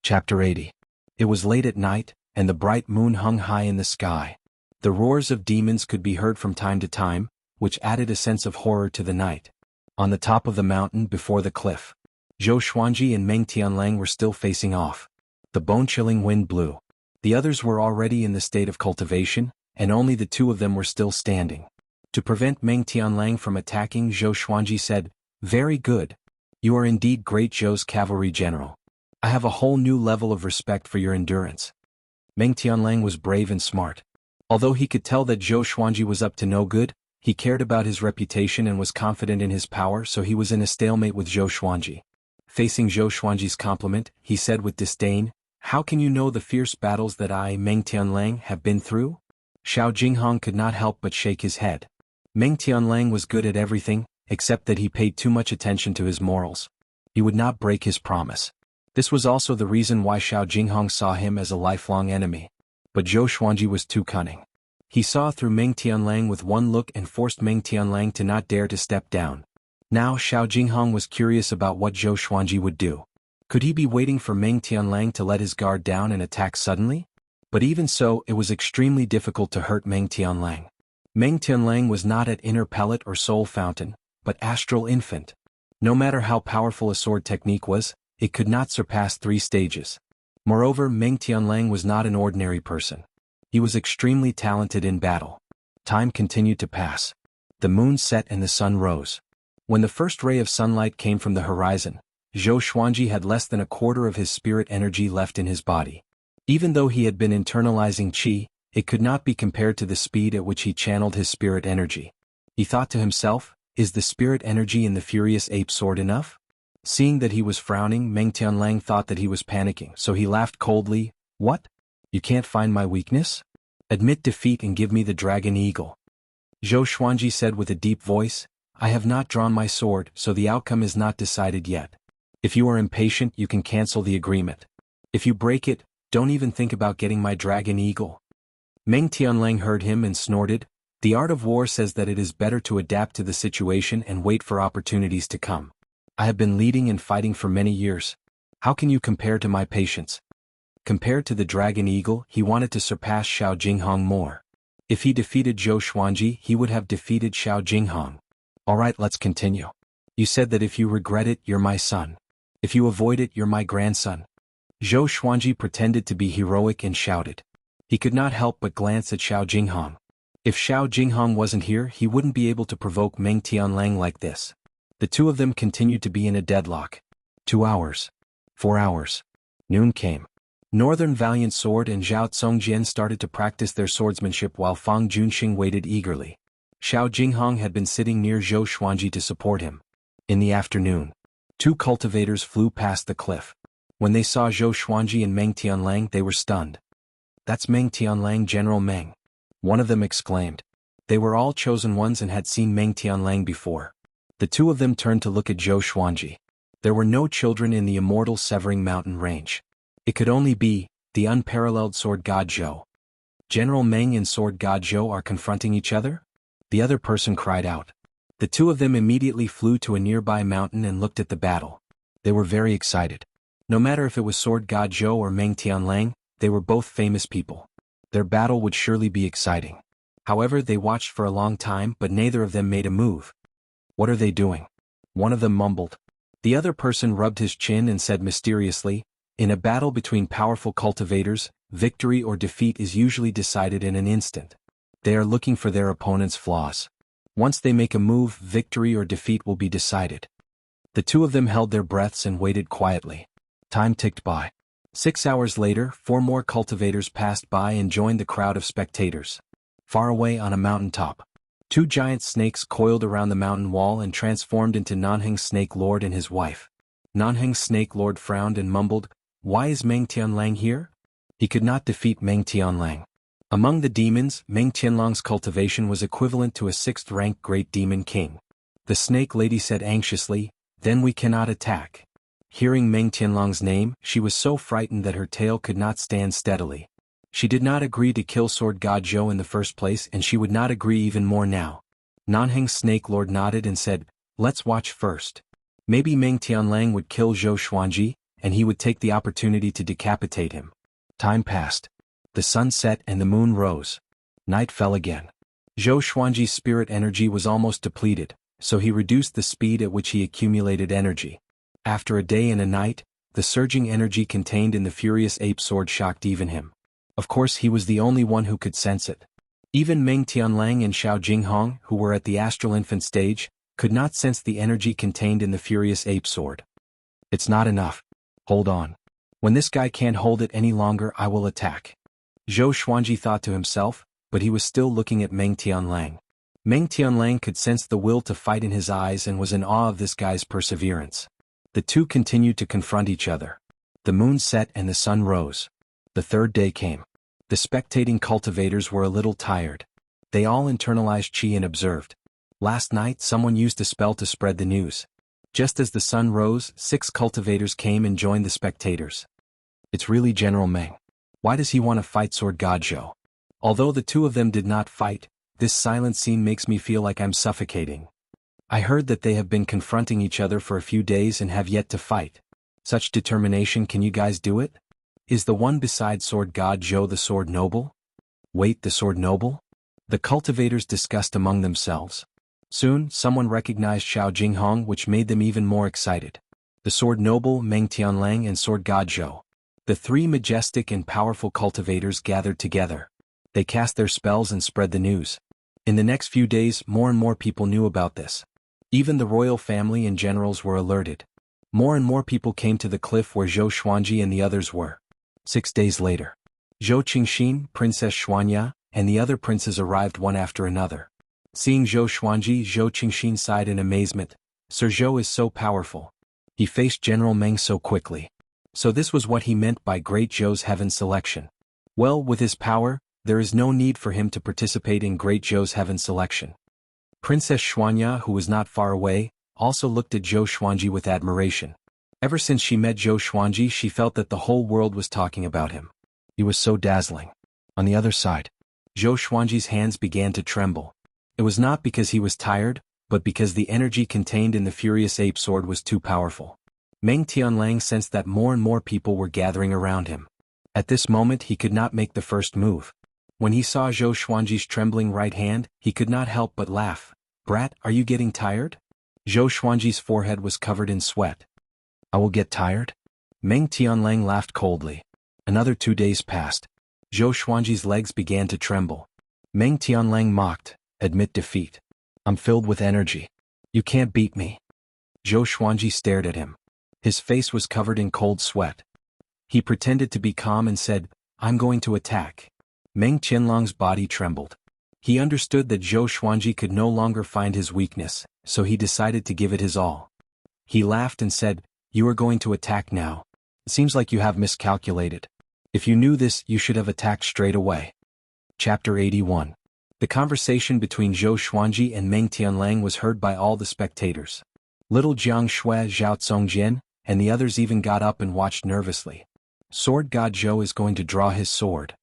Chapter 80. It was late at night, and the bright moon hung high in the sky. The roars of demons could be heard from time to time, which added a sense of horror to the night. On the top of the mountain before the cliff, Zhou Xuanji and Meng Tianlang were still facing off. The bone-chilling wind blew. The others were already in the state of cultivation, and only the two of them were still standing. To prevent Meng Tianlang from attacking, Zhou Xuanji said, "Very good. You are indeed great Zhou's cavalry general. I have a whole new level of respect for your endurance." Meng Tianlang was brave and smart. Although he could tell that Zhou Xuanji was up to no good, he cared about his reputation and was confident in his power, so he was in a stalemate with Zhou Xuanji. Facing Zhou Xuanji's compliment, he said with disdain, "How can you know the fierce battles that I, Meng Tianlang, have been through?" Xiao Jinghong could not help but shake his head. Meng Tianlang was good at everything, except that he paid too much attention to his morals. He would not break his promise. This was also the reason why Xiao Jinghong saw him as a lifelong enemy. But Zhou Xuanji was too cunning. He saw through Meng Tianlang with one look and forced Meng Tianlang to not dare to step down. Now Xiao Jinghong was curious about what Zhou Xuanji would do. Could he be waiting for Meng Tianlang to let his guard down and attack suddenly? But even so, it was extremely difficult to hurt Meng Tianlang. Meng Tianlang was not at inner pellet or soul fountain, but astral infant. No matter how powerful a sword technique was, it could not surpass 3 stages. Moreover, Meng Tianlang was not an ordinary person. He was extremely talented in battle. Time continued to pass. The moon set and the sun rose. When the first ray of sunlight came from the horizon, Zhou Xuanji had less than a quarter of his spirit energy left in his body. Even though he had been internalizing qi, it could not be compared to the speed at which he channeled his spirit energy. He thought to himself, "Is the spirit energy in the furious ape sword enough?" Seeing that he was frowning, Meng Tianlang thought that he was panicking, so he laughed coldly. "What? You can't find my weakness? Admit defeat and give me the dragon eagle." Zhou Xuanji said with a deep voice, "I have not drawn my sword, so the outcome is not decided yet. If you are impatient, you can cancel the agreement. If you break it, don't even think about getting my dragon eagle." Meng Tianlang heard him and snorted. "The art of war says that it is better to adapt to the situation and wait for opportunities to come. I have been leading and fighting for many years. How can you compare to my patience?" Compared to the dragon eagle, he wanted to surpass Xiao Jinghong more. If he defeated Zhou Xuanji, he would have defeated Xiao Jinghong. "Alright, let's continue. You said that if you regret it, you're my son. If you avoid it, you're my grandson." Zhou Xuanji pretended to be heroic and shouted. He could not help but glance at Xiao Jinghong. If Xiao Jinghong wasn't here, he wouldn't be able to provoke Meng Tianlang like this. The two of them continued to be in a deadlock. 2 hours. 4 hours. Noon came. Northern Valiant Sword and Zhao Tsongjian started to practice their swordsmanship while Fang Junxing waited eagerly. Xiao Jinghong had been sitting near Zhou Xuanji to support him. In the afternoon, 2 cultivators flew past the cliff. When they saw Zhou Xuanji and Meng Tianlang, they were stunned. "That's Meng Tianlang, General Meng," one of them exclaimed. They were all chosen ones and had seen Meng Tianlang before. The two of them turned to look at Zhou Xuanji. There were no children in the Immortal severing mountain range. It could only be the unparalleled sword god Zhou. General Meng and sword god Zhou are confronting each other? The other person cried out. The two of them immediately flew to a nearby mountain and looked at the battle. They were very excited. No matter if it was sword god Zhou or Meng Tianlang, they were both famous people. Their battle would surely be exciting. However, they watched for a long time, but neither of them made a move. "What are they doing?" one of them mumbled. The other person rubbed his chin and said mysteriously, "In a battle between powerful cultivators, victory or defeat is usually decided in an instant. They are looking for their opponent's flaws. Once they make a move, victory or defeat will be decided." The two of them held their breaths and waited quietly. Time ticked by. 6 hours later, 4 more cultivators passed by and joined the crowd of spectators. Far away on a mountaintop, 2 giant snakes coiled around the mountain wall and transformed into Nanheng Snake Lord and his wife. Nanheng Snake Lord frowned and mumbled, "Why is Meng Tianlang here?" He could not defeat Meng Tianlang. Among the demons, Meng Tianlang's cultivation was equivalent to a 6th-rank great demon king. The snake lady said anxiously, "Then we cannot attack." Hearing Meng Tianlang's name, she was so frightened that her tail could not stand steadily. She did not agree to kill sword god Zhou in the first place, and she would not agree even more now. Nanheng Snake Lord nodded and said, "Let's watch first. Maybe Meng Tianlang would kill Zhou Xuanji, and he would take the opportunity to decapitate him. Time passed. The sun set and the moon rose. Night fell again. Zhou Xuanji's spirit energy was almost depleted, so he reduced the speed at which he accumulated energy. After a day and a night, the surging energy contained in the furious ape sword shocked even him. Of course he was the only one who could sense it. Even Meng Tianlang and Xiao Jinghong, who were at the astral infant stage, could not sense the energy contained in the furious ape sword. It's not enough. Hold on. When this guy can't hold it any longer, I will attack. Zhou Xuanji thought to himself, but he was still looking at Meng Tianlang. Meng Tianlang could sense the will to fight in his eyes and was in awe of this guy's perseverance. The two continued to confront each other. The moon set and the sun rose. The third day came. The spectating cultivators were a little tired. They all internalized qi and observed. Last night someone used a spell to spread the news. Just as the sun rose, 6 cultivators came and joined the spectators. It's really General Meng. Why does he want to fight Sword God Zhou? Although the two of them did not fight, this silent scene makes me feel like I'm suffocating. I heard that they have been confronting each other for a few days and have yet to fight. Such determination, can you guys do it? Is the one beside Sword God Zhou the Sword Noble? Wait, the Sword Noble? The cultivators discussed among themselves. Soon, someone recognized Xiao Jinghong, which made them even more excited. The Sword Noble, Meng Tianlang and Sword God Zhou. The 3 majestic and powerful cultivators gathered together. They cast their spells and spread the news. In the next few days, more and more people knew about this. Even the royal family and generals were alerted. More and more people came to the cliff where Zhou Xuanji and the others were. 6 days later, Zhou Qingxin, Princess Xuanya, and the other princes arrived one after another. Seeing Zhou Xuanji, Zhou Qingxin sighed in amazement. Sir Zhou is so powerful. He faced General Meng so quickly. So this was what he meant by Great Zhou's heaven selection. Well, with his power, there is no need for him to participate in Great Zhou's heaven selection. Princess Xuanya, who was not far away, also looked at Zhou Xuanji with admiration. Ever since she met Zhou Xuanji, she felt that the whole world was talking about him. He was so dazzling. On the other side, Zhou Xuanji's hands began to tremble. It was not because he was tired, but because the energy contained in the furious ape sword was too powerful. Meng Tianlang sensed that more and more people were gathering around him. At this moment he could not make the first move. When he saw Zhou Xuanji's trembling right hand, he could not help but laugh. Brat, are you getting tired? Zhou Xuanji's forehead was covered in sweat. I will get tired? Meng Tianlang laughed coldly. Another 2 days passed. Zhou Xuanji's legs began to tremble. Meng Tianlang mocked, admit defeat. I'm filled with energy. You can't beat me. Zhou Xuanji stared at him. His face was covered in cold sweat. He pretended to be calm and said, I'm going to attack. Meng Tianlang's body trembled. He understood that Zhou Xuanji could no longer find his weakness, so he decided to give it his all. He laughed and said, You are going to attack now. It seems like you have miscalculated. If you knew this, you should have attacked straight away. Chapter 81. The conversation between Zhou Xuanji and Meng Tianlang was heard by all the spectators. Little Jianghu, Zhao Tsongjian, and the others even got up and watched nervously. Sword God Zhou is going to draw his sword.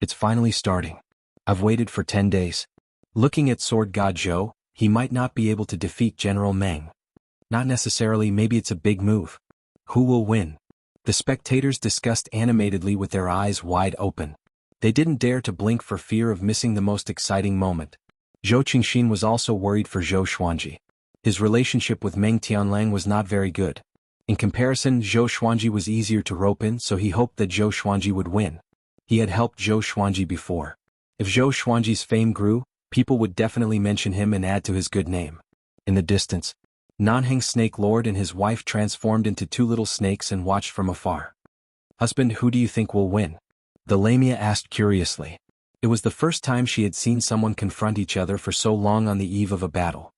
It's finally starting. I've waited for 10 days. Looking at Sword God Zhou, he might not be able to defeat General Meng. Not necessarily, maybe it's a big move. Who will win? The spectators discussed animatedly with their eyes wide open. They didn't dare to blink for fear of missing the most exciting moment. Zhou Qingxin was also worried for Zhou Xuanji. His relationship with Meng Tianlang was not very good. In comparison, Zhou Xuanji was easier to rope in, so he hoped that Zhou Xuanji would win. He had helped Zhou Xuanji before. If Zhou Xuanji's fame grew, people would definitely mention him and add to his good name. In the distance, Nanheng Snake Lord and his wife transformed into 2 little snakes and watched from afar. Husband, who do you think will win? The Lamia asked curiously. It was the first time she had seen someone confront each other for so long on the eve of a battle.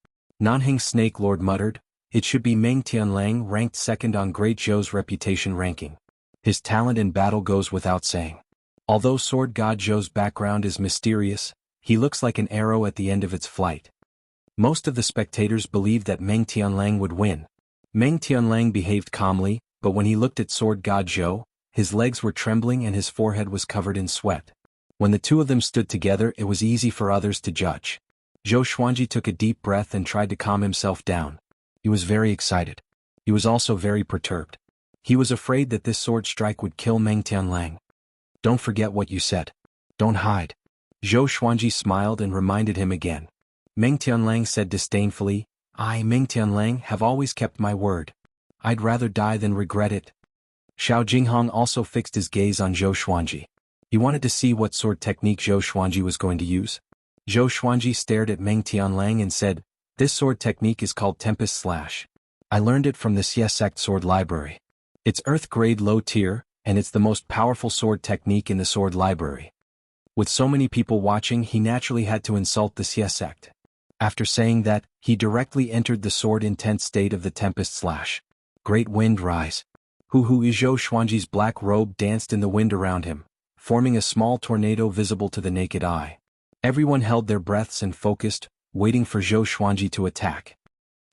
Nanheng Snake Lord muttered, It should be Meng Tianlang, ranked 2nd on Great Zhou's reputation ranking. His talent in battle goes without saying. Although Sword God Zhou's background is mysterious, he looks like an arrow at the end of its flight. Most of the spectators believed that Meng Tianlang would win. Meng Tianlang behaved calmly, but when he looked at Sword God Zhou, his legs were trembling and his forehead was covered in sweat. When the two of them stood together, it was easy for others to judge. Zhou Xuanji took a deep breath and tried to calm himself down. He was very excited. He was also very perturbed. He was afraid that this sword strike would kill Meng Tianlang. Don't forget what you said. Don't hide. Zhou Xuanji smiled and reminded him again. Meng Tianlang said disdainfully, I, Meng Tianlang, have always kept my word. I'd rather die than regret it. Xiao Jinghong also fixed his gaze on Zhou Xuanji. He wanted to see what sword technique Zhou Xuanji was going to use. Zhou Xuanji stared at Meng Tianlang and said, This sword technique is called Tempest Slash. I learned it from the Xie Sect Sword Library. It's Earth grade low tier, and it's the most powerful sword technique in the sword library. With so many people watching, he naturally had to insult the Xie Sect. After saying that, he directly entered the sword intense state of the Tempest Slash. Great wind rise. Zhou Xuanji's black robe danced in the wind around him, forming a small tornado visible to the naked eye. Everyone held their breaths and focused, waiting for Zhou Xuanji to attack.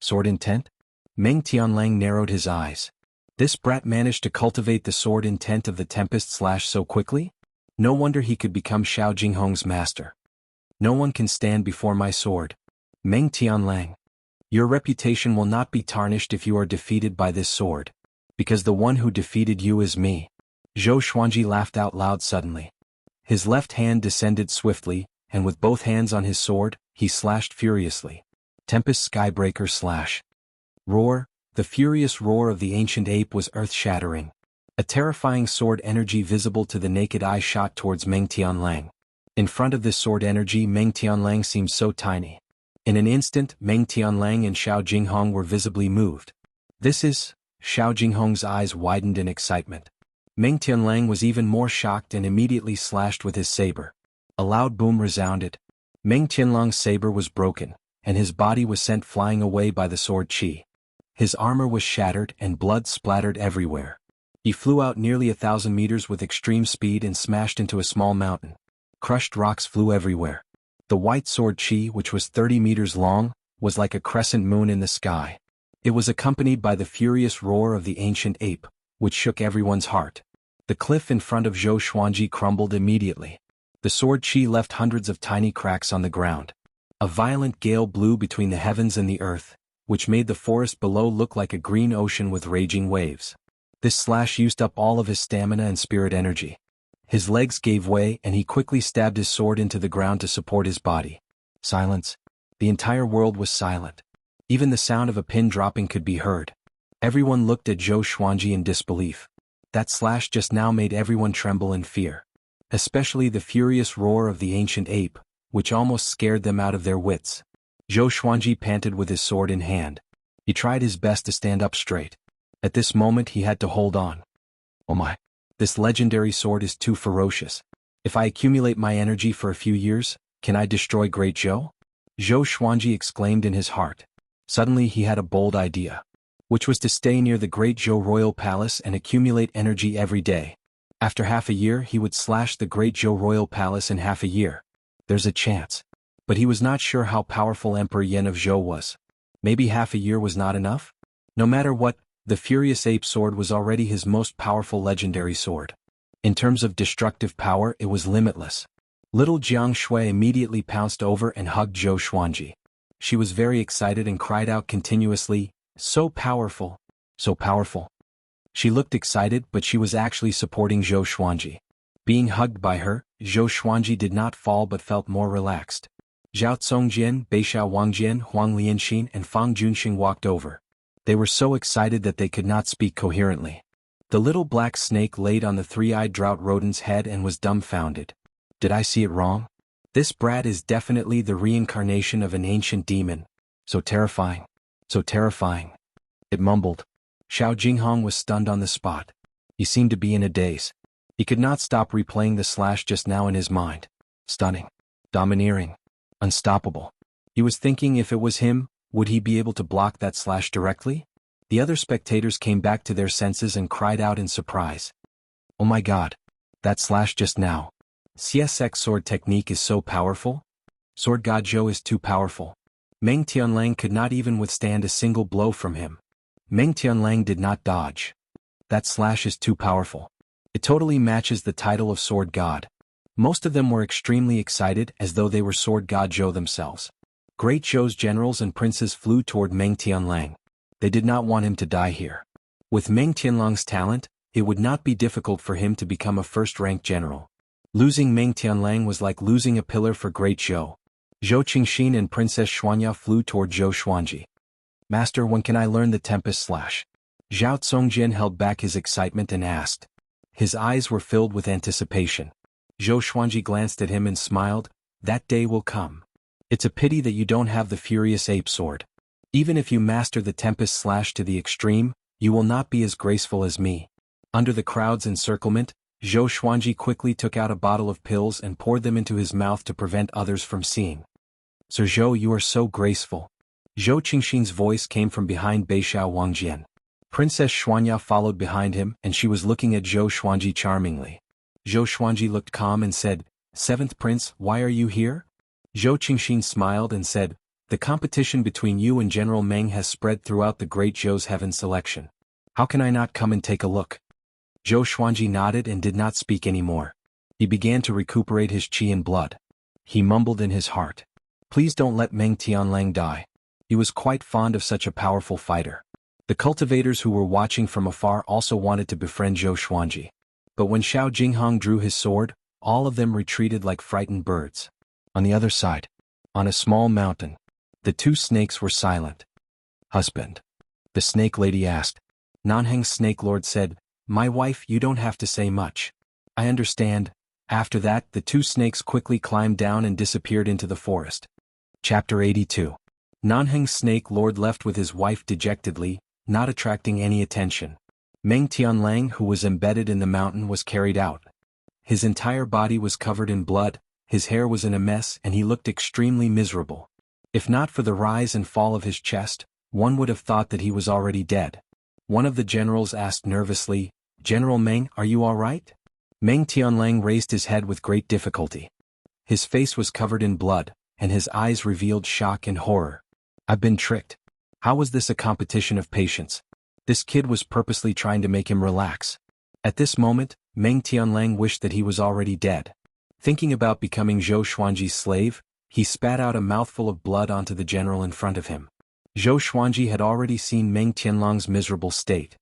Sword intent? Meng Tianlang narrowed his eyes. This brat managed to cultivate the sword intent of the Tempest Slash so quickly? No wonder he could become Xiao Jinghong's master. No one can stand before my sword. Meng Tianlang. Your reputation will not be tarnished if you are defeated by this sword. Because the one who defeated you is me. Zhou Xuanji laughed out loud suddenly. His left hand descended swiftly, and with both hands on his sword, he slashed furiously. Tempest Skybreaker Slash. Roar. The furious roar of the ancient ape was earth-shattering. A terrifying sword energy visible to the naked eye shot towards Meng Tianlang. In front of this sword energy, Meng Tianlang seemed so tiny. In an instant, Meng Tianlang and Xiao Jinghong were visibly moved. This is... Xiao Jinghong's eyes widened in excitement. Meng Tianlang was even more shocked and immediately slashed with his saber. A loud boom resounded. Meng Tianlang's saber was broken, and his body was sent flying away by the sword qi. His armor was shattered and blood splattered everywhere. He flew out nearly 1,000 meters with extreme speed and smashed into a small mountain. Crushed rocks flew everywhere. The white sword qi, which was 30 meters long, was like a crescent moon in the sky. It was accompanied by the furious roar of the ancient ape, which shook everyone's heart. The cliff in front of Zhou Xuanji crumbled immediately. The sword qi left hundreds of tiny cracks on the ground. A violent gale blew between the heavens and the earth, which made the forest below look like a green ocean with raging waves. This slash used up all of his stamina and spirit energy. His legs gave way and he quickly stabbed his sword into the ground to support his body. Silence. The entire world was silent. Even the sound of a pin dropping could be heard. Everyone looked at Zhou Xuanji in disbelief. That slash just now made everyone tremble in fear. Especially the furious roar of the ancient ape, which almost scared them out of their wits. Zhou Xuanji panted with his sword in hand. He tried his best to stand up straight. At this moment he had to hold on. Oh my! This legendary sword is too ferocious. If I accumulate my energy for a few years, can I destroy Great Zhou? Zhou Xuanji exclaimed in his heart. Suddenly he had a bold idea, which was to stay near the Great Zhou Royal Palace and accumulate energy every day. After half a year he would slash the Great Zhou Royal Palace in half a year. There's a chance. But he was not sure how powerful Emperor Yan of Zhou was. Maybe half a year was not enough? No matter what, the Furious Ape Sword was already his most powerful legendary sword. In terms of destructive power, it was limitless. Little Jianghu immediately pounced over and hugged Zhou Xuanji. She was very excited and cried out continuously, "So powerful! So powerful!" She looked excited, but she was actually supporting Zhou Xuanji. Being hugged by her, Zhou Xuanji did not fall but felt more relaxed. Zhao Congjian, Beixiao Wangjian, Huang Lianxin and Fang Junxing walked over. They were so excited that they could not speak coherently. The little black snake laid on the three-eyed drought rodent's head and was dumbfounded. Did I see it wrong? This brat is definitely the reincarnation of an ancient demon. So terrifying. So terrifying. It mumbled. Xiao Jinghong was stunned on the spot. He seemed to be in a daze. He could not stop replaying the slash just now in his mind. Stunning. Domineering. Unstoppable. He was thinking if it was him, would he be able to block that slash directly? The other spectators came back to their senses and cried out in surprise. Oh my god. That slash just now. Xie Sect sword technique is so powerful? Sword God Zhou is too powerful. Meng Tianlang could not even withstand a single blow from him. Meng Tianlang did not dodge. That slash is too powerful. It totally matches the title of Sword God. Most of them were extremely excited as though they were Sword God Zhou themselves. Great Zhou's generals and princes flew toward Meng Tianlang. They did not want him to die here. With Meng Tianlong's talent, it would not be difficult for him to become a first-rank general. Losing Meng Tianlang was like losing a pillar for great Zhou. Zhou Qingxin and Princess Xianxia flew toward Zhou Xuanji. Master, when can I learn the Tempest Slash? Zhao Tsongjin held back his excitement and asked. His eyes were filled with anticipation. Zhou Xuanji glanced at him and smiled. That day will come. It's a pity that you don't have the Furious Ape Sword. Even if you master the Tempest Slash to the extreme, you will not be as graceful as me. Under the crowd's encirclement, Zhou Xuanji quickly took out a bottle of pills and poured them into his mouth to prevent others from seeing. Sir Zhou, you are so graceful. Zhou Qingxin's voice came from behind Beixiao Wangjian. Princess Xianxia followed behind him and she was looking at Zhou Xuanji charmingly. Zhou Xuanji looked calm and said, "Seventh Prince, why are you here?" Zhou Qingxin smiled and said, "The competition between you and General Meng has spread throughout the Great Zhou's heaven selection. How can I not come and take a look?" Zhou Xuanji nodded and did not speak anymore. He began to recuperate his qi and blood. He mumbled in his heart, "Please don't let Meng Tianlang die." He was quite fond of such a powerful fighter. The cultivators who were watching from afar also wanted to befriend Zhou Xuanji. But when Xiao Jinghong drew his sword, all of them retreated like frightened birds. On the other side, on a small mountain, the two snakes were silent. "Husband?" the snake lady asked. Nanheng's snake lord said, "My wife, you don't have to say much. I understand." After that, the two snakes quickly climbed down and disappeared into the forest. Chapter 82. Nanheng's snake lord left with his wife dejectedly, not attracting any attention. Meng Tianlang, who was embedded in the mountain, was carried out. His entire body was covered in blood, his hair was in a mess and he looked extremely miserable. If not for the rise and fall of his chest, one would have thought that he was already dead. One of the generals asked nervously, "General Meng, are you all right?" Meng Tianlang raised his head with great difficulty. His face was covered in blood, and his eyes revealed shock and horror. "I've been tricked. How was this a competition of patience? This kid was purposely trying to make him relax." At this moment, Meng Tianlang wished that he was already dead. Thinking about becoming Zhou Xuanji's slave, he spat out a mouthful of blood onto the general in front of him. Zhou Xuanji had already seen Meng Tianlang's miserable state.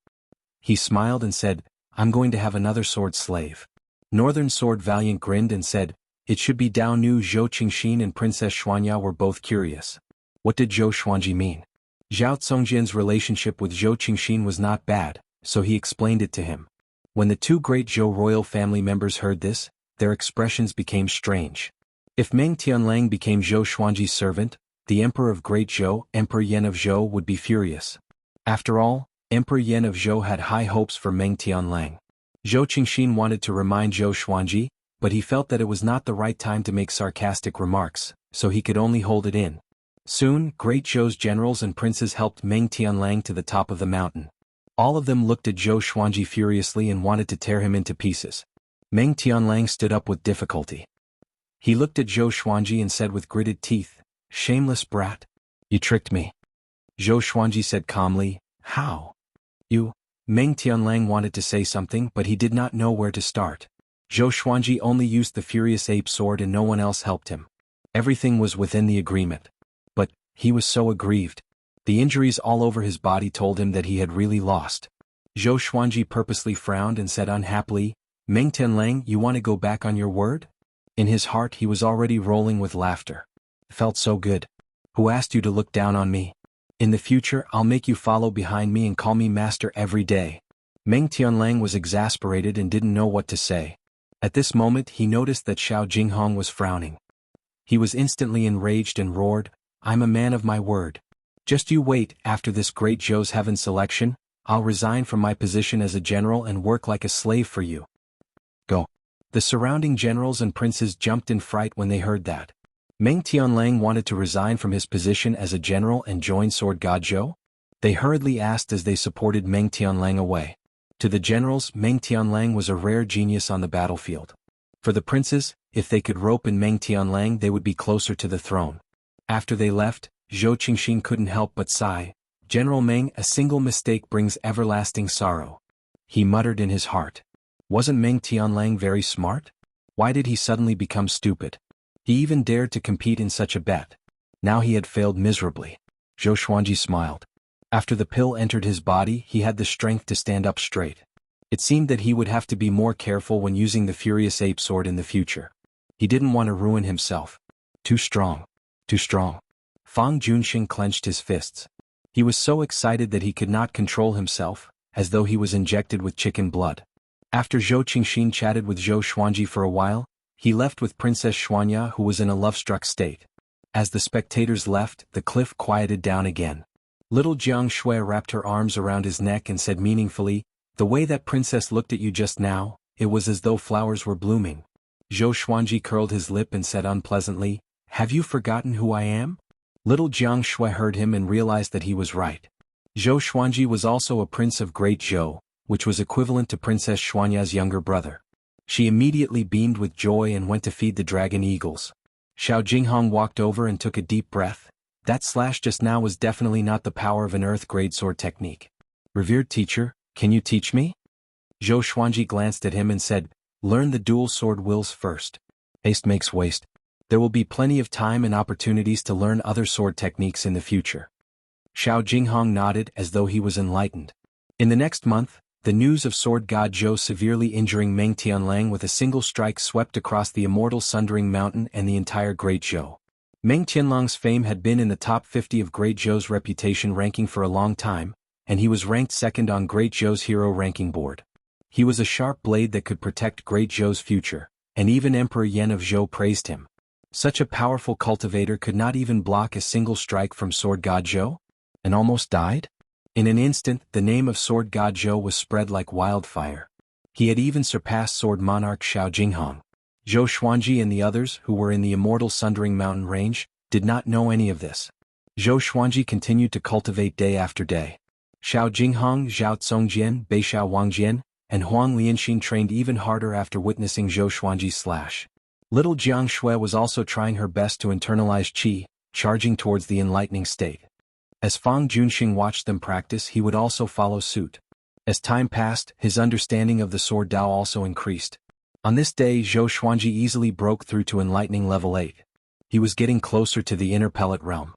He smiled and said, "I'm going to have another sword slave." Northern Sword Valiant grinned and said, "It should be Dao Nu." Zhou Qingxin and Princess Xianxia were both curious. What did Zhou Xuanji mean? Zhao Tsongjian's relationship with Zhou Qingxin was not bad, so he explained it to him. When the two great Zhou royal family members heard this, their expressions became strange. If Meng Tianlang became Zhou Xuanji's servant, the Emperor of Great Zhou, Emperor Yan of Zhou, would be furious. After all, Emperor Yan of Zhou had high hopes for Meng Tianlang. Zhou Qingxin wanted to remind Zhou Xuanji, but he felt that it was not the right time to make sarcastic remarks, so he could only hold it in. Soon, Great Zhou's generals and princes helped Meng Tianlang to the top of the mountain. All of them looked at Zhou Xuanji furiously and wanted to tear him into pieces. Meng Tianlang stood up with difficulty. He looked at Zhou Xuanji and said with gritted teeth, "Shameless brat. You tricked me." Zhou Xuanji said calmly, "How?" "You." Meng Tianlang wanted to say something but he did not know where to start. Zhou Xuanji only used the Furious Ape Sword and no one else helped him. Everything was within the agreement. But, he was so aggrieved. The injuries all over his body told him that he had really lost. Zhou Xuanji purposely frowned and said unhappily, "Meng Tianlang, you want to go back on your word?" In his heart he was already rolling with laughter. It felt so good. "Who asked you to look down on me? In the future I'll make you follow behind me and call me master every day." Meng Tianlang was exasperated and didn't know what to say. At this moment he noticed that Xiao Jinghong was frowning. He was instantly enraged and roared, "I'm a man of my word. Just you wait, after this great Zhou's heaven selection, I'll resign from my position as a general and work like a slave for you. Go." The surrounding generals and princes jumped in fright when they heard that. Meng Tianlang wanted to resign from his position as a general and join Sword God Zhou? They hurriedly asked as they supported Meng Tianlang away. To the generals, Meng Tianlang was a rare genius on the battlefield. For the princes, if they could rope in Meng Tianlang they would be closer to the throne. After they left, Zhou Qingxin couldn't help but sigh. "General Meng, a single mistake brings everlasting sorrow." He muttered in his heart. Wasn't Meng Tianlang very smart? Why did he suddenly become stupid? He even dared to compete in such a bet. Now he had failed miserably. Zhou Xuanji smiled. After the pill entered his body, he had the strength to stand up straight. It seemed that he would have to be more careful when using the Furious Ape Sword in the future. He didn't want to ruin himself. Too strong. Too strong. Fang Junxing clenched his fists. He was so excited that he could not control himself, as though he was injected with chicken blood. After Zhou Qingxin chatted with Zhou Xuanji for a while, he left with Princess Xianxia, who was in a love-struck state. As the spectators left, the cliff quieted down again. Little Jianghu wrapped her arms around his neck and said meaningfully, "The way that princess looked at you just now, it was as though flowers were blooming." Zhou Xuanji curled his lip and said unpleasantly, "Have you forgotten who I am?" Little Jianghu heard him and realized that he was right. Zhou Xuanji was also a prince of Great Zhou, which was equivalent to Princess Xuanya's younger brother. She immediately beamed with joy and went to feed the dragon eagles. Xiao Jinghong walked over and took a deep breath. That slash just now was definitely not the power of an earth-grade sword technique. "Revered teacher, can you teach me?" Zhou Xuanji glanced at him and said, "Learn the dual sword wills first. Haste makes waste. There will be plenty of time and opportunities to learn other sword techniques in the future." Xiao Jinghong nodded as though he was enlightened. In the next month, the news of Sword God Zhou severely injuring Meng Tianlang with a single strike swept across the Immortal Sundering Mountain and the entire Great Zhou. Meng Tianlang's fame had been in the top 50 of Great Zhou's reputation ranking for a long time, and he was ranked second on Great Zhou's hero ranking board. He was a sharp blade that could protect Great Zhou's future, and even Emperor Yan of Zhou praised him. Such a powerful cultivator could not even block a single strike from Sword God Zhou? And almost died? In an instant, the name of Sword God Zhou was spread like wildfire. He had even surpassed Sword Monarch Xiao Jinghong. Zhou Xuanji and the others, who were in the Immortal Sundering Mountain range, did not know any of this. Zhou Xuanji continued to cultivate day after day. Xiao Jinghong, Zhao Tsongjian, Beixiao Wangjian, and Huang Lianxin trained even harder after witnessing Zhou Xuanji's slash. Little Jianghu was also trying her best to internalize qi, charging towards the enlightening state. As Fang Junxing watched them practice, he would also follow suit. As time passed, his understanding of the sword Dao also increased. On this day, Zhou Xuanji easily broke through to enlightening level 8. He was getting closer to the inner pellet realm.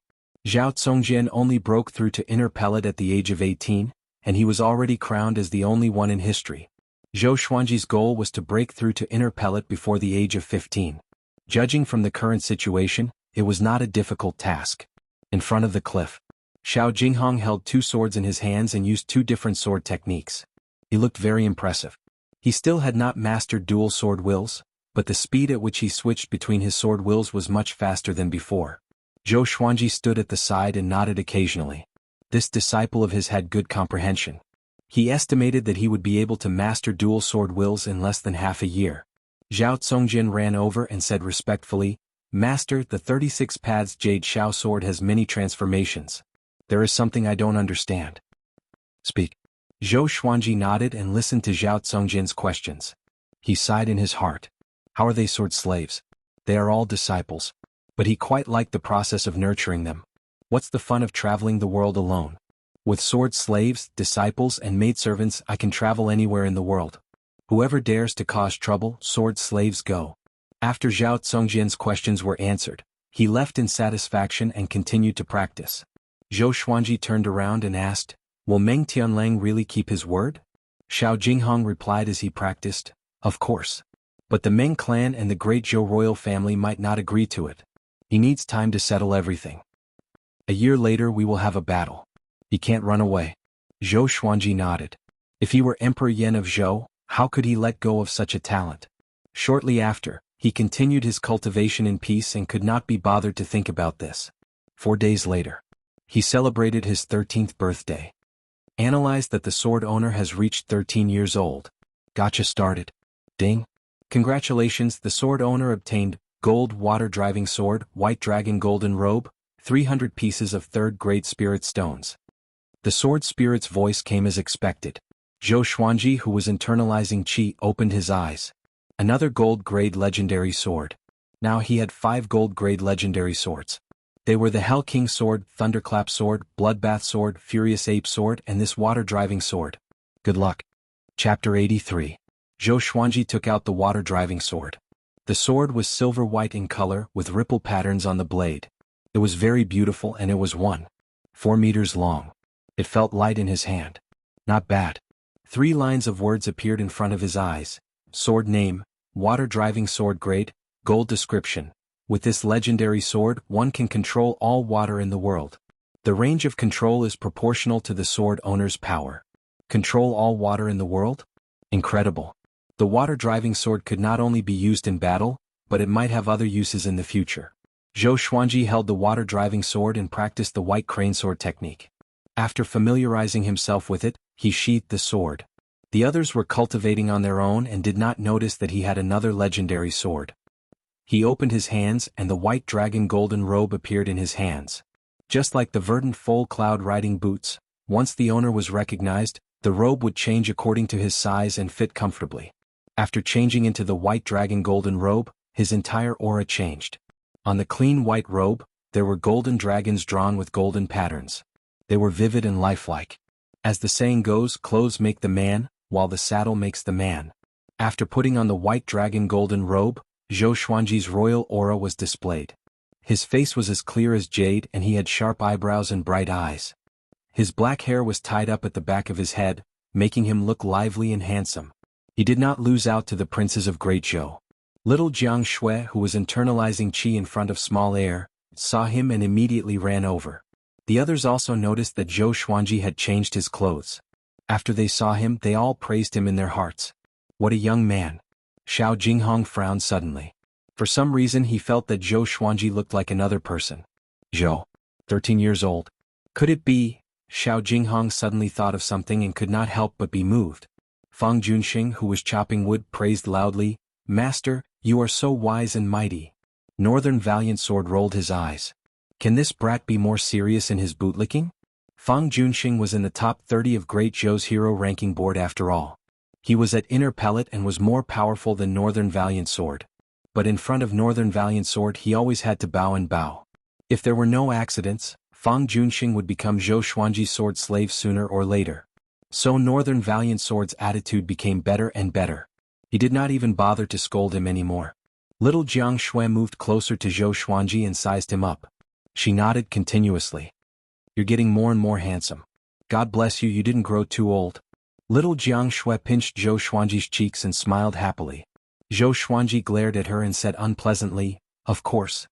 Zhao Tsongjian only broke through to inner pellet at the age of 18, and he was already crowned as the only one in history. Zhou Xuanji's goal was to break through to inner pellet before the age of 15. Judging from the current situation, it was not a difficult task. In front of the cliff, Xiao Jinghong held two swords in his hands and used two different sword techniques. He looked very impressive. He still had not mastered dual sword wills, but the speed at which he switched between his sword wills was much faster than before. Zhou Xuanji stood at the side and nodded occasionally. This disciple of his had good comprehension. He estimated that he would be able to master dual sword wills in less than half a year. Zhao Tsongjian ran over and said respectfully, "Master, the 36 paths Jade Xiao sword has many transformations. There is something I don't understand." "Speak." Zhou Xuanji nodded and listened to Zhao Tsongjian's questions. He sighed in his heart. How are they sword slaves? They are all disciples. But he quite liked the process of nurturing them. What's the fun of traveling the world alone? With sword slaves, disciples, and maidservants, I can travel anywhere in the world. Whoever dares to cause trouble, sword slaves go. After Zhao Tsongjian's questions were answered, he left in satisfaction and continued to practice. Zhou Xuanji turned around and asked, "Will Meng Tianlang really keep his word?" Xiao Jinghong replied as he practiced, "Of course. But the Meng clan and the Great Zhou royal family might not agree to it. He needs time to settle everything. A year later we will have a battle. He can't run away." Zhou Xuanji nodded. If he were Emperor Yan of Zhou, how could he let go of such a talent? Shortly after, he continued his cultivation in peace and could not be bothered to think about this. 4 days later, he celebrated his 13th birthday. Analyzed that the sword owner has reached 13 years old. Gotcha started. Ding. Congratulations, the sword owner obtained Gold Water Driving Sword, White Dragon Golden Robe, 300 pieces of 3rd grade Spirit Stones. The sword spirit's voice came as expected. Zhou Xuanji, who was internalizing qi, opened his eyes. Another gold grade legendary sword. Now he had 5 gold grade legendary swords. They were the Hell King Sword, Thunderclap Sword, Bloodbath Sword, Furious Ape Sword, and this Water Driving Sword. Good luck. Chapter 83. Zhou Xuanji took out the Water Driving Sword. The sword was silver-white in color with ripple patterns on the blade. It was very beautiful and it was 1.4 meters long. It felt light in his hand. Not bad. 3 lines of words appeared in front of his eyes. Sword name, water-driving sword grade, gold description. With this legendary sword, one can control all water in the world. The range of control is proportional to the sword owner's power. Control all water in the world? Incredible. The water-driving sword could not only be used in battle, but it might have other uses in the future. Zhou Xuanji held the water-driving sword and practiced the white crane sword technique. After familiarizing himself with it, he sheathed the sword. The others were cultivating on their own and did not notice that he had another legendary sword. He opened his hands and the white dragon golden robe appeared in his hands. Just like the verdant full cloud riding boots, once the owner was recognized, the robe would change according to his size and fit comfortably. After changing into the white dragon golden robe, his entire aura changed. On the clean white robe, there were golden dragons drawn with golden patterns. They were vivid and lifelike. As the saying goes, clothes make the man, while the saddle makes the man. After putting on the white dragon golden robe, Zhou Xuanji's royal aura was displayed. His face was as clear as jade and he had sharp eyebrows and bright eyes. His black hair was tied up at the back of his head, making him look lively and handsome. He did not lose out to the princes of Great Zhou. Little Jianghu, who was internalizing qi in front of small air, saw him and immediately ran over. The others also noticed that Zhou Xuanji had changed his clothes. After they saw him, they all praised him in their hearts. What a young man. Xiao Jinghong frowned suddenly. For some reason he felt that Zhou Xuanji looked like another person. Zhou. 13 years old. Could it be? Xiao Jinghong suddenly thought of something and could not help but be moved. Fang Junxing, who was chopping wood, praised loudly, "Master, you are so wise and mighty." Northern Valiant Sword rolled his eyes. Can this brat be more serious in his bootlicking? Fang Junxing was in the top 30 of Great Zhou's hero ranking board after all. He was at Inner Pellet and was more powerful than Northern Valiant Sword. But in front of Northern Valiant Sword he always had to bow and bow. If there were no accidents, Fang Junxing would become Zhou Xuanji's sword slave sooner or later. So Northern Valiant Sword's attitude became better and better. He did not even bother to scold him anymore. Little Jianghu moved closer to Zhou Xuanji and sized him up. She nodded continuously. You're getting more and more handsome. God bless you, you didn't grow too old. Little Jianghu pinched Zhou Xuanji's cheeks and smiled happily. Zhou Xuanji glared at her and said unpleasantly, "Of course.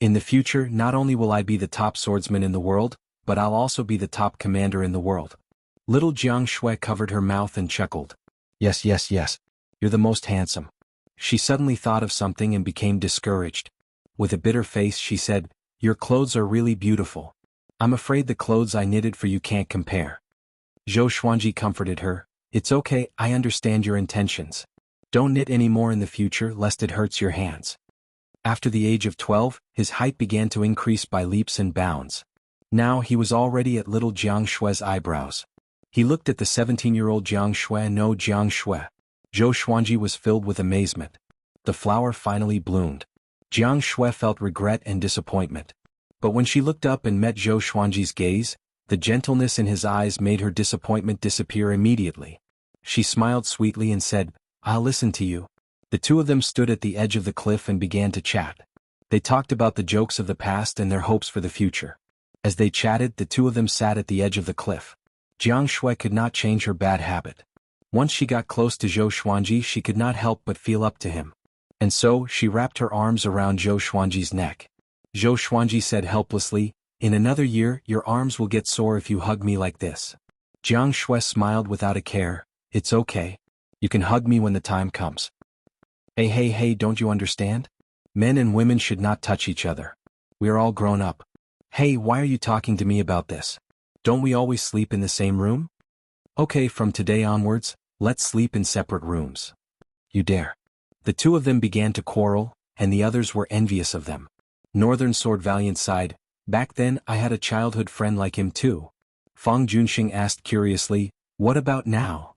In the future, not only will I be the top swordsman in the world, but I'll also be the top commander in the world." Little Jianghu covered her mouth and chuckled. Yes, yes, yes. You're the most handsome. She suddenly thought of something and became discouraged. With a bitter face she said, "Your clothes are really beautiful. I'm afraid the clothes I knitted for you can't compare." Zhou Xuanji comforted her, "It's okay, I understand your intentions. Don't knit any more in the future lest it hurts your hands." After the age of 12, his height began to increase by leaps and bounds. Now he was already at little Jianghu's eyebrows. He looked at the 17-year-old Jianghu and no Jianghu. Zhou Xuanji was filled with amazement. The flower finally bloomed. Jianghu felt regret and disappointment. But when she looked up and met Zhou Xuanji's gaze, the gentleness in his eyes made her disappointment disappear immediately. She smiled sweetly and said, "I'll listen to you." The two of them stood at the edge of the cliff and began to chat. They talked about the jokes of the past and their hopes for the future. As they chatted, the two of them sat at the edge of the cliff. Jianghu could not change her bad habit. Once she got close to Zhou Xuanji, she could not help but feel up to him. And so, she wrapped her arms around Zhou Xuanji's neck. Zhou Xuanji said helplessly, "In another year, your arms will get sore if you hug me like this." Jianghu smiled without a care, "It's okay. You can hug me when the time comes." Hey, don't you understand? Men and women should not touch each other. We are all grown up. Hey, why are you talking to me about this? Don't we always sleep in the same room? Okay, from today onwards, let's sleep in separate rooms. You dare. The two of them began to quarrel, and the others were envious of them. Northern Sword Valiant sighed, "Back then I had a childhood friend like him too." Fang Junxing asked curiously, "What about now?"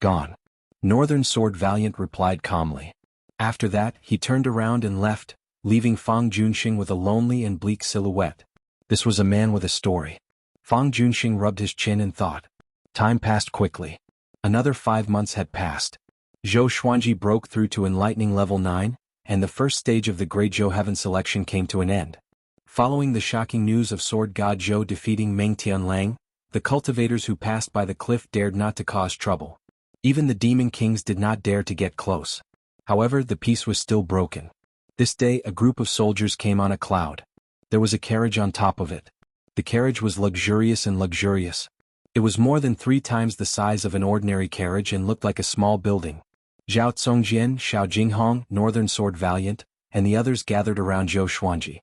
"Gone." Northern Sword Valiant replied calmly. After that, he turned around and left, leaving Fang Junxing with a lonely and bleak silhouette. This was a man with a story. Fang Junxing rubbed his chin and thought. Time passed quickly. Another 5 months had passed. Zhou Xuanji broke through to enlightening level 9, and the first stage of the Great Zhou Heaven selection came to an end. Following the shocking news of Sword God Zhou defeating Meng Tianlang, The cultivators who passed by the cliff dared not to cause trouble. Even the demon kings did not dare to get close. However, the peace was still broken. This day a group of soldiers came on a cloud. There was a carriage on top of it. The carriage was luxurious and luxurious. It was more than 3 times the size of an ordinary carriage and looked like a small building. Zhao Congjian, Xiao Jinghong, Northern Sword Valiant, and the others gathered around Zhou Xuanji.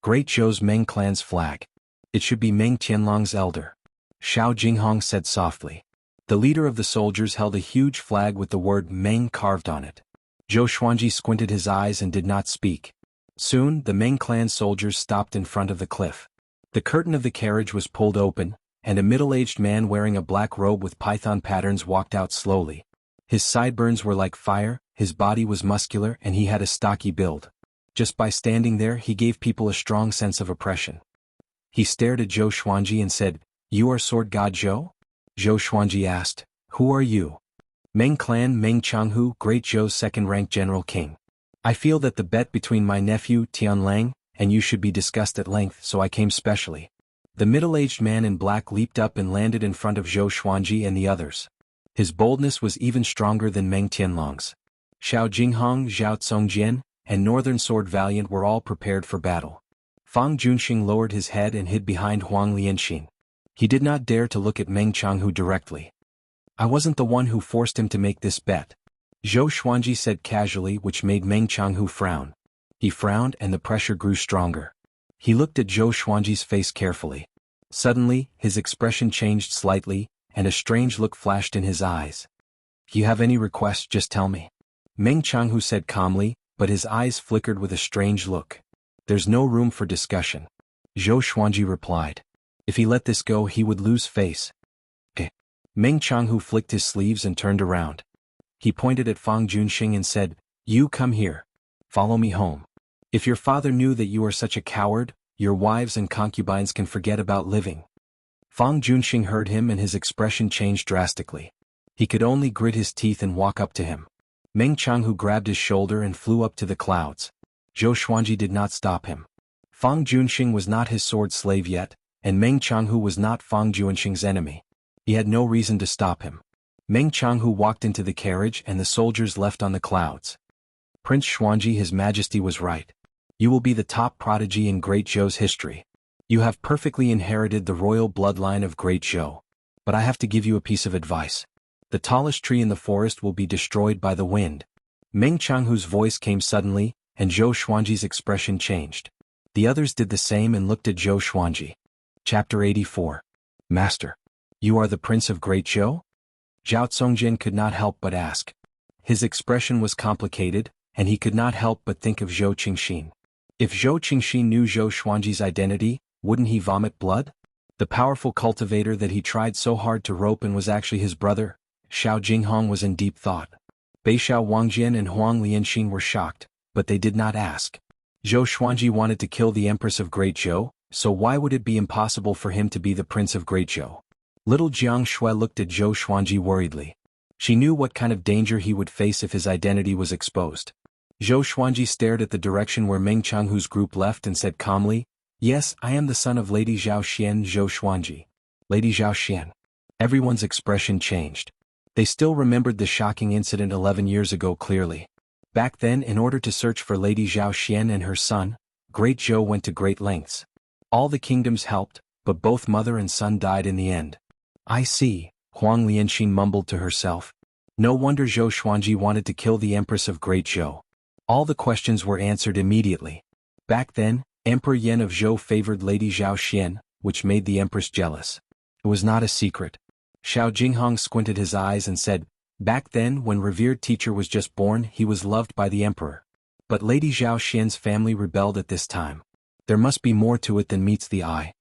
Great Zhou's Meng clan's flag. It should be Meng Tianlong's elder. Xiao Jinghong said softly. The leader of the soldiers held a huge flag with the word Meng carved on it. Zhou Xuanji squinted his eyes and did not speak. Soon, the Meng clan soldiers stopped in front of the cliff. The curtain of the carriage was pulled open, and a middle-aged man wearing a black robe with python patterns walked out slowly. His sideburns were like fire, his body was muscular, and he had a stocky build. Just by standing there, he gave people a strong sense of oppression. He stared at Zhou Xuanji and said, "You are Sword God Zhou?" Zhou Xuanji asked, "Who are you?" "Meng clan Meng Jianghu, Great Zhou's second-ranked general king. I feel that the bet between my nephew Tianlang and you should be discussed at length, so I came specially." The middle-aged man in black leaped up and landed in front of Zhou Xuanji and the others. His boldness was even stronger than Meng Tianlong's. Xiao Jinghong, Zhao Congjian, and Northern Sword Valiant were all prepared for battle. Fang Junxing lowered his head and hid behind Huang Lianxin. He did not dare to look at Meng Jianghu directly. "I wasn't the one who forced him to make this bet," Zhou Xuanji said casually, which made Meng Jianghu frown. He frowned and the pressure grew stronger. He looked at Zhou Xuanji's face carefully. Suddenly, his expression changed slightly, and a strange look flashed in his eyes. "If you have any requests, just tell me," Meng Jianghu said calmly, but his eyes flickered with a strange look. "There's no room for discussion," Zhou Xuanji replied. "If he let this go, he would lose face." Meng Jianghu flicked his sleeves and turned around. He pointed at Fang Junxing and said, "You come here. Follow me home. If your father knew that you are such a coward, your wives and concubines can forget about living." Fang Junxing heard him and his expression changed drastically. He could only grit his teeth and walk up to him. Meng Jianghu grabbed his shoulder and flew up to the clouds. Zhou Xuanji did not stop him. Fang Junxing was not his sword slave yet, and Meng Jianghu was not Fang Junxing's enemy. He had no reason to stop him. Meng Jianghu walked into the carriage and the soldiers left on the clouds. "Prince Xuanji, His Majesty was right. You will be the top prodigy in Great Zhou's history. You have perfectly inherited the royal bloodline of Great Zhou. But I have to give you a piece of advice. The tallest tree in the forest will be destroyed by the wind." Meng Jianghu's voice came suddenly, and Zhou Xuanji's expression changed. The others did the same and looked at Zhou Xuanji. Chapter 84. "Master, you are the Prince of Great Zhou?" Zhao Congjian could not help but ask. His expression was complicated, and he could not help but think of Zhou Qingxin. If Zhou Qingxin knew Zhou Xuanji's identity, wouldn't he vomit blood? The powerful cultivator that he tried so hard to rope and was actually his brother, Xiao Jinghong, was in deep thought. Beixiao Wangjian and Huang Lianxin were shocked, but they did not ask. Zhou Xuanji wanted to kill the Empress of Great Zhou, so why would it be impossible for him to be the Prince of Great Zhou? Little Jianghu looked at Zhou Xuanji worriedly. She knew what kind of danger he would face if his identity was exposed. Zhou Xuanji stared at the direction where Meng Jianghu's group left and said calmly, "Yes, I am the son of Lady Zhao Xian, Zhou Xuanji." Lady Zhao Xian. Everyone's expression changed. They still remembered the shocking incident 11 years ago clearly. Back then, in order to search for Lady Zhao Xian and her son, Great Zhou went to great lengths. All the kingdoms helped, but both mother and son died in the end. "I see," Huang Lianxin mumbled to herself. No wonder Zhou Xuanji wanted to kill the Empress of Great Zhou. All the questions were answered immediately. Back then, Emperor Yan of Zhou favored Lady Zhao Xian, which made the Empress jealous. It was not a secret. Xiao Jinghong squinted his eyes and said, "Back then, when revered teacher was just born, he was loved by the emperor. But Lady Zhao Xian's family rebelled at this time. There must be more to it than meets the eye."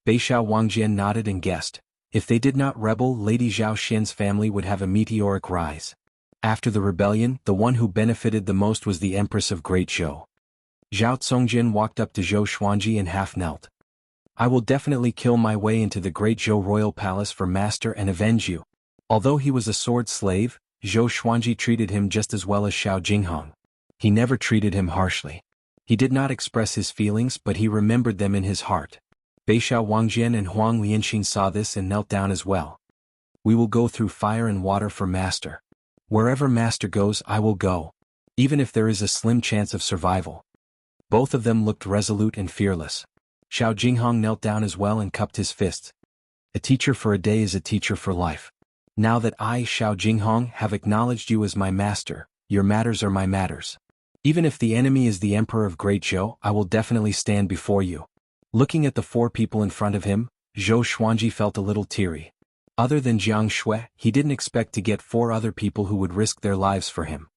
Beixiao Wangjian nodded and guessed. If they did not rebel, Lady Zhao Xian's family would have a meteoric rise. After the rebellion, the one who benefited the most was the Empress of Great Zhou. Zhao Congjian walked up to Zhou Xuanji and half knelt. "I will definitely kill my way into the Great Zhou royal palace for master and avenge you." Although he was a sword slave, Zhou Xuanji treated him just as well as Xiao Jinghong. He never treated him harshly. He did not express his feelings, but he remembered them in his heart. Beixiao Wangjian and Huang Lianxin saw this and knelt down as well. We will go through fire and water for master. Wherever master goes, I will go. Even if there is a slim chance of survival. Both of them looked resolute and fearless. Xiao Jinghong knelt down as well and cupped his fists. A teacher for a day is a teacher for life. Now that I, Xiao Jinghong, have acknowledged you as my master, your matters are my matters. Even if the enemy is the Emperor of Great Zhou, I will definitely stand before you. Looking at the four people in front of him, Zhou Xuanji felt a little teary. Other than Jianghu, he didn't expect to get four other people who would risk their lives for him.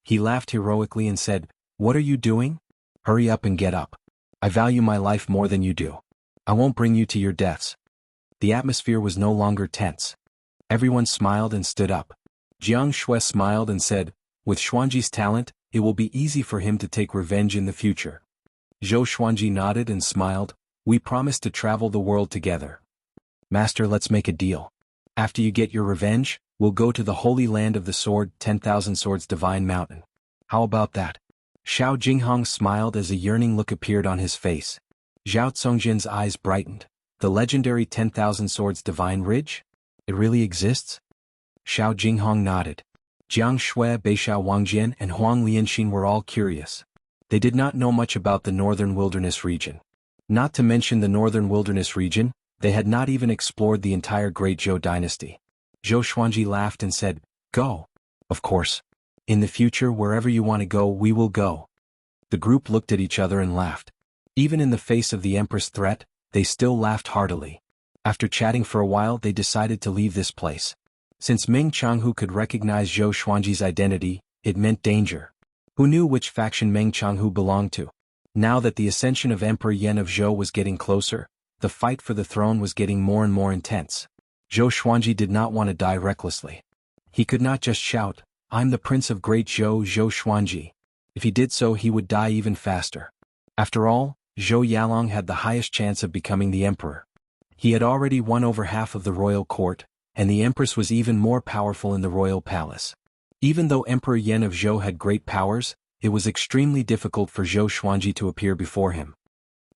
He laughed heroically and said, "What are you doing? Hurry up and get up. I value my life more than you do. I won't bring you to your deaths." The atmosphere was no longer tense. Everyone smiled and stood up. Jianghu smiled and said, "With Xuanji's talent, it will be easy for him to take revenge in the future." Zhou Xuanji nodded and smiled. "We promise to travel the world together. Master, let's make a deal. After you get your revenge, we'll go to the Holy Land of the Sword, 10,000 Swords Divine Mountain. How about that?" Xiao Jinghong smiled as a yearning look appeared on his face. Zhao Congjian's eyes brightened. "The legendary 10,000 Swords Divine Ridge? It really exists?" Xiao Jinghong nodded. Jianghu, Beixiao Wangjian and Huang Lianxin were all curious. They did not know much about the Northern Wilderness region. Not to mention the Northern Wilderness region, they had not even explored the entire Great Zhou dynasty. Zhou Xuanji laughed and said, "Go. Of course. In the future, wherever you want to go, we will go." The group looked at each other and laughed. Even in the face of the Empress' threat, they still laughed heartily. After chatting for a while, they decided to leave this place. Since Meng Jianghu could recognize Zhou Xuanji's identity, it meant danger. Who knew which faction Meng Jianghu belonged to? Now that the ascension of Emperor Yan of Zhou was getting closer, the fight for the throne was getting more and more intense. Zhou Xuanji did not want to die recklessly. He could not just shout, "I'm the Prince of Great Zhou, Zhou Xuanji." If he did so, he would die even faster. After all, Zhou Yalong had the highest chance of becoming the emperor. He had already won over half of the royal court, and the empress was even more powerful in the royal palace. Even though Emperor Yan of Zhou had great powers, it was extremely difficult for Zhou Xuanji to appear before him.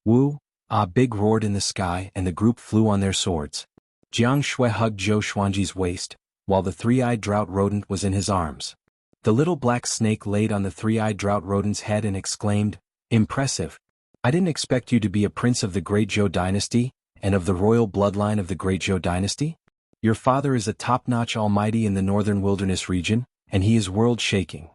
"Wu!" A big roared in the sky and the group flew on their swords. Jianghu hugged Zhou Xuanji's waist, while the three-eyed drought rodent was in his arms. The little black snake laid on the three-eyed drought rodent's head and exclaimed, "Impressive. I didn't expect you to be a prince of the Great Zhou dynasty, and of the royal bloodline of the Great Zhou dynasty. Your father is a top-notch almighty in the Northern Wilderness region, and he is world-shaking."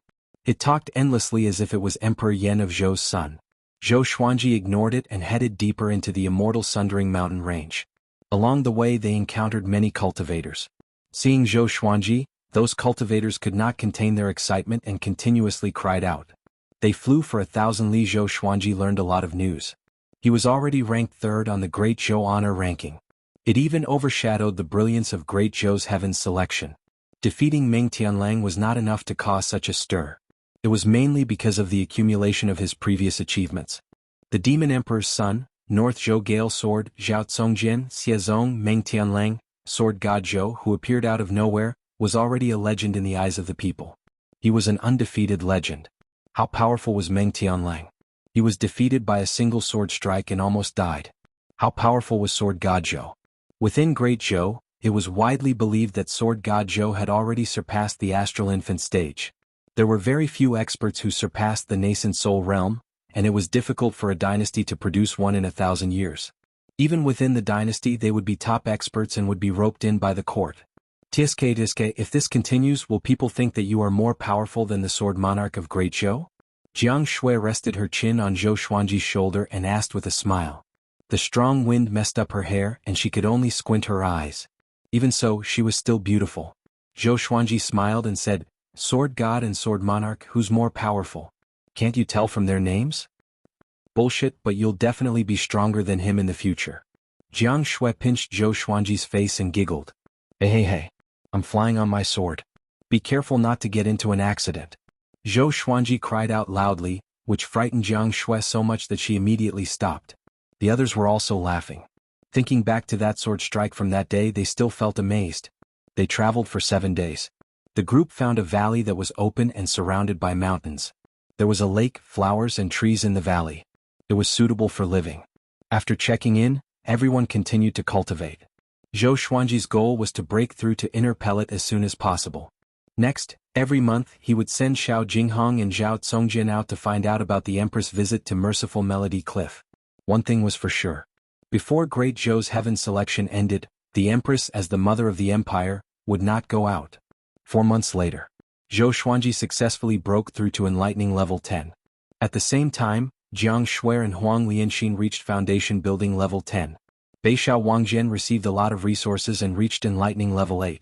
It talked endlessly as if it was Emperor Yan of Zhou's son. Zhou Xuanji ignored it and headed deeper into the Immortal Sundering Mountain range. Along the way they encountered many cultivators. Seeing Zhou Xuanji, those cultivators could not contain their excitement and continuously cried out. They flew for 1,000 li. Zhou Xuanji learned a lot of news. He was already ranked third on the Great Zhou honor ranking. It even overshadowed the brilliance of Great Zhou's Heaven's selection. Defeating Meng Tianlang was not enough to cause such a stir. It was mainly because of the accumulation of his previous achievements. The Demon Emperor's son, North Zhou Gale Sword, Zhao Congjian, Xiezong, Meng Tianlang, Sword God Zhou, who appeared out of nowhere, was already a legend in the eyes of the people. He was an undefeated legend. How powerful was Meng Tianlang? He was defeated by a single sword strike and almost died. How powerful was Sword God Zhou? Within Great Zhou, it was widely believed that Sword God Zhou had already surpassed the astral infant stage. There were very few experts who surpassed the nascent soul realm, and it was difficult for a dynasty to produce one in 1,000 years. Even within the dynasty they would be top experts and would be roped in by the court. Tiske, if this continues, will people think that you are more powerful than the Sword Monarch of Great Zhou? Jianghu rested her chin on Zhou Xuanji's shoulder and asked with a smile. The strong wind messed up her hair and she could only squint her eyes. Even so, she was still beautiful. Zhou Xuanji smiled and said, "Sword God and Sword Monarch, who's more powerful? Can't you tell from their names?" "Bullshit, but you'll definitely be stronger than him in the future." Jianghu pinched Zhou Xuanji's face and giggled. Hey, I'm flying on my sword. Be careful not to get into an accident." Zhou Xuanji cried out loudly, which frightened Jianghu so much that she immediately stopped. The others were also laughing. Thinking back to that sword strike from that day, they still felt amazed. They traveled for 7 days. The group found a valley that was open and surrounded by mountains. There was a lake, flowers and trees in the valley. It was suitable for living. After checking in, everyone continued to cultivate. Zhou Xuanji's goal was to break through to inner pellet as soon as possible. Next, every month he would send Xiao Jinghong and Zhao Congjian out to find out about the Empress' visit to Merciful Melody Cliff. One thing was for sure. Before Great Zhou's heaven selection ended, the Empress, as the mother of the empire, would not go out. 4 months later, Zhou Xuanji successfully broke through to enlightening level 10. At the same time, Jiang Shuai and Huang Lianxin reached foundation building level 10. Beishao Wangjian received a lot of resources and reached enlightening level 8.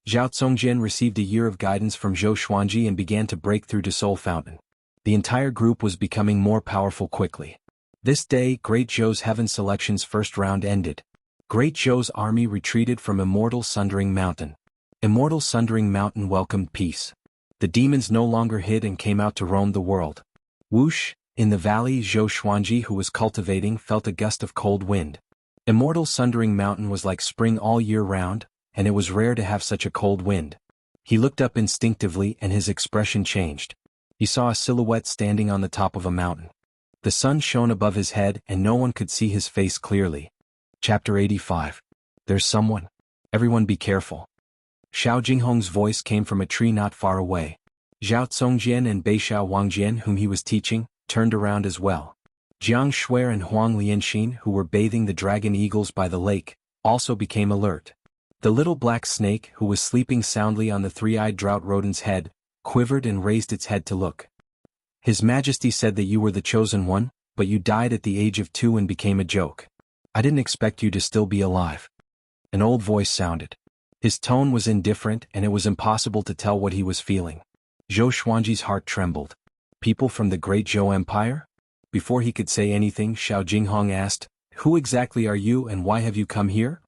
Zhao Congjian received a year of guidance from Zhou Xuanji and began to break through to Soul Fountain. The entire group was becoming more powerful quickly. This day, Great Zhou's heaven selection's first round ended. Great Zhou's army retreated from Immortal Sundering Mountain. Immortal Sundering Mountain welcomed peace. The demons no longer hid and came out to roam the world. Whoosh! In the valley, Zhou Xuanji, who was cultivating, felt a gust of cold wind. Immortal Sundering Mountain was like spring all year round, and it was rare to have such a cold wind. He looked up instinctively and his expression changed. He saw a silhouette standing on the top of a mountain. The sun shone above his head and no one could see his face clearly. Chapter 85. There's someone. Everyone be careful. Xiao Jinghong's voice came from a tree not far away. Zhao Congjian and Beishao Wangjian, whom he was teaching, turned around as well. Jiang Shuai and Huang Lianxin, who were bathing the dragon eagles by the lake, also became alert. The little black snake, who was sleeping soundly on the three-eyed drought rodent's head, quivered and raised its head to look. His Majesty said that you were the chosen one, but you died at the age of 2 and became a joke. I didn't expect you to still be alive. An old voice sounded. His tone was indifferent and it was impossible to tell what he was feeling. Zhou Xuanji's heart trembled. People from the Great Zhou Empire? Before he could say anything, Xiao Jinghong asked, "Who exactly are you and why have you come here?"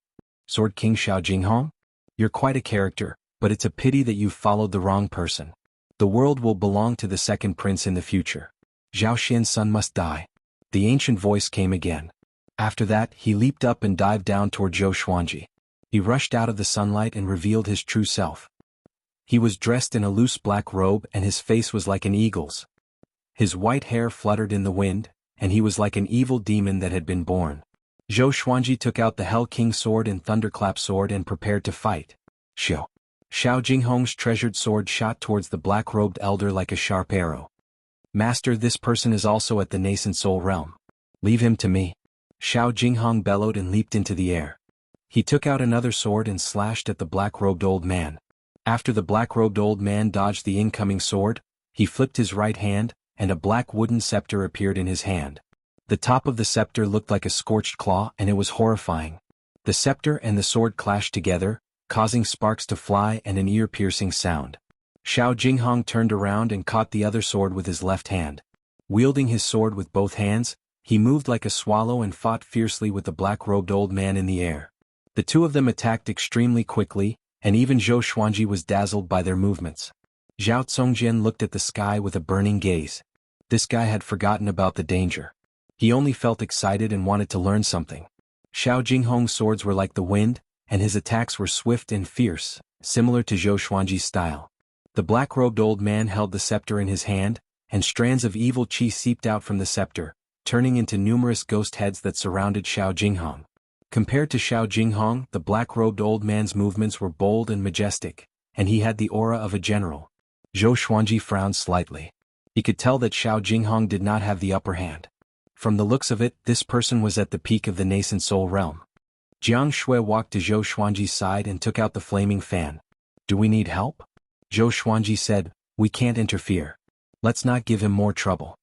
Sword King Xiao Jinghong? You're quite a character, but it's a pity that you've followed the wrong person. The world will belong to the second prince in the future. Zhao Xian's son must die. The ancient voice came again. After that, he leaped up and dived down toward Zhou Xuanji. He rushed out of the sunlight and revealed his true self. He was dressed in a loose black robe and his face was like an eagle's. His white hair fluttered in the wind, and he was like an evil demon that had been born. Zhou Xuanji took out the Hell King sword and Thunderclap sword and prepared to fight. Xiao Jinghong's treasured sword shot towards the black-robed elder like a sharp arrow. Master, this person is also at the nascent soul realm. Leave him to me. Xiao Jinghong bellowed and leaped into the air. He took out another sword and slashed at the black-robed old man. After the black-robed old man dodged the incoming sword, he flipped his right hand, and a black wooden scepter appeared in his hand. The top of the scepter looked like a scorched claw and it was horrifying. The scepter and the sword clashed together, causing sparks to fly and an ear-piercing sound. Xiao Jinghong turned around and caught the other sword with his left hand. Wielding his sword with both hands, he moved like a swallow and fought fiercely with the black-robed old man in the air. The two of them attacked extremely quickly, and even Zhou Xuanji was dazzled by their movements. Zhao Congjian looked at the sky with a burning gaze. This guy had forgotten about the danger. He only felt excited and wanted to learn something. Xiao Jinghong's swords were like the wind, and his attacks were swift and fierce, similar to Zhou Xuanji's style. The black-robed old man held the scepter in his hand, and strands of evil qi seeped out from the scepter, turning into numerous ghost heads that surrounded Xiao Jinghong. Compared to Xiao Jinghong, the black-robed old man's movements were bold and majestic, and he had the aura of a general. Zhou Xuanji frowned slightly. He could tell that Xiao Jinghong did not have the upper hand. From the looks of it, this person was at the peak of the nascent soul realm. Jiang Shuai walked to Zhou Xuanji's side and took out the flaming fan. Do we need help? Zhou Xuanji said, we can't interfere. Let's not give him more trouble.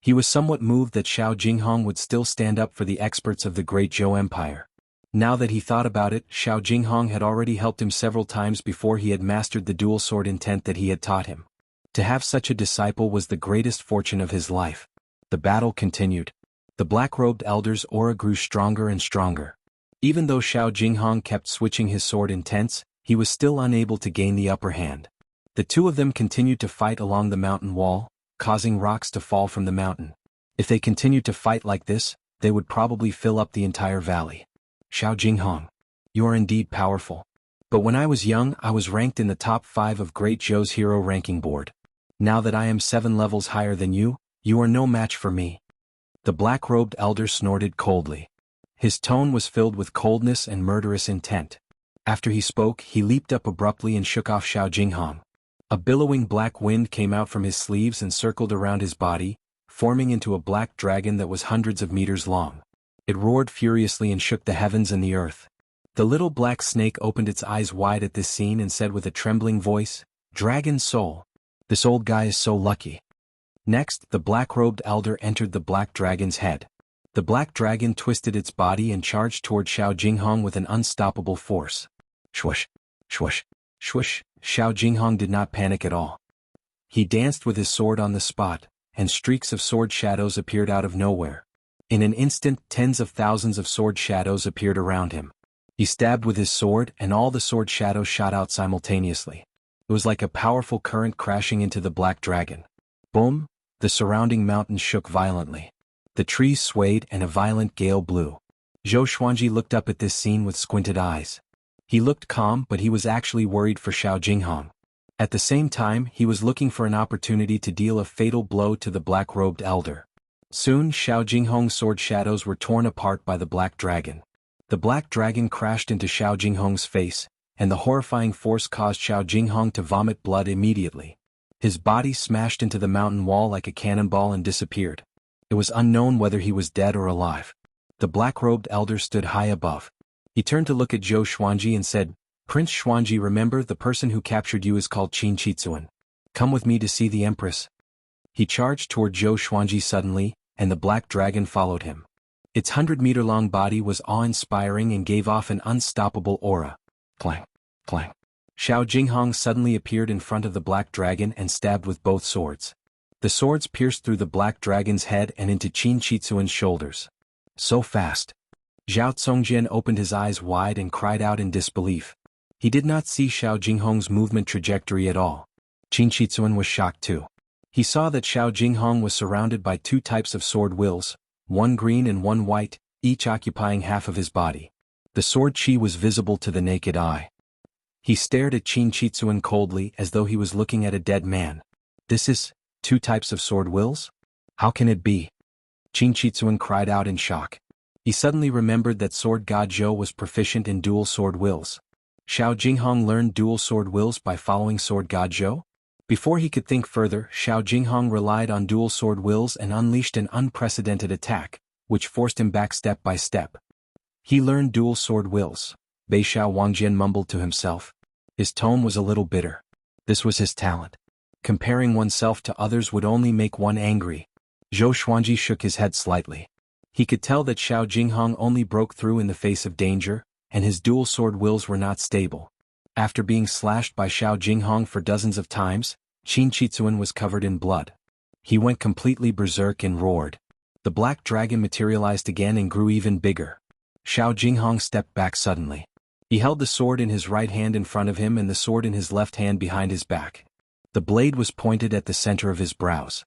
He was somewhat moved that Xiao Jinghong would still stand up for the experts of the Great Zhou Empire. Now that he thought about it, Xiao Jinghong had already helped him several times before he had mastered the dual sword intent that he had taught him. To have such a disciple was the greatest fortune of his life. The battle continued. The black-robed elder's aura grew stronger and stronger. Even though Xiao Jinghong kept switching his sword intents, he was still unable to gain the upper hand. The two of them continued to fight along the mountain wall, causing rocks to fall from the mountain. If they continued to fight like this, they would probably fill up the entire valley. Xiao Jinghong, you are indeed powerful. But when I was young, I was ranked in the top 5 of Great Zhou's hero ranking board. Now that I am 7 levels higher than you, you are no match for me. The black-robed elder snorted coldly. His tone was filled with coldness and murderous intent. After he spoke, he leaped up abruptly and shook off Xiao Jinghong. A billowing black wind came out from his sleeves and circled around his body, forming into a black dragon that was hundreds of meters long. It roared furiously and shook the heavens and the earth. The little black snake opened its eyes wide at this scene and said with a trembling voice, "Dragon soul. This old guy is so lucky." Next, the black-robed elder entered the black dragon's head. The black dragon twisted its body and charged toward Xiao Jinghong with an unstoppable force. Swoosh, swoosh, swoosh. Xiao Jinghong did not panic at all. He danced with his sword on the spot, and streaks of sword shadows appeared out of nowhere. In an instant, tens of thousands of sword shadows appeared around him. He stabbed with his sword, and all the sword shadows shot out simultaneously. It was like a powerful current crashing into the black dragon. Boom! The surrounding mountains shook violently. The trees swayed and a violent gale blew. Zhou Xuanji looked up at this scene with squinted eyes. He looked calm, but he was actually worried for Xiao Jinghong. At the same time, he was looking for an opportunity to deal a fatal blow to the black-robed elder. Soon, Xiao Jinghong's sword shadows were torn apart by the black dragon. The black dragon crashed into Xiao Jinghong's face, and the horrifying force caused Xiao Jinghong to vomit blood immediately. His body smashed into the mountain wall like a cannonball and disappeared. It was unknown whether he was dead or alive. The black-robed elder stood high above. He turned to look at Zhou Xuanji and said, "Prince Xuanji, remember the person who captured you is called Qin Chitsuan. Come with me to see the empress." He charged toward Zhou Xuanji suddenly, and the black dragon followed him. Its 100-meter-long body was awe-inspiring and gave off an unstoppable aura. Clang, clang. Xiao Jinghong suddenly appeared in front of the black dragon and stabbed with both swords. The swords pierced through the black dragon's head and into Qin Chitsuan's shoulders. So fast. Zhao Congjian opened his eyes wide and cried out in disbelief. He did not see Xiao Jinghong's movement trajectory at all. Qin Chitsuan was shocked too. He saw that Xiao Jinghong was surrounded by two types of sword wills, one green and one white, each occupying half of his body. The sword chi was visible to the naked eye. He stared at Qin Chitsuan coldly as though he was looking at a dead man. "This is two types of sword wills? How can it be?" Qin Chitsuan cried out in shock. He suddenly remembered that Sword God Zhou was proficient in dual sword wills. Xiao Jinghong learned dual sword wills by following Sword God Zhou? Before he could think further, Xiao Jinghong relied on dual sword wills and unleashed an unprecedented attack, which forced him back step by step. He learned dual sword wills. Bei Xiao Wangjian mumbled to himself. His tone was a little bitter. This was his talent. Comparing oneself to others would only make one angry. Zhou Xuanji shook his head slightly. He could tell that Xiao Jinghong only broke through in the face of danger, and his dual sword wills were not stable. After being slashed by Xiao Jinghong for dozens of times, Qin Chitsuan was covered in blood. He went completely berserk and roared. The black dragon materialized again and grew even bigger. Xiao Jinghong stepped back suddenly. He held the sword in his right hand in front of him and the sword in his left hand behind his back. The blade was pointed at the center of his brows.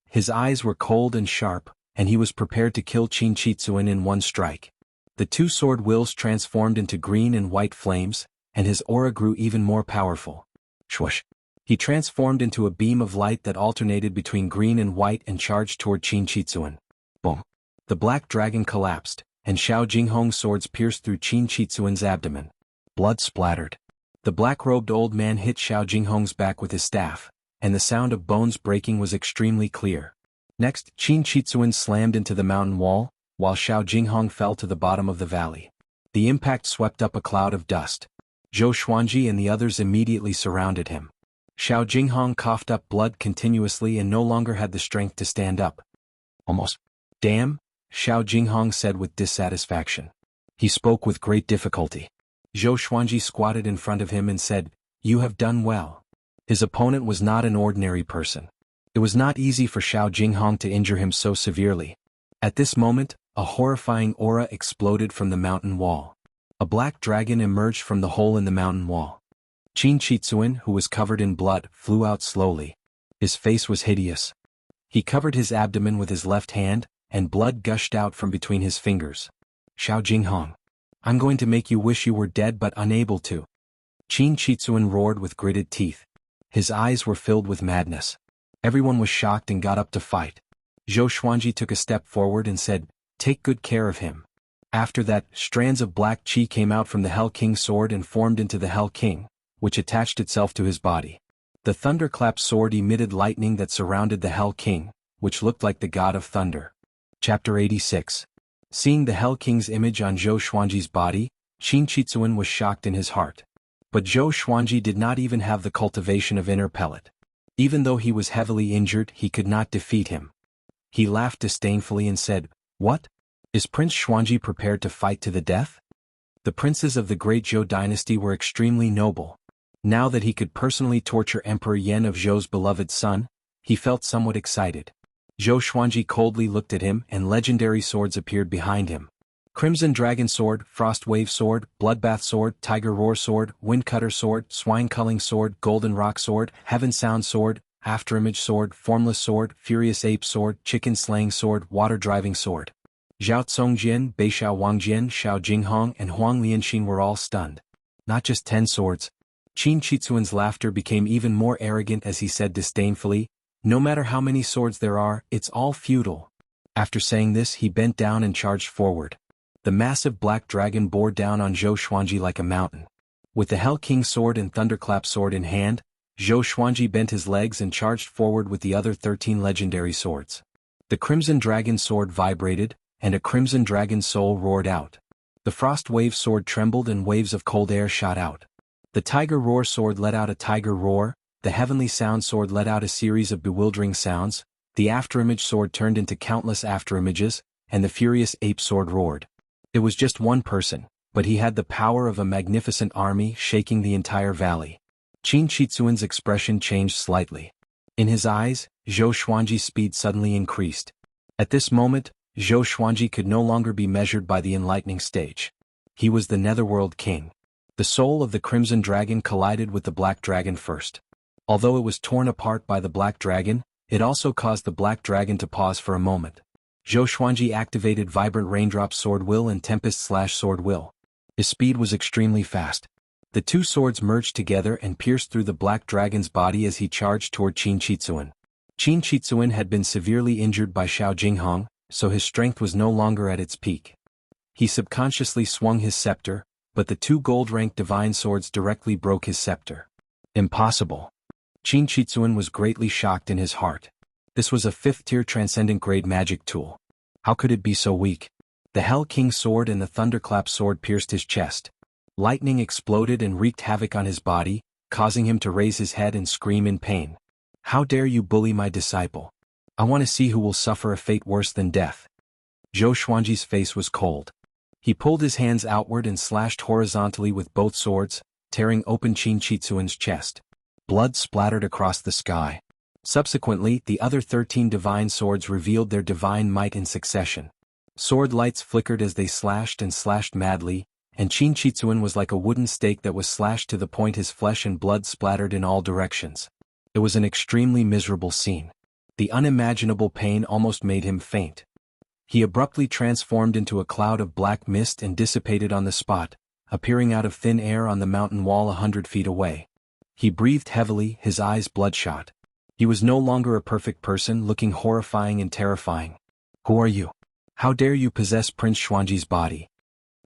His eyes were cold and sharp, and he was prepared to kill Qin Chitsuan in one strike. The two sword wills transformed into green and white flames, and his aura grew even more powerful. Swoosh! He transformed into a beam of light that alternated between green and white and charged toward Qin Chitsuan. Boom! The black dragon collapsed, and Xiao Jinghong's swords pierced through Qin Chitsuan's abdomen. Blood splattered. The black-robed old man hit Xiao Jinghong's back with his staff, and the sound of bones breaking was extremely clear. Next, Qin Chitsuan slammed into the mountain wall, while Xiao Jinghong fell to the bottom of the valley. The impact swept up a cloud of dust. Zhou Xuanji and the others immediately surrounded him. Xiao Jinghong coughed up blood continuously and no longer had the strength to stand up. "Almost. Damn," Xiao Jinghong said with dissatisfaction. He spoke with great difficulty. Zhou Xuanji squatted in front of him and said, "You have done well." His opponent was not an ordinary person. It was not easy for Xiao Jinghong to injure him so severely. At this moment, a horrifying aura exploded from the mountain wall. A black dragon emerged from the hole in the mountain wall. Qin Chitsuan, who was covered in blood, flew out slowly. His face was hideous. He covered his abdomen with his left hand, and blood gushed out from between his fingers. "Xiao Jinghong, I'm going to make you wish you were dead but unable to." Qin Chitsuan roared with gritted teeth. His eyes were filled with madness. Everyone was shocked and got up to fight. Zhou Xuanji took a step forward and said, "Take good care of him. After that, strands of black chi came out from the Hell King's sword and formed into the Hell King, which attached itself to his body. The thunderclap sword emitted lightning that surrounded the Hell King, which looked like the god of thunder. Chapter 86. Seeing the Hell King's image on Zhou Xuanji's body, Qin Chitsuan was shocked in his heart. But Zhou Xuanji did not even have the cultivation of inner pellet. Even though he was heavily injured, he could not defeat him. He laughed disdainfully and said, "What? Is Prince Xuanji prepared to fight to the death?" The princes of the great Zhou dynasty were extremely noble. Now that he could personally torture Emperor Yan of Zhou's beloved son, he felt somewhat excited. Zhou Xuanji coldly looked at him and legendary swords appeared behind him. Crimson Dragon Sword, Frost Wave Sword, Bloodbath Sword, Tiger Roar Sword, Windcutter Sword, Swine Culling Sword, Golden Rock Sword, Heaven Sound Sword, Afterimage Sword, Formless Sword, Furious Ape Sword, Chicken Slaying Sword, Water Driving Sword. Zhao Congjian, Beishao Wangjian, Xiao Jinghong and Huang Lianxin were all stunned. Not just 10 swords. Qin Chitsuan's laughter became even more arrogant as he said disdainfully, "No matter how many swords there are, it's all futile." After saying this, he bent down and charged forward. The massive black dragon bore down on Zhou Xuanji like a mountain. With the Hell King sword and Thunderclap sword in hand, Zhou Xuanji bent his legs and charged forward with the other 13 legendary swords. The Crimson Dragon sword vibrated, and a Crimson Dragon soul roared out. The Frost Wave sword trembled and waves of cold air shot out. The Tiger Roar sword let out a tiger roar, the Heavenly Sound sword let out a series of bewildering sounds, the Afterimage sword turned into countless afterimages, and the Furious Ape sword roared. It was just one person, but he had the power of a magnificent army shaking the entire valley. Qin Chitsuan's expression changed slightly. In his eyes, Zhou Xuanji's speed suddenly increased. At this moment, Zhou Xuanji could no longer be measured by the enlightening stage. He was the Netherworld King. The soul of the Crimson Dragon collided with the Black Dragon first. Although it was torn apart by the Black Dragon, it also caused the Black Dragon to pause for a moment. Zhou Xuanji activated Vibrant Raindrop Sword Will and Tempest Slash Sword Will. His speed was extremely fast. The two swords merged together and pierced through the Black Dragon's body as he charged toward Qin Chitsuan. Qin Chitsuan had been severely injured by Xiao Jinghong, so his strength was no longer at its peak. He subconsciously swung his scepter, but the two gold-ranked divine swords directly broke his scepter. Impossible. Qin Chitsuan was greatly shocked in his heart. This was a 5th-tier transcendent-grade magic tool. How could it be so weak? The Hell King sword and the Thunderclap sword pierced his chest. Lightning exploded and wreaked havoc on his body, causing him to raise his head and scream in pain. "How dare you bully my disciple? I want to see who will suffer a fate worse than death." Zhou Xuanji's face was cold. He pulled his hands outward and slashed horizontally with both swords, tearing open Qin Chitsuan's chest. Blood splattered across the sky. Subsequently, the other 13 divine swords revealed their divine might in succession. Sword lights flickered as they slashed and slashed madly, and Qin Chitsuan was like a wooden stake that was slashed to the point his flesh and blood splattered in all directions. It was an extremely miserable scene. The unimaginable pain almost made him faint. He abruptly transformed into a cloud of black mist and dissipated on the spot, appearing out of thin air on the mountain wall 100 feet away. He breathed heavily, his eyes bloodshot. He was no longer a perfect person, looking horrifying and terrifying. "Who are you? How dare you possess Prince Xuanji's body?"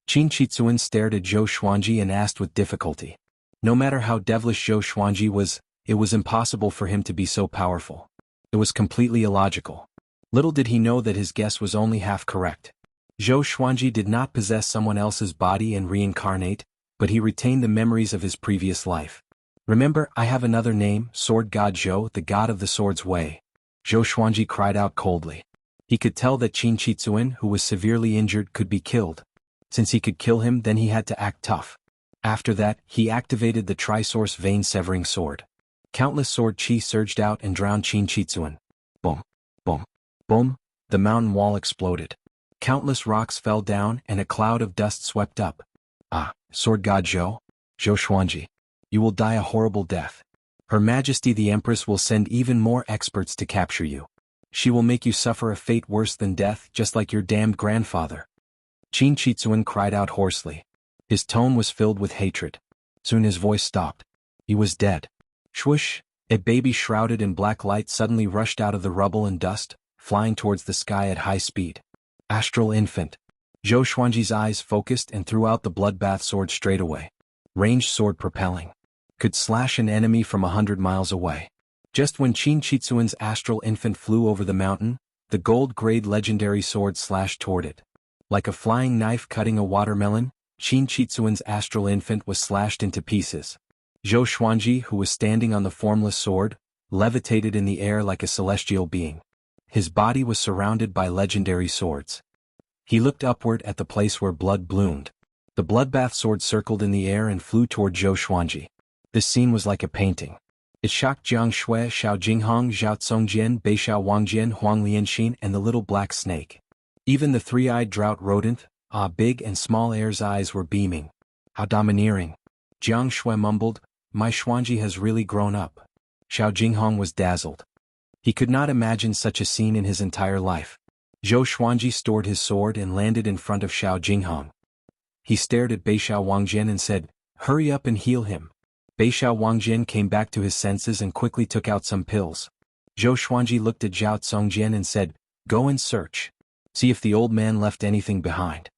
Qin Chitsuan stared at Zhou Xuanji and asked with difficulty. No matter how devilish Zhou Xuanji was, it was impossible for him to be so powerful. It was completely illogical. Little did he know that his guess was only half correct. Zhou Xuanji did not possess someone else's body and reincarnate, but he retained the memories of his previous life. "Remember, I have another name, Sword God Zhou, the god of the sword's way." Zhou Xuanji cried out coldly. He could tell that Qin Chitsuan, who was severely injured, could be killed. Since he could kill him, then he had to act tough. After that, he activated the Trisource Vein-Severing Sword. Countless sword chi surged out and drowned Qin Chitsuan. Boom, boom, boom, the mountain wall exploded. Countless rocks fell down and a cloud of dust swept up. "Ah, Sword God Zhou, Zhou Xuanji, you will die a horrible death. Her Majesty the Empress will send even more experts to capture you. She will make you suffer a fate worse than death, just like your damned grandfather." Qin Chitsuan cried out hoarsely. His tone was filled with hatred. Soon his voice stopped. He was dead. Swoosh! A baby shrouded in black light suddenly rushed out of the rubble and dust, flying towards the sky at high speed. Astral infant. Zhou Xuanji's eyes focused and threw out the bloodbath sword straight away. Ranged sword propelling. Could slash an enemy from 100 miles away. Just when Qin Chitsuan's astral infant flew over the mountain, the gold-grade legendary sword slashed toward it. Like a flying knife cutting a watermelon, Qin Chitsuan's astral infant was slashed into pieces. Zhou Xuanji, who was standing on the formless sword, levitated in the air like a celestial being. His body was surrounded by legendary swords. He looked upward at the place where blood bloomed. The bloodbath sword circled in the air and flew toward Zhou Xuanji. This scene was like a painting. It shocked Jianghu, Xiao Jinghong, Zhao Tsongjian, Beishao Wangjian, Huang Lianxin, and the little black snake. Even the three-eyed drought rodent, big and small air's eyes were beaming. How domineering. Jianghu mumbled, my Xuanji has really grown up. Xiao Jinghong was dazzled. He could not imagine such a scene in his entire life. Zhou Xuanji stored his sword and landed in front of Xiao Jinghong. He stared at Beishao Wangjian and said, hurry up and heal him. Beishao Wangjian came back to his senses and quickly took out some pills. Zhou Xuanji looked at Zhao Tsongjian and said, go and search. See if the old man left anything behind.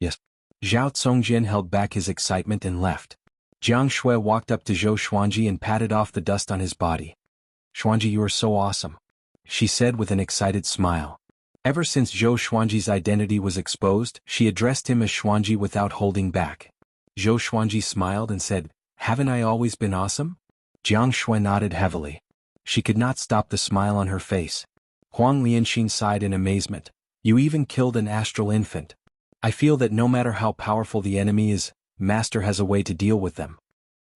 Yes. Zhao Tsongjian held back his excitement and left. Jianghu walked up to Zhou Xuanji and patted off the dust on his body. Xuanji, you are so awesome, she said with an excited smile. Ever since Zhou Xuanji's identity was exposed, she addressed him as Xuanji without holding back. Zhou Xuanji smiled and said, haven't I always been awesome? Jianghu nodded heavily. She could not stop the smile on her face. Huang Lianxin sighed in amazement. You even killed an astral infant. I feel that no matter how powerful the enemy is, Master has a way to deal with them.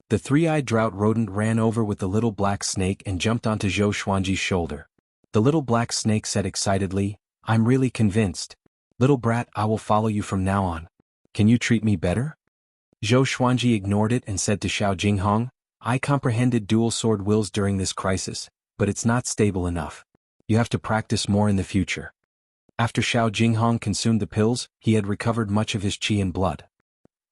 The three-eyed drought rodent ran over with the little black snake and jumped onto Zhou Xuanji's shoulder. The little black snake said excitedly, I'm really convinced. Little brat, I will follow you from now on. Can you treat me better? Zhou Xuanji ignored it and said to Xiao Jinghong, I comprehended dual sword wills during this crisis, but it's not stable enough. You have to practice more in the future. After Xiao Jinghong consumed the pills, he had recovered much of his qi and blood.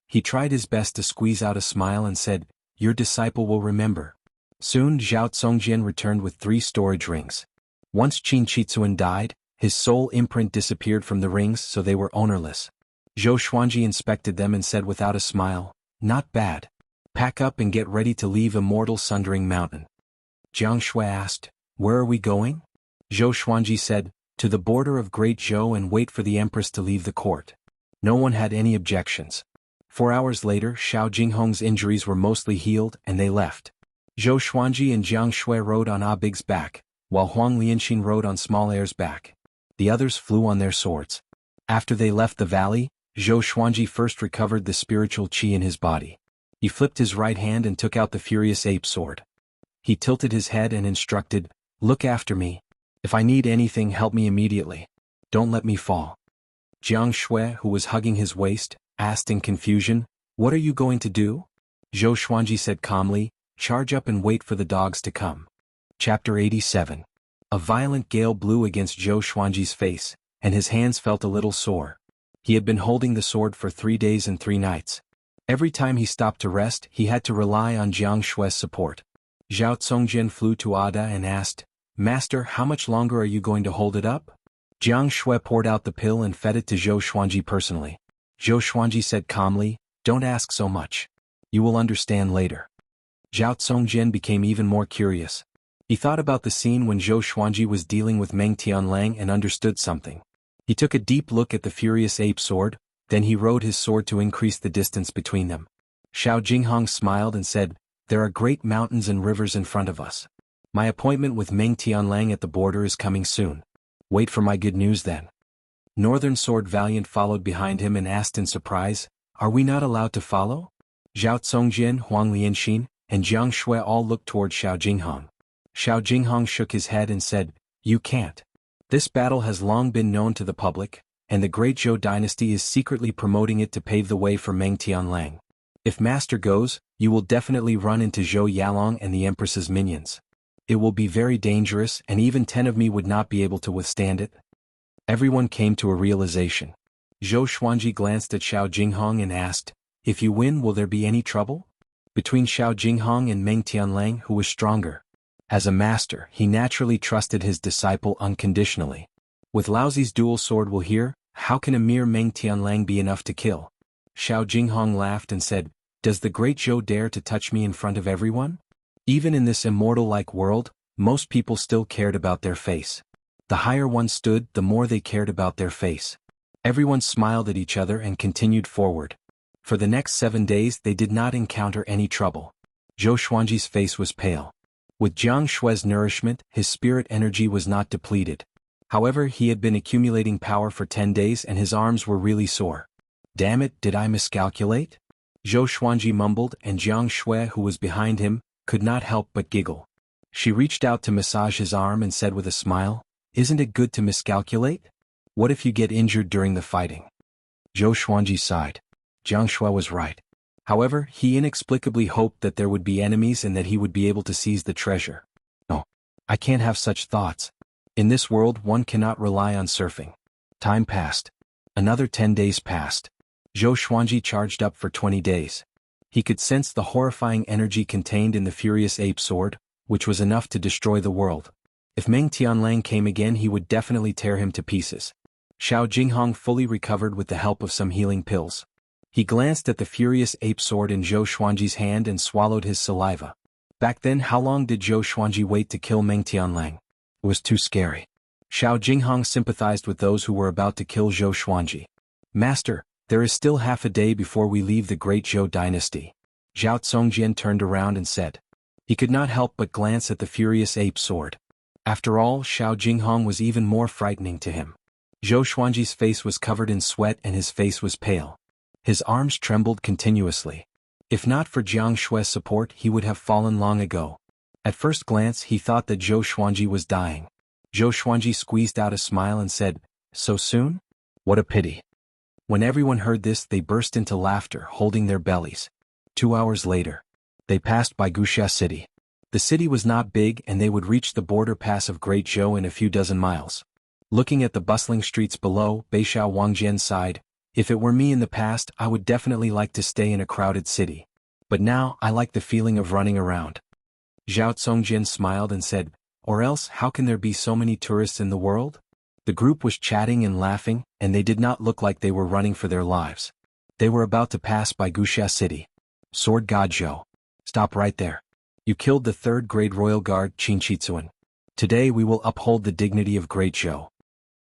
He tried his best to squeeze out a smile and said, your disciple will remember. Soon Zhao Tsongjian returned with 3 storage rings. Once Qin Chitsuan died, his soul imprint disappeared from the rings so they were ownerless. Zhou Xuanji inspected them and said without a smile, not bad. Pack up and get ready to leave Immortal Sundering Mountain. Jianghu asked, where are we going? Zhou Xuanji said, to the border of Great Zhou and wait for the Empress to leave the court. No one had any objections. 4 hours later, Xiao Jinghong's injuries were mostly healed and they left. Zhou Xuanji and Jianghu rode on Big's back, while Huang Lianxin rode on Small Air's back. The others flew on their swords. After they left the valley, Zhou Xuanji first recovered the spiritual qi in his body. He flipped his right hand and took out the furious ape sword. He tilted his head and instructed, look after me. If I need anything, help me immediately. Don't let me fall. Jianghu, who was hugging his waist, asked in confusion, what are you going to do? Zhou Xuanji said calmly, charge up and wait for the dogs to come. Chapter 87. A violent gale blew against Zhou Xuanji's face, and his hands felt a little sore. He had been holding the sword for 3 days and 3 nights. Every time he stopped to rest, he had to rely on Jianghu's support. Zhao Tsongjian flew to Ada and asked, Master, how much longer are you going to hold it up? Jianghu poured out the pill and fed it to Zhou Xuanji personally. Zhou Xuanji said calmly, don't ask so much. You will understand later. Zhao Tsongjian became even more curious. He thought about the scene when Zhou Xuanji was dealing with Meng Tianlang and understood something. He took a deep look at the furious ape sword, then he rode his sword to increase the distance between them. Xiao Jinghong smiled and said, there are great mountains and rivers in front of us. My appointment with Meng Tianlang at the border is coming soon. Wait for my good news then. Northern Sword Valiant followed behind him and asked in surprise, are we not allowed to follow? Zhao Tsongjian, Huang Lianxin, and Jianghu all looked toward Xiao Jinghong. Xiao Jinghong shook his head and said, you can't. This battle has long been known to the public, and the Great Zhou dynasty is secretly promoting it to pave the way for Meng Tianlang. If Master goes, you will definitely run into Zhou Yalong and the Empress's minions. It will be very dangerous and even 10 of me would not be able to withstand it. Everyone came to a realization. Zhou Xuanji glanced at Xiao Jinghong and asked, if you win, will there be any trouble? Between Xiao Jinghong and Meng Tianlang, who was stronger? As a master, he naturally trusted his disciple unconditionally. With Laozi's dual sword will here, how can a mere Meng Tianlang be enough to kill? Xiao Jinghong laughed and said, does the great Zhou dare to touch me in front of everyone? Even in this immortal-like world, most people still cared about their face. The higher one stood, the more they cared about their face. Everyone smiled at each other and continued forward. For the next 7 days they did not encounter any trouble. Zhou Xuanji's face was pale. With Jiang Shue's nourishment, his spirit energy was not depleted. However, he had been accumulating power for 10 days and his arms were really sore. Damn it, did I miscalculate? Zhou Xuanji mumbled, and Jiang Shui, who was behind him, could not help but giggle. She reached out to massage his arm and said with a smile, isn't it good to miscalculate? What if you get injured during the fighting? Zhou Xuanji sighed. Jiang Shui was right. However, he inexplicably hoped that there would be enemies and that he would be able to seize the treasure. No, I can't have such thoughts. In this world one cannot rely on surfing. Time passed. Another 10 days passed. Zhou Xuanji charged up for 20 days. He could sense the horrifying energy contained in the furious ape sword, which was enough to destroy the world. If Meng Tianlang came again he would definitely tear him to pieces. Xiao Jinghong fully recovered with the help of some healing pills. He glanced at the furious ape sword in Zhou Xuanji's hand and swallowed his saliva. Back then, how long did Zhou Xuanji wait to kill Meng Tianlang? It was too scary. Xiao Jinghong sympathized with those who were about to kill Zhou Xuanji. Master, there is still half a day before we leave the great Zhou dynasty. Zhao Tsongjian turned around and said. He could not help but glance at the furious ape sword. After all, Xiao Jinghong was even more frightening to him. Zhou Xuanji's face was covered in sweat and his face was pale. His arms trembled continuously. If not for Jiang Shue's support he would have fallen long ago. At first glance he thought that Zhou Xuanji was dying. Zhou Xuanji squeezed out a smile and said, so soon? What a pity. When everyone heard this they burst into laughter, holding their bellies. 2 hours later. They passed by Wuxia city. The city was not big and they would reach the border pass of Great Zhou in a few dozen miles. Looking at the bustling streets below, Beixiao Wangjian sighed, if it were me in the past I would definitely like to stay in a crowded city. But now I like the feeling of running around. Zhao Tsongjian smiled and said, or else how can there be so many tourists in the world? The group was chatting and laughing, and they did not look like they were running for their lives. They were about to pass by Wuxia city. Sword God Zhou. Stop right there. You killed the 3rd grade royal guard Qinqitsuan. Today we will uphold the dignity of Great Zhou.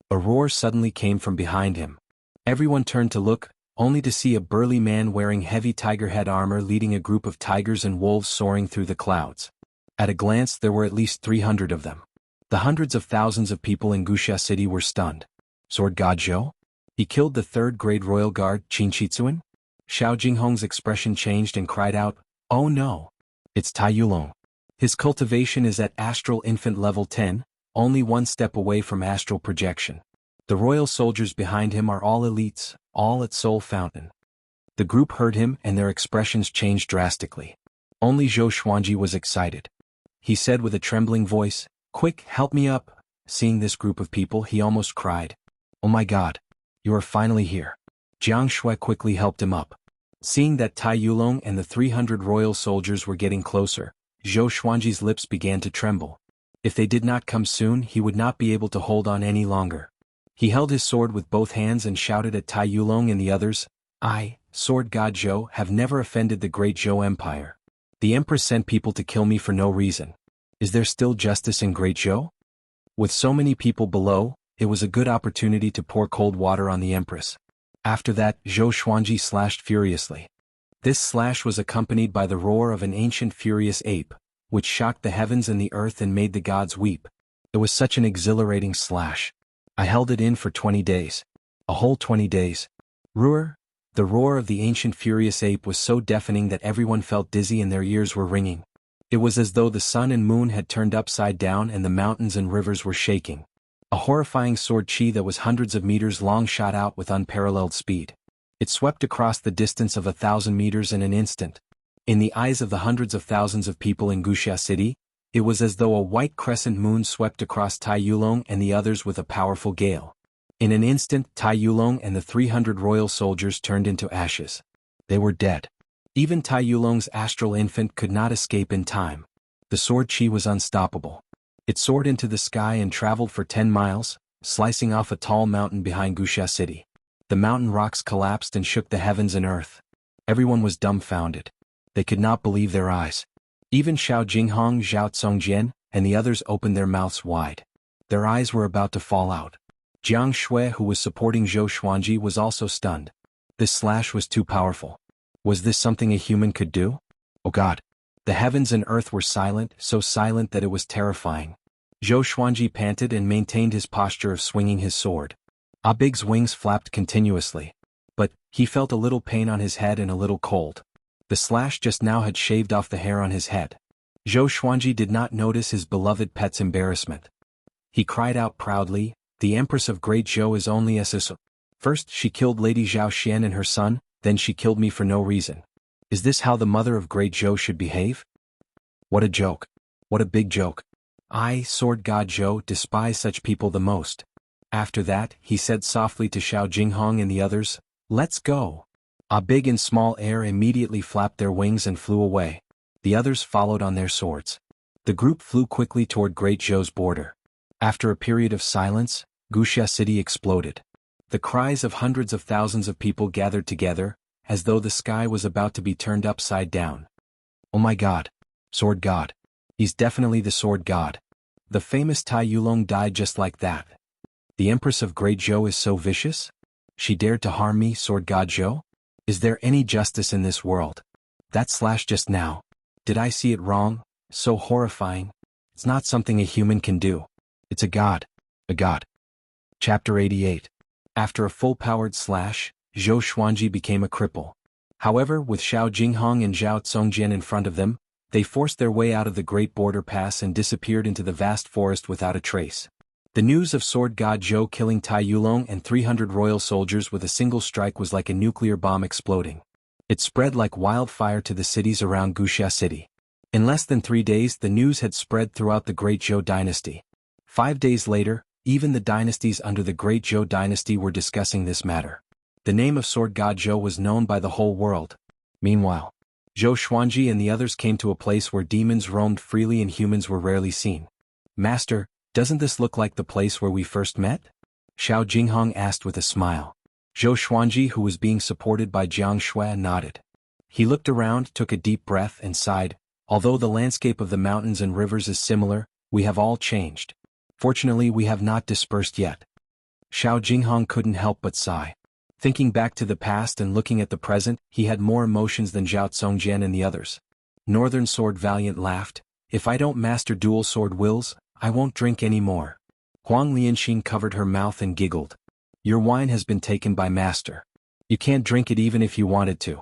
A roar suddenly came from behind him. Everyone turned to look, only to see a burly man wearing heavy tiger head armor leading a group of tigers and wolves soaring through the clouds. At a glance there were at least 300 of them. The hundreds of thousands of people in Wuxia city were stunned. Sword God Zhou? He killed the 3rd grade royal guard Qinqitsuan? Xiao Jinghong's expression changed and cried out, oh no! It's Tai Yulong. His cultivation is at astral infant level 10, only 1 step away from astral projection. The royal soldiers behind him are all elites, all at Soul Fountain. The group heard him and their expressions changed drastically. Only Zhou Xuanji was excited. He said with a trembling voice, quick, help me up. Seeing this group of people he almost cried. Oh my god. You are finally here. Jiang Shui quickly helped him up. Seeing that Tai Yulong and the 300 royal soldiers were getting closer, Zhou Xuanji's lips began to tremble. If they did not come soon he would not be able to hold on any longer. He held his sword with both hands and shouted at Tai Yulong and the others, I, Sword God Zhou, have never offended the great Zhou Empire. The Empress sent people to kill me for no reason. Is there still justice in Great Zhou? With so many people below, it was a good opportunity to pour cold water on the Empress. After that, Zhou Xuanji slashed furiously. This slash was accompanied by the roar of an ancient furious ape, which shocked the heavens and the earth and made the gods weep. It was such an exhilarating slash. I held it in for 20 days. A whole 20 days. Roar! The roar of the ancient furious ape was so deafening that everyone felt dizzy and their ears were ringing. It was as though the sun and moon had turned upside down and the mountains and rivers were shaking. A horrifying sword chi that was hundreds of meters long shot out with unparalleled speed. It swept across the distance of 1,000 meters in an instant. In the eyes of the hundreds of thousands of people in Wuxia city, it was as though a white crescent moon swept across Tai Yulong and the others with a powerful gale. In an instant, Tai Yulong and the 300 royal soldiers turned into ashes. They were dead. Even Tai Yulong's astral infant could not escape in time. The sword chi was unstoppable. It soared into the sky and traveled for 10 miles, slicing off a tall mountain behind Wuxia city. The mountain rocks collapsed and shook the heavens and earth. Everyone was dumbfounded. They could not believe their eyes. Even Xiao Jinghong, Zhao Tsongjian, and the others opened their mouths wide. Their eyes were about to fall out. Jianghu, who was supporting Zhou Xuanji, was also stunned. This slash was too powerful. Was this something a human could do? Oh God! The heavens and earth were silent, so silent that it was terrifying. Zhou Xuanji panted and maintained his posture of swinging his sword. Big's wings flapped continuously. But he felt a little pain on his head and a little cold. The slash just now had shaved off the hair on his head. Zhou Xuanji did not notice his beloved pet's embarrassment. He cried out proudly, "The Empress of Great Zhou is only SS. First she killed Lady Zhao Xian and her son, then she killed me for no reason. Is this how the mother of Great Zhou should behave? What a joke. What a big joke. I, Sword God Zhou, despise such people the most." After that, he said softly to Xiao Jinghong and the others, "Let's go." Big and Small Air immediately flapped their wings and flew away. The others followed on their swords. The group flew quickly toward Great Zhou's border. After a period of silence, Wuxia city exploded. The cries of hundreds of thousands of people gathered together, as though the sky was about to be turned upside down. Oh my God! Sword God! He's definitely the Sword God. The famous Tai Yulong died just like that. The Empress of Great Zhou is so vicious? She dared to harm me, Sword God Zhou? Is there any justice in this world? That slash just now. Did I see it wrong? So horrifying. It's not something a human can do. It's a god. A god. Chapter 88. After a full-powered slash, Zhou Xuanji became a cripple. However, with Xiao Jinghong and Zhao Tsongjian in front of them, they forced their way out of the Great Border Pass and disappeared into the vast forest without a trace. The news of Sword God Zhou killing Tai Yulong and 300 royal soldiers with a single strike was like a nuclear bomb exploding. It spread like wildfire to the cities around Wuxia city. In less than 3 days the news had spread throughout the Great Zhou dynasty. 5 days later, even the dynasties under the Great Zhou dynasty were discussing this matter. The name of Sword God Zhou was known by the whole world. Meanwhile, Zhou Xuanji and the others came to a place where demons roamed freely and humans were rarely seen. "Master, doesn't this look like the place where we first met?" Xiao Jinghong asked with a smile. Zhou Xuanji, who was being supported by Jianghu, nodded. He looked around, took a deep breath and sighed, "Although the landscape of the mountains and rivers is similar, we have all changed. Fortunately we have not dispersed yet." Xiao Jinghong couldn't help but sigh. Thinking back to the past and looking at the present, he had more emotions than Zhao Tsongjian and the others. Northern Sword Valiant laughed, "If I don't master dual sword wills, I won't drink any more." Huang Lianxin covered her mouth and giggled. "Your wine has been taken by master. You can't drink it even if you wanted to."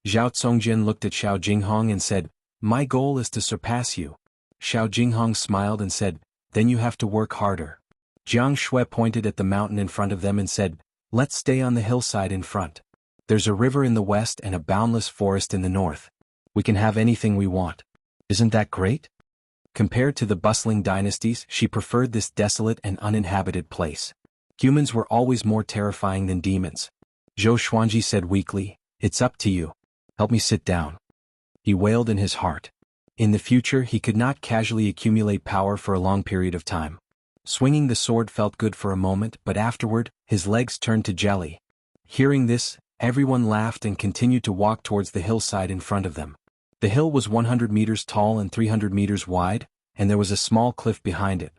Zhao Tsongjian looked at Xiao Jinghong and said, "My goal is to surpass you." Xiao Jinghong smiled and said, "Then you have to work harder." Jianghu pointed at the mountain in front of them and said, "Let's stay on the hillside in front. There's a river in the west and a boundless forest in the north. We can have anything we want. Isn't that great?" Compared to the bustling dynasties, she preferred this desolate and uninhabited place. Humans were always more terrifying than demons. Zhou Xuanji said weakly, "It's up to you. Help me sit down." He wailed in his heart. In the future he could not casually accumulate power for a long period of time. Swinging the sword felt good for a moment, but afterward, his legs turned to jelly. Hearing this, everyone laughed and continued to walk towards the hillside in front of them. The hill was 100 meters tall and 300 meters wide, and there was a small cliff behind it.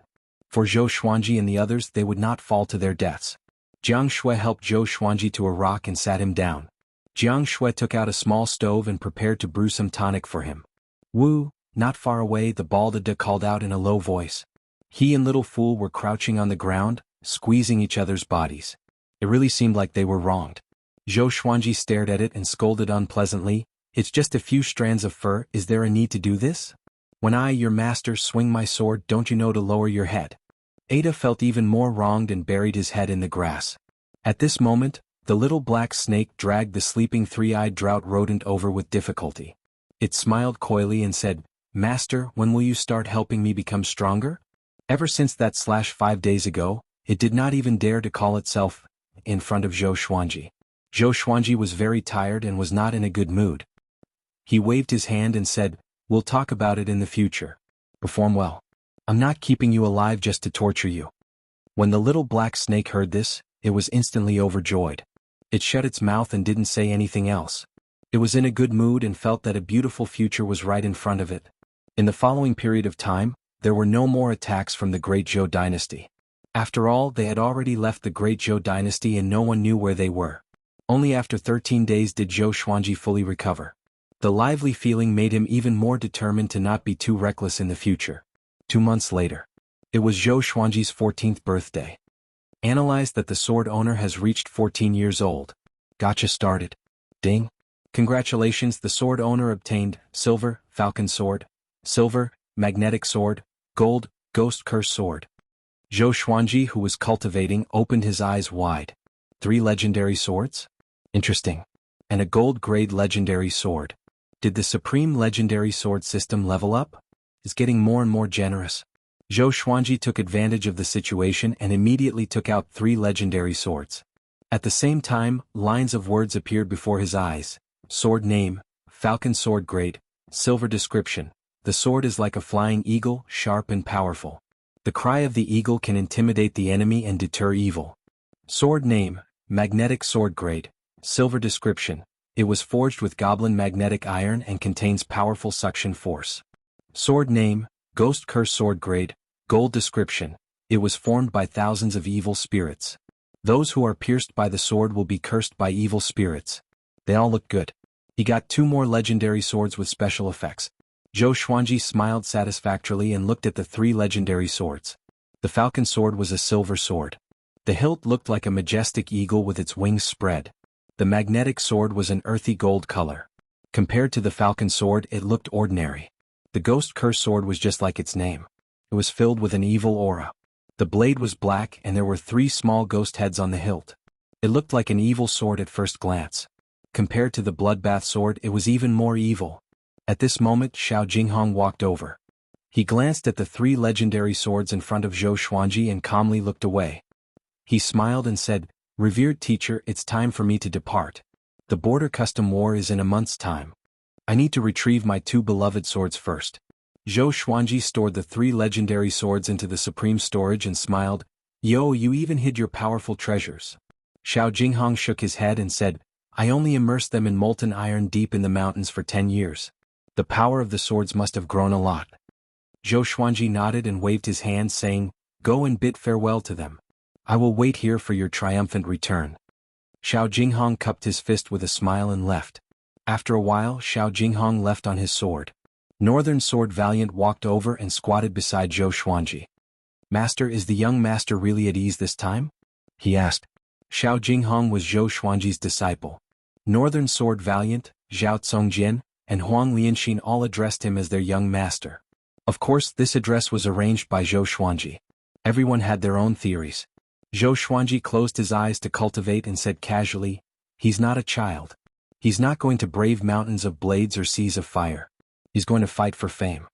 For Zhou Xuanji and the others, they would not fall to their deaths. Jianghu helped Zhou Xuanji to a rock and sat him down. Jianghu took out a small stove and prepared to brew some tonic for him. "Wu!" Not far away the Balda called out in a low voice. He and Little Fool were crouching on the ground, squeezing each other's bodies. It really seemed like they were wronged. Zhou Xuanji stared at it and scolded unpleasantly, "It's just a few strands of fur, is there a need to do this? When I, your master, swing my sword, don't you know to lower your head?" Ada felt even more wronged and buried his head in the grass. At this moment, the little black snake dragged the sleeping three-eyed drought rodent over with difficulty. It smiled coyly and said, "Master, when will you start helping me become stronger?" Ever since that slash 5 days ago, it did not even dare to call itself in front of Zhou Xuanji. Zhou Xuanji was very tired and was not in a good mood. He waved his hand and said, "We'll talk about it in the future. Perform well. I'm not keeping you alive just to torture you." When the little black snake heard this, it was instantly overjoyed. It shut its mouth and didn't say anything else. It was in a good mood and felt that a beautiful future was right in front of it. In the following period of time, there were no more attacks from the Great Zhou dynasty. After all, they had already left the Great Zhou dynasty and no one knew where they were. Only after 13 days did Zhou Xuanji fully recover. The lively feeling made him even more determined to not be too reckless in the future. 2 months later. It was Zhou Xuanji's 14th birthday. Analyze that the sword owner has reached 14 years old. Gotcha started. Ding. Congratulations, the sword owner obtained silver, falcon sword, silver, magnetic sword, gold, ghost curse sword. Zhou Xuanji, who was cultivating, opened his eyes wide. 3 legendary swords? Interesting. And a gold-grade legendary sword. Did the supreme legendary sword system level up? It's getting more and more generous. Zhou Xuanji took advantage of the situation and immediately took out 3 legendary swords. At the same time, lines of words appeared before his eyes. Sword name, falcon sword grade, silver description. The sword is like a flying eagle, sharp and powerful. The cry of the eagle can intimidate the enemy and deter evil. Sword name, magnetic sword grade, silver description. It was forged with goblin magnetic iron and contains powerful suction force. Sword name, ghost curse sword grade, gold description. It was formed by thousands of evil spirits. Those who are pierced by the sword will be cursed by evil spirits. They all look good. He got 2 more legendary swords with special effects. Zhou Xuanji smiled satisfactorily and looked at the 3 legendary swords. The falcon sword was a silver sword. The hilt looked like a majestic eagle with its wings spread. The magnetic sword was an earthy gold color. Compared to the falcon sword, it looked ordinary. The ghost curse sword was just like its name. It was filled with an evil aura. The blade was black and there were 3 small ghost heads on the hilt. It looked like an evil sword at first glance. Compared to the bloodbath sword, it was even more evil. At this moment, Xiao Jinghong walked over. He glanced at the 3 legendary swords in front of Zhou Xuanji and calmly looked away. He smiled and said, "Revered teacher, it's time for me to depart. The border custom war is in a month's time. I need to retrieve my 2 beloved swords first." Zhou Xuanji stored the 3 legendary swords into the supreme storage and smiled, "Yo, you even hid your powerful treasures." Xiao Jinghong shook his head and said, "I only immersed them in molten iron deep in the mountains for 10 years. The power of the swords must have grown a lot." Zhou Xuanji nodded and waved his hand saying, "Go and bid farewell to them. I will wait here for your triumphant return." Xiao Jinghong cupped his fist with a smile and left. After a while, Xiao Jinghong left on his sword. Northern Sword Valiant walked over and squatted beside Zhou Xuanji. "Master, is the young master really at ease this time?" he asked. Xiao Jinghong was Zhou Xuanji's disciple. Northern Sword Valiant, Zhao Tsongjian, and Huang Lianxin all addressed him as their young master. Of course, this address was arranged by Zhou Xuanji. Everyone had their own theories. Zhou Xuanji closed his eyes to cultivate and said casually, "He's not a child. He's not going to brave mountains of blades or seas of fire. He's going to fight for fame."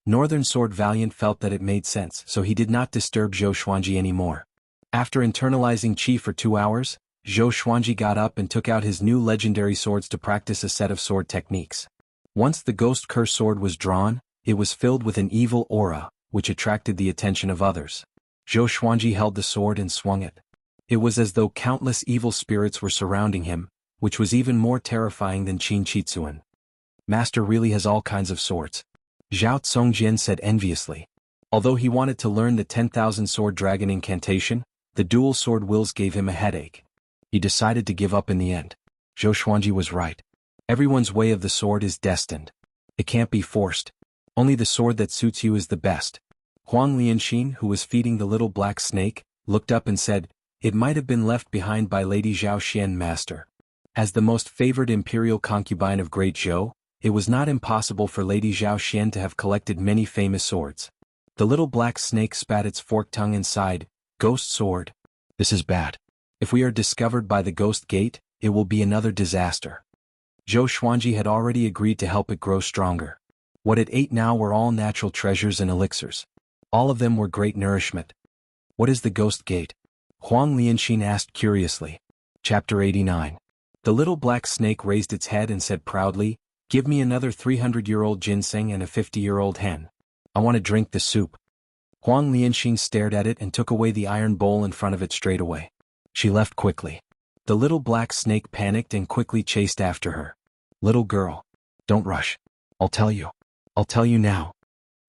Northern Sword Valiant felt that it made sense, so he did not disturb Zhou Xuanji anymore. After internalizing Qi for 2 hours, Zhou Xuanji got up and took out his new legendary swords to practice a set of sword techniques. Once the ghost curse sword was drawn, it was filled with an evil aura, which attracted the attention of others. Zhou Xuanji held the sword and swung it. It was as though countless evil spirits were surrounding him, which was even more terrifying than Qin Qitsuan. "Master really has all kinds of swords," Zhao Tsongjian said enviously. Although he wanted to learn the 10,000 sword dragon incantation, the dual sword wills gave him a headache. He decided to give up in the end. Zhou Xuanji was right. Everyone's way of the sword is destined. It can't be forced. Only the sword that suits you is the best. Huang Lianxin, who was feeding the little black snake, looked up and said, "It might have been left behind by Lady Zhao Xian, master." As the most favored imperial concubine of Great Zhou, it was not impossible for Lady Zhao Xian to have collected many famous swords. The little black snake spat its forked tongue and sighed, "Ghost sword. This is bad. If we are discovered by the ghost gate, it will be another disaster." Zhou Xuanji had already agreed to help it grow stronger. What it ate now were all natural treasures and elixirs. All of them were great nourishment. "What is the ghost gate?" Huang Lianxin asked curiously. Chapter 89. The little black snake raised its head and said proudly, "Give me another 300-year-old ginseng and a 50-year-old hen. I want to drink the soup." Huang Lianxin stared at it and took away the iron bowl in front of it straight away. She left quickly. The little black snake panicked and quickly chased after her. Little girl. Don't rush. I'll tell you. I'll tell you now.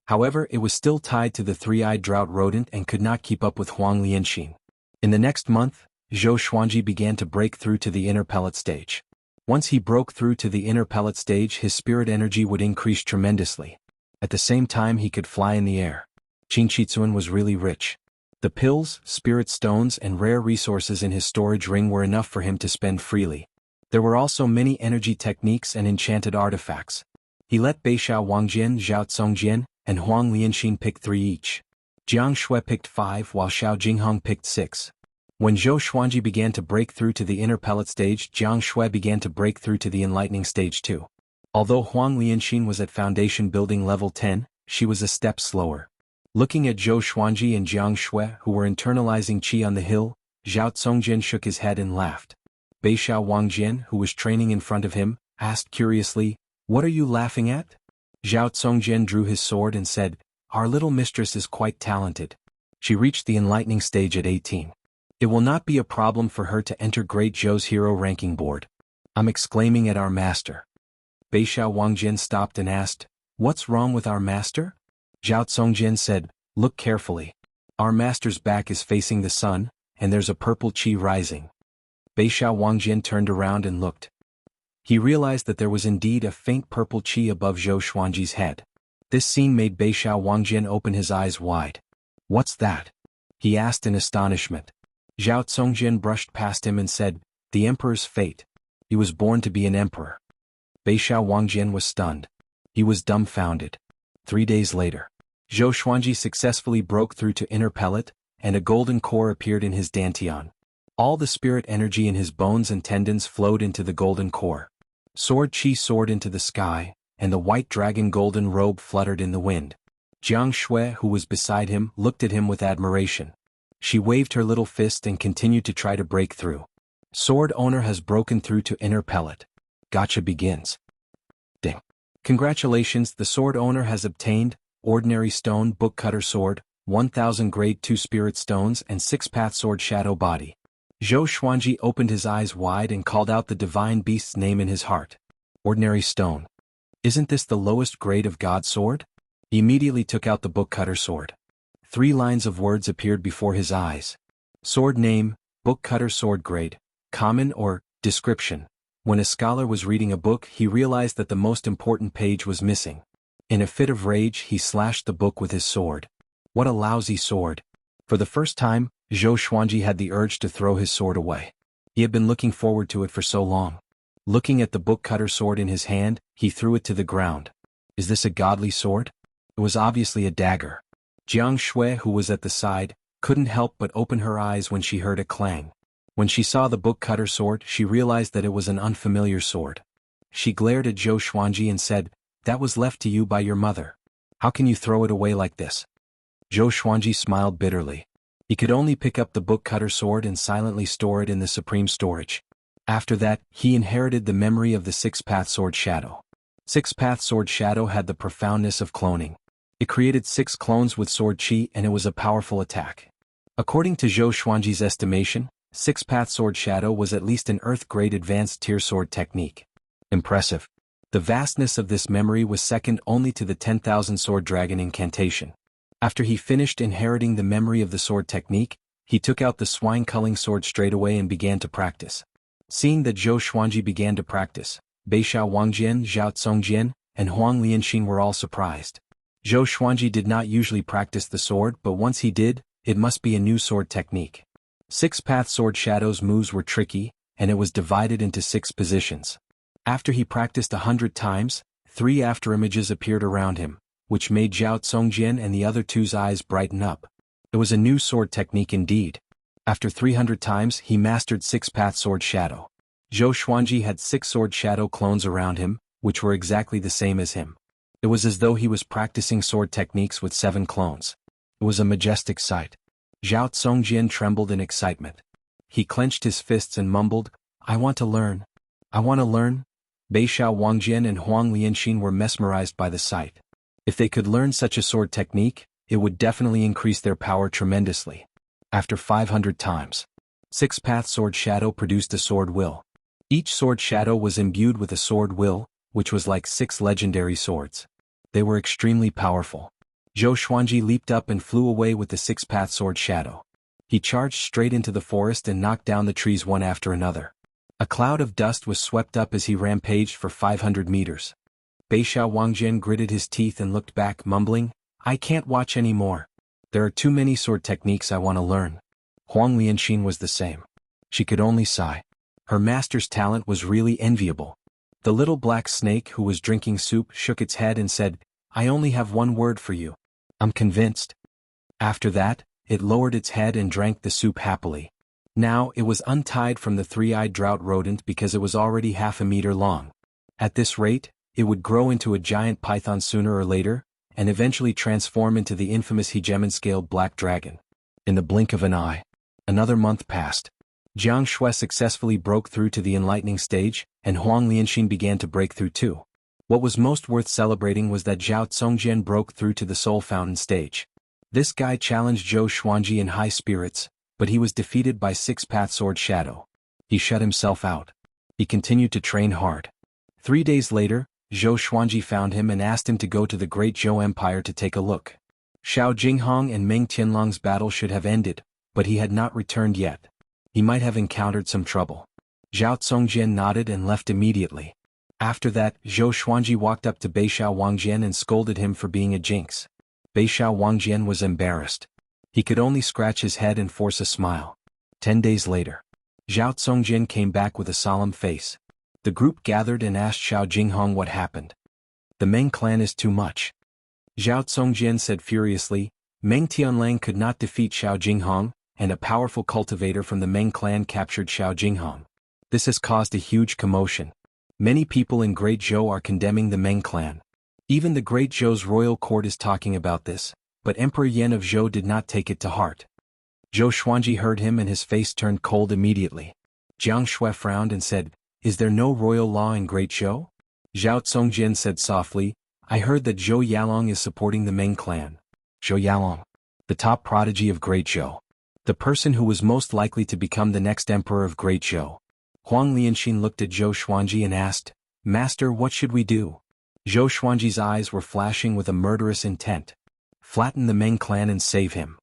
However, it was still tied to the three-eyed drought rodent and could not keep up with Huang Lianxin. In the next month, Zhou Xuanji began to break through to the inner pellet stage. Once he broke through to the inner pellet stage, his spirit energy would increase tremendously. At the same time, he could fly in the air. Qin Shizuan was really rich. The pills, spirit stones and rare resources in his storage ring were enough for him to spend freely. There were also many energy techniques and enchanted artifacts. He let Beishao Wangjian, Zhao Congjian, and Huang Lianxin pick 3 each. Jianghu picked 5 while Xiao Jinghong picked 6. When Zhou Xuanji began to break through to the inner pellet stage, Jianghu began to break through to the enlightening stage too. Although Huang Lianxin was at foundation building level 10, she was a step slower. Looking at Zhou Xuanji and Jianghu, who were internalizing qi on the hill, Zhao Congjian shook his head and laughed. Beishao Wangjian, who was training in front of him, asked curiously, "What are you laughing at?" Zhao Congjian drew his sword and said, "Our little mistress is quite talented. She reached the enlightening stage at 18. It will not be a problem for her to enter Great Zhou's hero ranking board." I'm exclaiming at our master. Beishao Wangjian stopped and asked, "What's wrong with our master?" Zhao Congjian said, "Look carefully. Our master's back is facing the sun, and there's a purple qi rising." Beishao Wangjian turned around and looked. He realized that there was indeed a faint purple qi above Zhou Xuanji's head. This scene made Beishao Wangjian open his eyes wide. "What's that?" he asked in astonishment. Zhao Congjian brushed past him and said, "The emperor's fate. He was born to be an emperor." Beishao Wangjian was stunned. He was dumbfounded. 3 days later, Zhou Xuanji successfully broke through to inner pellet, and a golden core appeared in his dantian. All the spirit energy in his bones and tendons flowed into the golden core. Sword qi soared into the sky, and the white dragon golden robe fluttered in the wind. Jianghu, who was beside him, looked at him with admiration. She waved her little fist and continued to try to break through. Sword owner has broken through to inner pellet. Gacha begins. Ding. Congratulations, the sword owner has obtained ordinary stone book cutter sword, 1000 grade 2 spirit stones and 6-path sword shadow body. Zhou Xuanji opened his eyes wide and called out the divine beast's name in his heart. Ordinary stone. Isn't this the lowest grade of God sword? He immediately took out the book cutter sword. 3 lines of words appeared before his eyes. Sword name, book cutter sword grade, common or description. When a scholar was reading a book, he realized that the most important page was missing. In a fit of rage, he slashed the book with his sword. What a lousy sword. For the first time, Zhou Xuanji had the urge to throw his sword away. He had been looking forward to it for so long. Looking at the book cutter sword in his hand, he threw it to the ground. Is this a godly sword? It was obviously a dagger. Jianghu, who was at the side, couldn't help but open her eyes when she heard a clang. When she saw the book cutter sword, she realized that it was an unfamiliar sword. She glared at Zhou Xuanji and said, "That was left to you by your mother. How can you throw it away like this?" Zhou Xuanji smiled bitterly. He could only pick up the book cutter sword and silently store it in the supreme storage. After that, he inherited the memory of the 6-path sword shadow. 6-path sword shadow had the profoundness of cloning. It created 6 clones with sword qi, and it was a powerful attack. According to Zhou Xuanji's estimation, 6-path sword shadow was at least an earth-grade advanced tier sword technique. Impressive. The vastness of this memory was second only to the 10,000 sword dragon incantation. After he finished inheriting the memory of the sword technique, he took out the swine-culling sword straight away and began to practice. Seeing that Zhou Xuanji began to practice, Beishao Wangjian, Zhao Congjian, and Huang Lianxin were all surprised. Zhou Xuanji did not usually practice the sword, but once he did, it must be a new sword technique. 6-path sword shadow's moves were tricky, and it was divided into 6 positions. After he practiced 100 times, 3 afterimages appeared around him, which made Zhao Congjian and the other 2's eyes brighten up. It was a new sword technique indeed. After 300 times, he mastered 6-path sword shadow. Zhou Xuanji had 6 sword shadow clones around him, which were exactly the same as him. It was as though he was practicing sword techniques with 7 clones. It was a majestic sight. Zhao Congjian trembled in excitement. He clenched his fists and mumbled, "I want to learn. I want to learn." Beishao Wangjian and Huang Lianxin were mesmerized by the sight. If they could learn such a sword technique, it would definitely increase their power tremendously. After 500 times, Six-Path Sword Shadow produced a Sword Will. Each Sword Shadow was imbued with a Sword Will, which was like 6 legendary swords. They were extremely powerful. Zhou Xuanji leaped up and flew away with the Six-Path Sword Shadow. He charged straight into the forest and knocked down the trees one after another. A cloud of dust was swept up as he rampaged for 500 meters. Beixiao Wangjian gritted his teeth and looked back, mumbling, "I can't watch anymore. There are too many sword techniques I want to learn." Huang Lianxin was the same. She could only sigh. Her master's talent was really enviable. The little black snake who was drinking soup shook its head and said, "I only have one word for you. I'm convinced." After that, it lowered its head and drank the soup happily. Now it was untied from the three-eyed drought rodent because it was already half a meter long. At this rate, it would grow into a giant python sooner or later, and eventually transform into the infamous hegemon-scaled black dragon. In the blink of an eye, another month passed. Jianghu successfully broke through to the enlightening stage, and Huang Lianxin began to break through too. What was most worth celebrating was that Zhao Congjian broke through to the Soul Fountain stage. This guy challenged Zhou Xuanji in high spirits, but he was defeated by Six-Path Sword Shadow. He shut himself out. He continued to train hard. 3 days later, Zhou Xuanji found him and asked him to go to the Great Zhou Empire to take a look. Xiao Jinghong and Meng Tianlong's battle should have ended, but he had not returned yet. He might have encountered some trouble. Zhao Congjian nodded and left immediately. After that, Zhou Xuanji walked up to Beixiao Wangjian and scolded him for being a jinx. Beixiao Wangjian was embarrassed. He could only scratch his head and force a smile. 10 days later, Zhao Congjian came back with a solemn face. The group gathered and asked Xiao Jinghong what happened. "The Meng clan is too much." Zhao Congjian said furiously, "Meng Tianlang could not defeat Xiao Jinghong, and a powerful cultivator from the Meng clan captured Xiao Jinghong. This has caused a huge commotion. Many people in Great Zhou are condemning the Meng clan. Even the Great Zhou's royal court is talking about this, but Emperor Yan of Zhou did not take it to heart." Zhou Xuanji heard him and his face turned cold immediately. Jianghu frowned and said, "Is there no royal law in Great Zhou?" Zhao Congjian said softly, "I heard that Zhou Yalong is supporting the Meng clan." Zhou Yalong, the top prodigy of Great Zhou. The person who was most likely to become the next emperor of Great Zhou. Huang Lianxin looked at Zhou Xuanji and asked, "Master, what should we do?" Zhou Xuanji's eyes were flashing with a murderous intent. "Flatten the Meng clan and save him.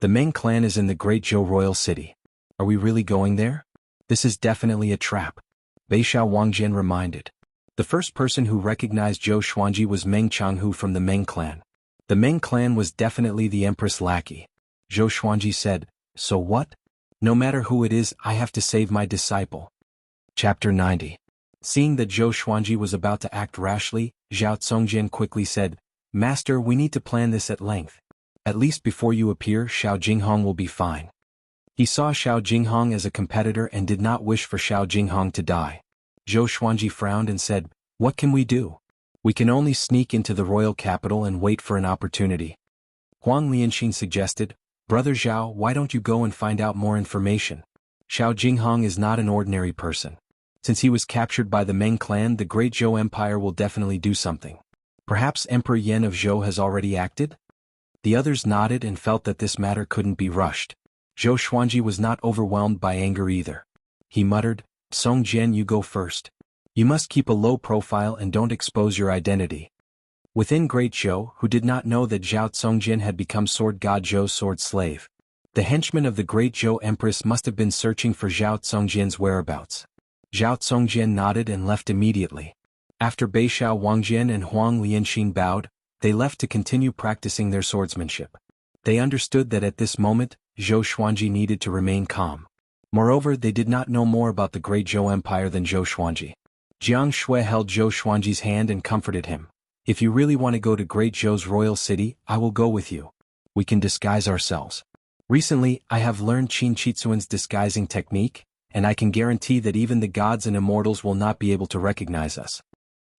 The Meng clan is in the Great Zhou royal city. Are we really going there? This is definitely a trap." Beixiao Wangjian reminded. The first person who recognized Zhou Xuanji was Meng Jianghu from the Meng clan. The Meng clan was definitely the empress lackey. Zhou Xuanji said, "So what? No matter who it is, I have to save my disciple." Chapter 90. Seeing that Zhou Xuanji was about to act rashly, Zhao Congjian quickly said, "Master, we need to plan this at length. At least before you appear, Xiao Jinghong will be fine." He saw Xiao Jinghong as a competitor and did not wish for Xiao Jinghong to die. Zhou Xuanji frowned and said, "What can we do? We can only sneak into the royal capital and wait for an opportunity." Huang Lianxin suggested, "Brother Zhao, why don't you go and find out more information? Xiao Jinghong is not an ordinary person. Since he was captured by the Meng clan, the Great Zhou Empire will definitely do something. Perhaps Emperor Yan of Zhou has already acted?" The others nodded and felt that this matter couldn't be rushed. Zhou Xuanji was not overwhelmed by anger either. He muttered, "Song Jian, you go first. You must keep a low profile and don't expose your identity." Within Great Zhou, who did not know that Zhao Congjian had become Sword God Zhou's sword slave, the henchmen of the Great Zhou Empress must have been searching for Zhao Congjian's whereabouts. Zhao Congjian nodded and left immediately. After Beixiao Wangjian and Huang Lianxin bowed, they left to continue practicing their swordsmanship. They understood that at this moment, Zhou Xuanji needed to remain calm. Moreover, they did not know more about the Great Zhou Empire than Zhou Xuanji. Jianghu held Zhou Xuanji's hand and comforted him. "If you really want to go to Great Zhou's royal city, I will go with you. We can disguise ourselves. Recently, I have learned Qin Chitsuan's disguising technique, and I can guarantee that even the gods and immortals will not be able to recognize us."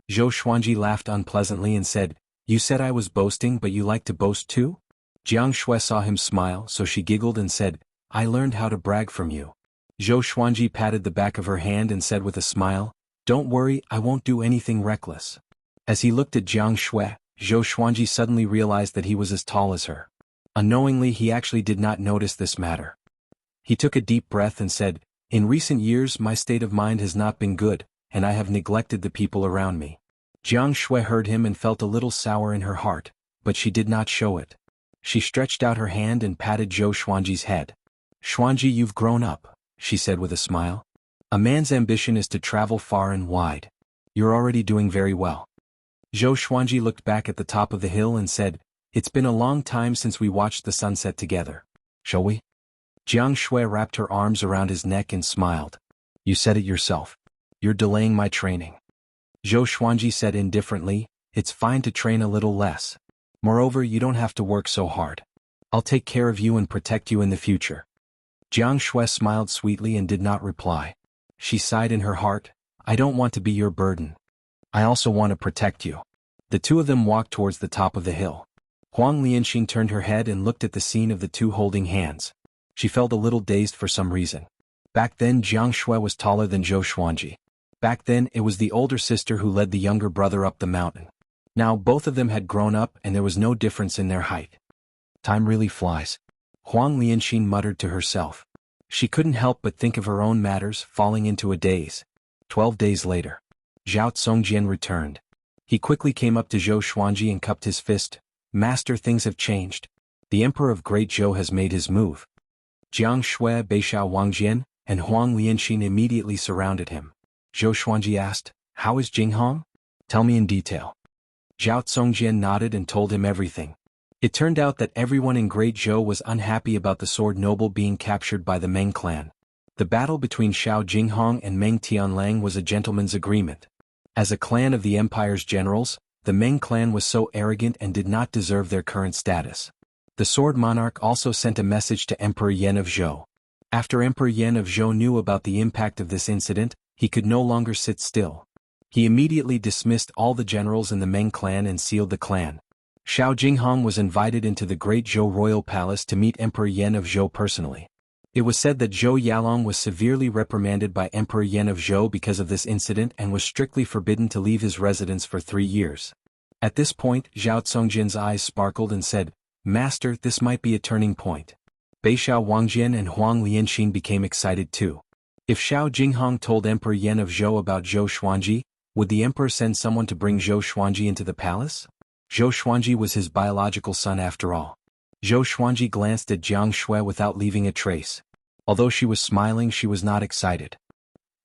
Zhou Xuanji laughed unpleasantly and said, "You said I was boasting, but you like to boast too?" Jianghu saw him smile, so she giggled and said, "I learned how to brag from you." Zhou Xuanji patted the back of her hand and said with a smile, "Don't worry, I won't do anything reckless." As he looked at Jianghu, Zhou Xuanji suddenly realized that he was as tall as her. Unknowingly, he actually did not notice this matter. He took a deep breath and said, "In recent years my state of mind has not been good, and I have neglected the people around me." Jianghu heard him and felt a little sour in her heart, but she did not show it. She stretched out her hand and patted Zhou Xuanji's head. "Xuanji, you've grown up," she said with a smile. "A man's ambition is to travel far and wide. You're already doing very well." Zhou Xuanji looked back at the top of the hill and said, "It's been a long time since we watched the sunset together. Shall we?" Jianghu wrapped her arms around his neck and smiled. "You said it yourself. You're delaying my training." Zhou Xuanji said indifferently, "It's fine to train a little less. Moreover, you don't have to work so hard. I'll take care of you and protect you in the future." Jianghu smiled sweetly and did not reply. She sighed in her heart, "I don't want to be your burden. I also want to protect you." The two of them walked towards the top of the hill. Huang Lianxin turned her head and looked at the scene of the two holding hands. She felt a little dazed for some reason. Back then Jianghu was taller than Zhou Xuanji. Back then it was the older sister who led the younger brother up the mountain. Now both of them had grown up and there was no difference in their height. Time really flies. Huang Lianxin muttered to herself. She couldn't help but think of her own matters, falling into a daze. 12 days later. Zhao Tsongjian returned. He quickly came up to Zhou Xuanji and cupped his fist. "Master, things have changed. The Emperor of Great Zhou has made his move." Jianghu, Beishao Wangjian, and Huang Lianxin immediately surrounded him. Zhou Xuanji asked, "How is Jinghong? Tell me in detail." Zhao Tsongjian nodded and told him everything. It turned out that everyone in Great Zhou was unhappy about the sword noble being captured by the Meng clan. The battle between Xiao Jinghong and Meng Tianlang was a gentleman's agreement. As a clan of the empire's generals, the Meng clan was so arrogant and did not deserve their current status. The sword monarch also sent a message to Emperor Yan of Zhou. After Emperor Yan of Zhou knew about the impact of this incident, he could no longer sit still. He immediately dismissed all the generals in the Meng clan and sealed the clan. Xiao Jinghong was invited into the Great Zhou royal palace to meet Emperor Yan of Zhou personally. It was said that Zhou Yalong was severely reprimanded by Emperor Yan of Zhou because of this incident and was strictly forbidden to leave his residence for 3 years. At this point, Zhao Tsongjian's eyes sparkled and said, "Master, this might be a turning point." Beishao Wangjian and Huang Lianxin became excited too. If Xiao Jinghong told Emperor Yan of Zhou about Zhou Xuanji, would the emperor send someone to bring Zhou Xuanji into the palace? Zhou Xuanji was his biological son after all. Zhou Xuanji glanced at Jianghu without leaving a trace. Although she was smiling, she was not excited.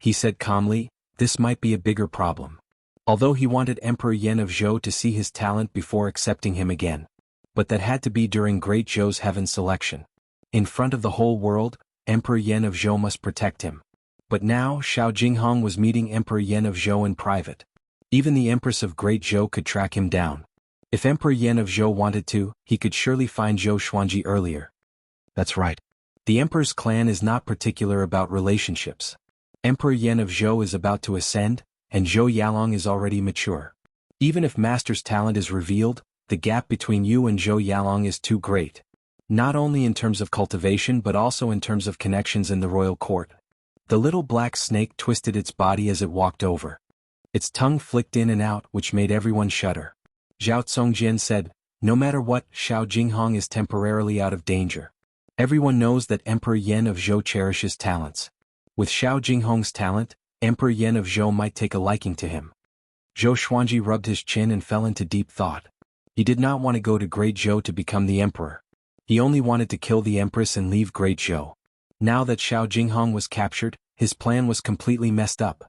He said calmly, "This might be a bigger problem." Although he wanted Emperor Yan of Zhou to see his talent before accepting him again. But that had to be during Great Zhou's heaven selection. In front of the whole world, Emperor Yan of Zhou must protect him. But now Xiao Jinghong was meeting Emperor Yan of Zhou in private. Even the Empress of Great Zhou could track him down. If Emperor Yan of Zhou wanted to, he could surely find Zhou Xuanji earlier. That's right. The Emperor's clan is not particular about relationships. Emperor Yan of Zhou is about to ascend, and Zhou Yalong is already mature. Even if Master's talent is revealed, the gap between you and Zhou Yalong is too great. Not only in terms of cultivation but also in terms of connections in the royal court. The little black snake twisted its body as it walked over. Its tongue flicked in and out, which made everyone shudder. Zhao Tsongjian said, "No matter what, Xiao Jinghong is temporarily out of danger. Everyone knows that Emperor Yan of Zhou cherishes talents. With Xiao Jinghong's talent, Emperor Yan of Zhou might take a liking to him." Zhou Xuanji rubbed his chin and fell into deep thought. He did not want to go to Great Zhou to become the emperor. He only wanted to kill the empress and leave Great Zhou. Now that Xiao Jinghong was captured, his plan was completely messed up.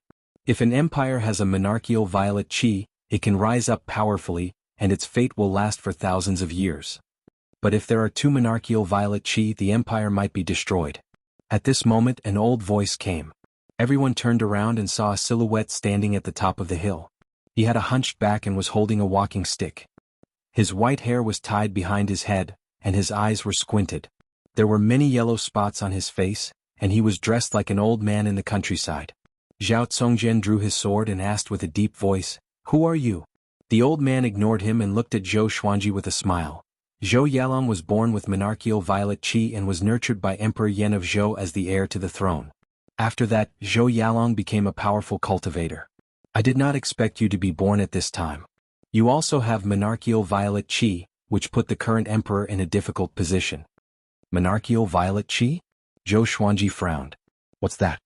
If an empire has a monarchical violet qi, it can rise up powerfully, and its fate will last for thousands of years. But if there are 2 monarchical violet qi, the empire might be destroyed. At this moment an old voice came. Everyone turned around and saw a silhouette standing at the top of the hill. He had a hunched back and was holding a walking stick. His white hair was tied behind his head, and his eyes were squinted. There were many yellow spots on his face, and he was dressed like an old man in the countryside. Zhao Tsongjian drew his sword and asked with a deep voice, "Who are you?" The old man ignored him and looked at Zhou Xuanji with a smile. Zhou Yalong was born with monarchical violet qi and was nurtured by Emperor Yan of Zhou as the heir to the throne. After that, Zhou Yalong became a powerful cultivator. "I did not expect you to be born at this time. You also have monarchical violet qi, which put the current emperor in a difficult position. Monarchical violet qi? Zhou Xuanji frowned. What's that?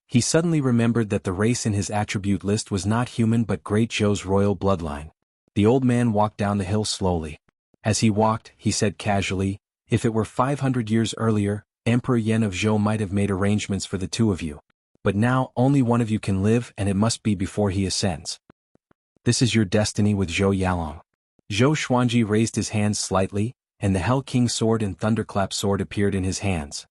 He suddenly remembered that the race in his attribute list was not human but Great Zhou's royal bloodline. The old man walked down the hill slowly. As he walked, he said casually, if it were 500 years earlier, Emperor Yan of Zhou might have made arrangements for the two of you. But now, only one of you can live and it must be before he ascends. This is your destiny with Zhou Yalong. Zhou Xuanji raised his hands slightly, and the Hell King sword and Thunderclap sword appeared in his hands.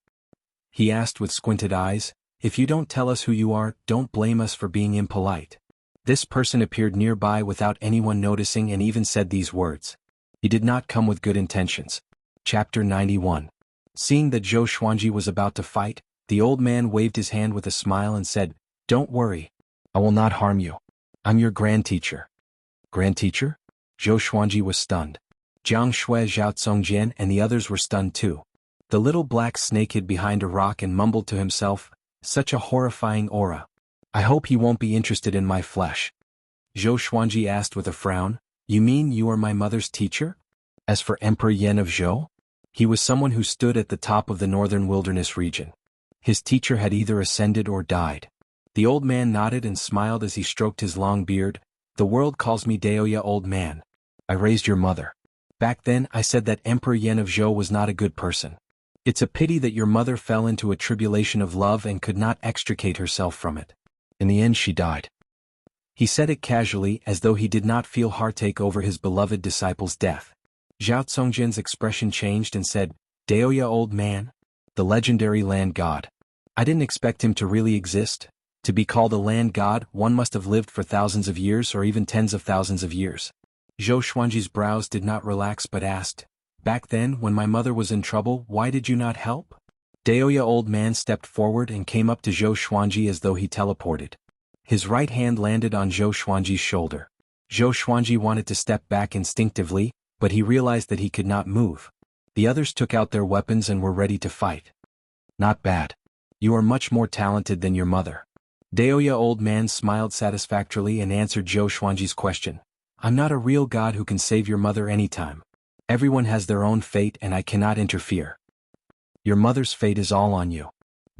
He asked with squinted eyes, if you don't tell us who you are, don't blame us for being impolite. This person appeared nearby without anyone noticing and even said these words. He did not come with good intentions. Chapter 91. Seeing that Zhou Xuanji was about to fight, the old man waved his hand with a smile and said, don't worry. I will not harm you. I'm your grand teacher. Grand teacher? Zhou Xuanji was stunned. Jianghu, Zhao Tsongjian and the others were stunned too. The little black snake hid behind a rock and mumbled to himself, such a horrifying aura. I hope he won't be interested in my flesh. Zhou Xuanji asked with a frown, you mean you are my mother's teacher? As for Emperor Yan of Zhou? He was someone who stood at the top of the northern wilderness region. His teacher had either ascended or died. The old man nodded and smiled as he stroked his long beard. The world calls me Daoya old man. I raised your mother. Back then I said that Emperor Yan of Zhou was not a good person. It's a pity that your mother fell into a tribulation of love and could not extricate herself from it. In the end she died. He said it casually as though he did not feel heartache over his beloved disciple's death. Zhao Tsongjian's expression changed and said, Daoya old man? The legendary land god. I didn't expect him to really exist. To be called a land god, one must have lived for thousands of years or even tens of thousands of years. Zhou Xuanji's brows did not relax but asked, back then when my mother was in trouble, why did you not help? Daoya old man stepped forward and came up to Zhou Xuanji as though he teleported. His right hand landed on Zhou Xuanji's shoulder. Zhou Xuanji wanted to step back instinctively, but he realized that he could not move. The others took out their weapons and were ready to fight. Not bad. You are much more talented than your mother. Daoya old man smiled satisfactorily and answered Zhou Xuanji's question. I'm not a real god who can save your mother anytime. Everyone has their own fate and I cannot interfere. Your mother's fate is all on you.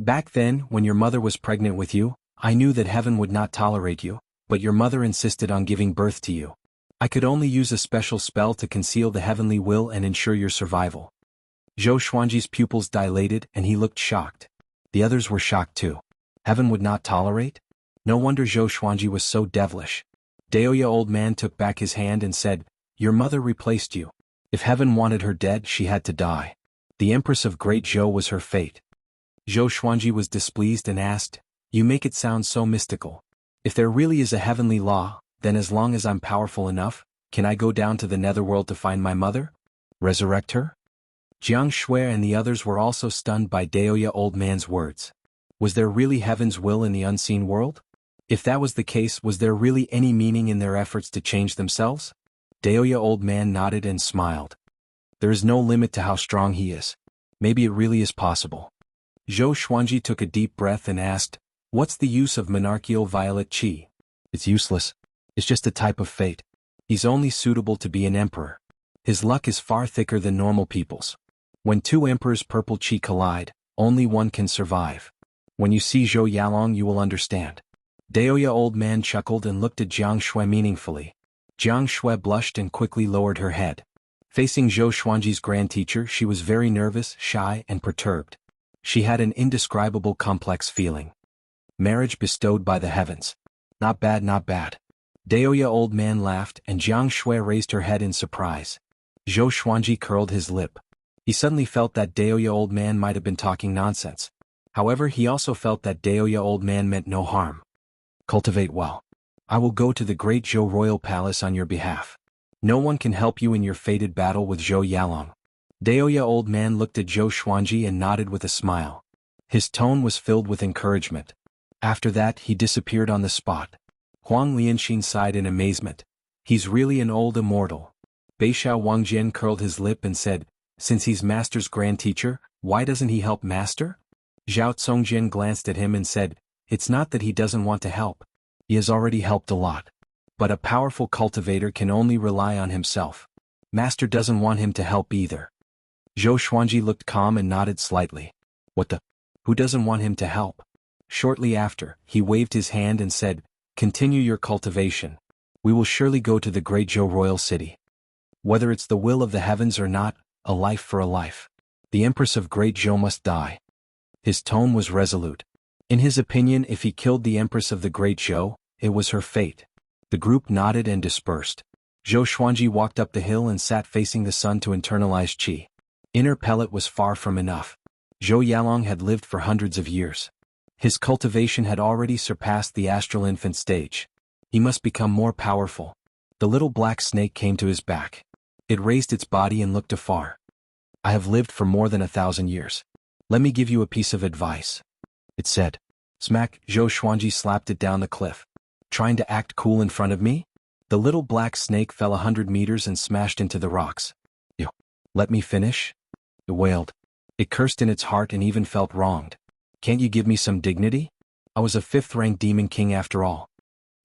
Back then, when your mother was pregnant with you, I knew that heaven would not tolerate you, but your mother insisted on giving birth to you. I could only use a special spell to conceal the heavenly will and ensure your survival. Zhou Xuanji's pupils dilated and he looked shocked. The others were shocked too. Heaven would not tolerate? No wonder Zhou Xuanji was so devilish. Daoya old man took back his hand and said, your mother replaced you. If heaven wanted her dead, she had to die. The Empress of Great Zhou was her fate. Zhou Xuanji was displeased and asked, you make it sound so mystical. If there really is a heavenly law, then as long as I'm powerful enough, can I go down to the netherworld to find my mother? Resurrect her? Jianghu and the others were also stunned by Daoya old man's words. Was there really heaven's will in the unseen world? If that was the case, was there really any meaning in their efforts to change themselves? Daoya old man nodded and smiled. There is no limit to how strong he is. Maybe it really is possible. Zhou Xuanji took a deep breath and asked, what's the use of monarchical violet qi? It's useless. It's just a type of fate. He's only suitable to be an emperor. His luck is far thicker than normal people's. When two emperors' purple qi collide, only one can survive. When you see Zhou Yalong you will understand. Daoya old man chuckled and looked at Jianghu meaningfully. Jianghu blushed and quickly lowered her head. Facing Zhou Xuanji's grand teacher she was very nervous, shy and perturbed. She had an indescribable complex feeling. Marriage bestowed by the heavens. Not bad, not bad. Daoya old man laughed and Jianghu raised her head in surprise. Zhou Xuanji curled his lip. He suddenly felt that Daoya old man might have been talking nonsense. However, he also felt that Daoya old man meant no harm. Cultivate well. I will go to the Great Zhou Royal Palace on your behalf. No one can help you in your fated battle with Zhou Yalong. Daoya old man looked at Zhou Xuanji and nodded with a smile. His tone was filled with encouragement. After that he disappeared on the spot. Huang Lianxin sighed in amazement. He's really an old immortal. Beishao Wangjian curled his lip and said, since he's Master's grand teacher, why doesn't he help Master? Zhao Tsongjian glanced at him and said, it's not that he doesn't want to help. He has already helped a lot. But a powerful cultivator can only rely on himself. Master doesn't want him to help either. Zhou Xuanji looked calm and nodded slightly. What the? Who doesn't want him to help? Shortly after, he waved his hand and said, "Continue your cultivation. We will surely go to the great Zhou royal city. Whether it's the will of the heavens or not, a life for a life. The Empress of Great Zhou must die." His tone was resolute. In his opinion, if he killed the Empress of the Great Zhou, it was her fate. The group nodded and dispersed. Zhou Xuanji walked up the hill and sat facing the sun to internalize qi. Inner pellet was far from enough. Zhou Yalong had lived for hundreds of years. His cultivation had already surpassed the astral infant stage. He must become more powerful. The little black snake came to his back. It raised its body and looked afar. "I have lived for more than 1,000 years. Let me give you a piece of advice," it said. Smack, Zhou Xuanji slapped it down the cliff. "Trying to act cool in front of me?" The little black snake fell 100 meters and smashed into the rocks. "You let me finish?" It wailed. It cursed in its heart and even felt wronged. "Can't you give me some dignity? I was a 5th-rank demon king after all.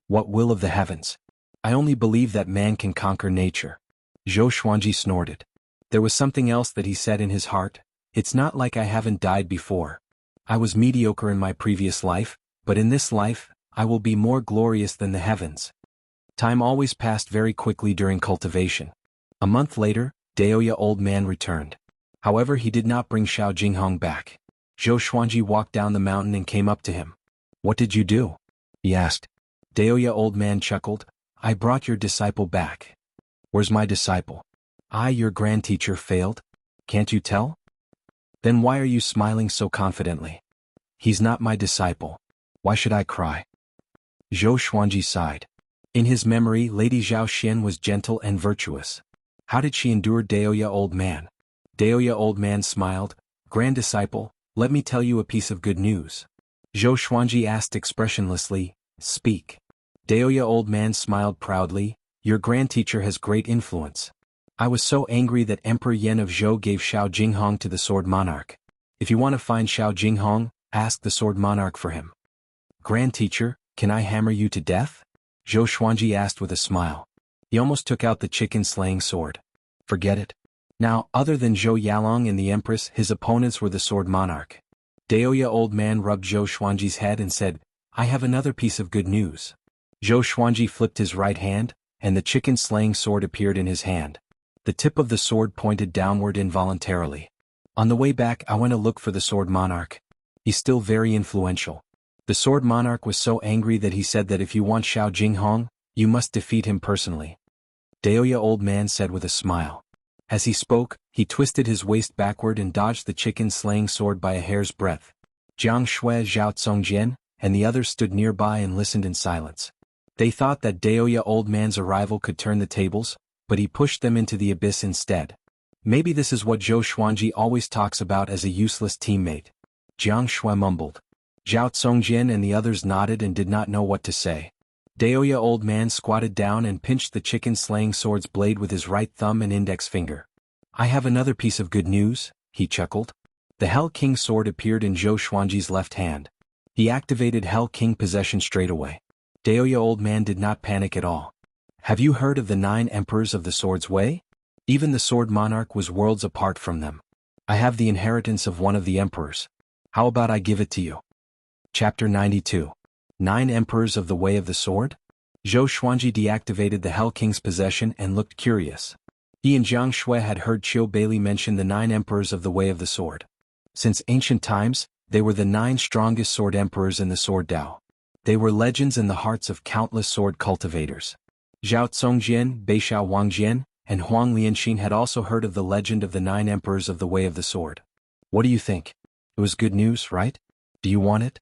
What will of the heavens? I only believe that man can conquer nature." Zhou Xuanji snorted. There was something else that he said in his heart. "It's not like I haven't died before. I was mediocre in my previous life, but in this life, I will be more glorious than the heavens." Time always passed very quickly during cultivation. A month later, Daoya old man returned. However, he did not bring Xiao Jinghong back. Zhou Xuanji walked down the mountain and came up to him. "What did you do?" he asked. Daoya old man chuckled. "I brought your disciple back." "Where's my disciple?" "I, your grand teacher, failed. Can't you tell?" "Then why are you smiling so confidently?" "He's not my disciple. Why should I cry?" Zhou Xuanji sighed. In his memory, Lady Zhao Xian was gentle and virtuous. How did she endure Daoya old man? Daoya old man smiled. "Grand disciple, let me tell you a piece of good news." Zhou Xuanji asked expressionlessly, "Speak." Daoya old man smiled proudly. "Your grand teacher has great influence. I was so angry that Emperor Yan of Zhou gave Xiao Jinghong to the Sword Monarch. If you want to find Xiao Jinghong, ask the Sword Monarch for him." "Grand teacher, can I hammer you to death?" Zhou Xuanji asked with a smile. He almost took out the chicken-slaying sword. "Forget it." Now, other than Zhou Yalong and the Empress, his opponents were the Sword Monarch. Daoya old man rubbed Zhou Xuanji's head and said, "I have another piece of good news." Zhou Xuanji flipped his right hand, and the chicken-slaying sword appeared in his hand. The tip of the sword pointed downward involuntarily. "On the way back, I went to look for the Sword Monarch. He's still very influential." The Sword Monarch was so angry that he said that if you want Xiao Jinghong, you must defeat him personally. Daoya old man said with a smile. As he spoke, he twisted his waist backward and dodged the chicken-slaying sword by a hair's breadth. Jianghu, Zhao Tsongjian, and the others stood nearby and listened in silence. They thought that Daoya old man's arrival could turn the tables, but he pushed them into the abyss instead. Maybe this is what Zhou Xuanji always talks about as a useless teammate. Jianghu mumbled. Zhao Tsongjian and the others nodded and did not know what to say. Daoya old man squatted down and pinched the chicken-slaying sword's blade with his right thumb and index finger. "I have another piece of good news," he chuckled. The Hell King sword appeared in Zhou Xuanji's left hand. He activated Hell King possession straight away. Daoya old man did not panic at all. "Have you heard of the 9 emperors of the Sword's Way? Even the Sword Monarch was worlds apart from them. I have the inheritance of one of the emperors. How about I give it to you?" Chapter 92. 9 Emperors of the Way of the Sword? Zhou Xuanji deactivated the Hell King's possession and looked curious. He and Jianghu had heard Qiu Bailey mention the 9 Emperors of the Way of the Sword. Since ancient times, they were the 9 strongest sword emperors in the Sword Dao. They were legends in the hearts of countless sword cultivators. Zhao Tsongjian, Beixiao Wangjian, and Huang Lianxin had also heard of the legend of the 9 Emperors of the Way of the Sword. What do you think? It was good news, right? Do you want it?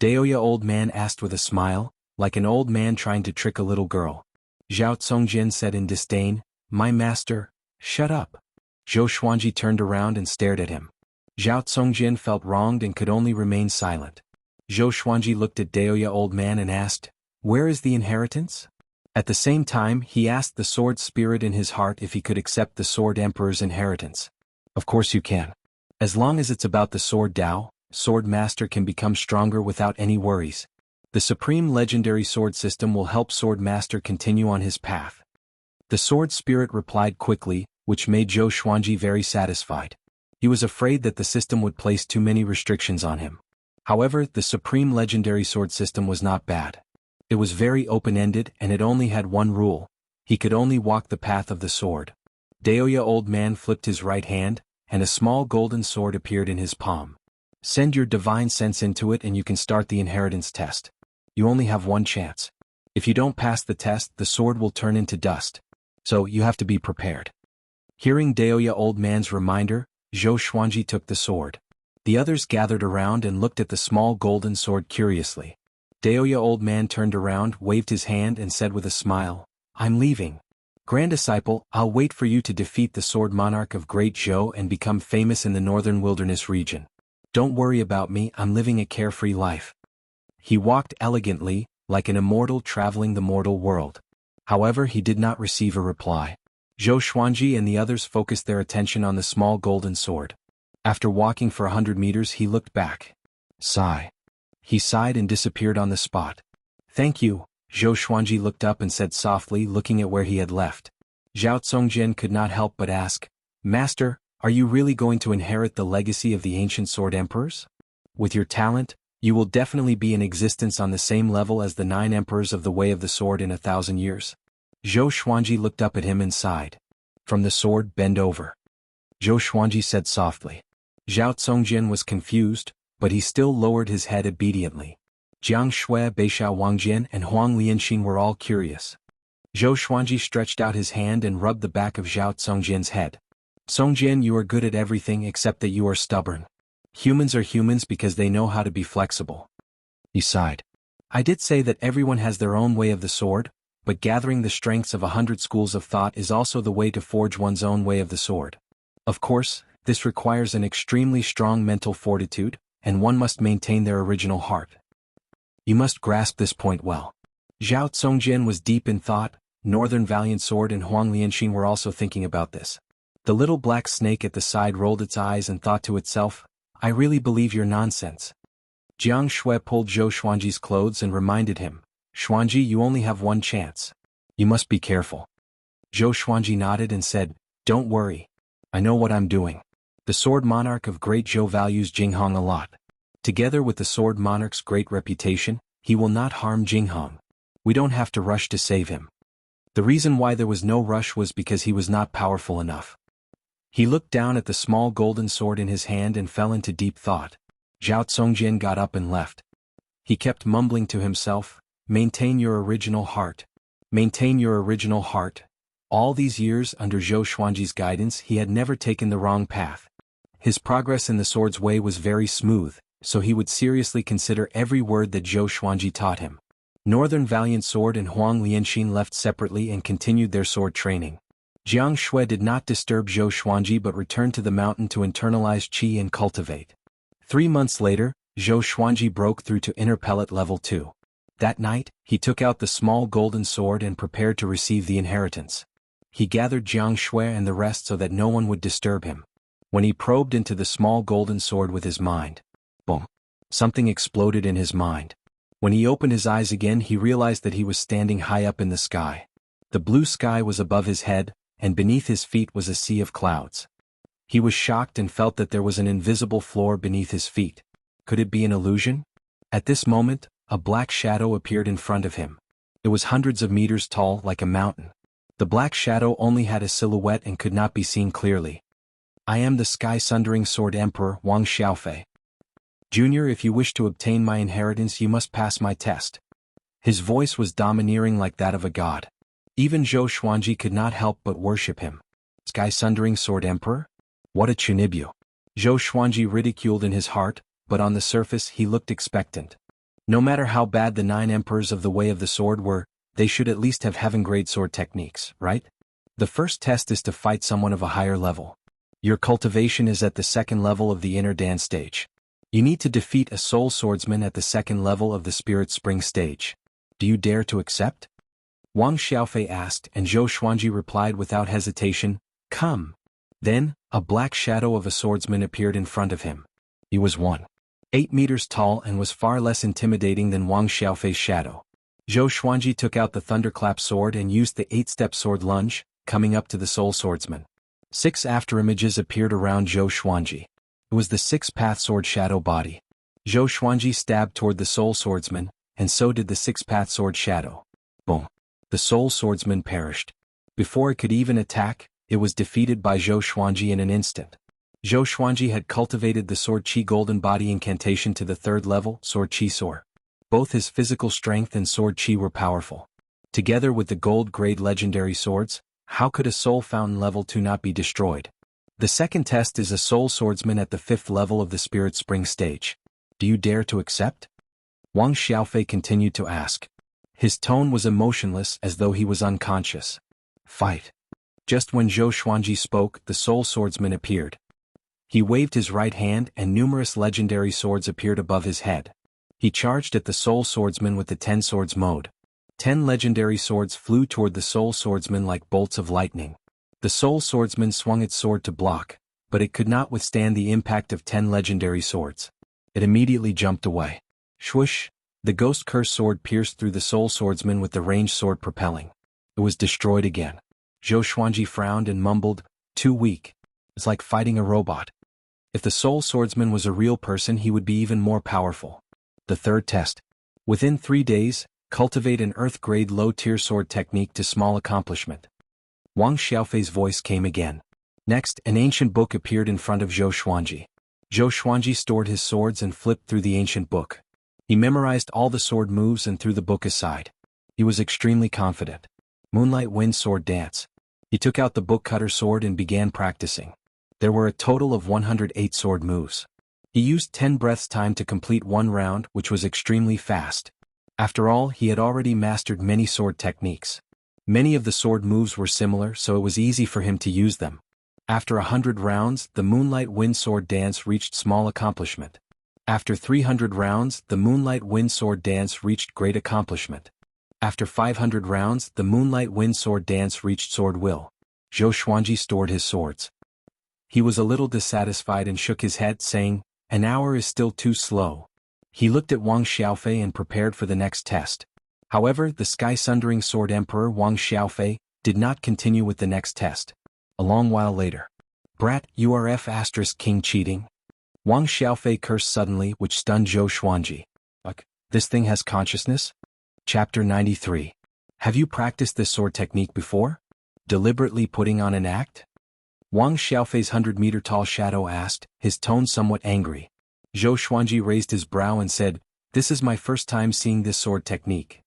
Daoya old man asked with a smile, like an old man trying to trick a little girl. Zhao Tsongjian said in disdain, "My master, shut up." Zhou Xuanji turned around and stared at him. Zhao Tsongjian felt wronged and could only remain silent. Zhou Xuanji looked at Daoya old man and asked, "Where is the inheritance?" At the same time, he asked the sword spirit in his heart if he could accept the Sword Emperor's inheritance. "Of course you can. As long as it's about the Sword Dao, Sword Master can become stronger without any worries." The Supreme Legendary Sword System will help Sword Master continue on his path. The Sword Spirit replied quickly, which made Zhou Xuanji very satisfied. He was afraid that the system would place too many restrictions on him. However, the Supreme Legendary Sword System was not bad. It was very open-ended and it only had one rule. He could only walk the path of the sword. Daoya Old Man flipped his right hand, and a small golden sword appeared in his palm. Send your divine sense into it and you can start the inheritance test. You only have one chance. If you don't pass the test, the sword will turn into dust. So you have to be prepared. Hearing Daoya Old Man's reminder, Zhou Xuanji took the sword. The others gathered around and looked at the small golden sword curiously. Daoya Old Man turned around, waved his hand and said with a smile, "I'm leaving. Grand Disciple, I'll wait for you to defeat the Sword Monarch of Great Zhou and become famous in the northern wilderness region. Don't worry about me, I'm living a carefree life." He walked elegantly, like an immortal traveling the mortal world. However, he did not receive a reply. Zhou Xuanji and the others focused their attention on the small golden sword. After walking for 100 meters he looked back. Sigh. He sighed and disappeared on the spot. "Thank you." Zhou Xuanji looked up and said softly, looking at where he had left. Zhao Tsongjian could not help but ask, "Master, are you really going to inherit the legacy of the ancient sword emperors? With your talent, you will definitely be in existence on the same level as the 9 emperors of the Way of the Sword in 1,000 years. Zhou Xuanji looked up at him and sighed. "From the sword, bend over," Zhou Xuanji said softly. Zhao Tsongjian was confused, but he still lowered his head obediently. Jianghu, Beishao Wangjian and Huang Lianxing were all curious. Zhou Xuanji stretched out his hand and rubbed the back of Zhao Tsongjian's head. "Tsongjian, you are good at everything except that you are stubborn. Humans are humans because they know how to be flexible." He sighed. "I did say that everyone has their own way of the sword, but gathering the strengths of 100 schools of thought is also the way to forge one's own way of the sword. Of course, this requires an extremely strong mental fortitude, and one must maintain their original heart. You must grasp this point well." Zhao Tsongjian was deep in thought. Northern Valiant Sword and Huang Lianxing were also thinking about this. The little black snake at the side rolled its eyes and thought to itself, "I really believe your nonsense." Jianghu pulled Zhou Xuanji's clothes and reminded him, "Xuanji, you only have one chance. You must be careful." Zhou Xuanji nodded and said, "Don't worry. I know what I'm doing. The Sword Monarch of Great Zhou values Jianghu a lot. Together with the Sword Monarch's great reputation, he will not harm Jianghu. We don't have to rush to save him." The reason why there was no rush was because he was not powerful enough. He looked down at the small golden sword in his hand and fell into deep thought. Zhao Tsongjian got up and left. He kept mumbling to himself, "Maintain your original heart. Maintain your original heart." All these years under Zhou Xuanji's guidance he had never taken the wrong path. His progress in the sword's way was very smooth, so he would seriously consider every word that Zhou Xuanji taught him. Northern Valiant Sword and Huang Lianxing left separately and continued their sword training. Jianghu did not disturb Zhou Xuanji but returned to the mountain to internalize qi and cultivate. 3 months later, Zhou Xuanji broke through to inner pellet level 2. That night, he took out the small golden sword and prepared to receive the inheritance. He gathered Jianghu and the rest so that no one would disturb him. When he probed into the small golden sword with his mind, boom! Something exploded in his mind. When he opened his eyes again he realized that he was standing high up in the sky. The blue sky was above his head, and beneath his feet was a sea of clouds. He was shocked and felt that there was an invisible floor beneath his feet. Could it be an illusion? At this moment, a black shadow appeared in front of him. It was hundreds of meters tall, like a mountain. The black shadow only had a silhouette and could not be seen clearly. "I am the Sky-Sundering Sword Emperor Wang Xiaofei. Junior, if you wish to obtain my inheritance you must pass my test." His voice was domineering like that of a god. Even Zhou Xuanji could not help but worship him. Sky-Sundering Sword Emperor? What a chunibyo. Zhou Xuanji ridiculed in his heart, but on the surface he looked expectant. No matter how bad the 9 emperors of the Way of the Sword were, they should at least have heaven-grade sword techniques, right? The first test is to fight someone of a higher level. Your cultivation is at the 2nd level of the inner Dan stage. You need to defeat a soul swordsman at the 2nd level of the Spirit Spring stage. Do you dare to accept? Wang Xiaofei asked, and Zhou Xuanji replied without hesitation, "Come." Then, a black shadow of a swordsman appeared in front of him. He was one. 8 meters tall and was far less intimidating than Wang Xiaofei's shadow. Zhou Xuanji took out the thunderclap sword and used the 8-step sword lunge, coming up to the soul swordsman. 6 afterimages appeared around Zhou Xuanji. It was the 6-path sword shadow body. Zhou Xuanji stabbed toward the soul swordsman, and so did the 6-path sword shadow. Boom! The soul swordsman perished. Before it could even attack, it was defeated by Zhou Xuanji in an instant. Zhou Xuanji had cultivated the Sword Qi Golden Body incantation to the 3rd level, Sword Qi Sword. Both his physical strength and Sword Qi were powerful. Together with the gold-grade legendary swords, how could a Soul Fountain level 2 not be destroyed? The second test is a Soul Swordsman at the 5th level of the Spirit Spring stage. Do you dare to accept? Wang Xiaofei continued to ask. His tone was emotionless as though he was unconscious. Fight. Just when Zhou Xuanji spoke, the Soul Swordsman appeared. He waved his right hand and numerous legendary swords appeared above his head. He charged at the Soul Swordsman with the 10 swords mode. 10 legendary swords flew toward the Soul Swordsman like bolts of lightning. The Soul Swordsman swung its sword to block, but it could not withstand the impact of 10 legendary swords. It immediately jumped away. Swoosh! The Ghost Curse sword pierced through the Soul Swordsman with the ranged sword propelling. It was destroyed again. Zhou Xuanji frowned and mumbled, "Too weak. It's like fighting a robot." If the Soul Swordsman was a real person, he would be even more powerful. The third test. Within 3 days, cultivate an Earth-grade low-tier sword technique to small accomplishment. Wang Xiaofei's voice came again. Next, an ancient book appeared in front of Zhou Xuanji. Zhou Xuanji stored his swords and flipped through the ancient book. He memorized all the sword moves and threw the book aside. He was extremely confident. Moonlight Wind Sword Dance. He took out the book cutter sword and began practicing. There were a total of 108 sword moves. He used 10 breaths time to complete 1 round, which was extremely fast. After all, he had already mastered many sword techniques. Many of the sword moves were similar, so it was easy for him to use them. After 100 rounds, the Moonlight Wind Sword Dance reached small accomplishment. After 300 rounds, the Moonlight Wind Sword Dance reached great accomplishment. After 500 rounds, the Moonlight Wind Sword Dance reached sword will. Zhou Xuanji stored his swords. He was a little dissatisfied and shook his head, saying, "An hour is still too slow." He looked at Wang Xiaofei and prepared for the next test. However, the Sky-Sundering Sword Emperor Wang Xiaofei did not continue with the next test. A long while later. "Brat, you are King cheating?" Wang Xiaofei cursed suddenly, which stunned Zhou Xuanji. This thing has consciousness? Chapter 93. Have you practiced this sword technique before? Deliberately putting on an act? Wang Xiaofei's 100-meter-tall shadow asked, his tone somewhat angry. Zhou Xuanji raised his brow and said, "This is my first time seeing this sword technique.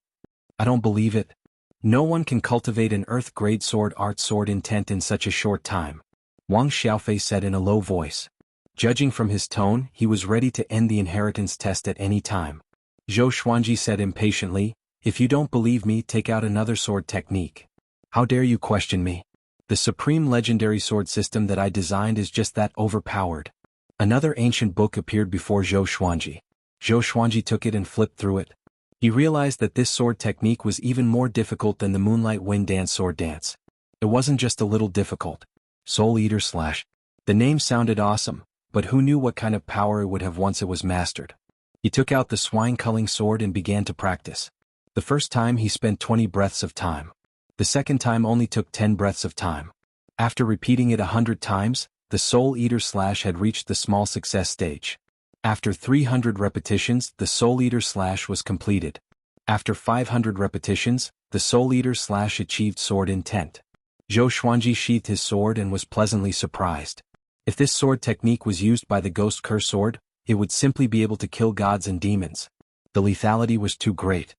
I don't believe it. No one can cultivate an Earth-grade sword art sword intent in such a short time," Wang Xiaofei said in a low voice. Judging from his tone, he was ready to end the inheritance test at any time. Zhou Xuanji said impatiently, "If you don't believe me, take out another sword technique. How dare you question me? The supreme legendary sword system that I designed is just that overpowered." Another ancient book appeared before Zhou Xuanji. Zhou Xuanji took it and flipped through it. He realized that this sword technique was even more difficult than the Moonlight Wind Dance sword dance. It wasn't just a little difficult. Soul Eater / The name sounded awesome, but who knew what kind of power it would have once it was mastered. He took out the swine culling sword and began to practice. The first time he spent 20 breaths of time. The second time only took 10 breaths of time. After repeating it 100 times, the Soul Eater / had reached the small success stage. After 300 repetitions, the Soul Eater / was completed. After 500 repetitions, the Soul Eater / achieved sword intent. Zhou Xuanji sheathed his sword and was pleasantly surprised. If this sword technique was used by the Ghost Curse sword, it would simply be able to kill gods and demons. The lethality was too great.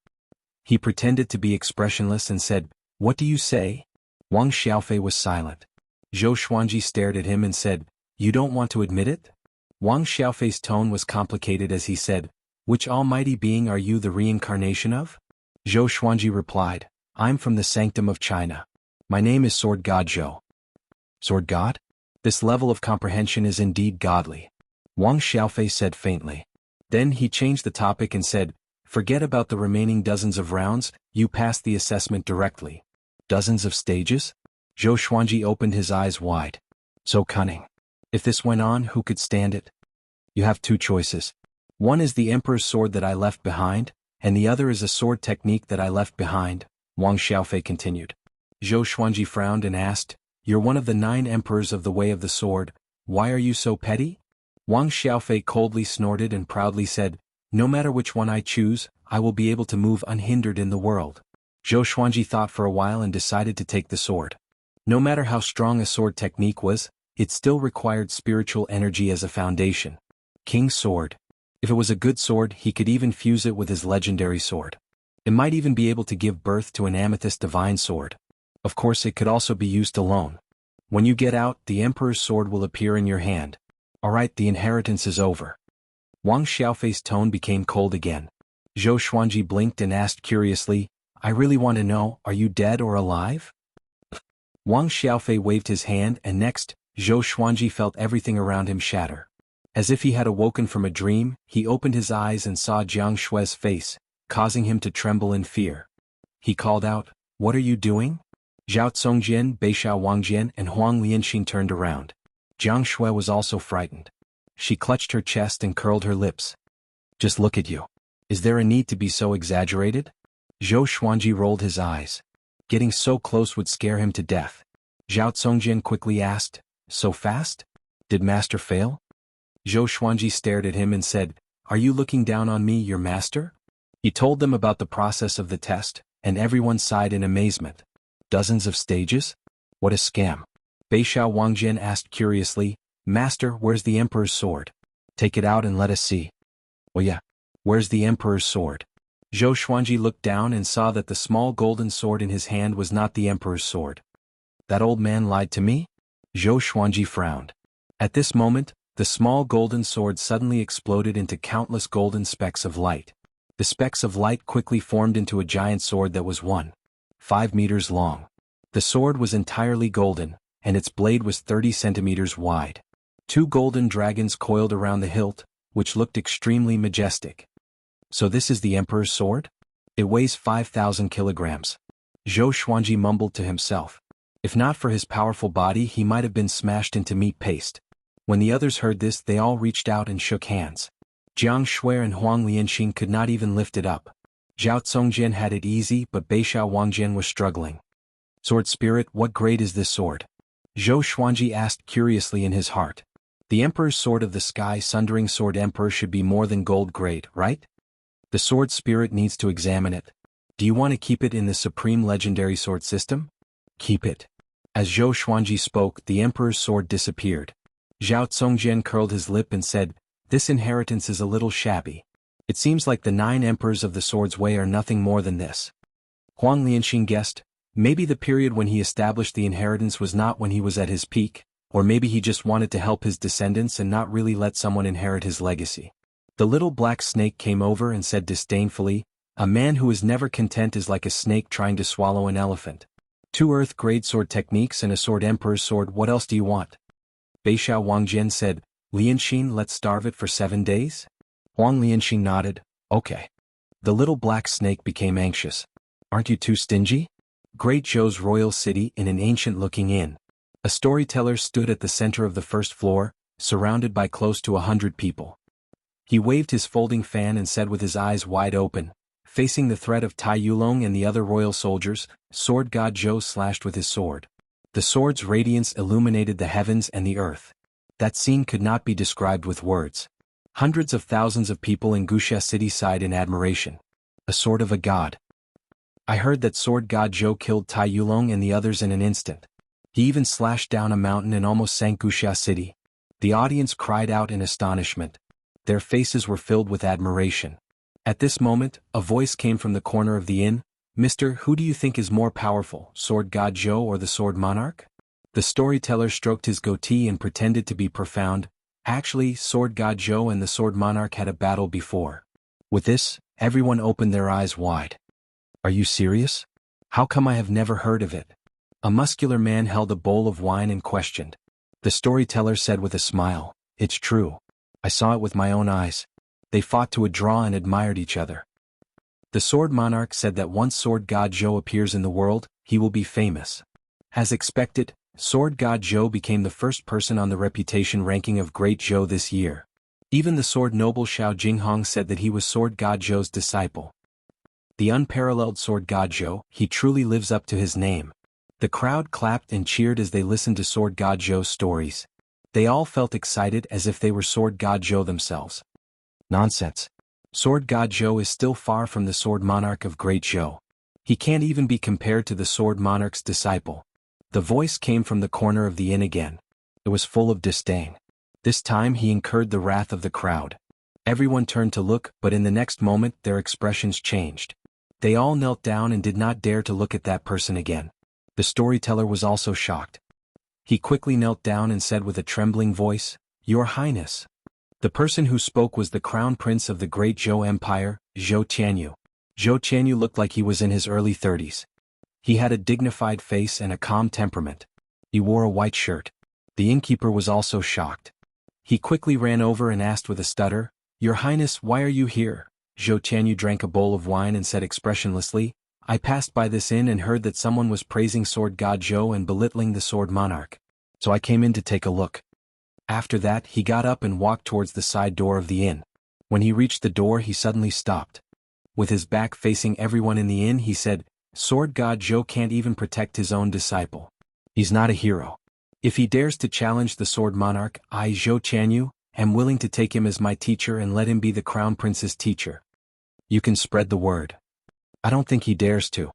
He pretended to be expressionless and said, "What do you say?" Wang Xiaofei was silent. Zhou Xuanji stared at him and said, "You don't want to admit it?" Wang Xiaofei's tone was complicated as he said, "Which almighty being are you the reincarnation of?" Zhou Xuanji replied, "I'm from the sanctum of China. My name is Sword God Zhou." Sword God? This level of comprehension is indeed godly. Wang Xiaofei said faintly. Then he changed the topic and said, "Forget about the remaining dozens of rounds, you passed the assessment directly." Dozens of stages? Zhou Xuanji opened his eyes wide. So cunning. If this went on, who could stand it? You have 2 choices. One is the Emperor's sword that I left behind, and the other is a sword technique that I left behind, Wang Xiaofei continued. Zhou Xuanji frowned and asked, You're one of the 9 emperors of the Way of the Sword, why are you so petty? Wang Xiaofei coldly snorted and proudly said, No matter which one I choose, I will be able to move unhindered in the world. Zhou Xuanji thought for a while and decided to take the sword. No matter how strong a sword technique was, it still required spiritual energy as a foundation. King's sword. If it was a good sword, he could even fuse it with his legendary sword. It might even be able to give birth to an amethyst divine sword. Of course, it could also be used alone. When you get out, the Emperor's sword will appear in your hand. Alright, the inheritance is over. Wang Xiaofei's tone became cold again. Zhou Xuanji blinked and asked curiously, I really want to know, are you dead or alive? Wang Xiaofei waved his hand and next, Zhou Xuanji felt everything around him shatter. As if he had awoken from a dream, he opened his eyes and saw Jiangshui's face, causing him to tremble in fear. He called out, What are you doing? Zhao Congjian, Beishao Wangjian and Huang Lianxin turned around. Jiangshui was also frightened. She clutched her chest and curled her lips. Just look at you. Is there a need to be so exaggerated? Zhou Xuanji rolled his eyes. Getting so close would scare him to death. Zhao Congjian quickly asked, So fast? Did master fail? Zhou Xuanji stared at him and said, Are you looking down on me, your master? He told them about the process of the test, and everyone sighed in amazement. Dozens of stages? What a scam. Beishao Wangjian asked curiously, Master, where's the Emperor's sword? Take it out and let us see. Oh yeah. Where's the Emperor's sword? Zhou Xuanji looked down and saw that the small golden sword in his hand was not the Emperor's sword. That old man lied to me? Zhou Xuanji frowned. At this moment, the small golden sword suddenly exploded into countless golden specks of light. The specks of light quickly formed into a giant sword that was 1.5 meters long. The sword was entirely golden, and its blade was 30 centimeters wide. 2 golden dragons coiled around the hilt, which looked extremely majestic. So this is the Emperor's sword? It weighs 5,000 kilograms. Zhou Xuanji mumbled to himself. If not for his powerful body, he might have been smashed into meat paste. When the others heard this, they all reached out and shook hands. Jiang Shui and Huang Lianxin could not even lift it up. Zhao Congjian had it easy, but Beishao Wangjian was struggling. Sword spirit, what grade is this sword? Zhou Xuanji asked curiously in his heart. The Emperor's sword of the sky sundering sword emperor should be more than gold grade, right? The sword spirit needs to examine it. Do you want to keep it in the supreme legendary sword system? Keep it. As Zhou Xuanji spoke, the Emperor's sword disappeared. Zhao Congjian curled his lip and said, This inheritance is a little shabby. It seems like the 9 emperors of the sword's way are nothing more than this. Huang Lianxin guessed, maybe the period when he established the inheritance was not when he was at his peak, or maybe he just wanted to help his descendants and not really let someone inherit his legacy. The little black snake came over and said disdainfully, A man who is never content is like a snake trying to swallow an elephant. 2 earth-grade sword techniques and a sword emperor's sword, what else do you want? Beishao Wangjian said, Lianxin, let's starve it for 7 days? Huang Lianxin nodded, okay. The little black snake became anxious. Aren't you too stingy? Great Zhou's royal city in an ancient-looking inn. A storyteller stood at the center of the first floor, surrounded by close to 100 people. He waved his folding fan and said with his eyes wide open, facing the threat of Tai Yulong and the other royal soldiers, Sword God Zhou slashed with his sword. The sword's radiance illuminated the heavens and the earth. That scene could not be described with words. Hundreds of thousands of people in Wuxia city sighed in admiration. A sword of a god. I heard that Sword God Zhou killed Tai Yulong and the others in an instant. He even slashed down a mountain and almost sank Wuxia city. The audience cried out in astonishment. Their faces were filled with admiration. At this moment, a voice came from the corner of the inn. Mister, who do you think is more powerful, Sword God Zhou or the Sword Monarch? The storyteller stroked his goatee and pretended to be profound. Actually, Sword God Zhou and the Sword Monarch had a battle before. With this, everyone opened their eyes wide. Are you serious? How come I have never heard of it? A muscular man held a bowl of wine and questioned. The storyteller said with a smile, It's true. I saw it with my own eyes. They fought to a draw and admired each other. The Sword Monarch said that once Sword God Zhou appears in the world, he will be famous. As expected, Sword God Zhou became the first person on the reputation ranking of Great Zhou this year. Even the sword noble Xiao Jinghong said that he was Sword God Zhou's disciple. The unparalleled Sword God Zhou, he truly lives up to his name. The crowd clapped and cheered as they listened to Sword God Zhou's stories. They all felt excited as if they were Sword God Zhou themselves. Nonsense. Sword God Zhou is still far from the Sword Monarch of Great Zhou. He can't even be compared to the Sword Monarch's disciple. The voice came from the corner of the inn again. It was full of disdain. This time he incurred the wrath of the crowd. Everyone turned to look, but in the next moment their expressions changed. They all knelt down and did not dare to look at that person again. The storyteller was also shocked. He quickly knelt down and said with a trembling voice, "Your Highness." The person who spoke was the crown prince of the great Zhou Empire, Zhou Tianyu. Zhou Tianyu looked like he was in his early 30s. He had a dignified face and a calm temperament. He wore a white shirt. The innkeeper was also shocked. He quickly ran over and asked with a stutter, "Your Highness, why are you here?" Zhou Tianyu drank a bowl of wine and said expressionlessly, "I passed by this inn and heard that someone was praising Sword God Zhou and belittling the Sword Monarch. So I came in to take a look." After that he got up and walked towards the side door of the inn. When he reached the door he suddenly stopped. With his back facing everyone in the inn he said, "Sword God Zhou can't even protect his own disciple. He's not a hero. If he dares to challenge the Sword Monarch, I, Zhou Tianyu, am willing to take him as my teacher and let him be the Crown Prince's teacher. You can spread the word." "I don't think he dares to."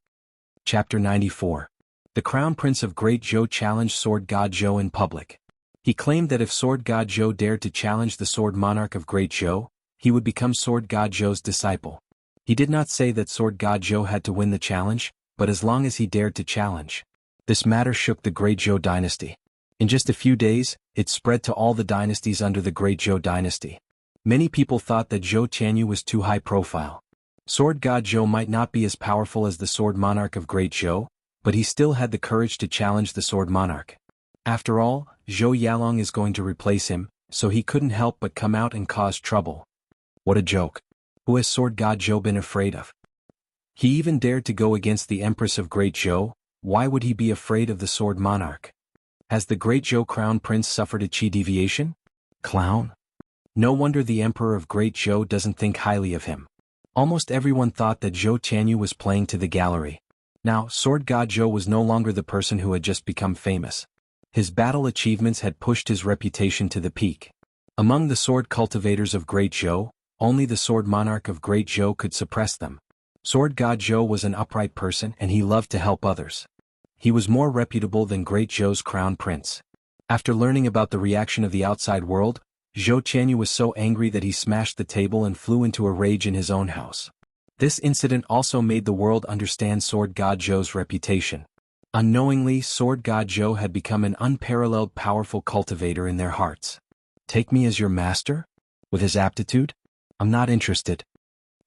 Chapter 94. The Crown Prince of Great Zhou challenged Sword God Zhou in public. He claimed that if Sword God Zhou dared to challenge the Sword Monarch of Great Zhou, he would become Sword God Zhou's disciple. He did not say that Sword God Zhou had to win the challenge, but as long as he dared to challenge. This matter shook the Great Zhou dynasty. In just a few days, it spread to all the dynasties under the Great Zhou dynasty. Many people thought that Zhou Tianyu was too high profile. Sword God Zhou might not be as powerful as the Sword Monarch of Great Zhou, but he still had the courage to challenge the Sword Monarch. After all, Zhou Yalong is going to replace him, so he couldn't help but come out and cause trouble. What a joke. Who has Sword God Zhou been afraid of? He even dared to go against the Empress of Great Zhou. Why would he be afraid of the Sword Monarch? Has the Great Zhou Crown Prince suffered a chi deviation? Clown. No wonder the Emperor of Great Zhou doesn't think highly of him. Almost everyone thought that Zhou Tianyu was playing to the gallery. Now, Sword God Zhou was no longer the person who had just become famous. His battle achievements had pushed his reputation to the peak. Among the sword cultivators of Great Zhou, only the Sword Monarch of Great Zhou could suppress them. Sword God Zhou was an upright person and he loved to help others. He was more reputable than Great Zhou's crown prince. After learning about the reaction of the outside world, Zhou Tianyu was so angry that he smashed the table and flew into a rage in his own house. This incident also made the world understand Sword God Zhou's reputation. Unknowingly, Sword God Zhou had become an unparalleled powerful cultivator in their hearts. "Take me as your master? With his aptitude? I'm not interested."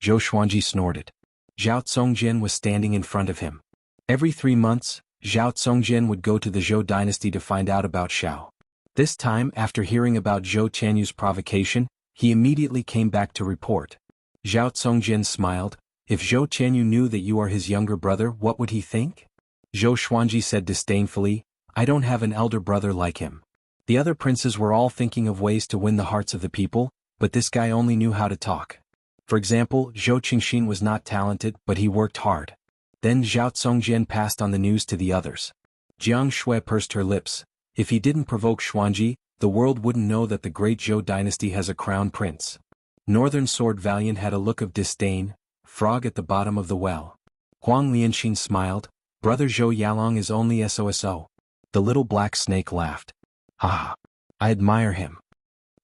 Zhou Xuanji snorted. Zhao Congjian was standing in front of him. Every 3 months, Zhao Congjian would go to the Zhou dynasty to find out about Xiao. This time, after hearing about Zhou Tianyu's provocation, he immediately came back to report. Zhao Congjian smiled. "If Zhou Tianyu knew that you are his younger brother, what would he think?" Zhou Xuanji said disdainfully, "I don't have an elder brother like him." The other princes were all thinking of ways to win the hearts of the people, but this guy only knew how to talk. For example, Zhou Qingxin was not talented, but he worked hard. Then Zhao Congjian passed on the news to the others. Jianghu pursed her lips. If he didn't provoke Xuanji, the world wouldn't know that the Great Zhou dynasty has a crown prince. Northern Sword Valiant had a look of disdain, frog at the bottom of the well. Huang Lianxin smiled. "Brother Zhou Yalong is only SOSO. The little black snake laughed. "Ha! I admire him."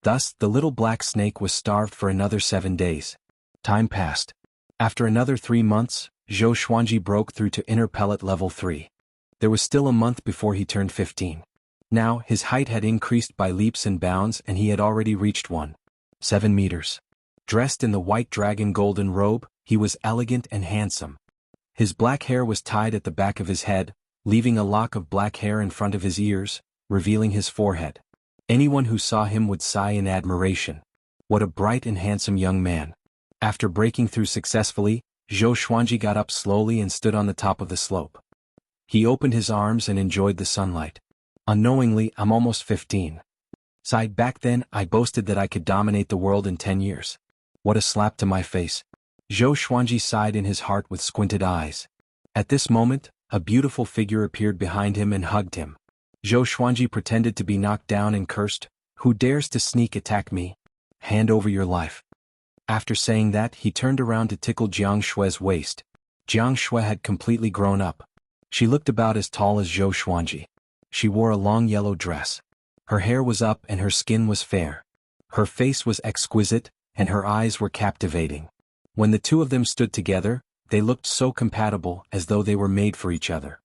Thus, the little black snake was starved for another 7 days. Time passed. After another 3 months, Zhou Xuanji broke through to inner pellet level 3. There was still a month before he turned 15. Now, his height had increased by leaps and bounds and he had already reached 1.7 meters. Dressed in the white dragon golden robe, he was elegant and handsome. His black hair was tied at the back of his head, leaving a lock of black hair in front of his ears, revealing his forehead. Anyone who saw him would sigh in admiration. What a bright and handsome young man. After breaking through successfully, Zhou Xuanji got up slowly and stood on the top of the slope. He opened his arms and enjoyed the sunlight. Unknowingly, I'm almost 15. Sighed. Back then, I boasted that I could dominate the world in 10 years. What a slap to my face. Zhou Xuanji sighed in his heart with squinted eyes. At this moment, a beautiful figure appeared behind him and hugged him. Zhou Xuanji pretended to be knocked down and cursed, "Who dares to sneak attack me? Hand over your life." After saying that, he turned around to tickle Jiangshue's waist. Jiangshue had completely grown up. She looked about as tall as Zhou Xuanji. She wore a long yellow dress. Her hair was up and her skin was fair. Her face was exquisite, and her eyes were captivating. When the two of them stood together, they looked so compatible, as though they were made for each other.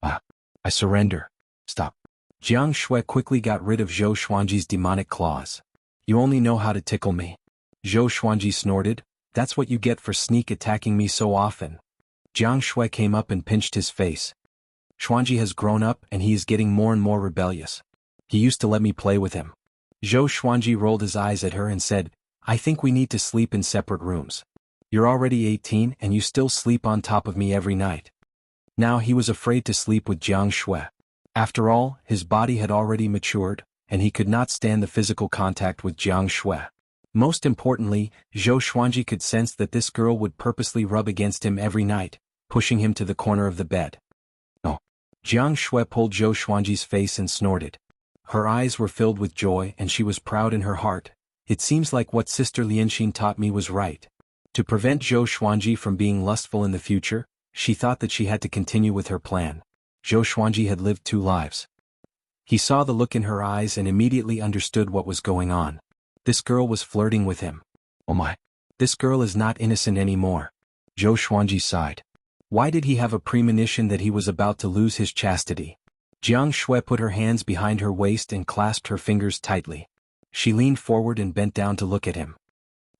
"Ah, I surrender. Stop." Jiang Shui quickly got rid of Zhou Xuanji's demonic claws. "You only know how to tickle me." Zhou Xuanji snorted, "That's what you get for sneak attacking me so often." Jiang Shui came up and pinched his face. "Xuanji has grown up and he is getting more and more rebellious. He used to let me play with him." Zhou Xuanji rolled his eyes at her and said, "I think we need to sleep in separate rooms. You're already 18 and you still sleep on top of me every night." Now he was afraid to sleep with Jiang Shui. After all, his body had already matured, and he could not stand the physical contact with Jiang Shui. Most importantly, Zhou Xuanji could sense that this girl would purposely rub against him every night, pushing him to the corner of the bed. "Oh." Jiang Shui pulled Zhou Xuanji's face and snorted. Her eyes were filled with joy and she was proud in her heart. "It seems like what Sister Lianxin taught me was right." To prevent Zhou Xuanji from being lustful in the future, she thought that she had to continue with her plan. Zhou Xuanji had lived 2 lives. He saw the look in her eyes and immediately understood what was going on. This girl was flirting with him. "Oh my. This girl is not innocent anymore." Zhou Xuanji sighed. Why did he have a premonition that he was about to lose his chastity? Jiang Shui put her hands behind her waist and clasped her fingers tightly. She leaned forward and bent down to look at him.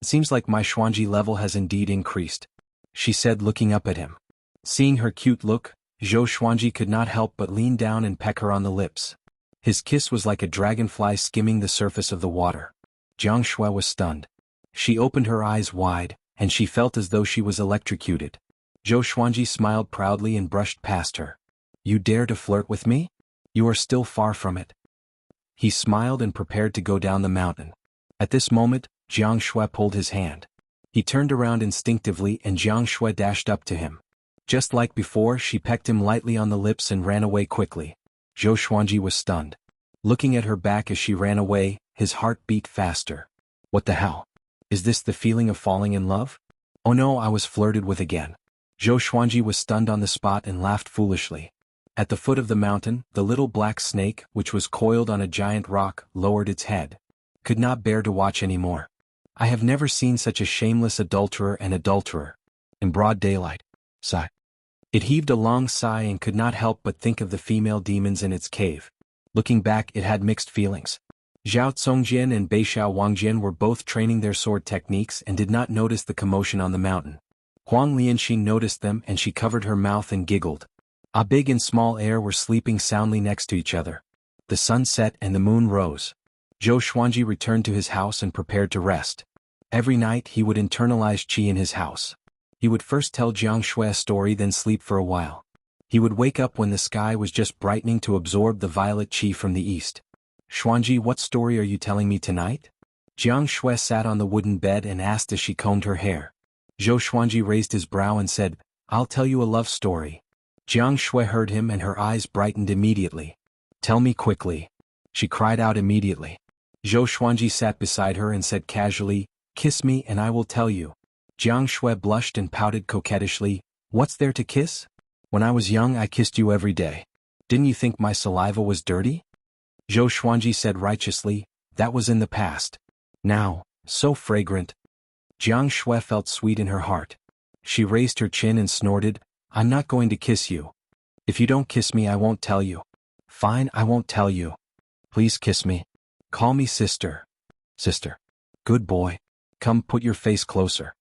"It seems like my Xuanji level has indeed increased," she said, looking up at him. Seeing her cute look, Zhou Xuanji could not help but lean down and peck her on the lips. His kiss was like a dragonfly skimming the surface of the water. Jiang Shui was stunned. She opened her eyes wide, and she felt as though she was electrocuted. Zhou Xuanji smiled proudly and brushed past her. "You dare to flirt with me? You are still far from it." He smiled and prepared to go down the mountain. At this moment, Jiang Shui pulled his hand. He turned around instinctively and Jiang Shui dashed up to him. Just like before, she pecked him lightly on the lips and ran away quickly. Zhou Xuanji was stunned. Looking at her back as she ran away, his heart beat faster. What the hell? Is this the feeling of falling in love? Oh no, I was flirted with again. Zhou Xuanji was stunned on the spot and laughed foolishly. At the foot of the mountain, the little black snake, which was coiled on a giant rock, lowered its head. Could not bear to watch any more. I have never seen such a shameless adulterer and adulterer. In broad daylight. Sigh. It heaved a long sigh and could not help but think of the female demons in its cave. Looking back, it had mixed feelings. Zhao Congjian and Beixiao Wangjian were both training their sword techniques and did not notice the commotion on the mountain. Huang Lianxin noticed them and she covered her mouth and giggled. A big and small air were sleeping soundly next to each other. The sun set and the moon rose. Zhou Xuanji returned to his house and prepared to rest. Every night he would internalize qi in his house. He would first tell Jiang Shui a story, then sleep for a while. He would wake up when the sky was just brightening to absorb the violet qi from the east. "Xuanji, what story are you telling me tonight?" Jiang Shui sat on the wooden bed and asked as she combed her hair. Zhou Xuanji raised his brow and said, "I'll tell you a love story." Jiang Shui heard him and her eyes brightened immediately. "Tell me quickly." She cried out immediately. Zhou Xuanji sat beside her and said casually, "Kiss me and I will tell you." Jiang Shui blushed and pouted coquettishly, "What's there to kiss? When I was young I kissed you every day. Didn't you think my saliva was dirty?" Zhou Xuanji said righteously, "That was in the past. Now, so fragrant." Jiang Shui felt sweet in her heart. She raised her chin and snorted, "I'm not going to kiss you. If you don't kiss me I won't tell you." "Fine, I won't tell you. Please kiss me. Call me sister." "Sister. Good boy. Come, put your face closer."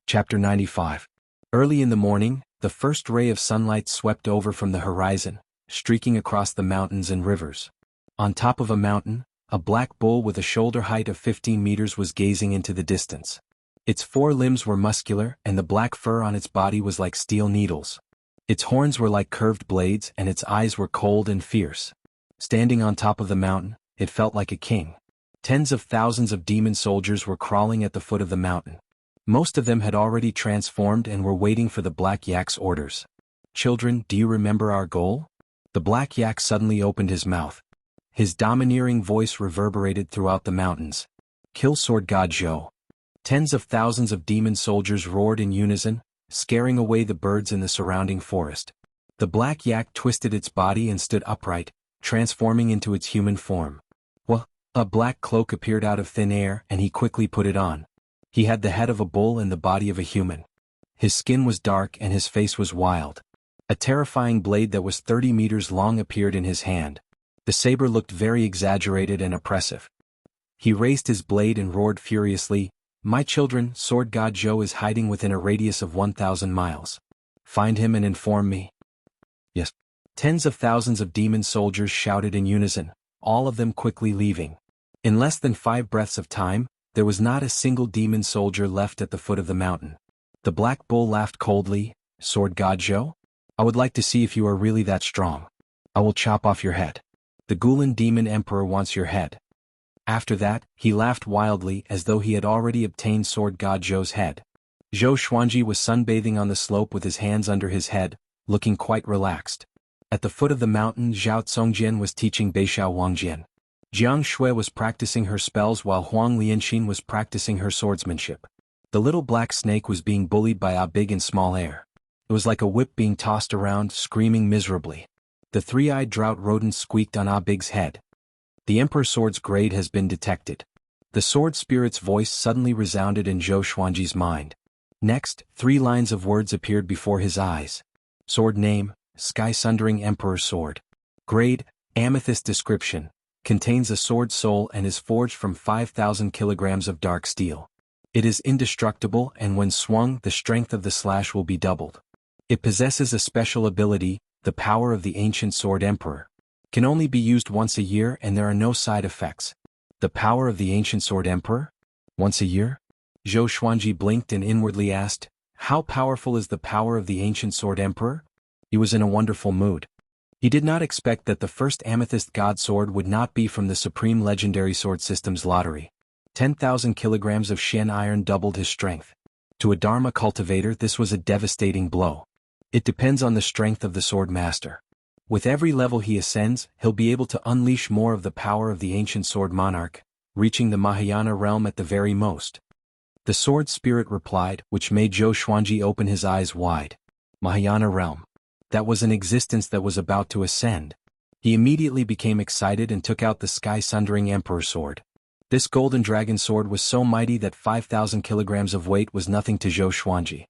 Chapter 95. Early in the morning, the first ray of sunlight swept over from the horizon, streaking across the mountains and rivers. On top of a mountain, a black bull with a shoulder height of 15 meters was gazing into the distance. Its 4 limbs were muscular and the black fur on its body was like steel needles. Its horns were like curved blades and its eyes were cold and fierce. Standing on top of the mountain, it felt like a king. Tens of thousands of demon soldiers were crawling at the foot of the mountain. Most of them had already transformed and were waiting for the Black Yak's orders. "Children, do you remember our goal?" The Black Yak suddenly opened his mouth. His domineering voice reverberated throughout the mountains. "Kill Sword God Zhou." Tens of thousands of demon soldiers roared in unison, scaring away the birds in the surrounding forest. The Black Yak twisted its body and stood upright, transforming into its human form. Well, a black cloak appeared out of thin air and he quickly put it on. He had the head of a bull and the body of a human. His skin was dark and his face was wild. A terrifying blade that was 30 meters long appeared in his hand. The saber looked very exaggerated and oppressive. He raised his blade and roared furiously, "My children, Sword God Zhou is hiding within a radius of 1,000 miles. Find him and inform me." Yes. Tens of thousands of demon soldiers shouted in unison, all of them quickly leaving. In less than 5 breaths of time, there was not a single demon soldier left at the foot of the mountain. The Black Bull laughed coldly, "Sword God Zhou? I would like to see if you are really that strong. I will chop off your head. The Gulan Demon Emperor wants your head." After that, he laughed wildly as though he had already obtained Sword God Zhou's head. Zhou Xuanji was sunbathing on the slope with his hands under his head, looking quite relaxed. At the foot of the mountain, Zhao Congjian was teaching Beishao Wangjian. Jianghu was practicing her spells while Huang Lianxin was practicing her swordsmanship. The little black snake was being bullied by Big and Small Air. It was like a whip being tossed around, screaming miserably. The three-eyed drought rodent squeaked on Big's head. "The Emperor Sword's grade has been detected." The sword spirit's voice suddenly resounded in Zhou Xuanji's mind. Next, 3 lines of words appeared before his eyes. Sword name, Sky-Sundering Emperor Sword. Grade, Amethyst. Description, contains a sword soul and is forged from 5,000 kilograms of dark steel. It is indestructible and when swung the strength of the slash will be doubled. It possesses a special ability, the power of the ancient sword emperor. Can only be used once a year and there are no side effects. The power of the ancient sword emperor? Once a year? Zhou Xuanji blinked and inwardly asked, "How powerful is the power of the ancient sword emperor?" He was in a wonderful mood. He did not expect that the first amethyst god sword would not be from the Supreme Legendary Sword System's lottery. 10,000 kilograms of Shen iron doubled his strength. To a Dharma cultivator this was a devastating blow. It depends on the strength of the sword master. With every level he ascends, he'll be able to unleash more of the power of the ancient sword monarch, reaching the Mahayana realm at the very most. The sword spirit replied, which made Zhou Xuanji open his eyes wide. Mahayana realm. That was an existence that was about to ascend. He immediately became excited and took out the Sky-Sundering Emperor Sword. This golden dragon sword was so mighty that 5,000 kilograms of weight was nothing to Zhou Xuanji.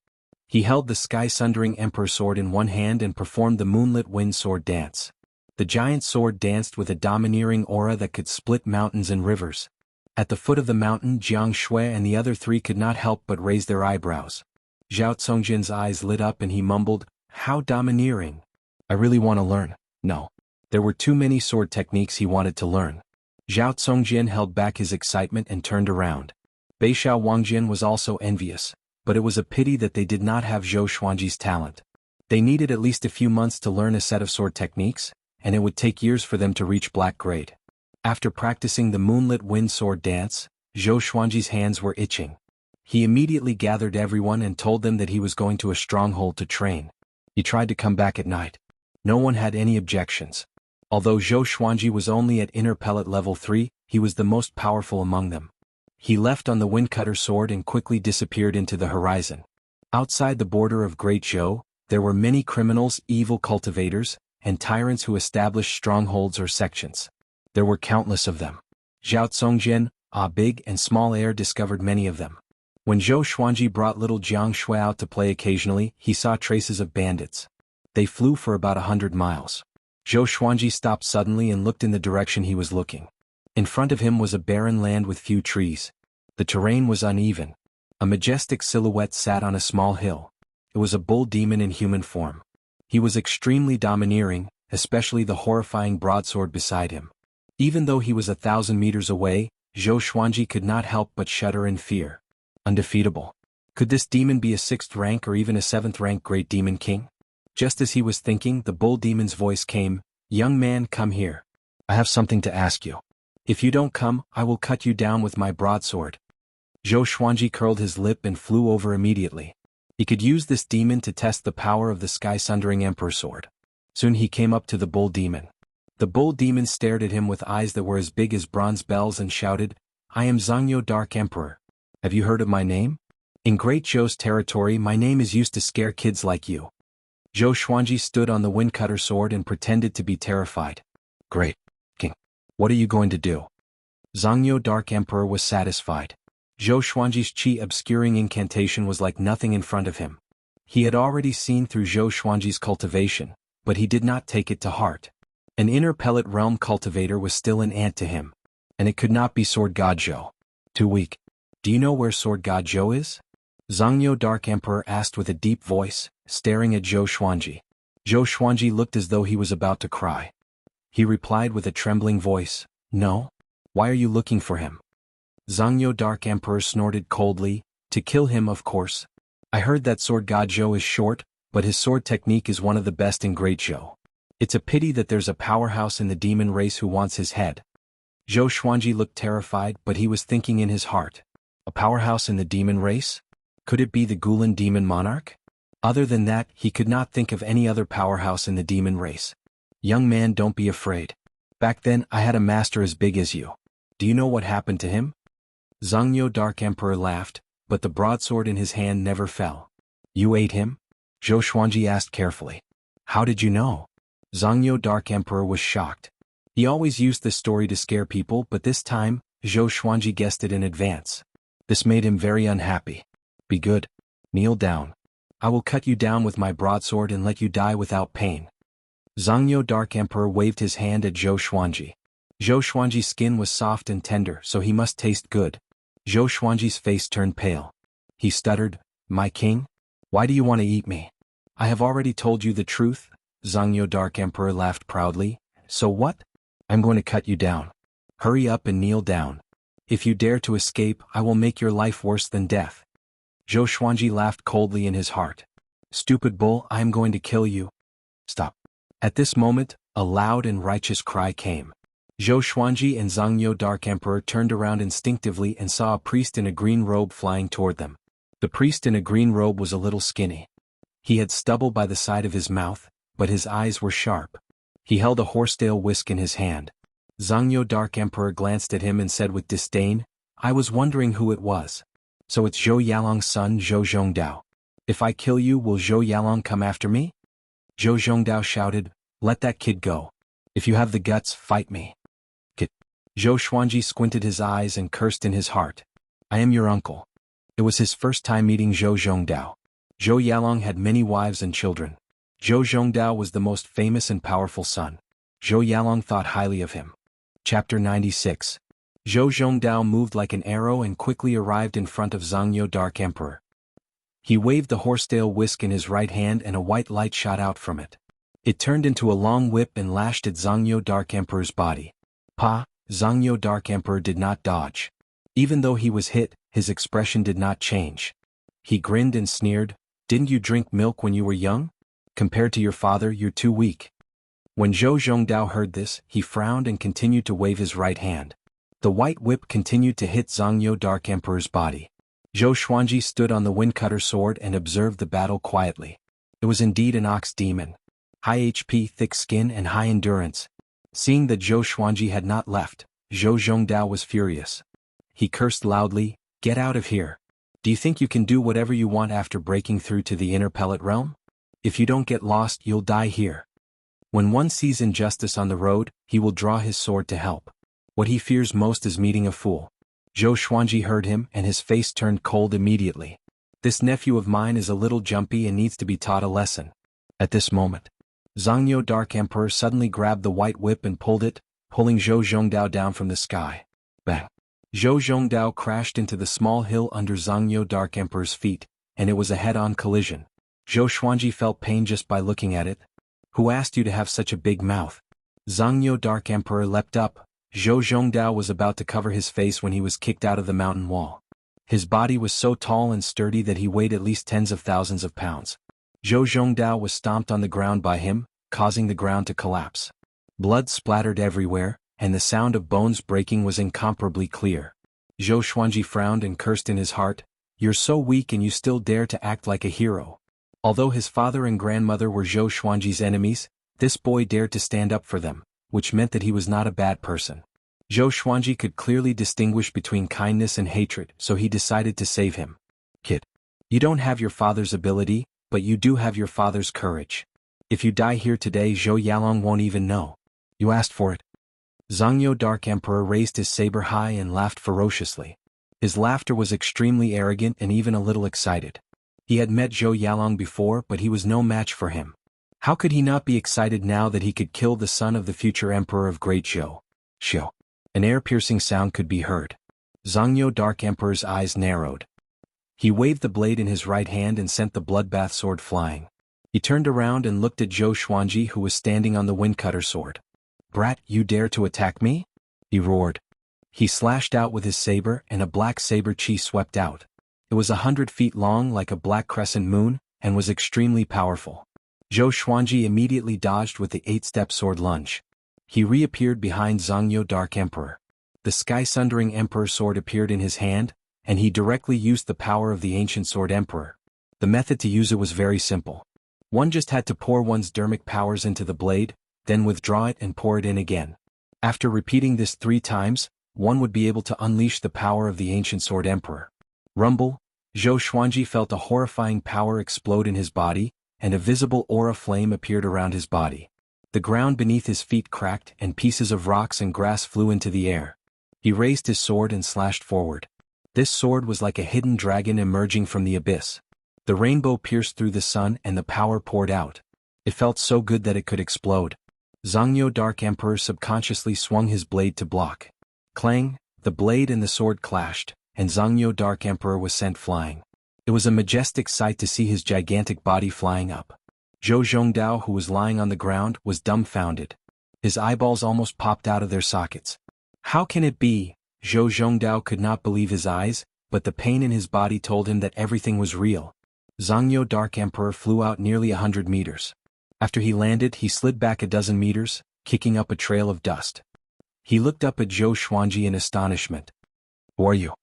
He held the Sky-Sundering Emperor Sword in one hand and performed the moonlit wind sword dance. The giant sword danced with a domineering aura that could split mountains and rivers. At the foot of the mountain, Jianghu and the other 3 could not help but raise their eyebrows. Zhao Congjian's eyes lit up and he mumbled, "How domineering. I really want to learn." No. There were too many sword techniques he wanted to learn. Zhao Congjian held back his excitement and turned around. Beishao Wangjian was also envious, but it was a pity that they did not have Zhou Xuanji's talent. They needed at least a few months to learn a set of sword techniques, and it would take years for them to reach black grade. After practicing the moonlit wind sword dance, Zhou Xuanji's hands were itching. He immediately gathered everyone and told them that he was going to a stronghold to train. He tried to come back at night. No one had any objections. Although Zhou Xuanji was only at inner pellet level 3, he was the most powerful among them. He left on the windcutter sword and quickly disappeared into the horizon. Outside the border of Great Zhou, there were many criminals, evil cultivators, and tyrants who established strongholds or sections. There were countless of them. Zhao Congjian, Big and Small Air discovered many of them. When Zhou Xuanji brought little Jianghu out to play occasionally, he saw traces of bandits. They flew for about 100 miles. Zhou Xuanji stopped suddenly and looked in the direction he was looking. In front of him was a barren land with few trees. The terrain was uneven. A majestic silhouette sat on a small hill. It was a bull demon in human form. He was extremely domineering, especially the horrifying broadsword beside him. Even though he was 1,000 meters away, Zhou Xuanji could not help but shudder in fear. Undefeatable. Could this demon be a 6th rank or even a 7th rank Great Demon King? Just as he was thinking, the bull demon's voice came, "Young man, come here. I have something to ask you." If you don't come, I will cut you down with my broadsword. Zhou Xuanji curled his lip and flew over immediately. He could use this demon to test the power of the sky-sundering Emperor sword. Soon he came up to the bull demon. The bull demon stared at him with eyes that were as big as bronze bells and shouted, "I am Xianxia Dark Emperor. Have you heard of my name? In Great Zhou's territory my name is used to scare kids like you." Zhou Xuanji stood on the windcutter sword and pretended to be terrified. "Great, King. What are you going to do?" Xianxia Dark Emperor was satisfied. Zhou Xuanji's chi obscuring incantation was like nothing in front of him. He had already seen through Zhou Xuanji's cultivation, but he did not take it to heart. An inner pellet realm cultivator was still an ant to him. And it could not be Sword God Zhou. Too weak. "Do you know where Sword God Zhou is?" Xianxia Dark Emperor asked with a deep voice, staring at Zhou Xuanji. Zhou Xuanji looked as though he was about to cry. He replied with a trembling voice, "No? Why are you looking for him?" Xianxia Dark Emperor snorted coldly, "To kill him, of course. I heard that Sword God Zhou is short, but his sword technique is one of the best in Great Zhou. It's a pity that there's a powerhouse in the demon race who wants his head." Zhou Xuanji looked terrified, but he was thinking in his heart. A powerhouse in the demon race? Could it be the Gulan demon monarch? Other than that, he could not think of any other powerhouse in the demon race. "Young man, don't be afraid. Back then I had a master as big as you. Do you know what happened to him?" Xianxia Dark Emperor laughed, but the broadsword in his hand never fell. "You ate him?" Zhou Xuanji asked carefully. "How did you know?" Xianxia Dark Emperor was shocked. He always used this story to scare people, but this time, Zhou Xuanji guessed it in advance. This made him very unhappy. "Be good. Kneel down. I will cut you down with my broadsword and let you die without pain." Xianxia Dark Emperor waved his hand at Zhou Xuanji. Zhou Xuanji's skin was soft and tender, so he must taste good. Zhou Xuanji's face turned pale. He stuttered, "My king? Why do you want to eat me?" "I have already told you the truth," Xianxia Dark Emperor laughed proudly. "So what? I'm going to cut you down. Hurry up and kneel down. If you dare to escape, I will make your life worse than death." Zhou Xuanji laughed coldly in his heart. "Stupid bull, I am going to kill you." "Stop." At this moment, a loud and righteous cry came. Zhou Xuanji and Xianxia Dark Emperor turned around instinctively and saw a priest in a green robe flying toward them. The priest in a green robe was a little skinny. He had stubble by the side of his mouth, but his eyes were sharp. He held a horsetail whisk in his hand. Xianxia Dark Emperor glanced at him and said with disdain, "I was wondering who it was. So it's Zhou Yalong's son Zhou Zhongdao. If I kill you, will Zhou Yalong come after me?" Zhou Zhongdao shouted, "Let that kid go. If you have the guts, fight me." "Kid." Zhou Xuanji squinted his eyes and cursed in his heart. "I am your uncle." It was his first time meeting Zhou Zhongdao. Zhou Yalong had many wives and children. Zhou Zhongdao was the most famous and powerful son. Zhou Yalong thought highly of him. Chapter 96. Zhou Zhongdao moved like an arrow and quickly arrived in front of Xianxia Dark Emperor. He waved the horsetail whisk in his right hand and a white light shot out from it. It turned into a long whip and lashed at Xianxia Dark Emperor's body. Pa! Xianxia Dark Emperor did not dodge. Even though he was hit, his expression did not change. He grinned and sneered, "Didn't you drink milk when you were young? Compared to your father, you're too weak." When Zhou Zhongdao heard this, he frowned and continued to wave his right hand. The white whip continued to hit Xianxia Dark Emperor's body. Zhou Xuanji stood on the windcutter sword and observed the battle quietly. It was indeed an ox demon. High HP, thick skin and high endurance. Seeing that Zhou Xuanji had not left, Zhou Zhongdao was furious. He cursed loudly, "Get out of here. Do you think you can do whatever you want after breaking through to the inner pellet realm? If you don't get lost, you'll die here." When one sees injustice on the road, he will draw his sword to help. What he fears most is meeting a fool. Zhou Xuanji heard him and his face turned cold immediately. "This nephew of mine is a little jumpy and needs to be taught a lesson." At this moment, Xianxia Dark Emperor suddenly grabbed the white whip and pulled it, pulling Zhou Zhongdao down from the sky. Bang! Zhou Zhongdao crashed into the small hill under Xianxia Dark Emperor's feet, and it was a head-on collision. Zhou Xuanji felt pain just by looking at it. "Who asked you to have such a big mouth?" Xianxia Dark Emperor leapt up. Zhou Zhongdao was about to cover his face when he was kicked out of the mountain wall. His body was so tall and sturdy that he weighed at least tens of thousands of pounds. Zhou Zhongdao was stomped on the ground by him, causing the ground to collapse. Blood splattered everywhere, and the sound of bones breaking was incomparably clear. Zhou Xuanji frowned and cursed in his heart, "You're so weak and you still dare to act like a hero." Although his father and grandmother were Zhou Xuanji's enemies, this boy dared to stand up for them, which meant that he was not a bad person. Zhou Xuanji could clearly distinguish between kindness and hatred, so he decided to save him. "Kid, you don't have your father's ability, but you do have your father's courage. If you die here today, Zhou Yalong won't even know. You asked for it." Xianxia Dark Emperor raised his saber high and laughed ferociously. His laughter was extremely arrogant and even a little excited. He had met Zhou Yalong before, but he was no match for him. How could he not be excited now that he could kill the son of the future emperor of Great Zhou? Zhou. An air-piercing sound could be heard. Xianxia Dark Emperor's eyes narrowed. He waved the blade in his right hand and sent the bloodbath sword flying. He turned around and looked at Zhou Xuanji, who was standing on the windcutter sword. "Brat, you dare to attack me?" he roared. He slashed out with his saber and a black saber chi swept out. It was 100 feet long like a black crescent moon, and was extremely powerful. Zhou Xuanji immediately dodged with the 8-step sword lunge. He reappeared behind Xianxia Dark Emperor. The sky-sundering Emperor sword appeared in his hand, and he directly used the power of the ancient sword Emperor. The method to use it was very simple. One just had to pour one's dermic powers into the blade, then withdraw it and pour it in again. After repeating this 3 times, one would be able to unleash the power of the ancient sword Emperor. Rumble, Zhou Xuanji felt a horrifying power explode in his body, and a visible aura flame appeared around his body. The ground beneath his feet cracked and pieces of rocks and grass flew into the air. He raised his sword and slashed forward. This sword was like a hidden dragon emerging from the abyss. The rainbow pierced through the sun and the power poured out. It felt so good that it could explode. Xianxia Dark Emperor subconsciously swung his blade to block. Clang, the blade and the sword clashed, and Xianxia Dark Emperor was sent flying. It was a majestic sight to see his gigantic body flying up. Zhou Zhongdao, who was lying on the ground, was dumbfounded. His eyeballs almost popped out of their sockets. How can it be? Zhou Zhongdao could not believe his eyes, but the pain in his body told him that everything was real. Xianxia Dark Emperor flew out nearly 100 meters. After he landed, he slid back a dozen meters, kicking up a trail of dust. He looked up at Zhou Xuanji in astonishment. "Who are you?"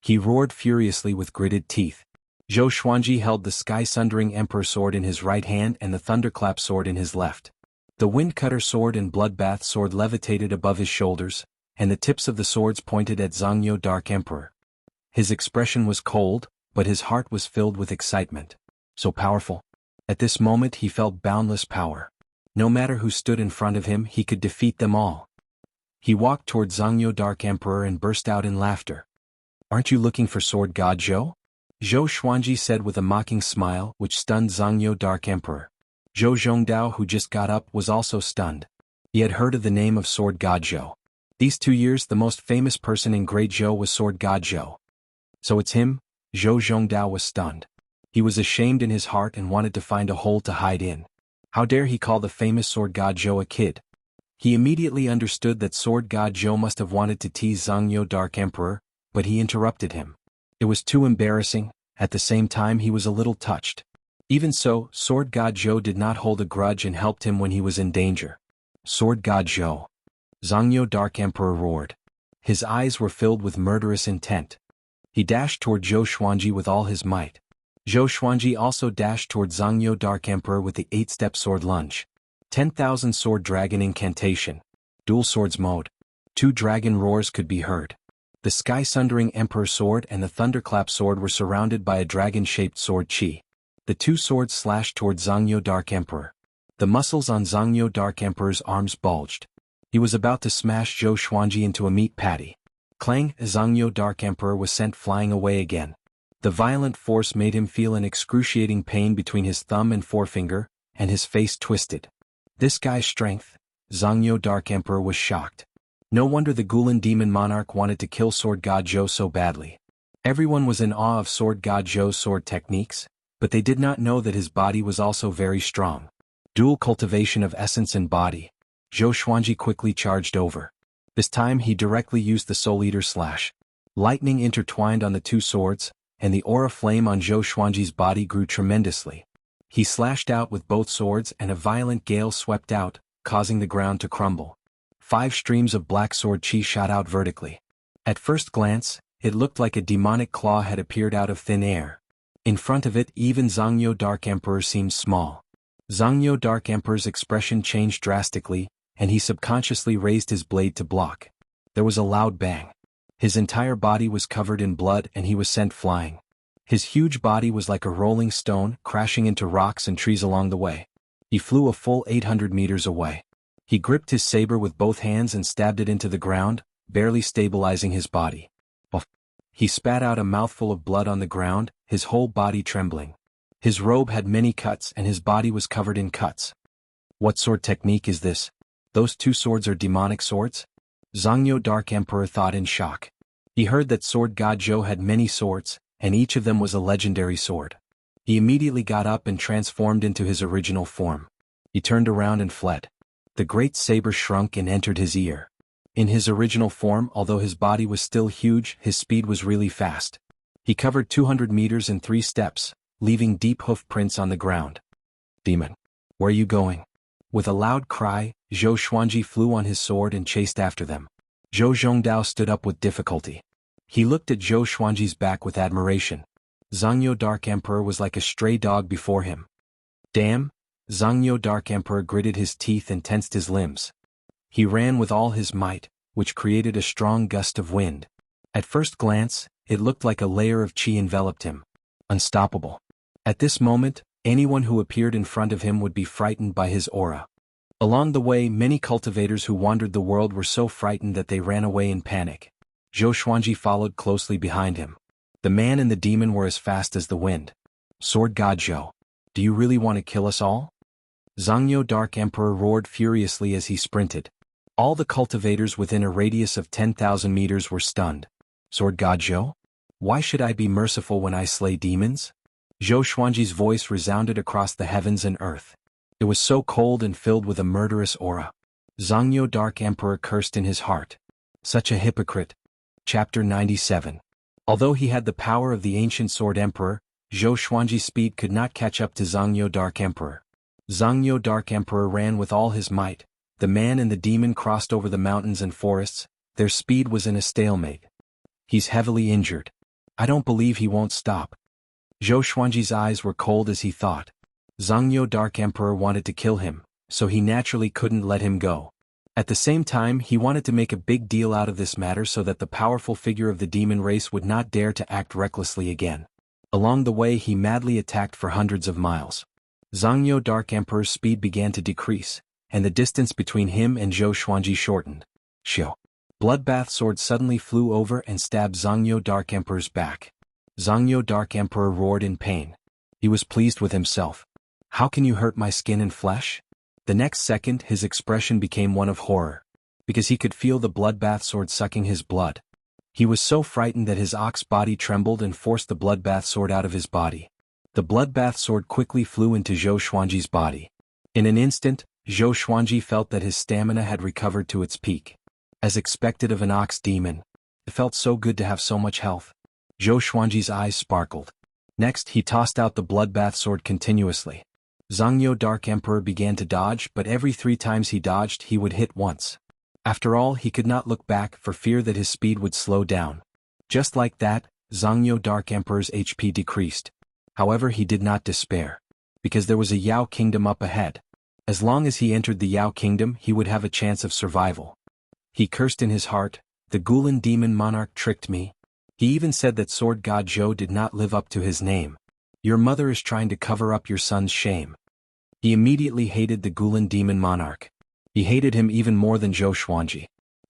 he roared furiously with gritted teeth. Zhou Xuanji held the sky-sundering Emperor sword in his right hand and the thunderclap sword in his left. The windcutter sword and bloodbath sword levitated above his shoulders, and the tips of the swords pointed at Xianxia Dark Emperor. His expression was cold, but his heart was filled with excitement. So powerful. At this moment he felt boundless power. No matter who stood in front of him, he could defeat them all. He walked toward Xianxia Dark Emperor and burst out in laughter. "Aren't you looking for Sword God Zhou?" Zhou Xuanji said with a mocking smile, which stunned Xianxia Dark Emperor. Zhou Zhongdao, who just got up, was also stunned. He had heard of the name of Sword God Zhou. These 2 years the most famous person in Great Zhou was Sword God Zhou. So it's him? Zhou Zhongdao was stunned. He was ashamed in his heart and wanted to find a hole to hide in. How dare he call the famous Sword God Zhou a kid? He immediately understood that Sword God Zhou must have wanted to tease Xianxia Dark Emperor, but he interrupted him. It was too embarrassing. At the same time he was a little touched. Even so, Sword God Zhou did not hold a grudge and helped him when he was in danger. "Sword God Zhou!" Xianxia Dark Emperor roared. His eyes were filled with murderous intent. He dashed toward Zhou Xuanji with all his might. Zhou Xuanji also dashed toward Xianxia Dark Emperor with the 8-step sword lunge. 10,000 Sword Dragon Incantation. Dual Swords Mode. 2 dragon roars could be heard. The sky-sundering Emperor sword and the thunderclap sword were surrounded by a dragon-shaped sword chi. The 2 swords slashed toward Xianxia Dark Emperor. The muscles on Xianxia Dark Emperor's arms bulged. He was about to smash Zhou Xuanji into a meat patty. Clang! Xianxia Dark Emperor was sent flying away again. The violent force made him feel an excruciating pain between his thumb and forefinger, and his face twisted. This guy's strength? Xianxia Dark Emperor was shocked. No wonder the Gulan Demon Monarch wanted to kill Sword God Zhou so badly. Everyone was in awe of Sword God Zhou's sword techniques, but they did not know that his body was also very strong. Dual cultivation of essence and body. Zhou Xuanji quickly charged over. This time he directly used the Soul Eater slash. Lightning intertwined on the 2 swords, and the aura flame on Zhou Xuanji's body grew tremendously. He slashed out with both swords and a violent gale swept out, causing the ground to crumble. 5 streams of black sword chi shot out vertically. At first glance, it looked like a demonic claw had appeared out of thin air. In front of it, even Xianxia Dark Emperor seemed small. Xianxia Dark Emperor's expression changed drastically, and he subconsciously raised his blade to block. There was a loud bang. His entire body was covered in blood and he was sent flying. His huge body was like a rolling stone, crashing into rocks and trees along the way. He flew a full 800 meters away. He gripped his saber with both hands and stabbed it into the ground, barely stabilizing his body. He spat out a mouthful of blood on the ground, his whole body trembling. His robe had many cuts and his body was covered in cuts. What sword technique is this? Those 2 swords are demonic swords? Xianxia Dark Emperor thought in shock. He heard that sword god Zhou had many swords, and each of them was a legendary sword. He immediately got up and transformed into his original form. He turned around and fled. The great saber shrunk and entered his ear. In his original form, although his body was still huge, his speed was really fast. He covered 200 meters in 3 steps, leaving deep hoof prints on the ground. Demon! Where are you going? With a loud cry, Zhou Xuanji flew on his sword and chased after them. Zhou Zhongdao stood up with difficulty. He looked at Zhou Xuanji's back with admiration. Xianxia Dark Emperor was like a stray dog before him. Damn! Xianxia Dark Emperor gritted his teeth and tensed his limbs. He ran with all his might, which created a strong gust of wind. At first glance, it looked like a layer of chi enveloped him. Unstoppable. At this moment, anyone who appeared in front of him would be frightened by his aura. Along the way, many cultivators who wandered the world were so frightened that they ran away in panic. Zhou Xuanji followed closely behind him. The man and the demon were as fast as the wind. Sword God Zhou, do you really want to kill us all? Xianxia Dark Emperor roared furiously as he sprinted. All the cultivators within a radius of 10,000 meters were stunned. Sword God Zhou? Why should I be merciful when I slay demons? Zhou Xuanji's voice resounded across the heavens and earth. It was so cold and filled with a murderous aura. Xianxia Dark Emperor cursed in his heart. Such a hypocrite. Chapter 97. Although he had the power of the ancient Sword Emperor, Zhou Xuanji's speed could not catch up to Xianxia Dark Emperor. Xianxia Dark Emperor ran with all his might. The man and the demon crossed over the mountains and forests. Their speed was in a stalemate. He's heavily injured. I don't believe he won't stop. Zhou Xuanji's eyes were cold as he thought. Xianxia Dark Emperor wanted to kill him, so he naturally couldn't let him go. At the same time, he wanted to make a big deal out of this matter so that the powerful figure of the demon race would not dare to act recklessly again. Along the way, he madly attacked for hundreds of miles. Xianxia Dark Emperor's speed began to decrease, and the distance between him and Zhou Xuanji shortened. Xiao. Bloodbath sword suddenly flew over and stabbed Xianxia Dark Emperor's back. Xianxia Dark Emperor roared in pain. He was pleased with himself. How can you hurt my skin and flesh? The next second his expression became one of horror, because he could feel the bloodbath sword sucking his blood. He was so frightened that his ox body trembled and forced the bloodbath sword out of his body. The bloodbath sword quickly flew into Zhou Xuanji's body. In an instant, Zhou Xuanji felt that his stamina had recovered to its peak. As expected of an ox demon, it felt so good to have so much health. Zhou Xuanji's eyes sparkled. Next, he tossed out the bloodbath sword continuously. Xianxia Dark Emperor began to dodge, but every 3 times he dodged, he would hit once. After all, he could not look back for fear that his speed would slow down. Just like that, Xianxia Dark Emperor's HP decreased. However, he did not despair, because there was a Yao Kingdom up ahead. As long as he entered the Yao Kingdom, he would have a chance of survival. He cursed in his heart, the Gulan demon monarch tricked me. He even said that Sword God Zhou did not live up to his name. Your mother is trying to cover up your son's shame. He immediately hated the Gulan demon monarch. He hated him even more than Zhou Xuanji.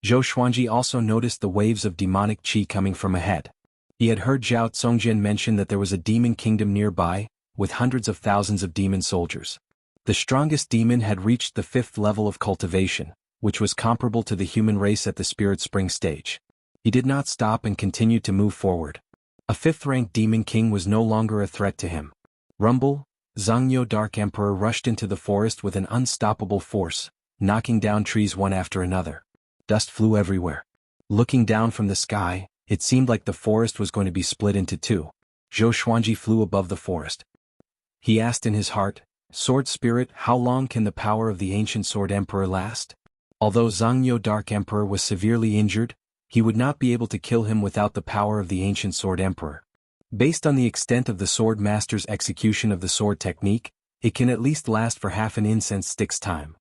Zhou Xuanji also noticed the waves of demonic qi coming from ahead. He had heard Zhao Congjian mention that there was a demon kingdom nearby, with hundreds of thousands of demon soldiers. The strongest demon had reached the 5th level of cultivation, which was comparable to the human race at the Spirit Spring stage. He did not stop and continued to move forward. A 5th-ranked demon king was no longer a threat to him. Rumble, Xianxia Dark Emperor rushed into the forest with an unstoppable force, knocking down trees one after another. Dust flew everywhere. Looking down from the sky, it seemed like the forest was going to be split into 2. Zhou Xuanji flew above the forest. He asked in his heart, Sword Spirit, how long can the power of the ancient Sword Emperor last? Although Xianxia Dark Emperor was severely injured, he would not be able to kill him without the power of the ancient Sword Emperor. Based on the extent of the Sword Master's execution of the sword technique, it can at least last for half an incense stick's time.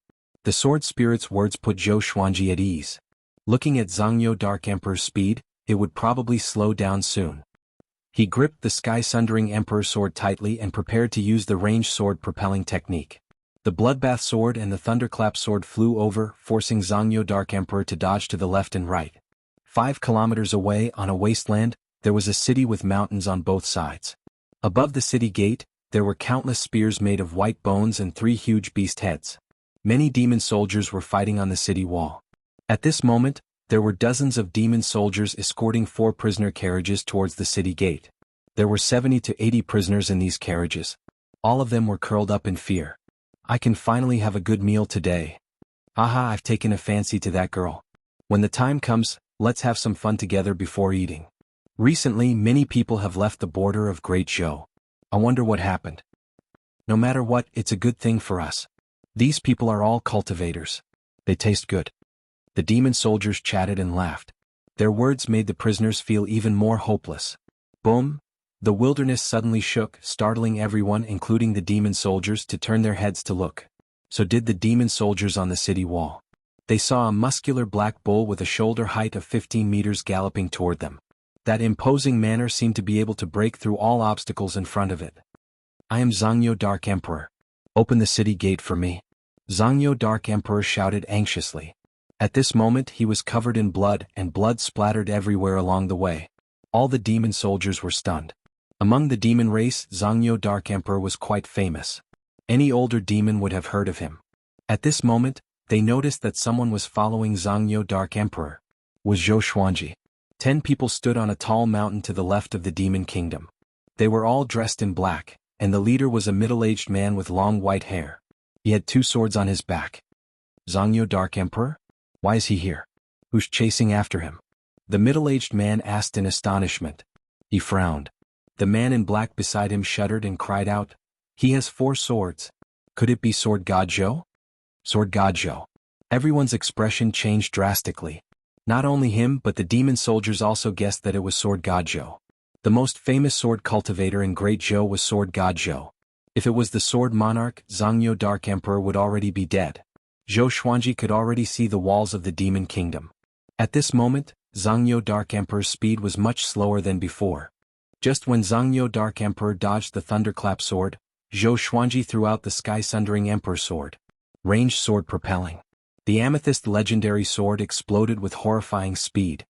The Sword Spirit's words put Zhou Xuanji at ease. Looking at Xianxia Dark Emperor's speed, it would probably slow down soon. He gripped the Sky-Sundering Emperor's sword tightly and prepared to use the ranged sword propelling technique. The Bloodbath Sword and the Thunderclap Sword flew over, forcing Xianxia Dark Emperor to dodge to the left and right. 5 kilometers away, on a wasteland, there was a city with mountains on both sides. Above the city gate, there were countless spears made of white bones and 3 huge beast heads. Many demon soldiers were fighting on the city wall. At this moment, there were dozens of demon soldiers escorting 4 prisoner carriages towards the city gate. There were 70 to 80 prisoners in these carriages. All of them were curled up in fear. I can finally have a good meal today. Aha, I've taken a fancy to that girl. When the time comes, let's have some fun together before eating. Recently, many people have left the border of Great Zhou. I wonder what happened. No matter what, it's a good thing for us. These people are all cultivators. They taste good. The demon soldiers chatted and laughed. Their words made the prisoners feel even more hopeless. Boom! The wilderness suddenly shook, startling everyone, including the demon soldiers, to turn their heads to look. So did the demon soldiers on the city wall. They saw a muscular black bull with a shoulder height of 15 meters galloping toward them. That imposing manner seemed to be able to break through all obstacles in front of it. I am Xianxia Dark Emperor. Open the city gate for me. Xianxia Dark Emperor shouted anxiously. At this moment he was covered in blood, and blood splattered everywhere along the way. All the demon soldiers were stunned. Among the demon race, Xianxia Dark Emperor was quite famous. Any older demon would have heard of him. At this moment, they noticed that someone was following Xianxia Dark Emperor. Was Zhou Xuanji. 10 people stood on a tall mountain to the left of the demon kingdom. They were all dressed in black, and the leader was a middle-aged man with long white hair. He had 2 swords on his back. Xianxia Dark Emperor? Why is he here? Who's chasing after him? The middle-aged man asked in astonishment. He frowned. The man in black beside him shuddered and cried out, "He has 4 swords. Could it be Sword God Zhou?" Sword God Zhou. Everyone's expression changed drastically. Not only him but the demon soldiers also guessed that it was Sword God Zhou. The most famous sword cultivator in Great Zhou was Sword God Zhou. If it was the Sword Monarch, Xianxia Dark Emperor would already be dead. Zhou Xuanji could already see the walls of the demon kingdom. At this moment, Xianxia Dark Emperor's speed was much slower than before. Just when Xianxia Dark Emperor dodged the Thunderclap Sword, Zhou Xuanji threw out the Sky-Sundering Emperor Sword. Ranged sword propelling. The Amethyst legendary sword exploded with horrifying speed.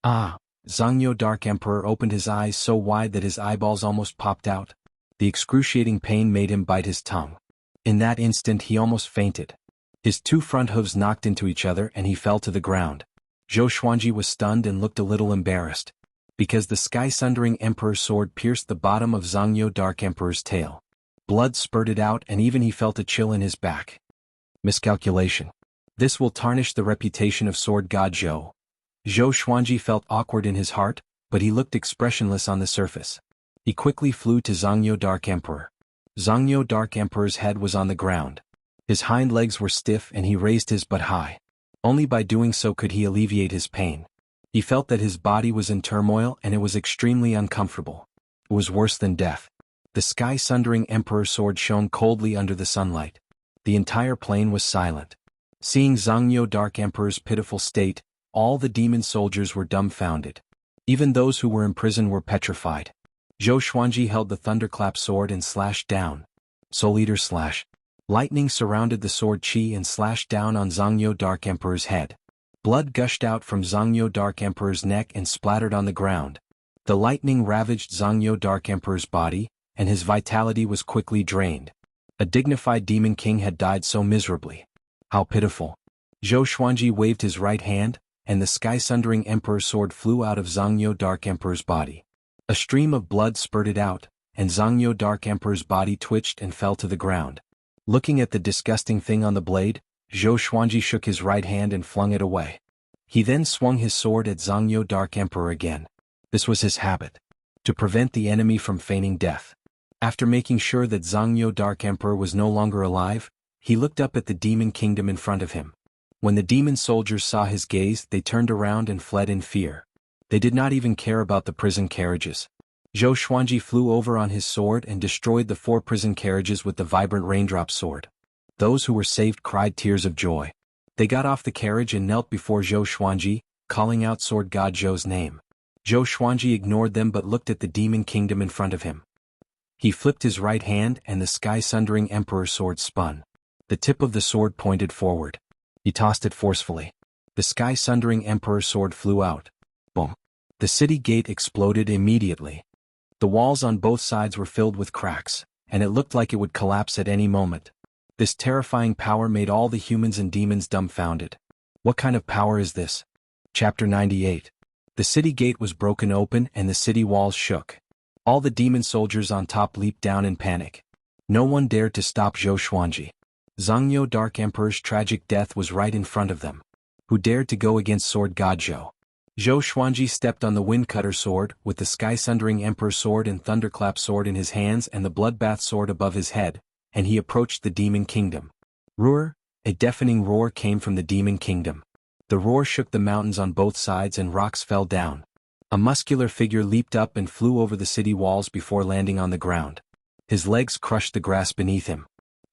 Ah! Xianxia Dark Emperor opened his eyes so wide that his eyeballs almost popped out. The excruciating pain made him bite his tongue. In that instant he almost fainted. His 2 front hooves knocked into each other and he fell to the ground. Zhou Xuanji was stunned and looked a little embarrassed. Because the Sky-Sundering Emperor's sword pierced the bottom of Xianxia Dark Emperor's tail. Blood spurted out and even he felt a chill in his back. Miscalculation. This will tarnish the reputation of Sword God Zhou. Zhou Xuanji felt awkward in his heart, but he looked expressionless on the surface. He quickly flew to Xianxia Dark Emperor. Xianxia Dark Emperor's head was on the ground. His hind legs were stiff and he raised his butt high. Only by doing so could he alleviate his pain. He felt that his body was in turmoil and it was extremely uncomfortable. It was worse than death. The Sky-Sundering Emperor's sword shone coldly under the sunlight. The entire plain was silent. Seeing Xianxia Dark Emperor's pitiful state, all the demon soldiers were dumbfounded. Even those who were in prison were petrified. Zhou Xuanji held the Thunderclap Sword and slashed down. Soul Eater slash. Lightning surrounded the sword chi and slashed down on Xianxia Dark Emperor's head. Blood gushed out from Xianxia Dark Emperor's neck and splattered on the ground. The lightning ravaged Xianxia Dark Emperor's body, and his vitality was quickly drained. A dignified demon king had died so miserably. How pitiful. Zhou Xuanji waved his right hand, and the Sky-Sundering Emperor's sword flew out of Xianxia Dark Emperor's body. A stream of blood spurted out, and Xianxia Dark Emperor's body twitched and fell to the ground. Looking at the disgusting thing on the blade, Zhou Xuanji shook his right hand and flung it away. He then swung his sword at Xianxia Dark Emperor again. This was his habit. To prevent the enemy from feigning death. After making sure that Xianxia Dark Emperor was no longer alive, he looked up at the demon kingdom in front of him. When the demon soldiers saw his gaze, they turned around and fled in fear. They did not even care about the prison carriages. Zhou Xuanji flew over on his sword and destroyed the 4 prison carriages with the vibrant raindrop sword. Those who were saved cried tears of joy. They got off the carriage and knelt before Zhou Xuanji, calling out Sword God Zhou's name. Zhou Xuanji ignored them but looked at the demon kingdom in front of him. He flipped his right hand and the sky-sundering emperor's sword spun. The tip of the sword pointed forward. He tossed it forcefully. The sky-sundering emperor's sword flew out. Boom. The city gate exploded immediately. The walls on both sides were filled with cracks, and it looked like it would collapse at any moment. This terrifying power made all the humans and demons dumbfounded. What kind of power is this? Chapter 98. The city gate was broken open and the city walls shook. All the demon soldiers on top leaped down in panic. No one dared to stop Zhou Xuanji. Xianxia Dark Emperor's tragic death was right in front of them. Who dared to go against Sword God Zhou? Zhou Xuanji stepped on the Windcutter sword, with the sky-sundering Emperor's sword and Thunderclap sword in his hands and the Bloodbath sword above his head, and he approached the demon kingdom. Roar! A deafening roar came from the demon kingdom. The roar shook the mountains on both sides and rocks fell down. A muscular figure leaped up and flew over the city walls before landing on the ground. His legs crushed the grass beneath him.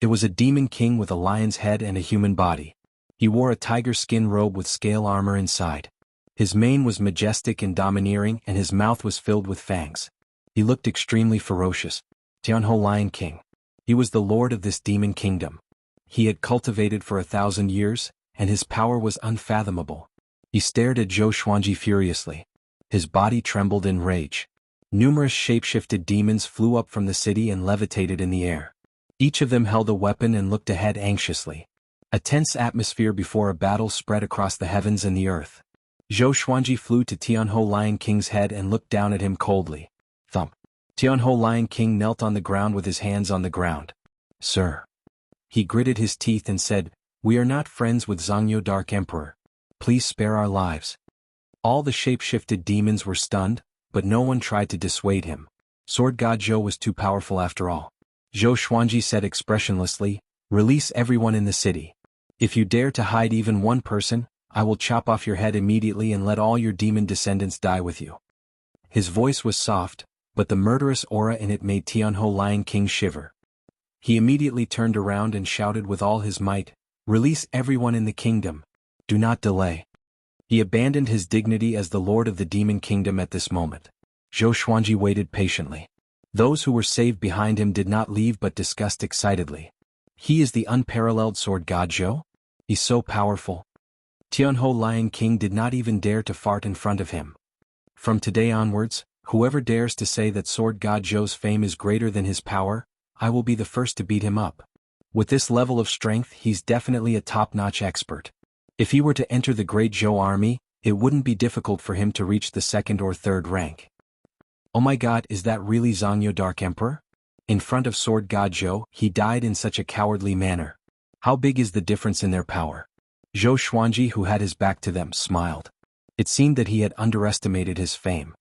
It was a demon king with a lion's head and a human body. He wore a tiger skin robe with scale armor inside. His mane was majestic and domineering and his mouth was filled with fangs. He looked extremely ferocious. Jianghu Lion King. He was the lord of this demon kingdom. He had cultivated for 1,000 years, and his power was unfathomable. He stared at Zhou Xuanji furiously. His body trembled in rage. Numerous shape-shifted demons flew up from the city and levitated in the air. Each of them held a weapon and looked ahead anxiously. A tense atmosphere before a battle spread across the heavens and the earth. Zhou Xuanji flew to Jianghu Lion King's head and looked down at him coldly. Thump. Jianghu Lion King knelt on the ground with his hands on the ground. Sir. He gritted his teeth and said, "We are not friends with Xianxia Dark Emperor. Please spare our lives." All the shape-shifted demons were stunned, but no one tried to dissuade him. Sword God Zhou was too powerful after all. Zhou Xuanji said expressionlessly, "Release everyone in the city. If you dare to hide even one person, I will chop off your head immediately and let all your demon descendants die with you." His voice was soft, but the murderous aura in it made Jianghu Lion King shiver. He immediately turned around and shouted with all his might, "Release everyone in the kingdom. Do not delay." He abandoned his dignity as the lord of the demon kingdom at this moment. Zhou Xuanji waited patiently. Those who were saved behind him did not leave but discussed excitedly. He is the unparalleled Sword God Zhou? He's so powerful. Jianghu Lion King did not even dare to fart in front of him. From today onwards, whoever dares to say that Sword God Zhou's fame is greater than his power, I will be the first to beat him up. With this level of strength, he's definitely a top-notch expert. If he were to enter the Great Zhou army, it wouldn't be difficult for him to reach the 2nd or 3rd rank. Oh my god, is that really Xianxia Dark Emperor? In front of Sword God Zhou, he died in such a cowardly manner. How big is the difference in their power? Zhou Xuanji, who had his back to them, smiled. It seemed that he had underestimated his fame.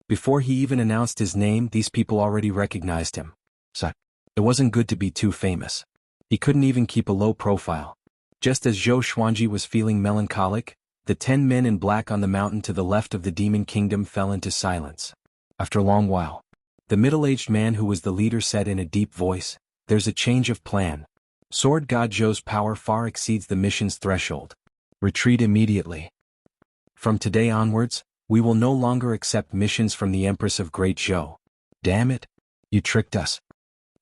Before he even announced his name, these people already recognized him. So, it wasn't good to be too famous. He couldn't even keep a low profile. Just as Zhou Xuanji was feeling melancholic, the 10 men in black on the mountain to the left of the demon kingdom fell into silence. After a long while, the middle-aged man who was the leader said in a deep voice, "There's a change of plan. Sword God Zhou's power far exceeds the mission's threshold. Retreat immediately. From today onwards, we will no longer accept missions from the Empress of Great Zhou." Damn it! You tricked us.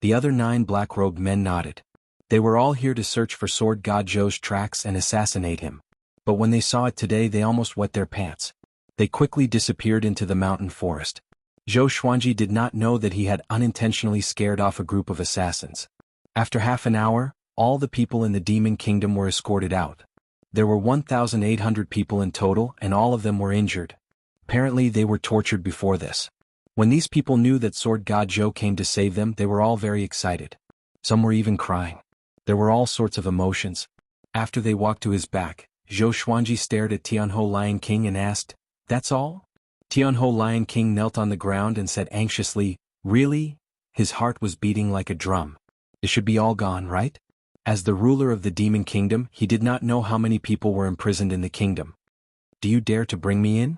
The other 9 black-robed men nodded. They were all here to search for Sword God Zhou's tracks and assassinate him. But when they saw it today, they almost wet their pants. They quickly disappeared into the mountain forest. Zhou Xuanji did not know that he had unintentionally scared off a group of assassins. After half an hour, all the people in the demon kingdom were escorted out. There were 1,800 people in total and all of them were injured. Apparently they were tortured before this. When these people knew that Sword God Zhou came to save them, they were all very excited. Some were even crying. There were all sorts of emotions. After they walked to his back, Zhou Xuanji stared at Jianghu Lion King and asked, "That's all?" Jianghu Lion King knelt on the ground and said anxiously, "Really?" His heart was beating like a drum. "It should be all gone, right?" As the ruler of the demon kingdom, he did not know how many people were imprisoned in the kingdom. Do you dare to bring me in?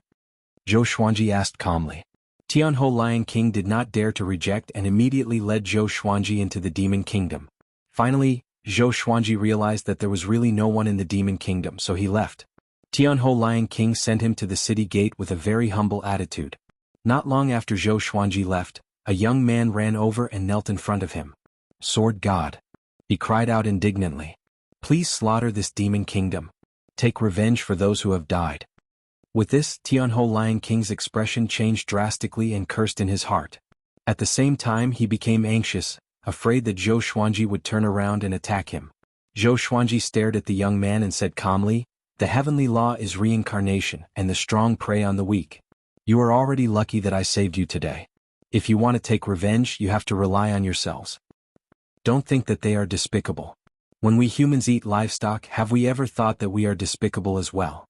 Zhou Xuanji asked calmly. Tianhou Lion King did not dare to reject and immediately led Zhou Xuanji into the demon kingdom. Finally, Zhou Xuanji realized that there was really no one in the demon kingdom, so he left. Tianhou Lion King sent him to the city gate with a very humble attitude. Not long after Zhou Xuanji left, a young man ran over and knelt in front of him. Sword God! He cried out indignantly. Please slaughter this demon kingdom. Take revenge for those who have died. With this, Tianhou Lion King's expression changed drastically and cursed in his heart. At the same time he became anxious, afraid that Zhou Xuanji would turn around and attack him. Zhou Xuanji stared at the young man and said calmly, "The heavenly law is reincarnation, and the strong prey on the weak. You are already lucky that I saved you today. If you want to take revenge, you have to rely on yourselves. Don't think that they are despicable. When we humans eat livestock, have we ever thought that we are despicable as well?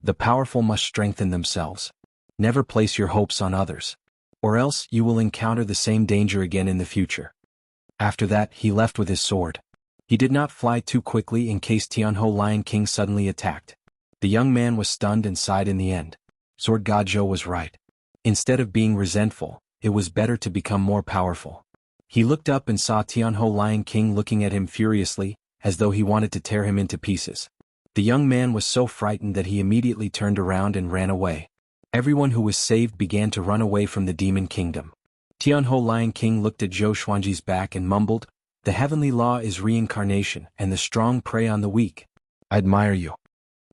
The powerful must strengthen themselves. Never place your hopes on others. Or else you will encounter the same danger again in the future." After that, he left with his sword. He did not fly too quickly in case Tianhou Lion King suddenly attacked. The young man was stunned and sighed in the end. Sword God Zhou was right. Instead of being resentful, it was better to become more powerful. He looked up and saw Tianhou Lion King looking at him furiously, as though he wanted to tear him into pieces. The young man was so frightened that he immediately turned around and ran away. Everyone who was saved began to run away from the demon kingdom. Tianhou Lion King looked at Zhou Xuanji's back and mumbled, "The heavenly law is reincarnation, and the strong prey on the weak. I admire you."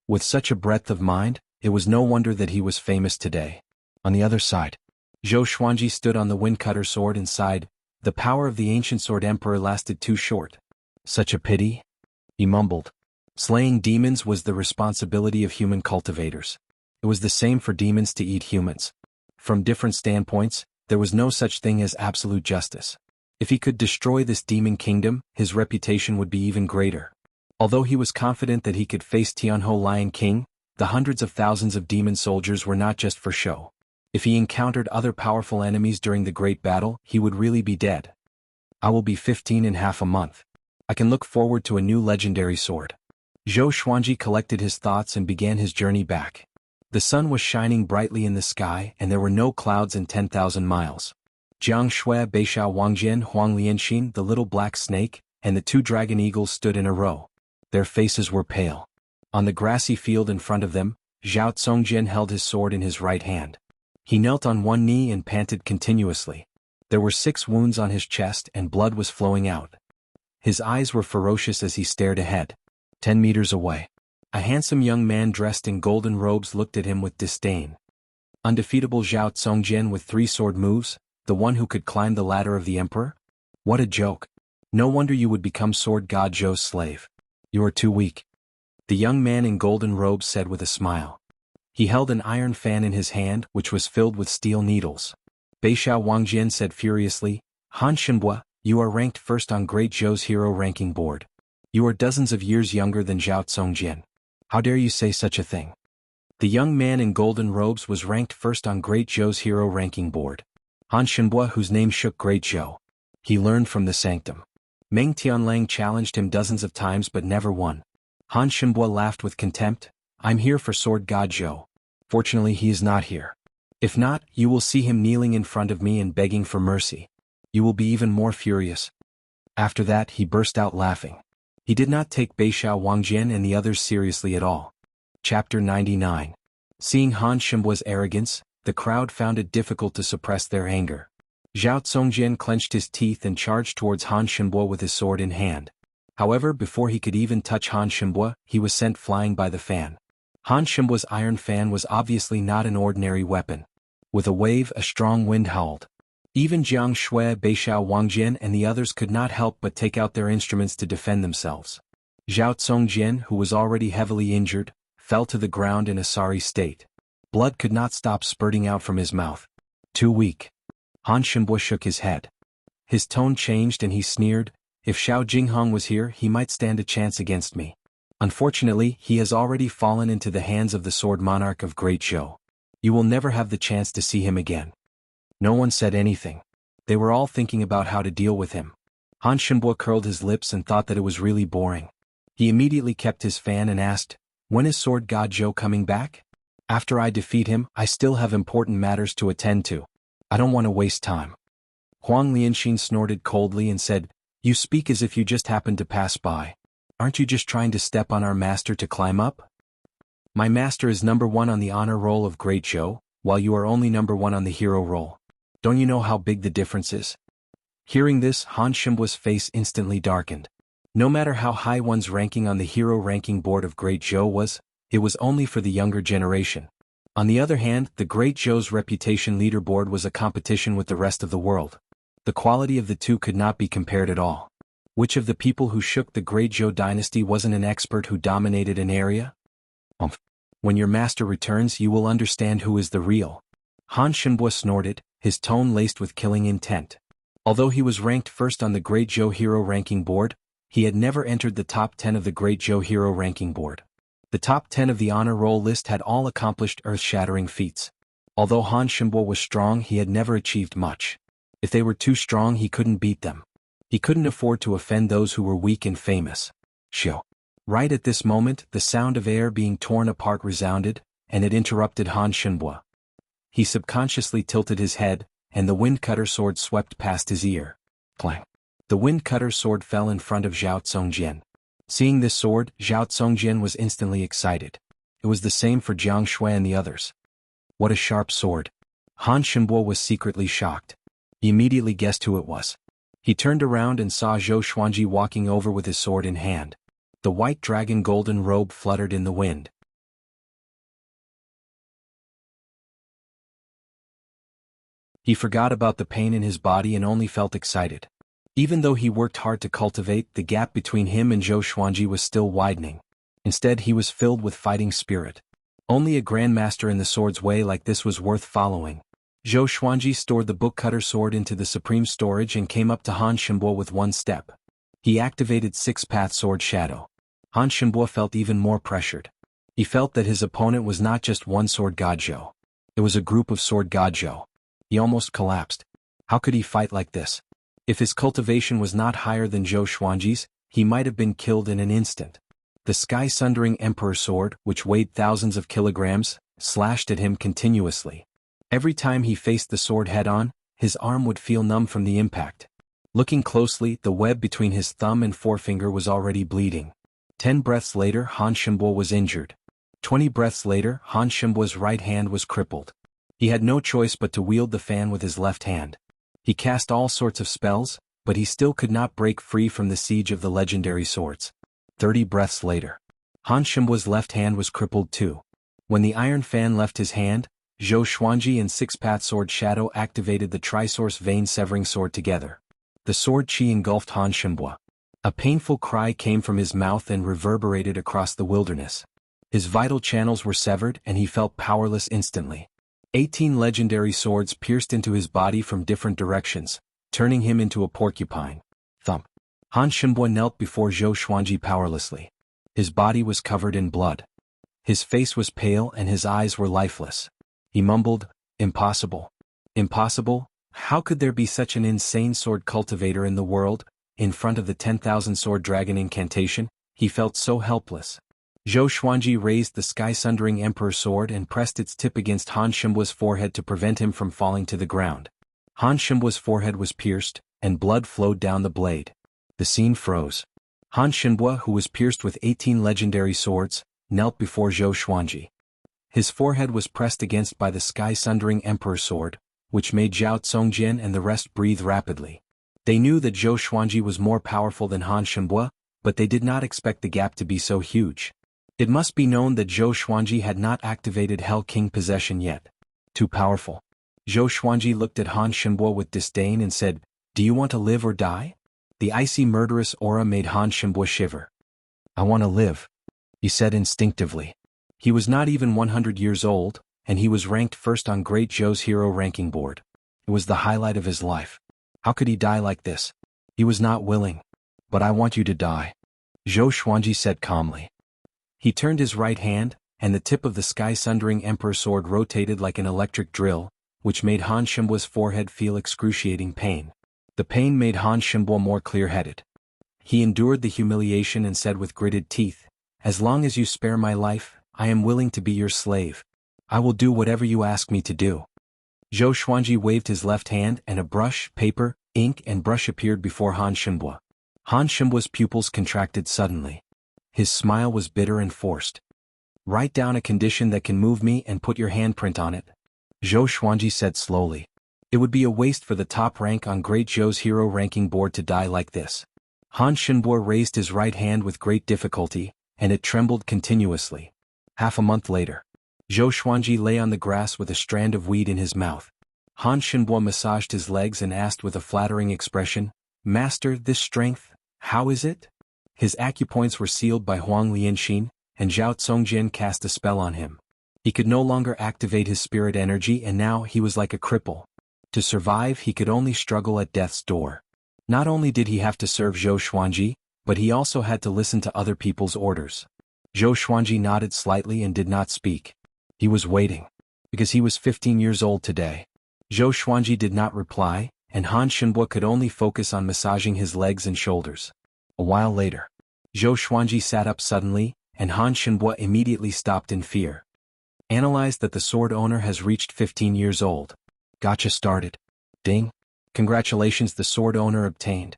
With such a breadth of mind, it was no wonder that he was famous today. On the other side, Zhou Xuanji stood on the windcutter sword and sighed, "The power of the ancient sword emperor lasted too short. Such a pity," he mumbled. Slaying demons was the responsibility of human cultivators. It was the same for demons to eat humans. From different standpoints, there was no such thing as absolute justice. If he could destroy this demon kingdom, his reputation would be even greater. Although he was confident that he could face Tianhou Lion King, the hundreds of thousands of demon soldiers were not just for show. If he encountered other powerful enemies during the great battle, he would really be dead. I will be 15 in half a month. I can look forward to a new legendary sword. Zhou Xuanji collected his thoughts and began his journey back. The sun was shining brightly in the sky and there were no clouds in 10,000 miles. Jianghu, Beishao Wangjian, Huang Lianxin, the little black snake, and the two dragon eagles stood in a row. Their faces were pale. On the grassy field in front of them, Zhao Tsongjian held his sword in his right hand. He knelt on one knee and panted continuously. There were 6 wounds on his chest and blood was flowing out. His eyes were ferocious as he stared ahead. 10 meters away, a handsome young man dressed in golden robes looked at him with disdain. Undefeatable Zhao Tsongjian with 3 sword moves, the one who could climb the ladder of the emperor? What a joke. No wonder you would become Sword God Zhou's slave. You are too weak. The young man in golden robes said with a smile. He held an iron fan in his hand, which was filled with steel needles. Beishao Wangjian said furiously, "Han Shenbua, you are ranked first on Great Zhou's hero ranking board. You are dozens of years younger than Zhao Tsongjian. How dare you say such a thing?" The young man in golden robes was ranked first on Great Zhou's hero ranking board. Han Shenbua, whose name shook Great Zhou. He learned from the sanctum. Meng Tianlang challenged him dozens of times but never won. Han Shenbua laughed with contempt, "I'm here for Sword God Zhou. Fortunately he is not here. If not, you will see him kneeling in front of me and begging for mercy. You will be even more furious." After that he burst out laughing. He did not take Beishao Wangjian and the others seriously at all. Chapter 99. Seeing Han Shenbua's arrogance, the crowd found it difficult to suppress their anger. Zhao Tsongjian clenched his teeth and charged towards Han Shenbua with his sword in hand. However, before he could even touch Han Shenbua, he was sent flying by the fan. Han Shenbua's iron fan was obviously not an ordinary weapon. With a wave, a strong wind howled. Even Jianghu, Beishao Wangjian and the others could not help but take out their instruments to defend themselves. Zhao Tsongjian, who was already heavily injured, fell to the ground in a sorry state. Blood could not stop spurting out from his mouth. Too weak. Han Shenbua shook his head. His tone changed and he sneered, "If Xiao Jinghong was here, he might stand a chance against me. Unfortunately, he has already fallen into the hands of the sword monarch of Great Zhou. You will never have the chance to see him again." No one said anything. They were all thinking about how to deal with him. Han Shenbua curled his lips and thought that it was really boring. He immediately kept his fan and asked, "When is Sword God Zhou coming back? After I defeat him, I still have important matters to attend to. I don't want to waste time." Huang Lianxin snorted coldly and said, "You speak as if you just happened to pass by. Aren't you just trying to step on our master to climb up? My master is number 1 on the honor roll of Great Zhou, while you are only number 1 on the hero roll. Don't you know how big the difference is?" Hearing this, Han Shenbua's face instantly darkened. No matter how high one's ranking on the hero ranking board of Great Zhou was, it was only for the younger generation. On the other hand, the Great Zhou's reputation leaderboard was a competition with the rest of the world. The quality of the two could not be compared at all. Which of the people who shook the Great Zhou dynasty wasn't an expert who dominated an area? When your master returns, you will understand who is the real. Han Shenbua snorted, his tone laced with killing intent. Although he was ranked first on the Great Zhou hero ranking board, he had never entered the top 10 of the Great Zhou hero ranking board. The top 10 of the honor roll list had all accomplished earth-shattering feats. Although Han Shenbua was strong, he had never achieved much. If they were too strong, he couldn't beat them. He couldn't afford to offend those who were weak and famous. Shoo. Right at this moment, the sound of air being torn apart resounded, and it interrupted Han Shenbua. He subconsciously tilted his head, and the wind-cutter sword swept past his ear. Clang. The wind-cutter sword fell in front of Zhao Tsongjian. Seeing this sword, Zhao Tsongjian was instantly excited. It was the same for Jianghu and the others. What a sharp sword. Han Shenbua was secretly shocked. He immediately guessed who it was. He turned around and saw Zhou Xuanji walking over with his sword in hand. The white dragon golden robe fluttered in the wind. He forgot about the pain in his body and only felt excited. Even though he worked hard to cultivate, the gap between him and Zhou Xuanji was still widening. Instead, he was filled with fighting spirit. Only a grandmaster in the sword's way like this was worth following. Zhou Xuanji stored the book-cutter sword into the supreme storage and came up to Han Shenbua with one step. He activated Six-Path Sword Shadow. Han Shenbua felt even more pressured. He felt that his opponent was not just one Sword God Zhou. It was a group of Sword God Zhou. He almost collapsed. How could he fight like this? If his cultivation was not higher than Zhou Xuanji's, he might have been killed in an instant. The sky-sundering Emperor sword, which weighed thousands of kilograms, slashed at him continuously. Every time he faced the sword head-on, his arm would feel numb from the impact. Looking closely, the web between his thumb and forefinger was already bleeding. 10 breaths later, Han Shenbua was injured. 20 breaths later, Han Shenbua's right hand was crippled. He had no choice but to wield the fan with his left hand. He cast all sorts of spells, but he still could not break free from the siege of the legendary swords. 30 breaths later, Han Shenbua's left hand was crippled too. When the iron fan left his hand, Zhou Xuanji and Six-Path Sword Shadow activated the Trisource Vein-Severing Sword together. The sword chi engulfed Han Shenbua. A painful cry came from his mouth and reverberated across the wilderness. His vital channels were severed and he felt powerless instantly. 18 legendary swords pierced into his body from different directions, turning him into a porcupine. Thump. Han Shenbua knelt before Zhou Xuanji powerlessly. His body was covered in blood. His face was pale and his eyes were lifeless. He mumbled, "Impossible. Impossible? How could there be such an insane sword cultivator in the world?" In front of the 10,000 sword dragon incantation, he felt so helpless. Zhou Xuanji raised the sky-sundering Emperor sword and pressed its tip against Han Shenbua's forehead to prevent him from falling to the ground. Han Shenbua's forehead was pierced, and blood flowed down the blade. The scene froze. Han Shenbua, who was pierced with 18 legendary swords, knelt before Zhou Xuanji. His forehead was pressed against by the sky-sundering Emperor sword, which made Zhao Tsongjian and the rest breathe rapidly. They knew that Zhou Xuanji was more powerful than Han Shenbua, but they did not expect the gap to be so huge. It must be known that Zhou Xuanji had not activated Hell King possession yet. Too powerful. Zhou Xuanji looked at Han Shenbua with disdain and said, "Do you want to live or die?" The icy murderous aura made Han Shenbua shiver. "I want to live," he said instinctively. He was not even 100 years old, and he was ranked first on Great Zhou's hero ranking board. It was the highlight of his life. How could he die like this? He was not willing. "But I want you to die," Zhou Xuanji said calmly. He turned his right hand, and the tip of the sky-sundering Emperor sword rotated like an electric drill, which made Han Shenbua's forehead feel excruciating pain. The pain made Han Shinbo more clear-headed. He endured the humiliation and said with gritted teeth, "As long as you spare my life, I am willing to be your slave. I will do whatever you ask me to do." Zhou Xuanji waved his left hand and a brush, paper, ink and brush appeared before Han Shinbo. Han Shinbo's pupils contracted suddenly. His smile was bitter and forced. "Write down a condition that can move me and put your handprint on it," Zhou Xuanji said slowly. "It would be a waste for the top rank on Great Zhou's hero ranking board to die like this." Han Shinbo raised his right hand with great difficulty, and it trembled continuously. Half a month later, Zhou Xuanji lay on the grass with a strand of weed in his mouth. Han Shinbo massaged his legs and asked with a flattering expression, "Master, this strength, how is it?" His acupoints were sealed by Huang Lianxin, and Zhao Congjian cast a spell on him. He could no longer activate his spirit energy and now he was like a cripple. To survive he could only struggle at death's door. Not only did he have to serve Zhou Xuanji, but he also had to listen to other people's orders. Zhou Xuanji nodded slightly and did not speak. He was waiting. Because he was 15 years old today. Zhou Xuanji did not reply, and Han Shinbo could only focus on massaging his legs and shoulders. A while later, Zhou Xuanji sat up suddenly, and Han Shinbo immediately stopped in fear. Analyzed that the sword owner has reached 15 years old. Gotcha started. Ding. Congratulations, the sword owner obtained.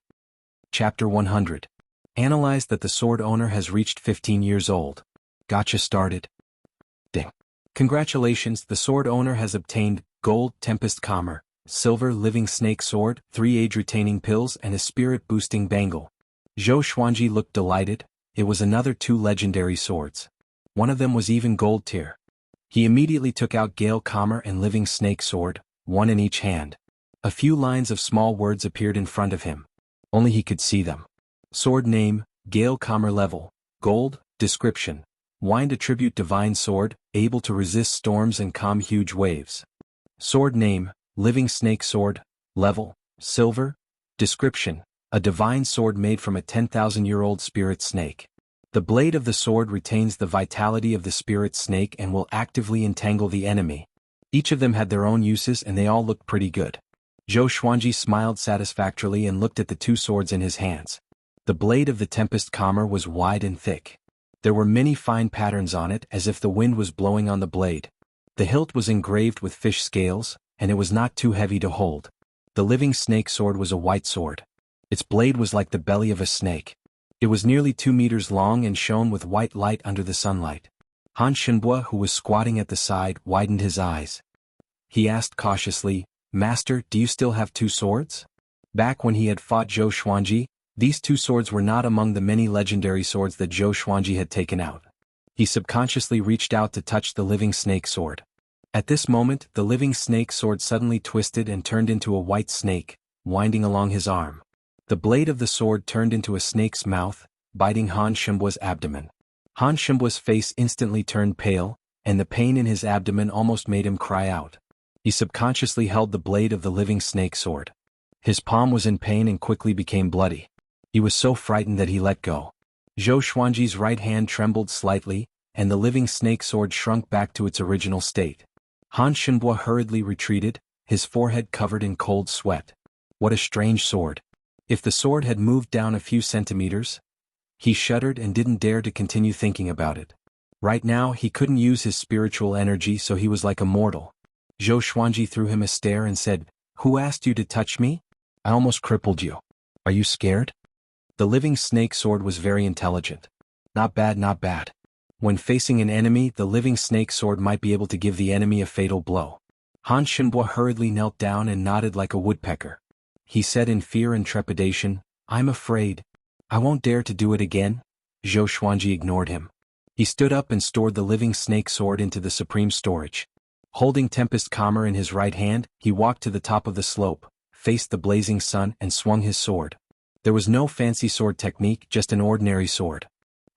Chapter 100. Analyzed that the sword owner has reached 15 years old. Gotcha started. Ding. Congratulations, the sword owner has obtained gold Tempest Calmer, silver living snake sword, 3 age-retaining pills and a spirit-boosting bangle. Zhou Xuanji looked delighted. It was another 2 legendary swords. One of them was even gold tier. He immediately took out Gale Calmer and living snake sword, one in each hand. A few lines of small words appeared in front of him. Only he could see them. Sword name, Gale Calmer level, gold, description. Wind attribute divine sword, able to resist storms and calm huge waves. Sword name, living snake sword, level, silver. Description, a divine sword made from a 10,000-year-old spirit snake. The blade of the sword retains the vitality of the spirit snake and will actively entangle the enemy. Each of them had their own uses and they all looked pretty good. Zhou Xuanji smiled satisfactorily and looked at the 2 swords in his hands. The blade of the Tempest Calmer was wide and thick. There were many fine patterns on it as if the wind was blowing on the blade. The hilt was engraved with fish scales, and it was not too heavy to hold. The living snake sword was a white sword. Its blade was like the belly of a snake. It was nearly 2 meters long and shone with white light under the sunlight. Han Shinbo, who was squatting at the side, widened his eyes. He asked cautiously, "Master, do you still have 2 swords?" Back when he had fought Zhou Xuanji, these 2 swords were not among the many legendary swords that Zhou Xuanji had taken out. He subconsciously reached out to touch the living snake sword. At this moment, the living snake sword suddenly twisted and turned into a white snake, winding along his arm. The blade of the sword turned into a snake's mouth, biting Han Shinbo's abdomen. Han Shinbo's face instantly turned pale, and the pain in his abdomen almost made him cry out. He subconsciously held the blade of the living snake sword. His palm was in pain and quickly became bloody. He was so frightened that he let go. Zhou Xuanji's right hand trembled slightly, and the living snake sword shrunk back to its original state. Han Shinbo hurriedly retreated, his forehead covered in cold sweat. What a strange sword. If the sword had moved down a few centimeters, he shuddered and didn't dare to continue thinking about it. Right now he couldn't use his spiritual energy, so he was like a mortal. Zhou Xuanji threw him a stare and said, "Who asked you to touch me? I almost crippled you. Are you scared?" The living snake sword was very intelligent. Not bad, not bad. When facing an enemy, the living snake sword might be able to give the enemy a fatal blow. Han Shinbo hurriedly knelt down and nodded like a woodpecker. He said in fear and trepidation, "I'm afraid. I won't dare to do it again." Zhou Xuanji ignored him. He stood up and stored the living snake sword into the supreme storage. Holding Tempest Calmer in his right hand, he walked to the top of the slope, faced the blazing sun and swung his sword. There was no fancy sword technique, just an ordinary sword.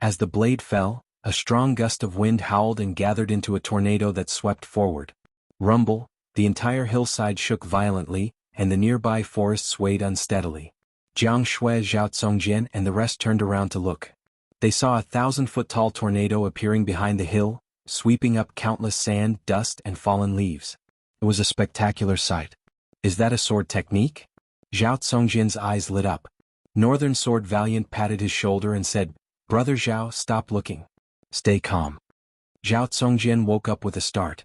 As the blade fell, a strong gust of wind howled and gathered into a tornado that swept forward. Rumble, the entire hillside shook violently, and the nearby forest swayed unsteadily. Jianghu, Zhao Congjian and the rest turned around to look. They saw a 1,000-foot-tall tornado appearing behind the hill, sweeping up countless sand, dust and fallen leaves. It was a spectacular sight. "Is that a sword technique?" Zhao Congjian's eyes lit up. Northern Sword Valiant patted his shoulder and said, "Brother Zhao, stop looking. Stay calm." Zhao Congjian woke up with a start.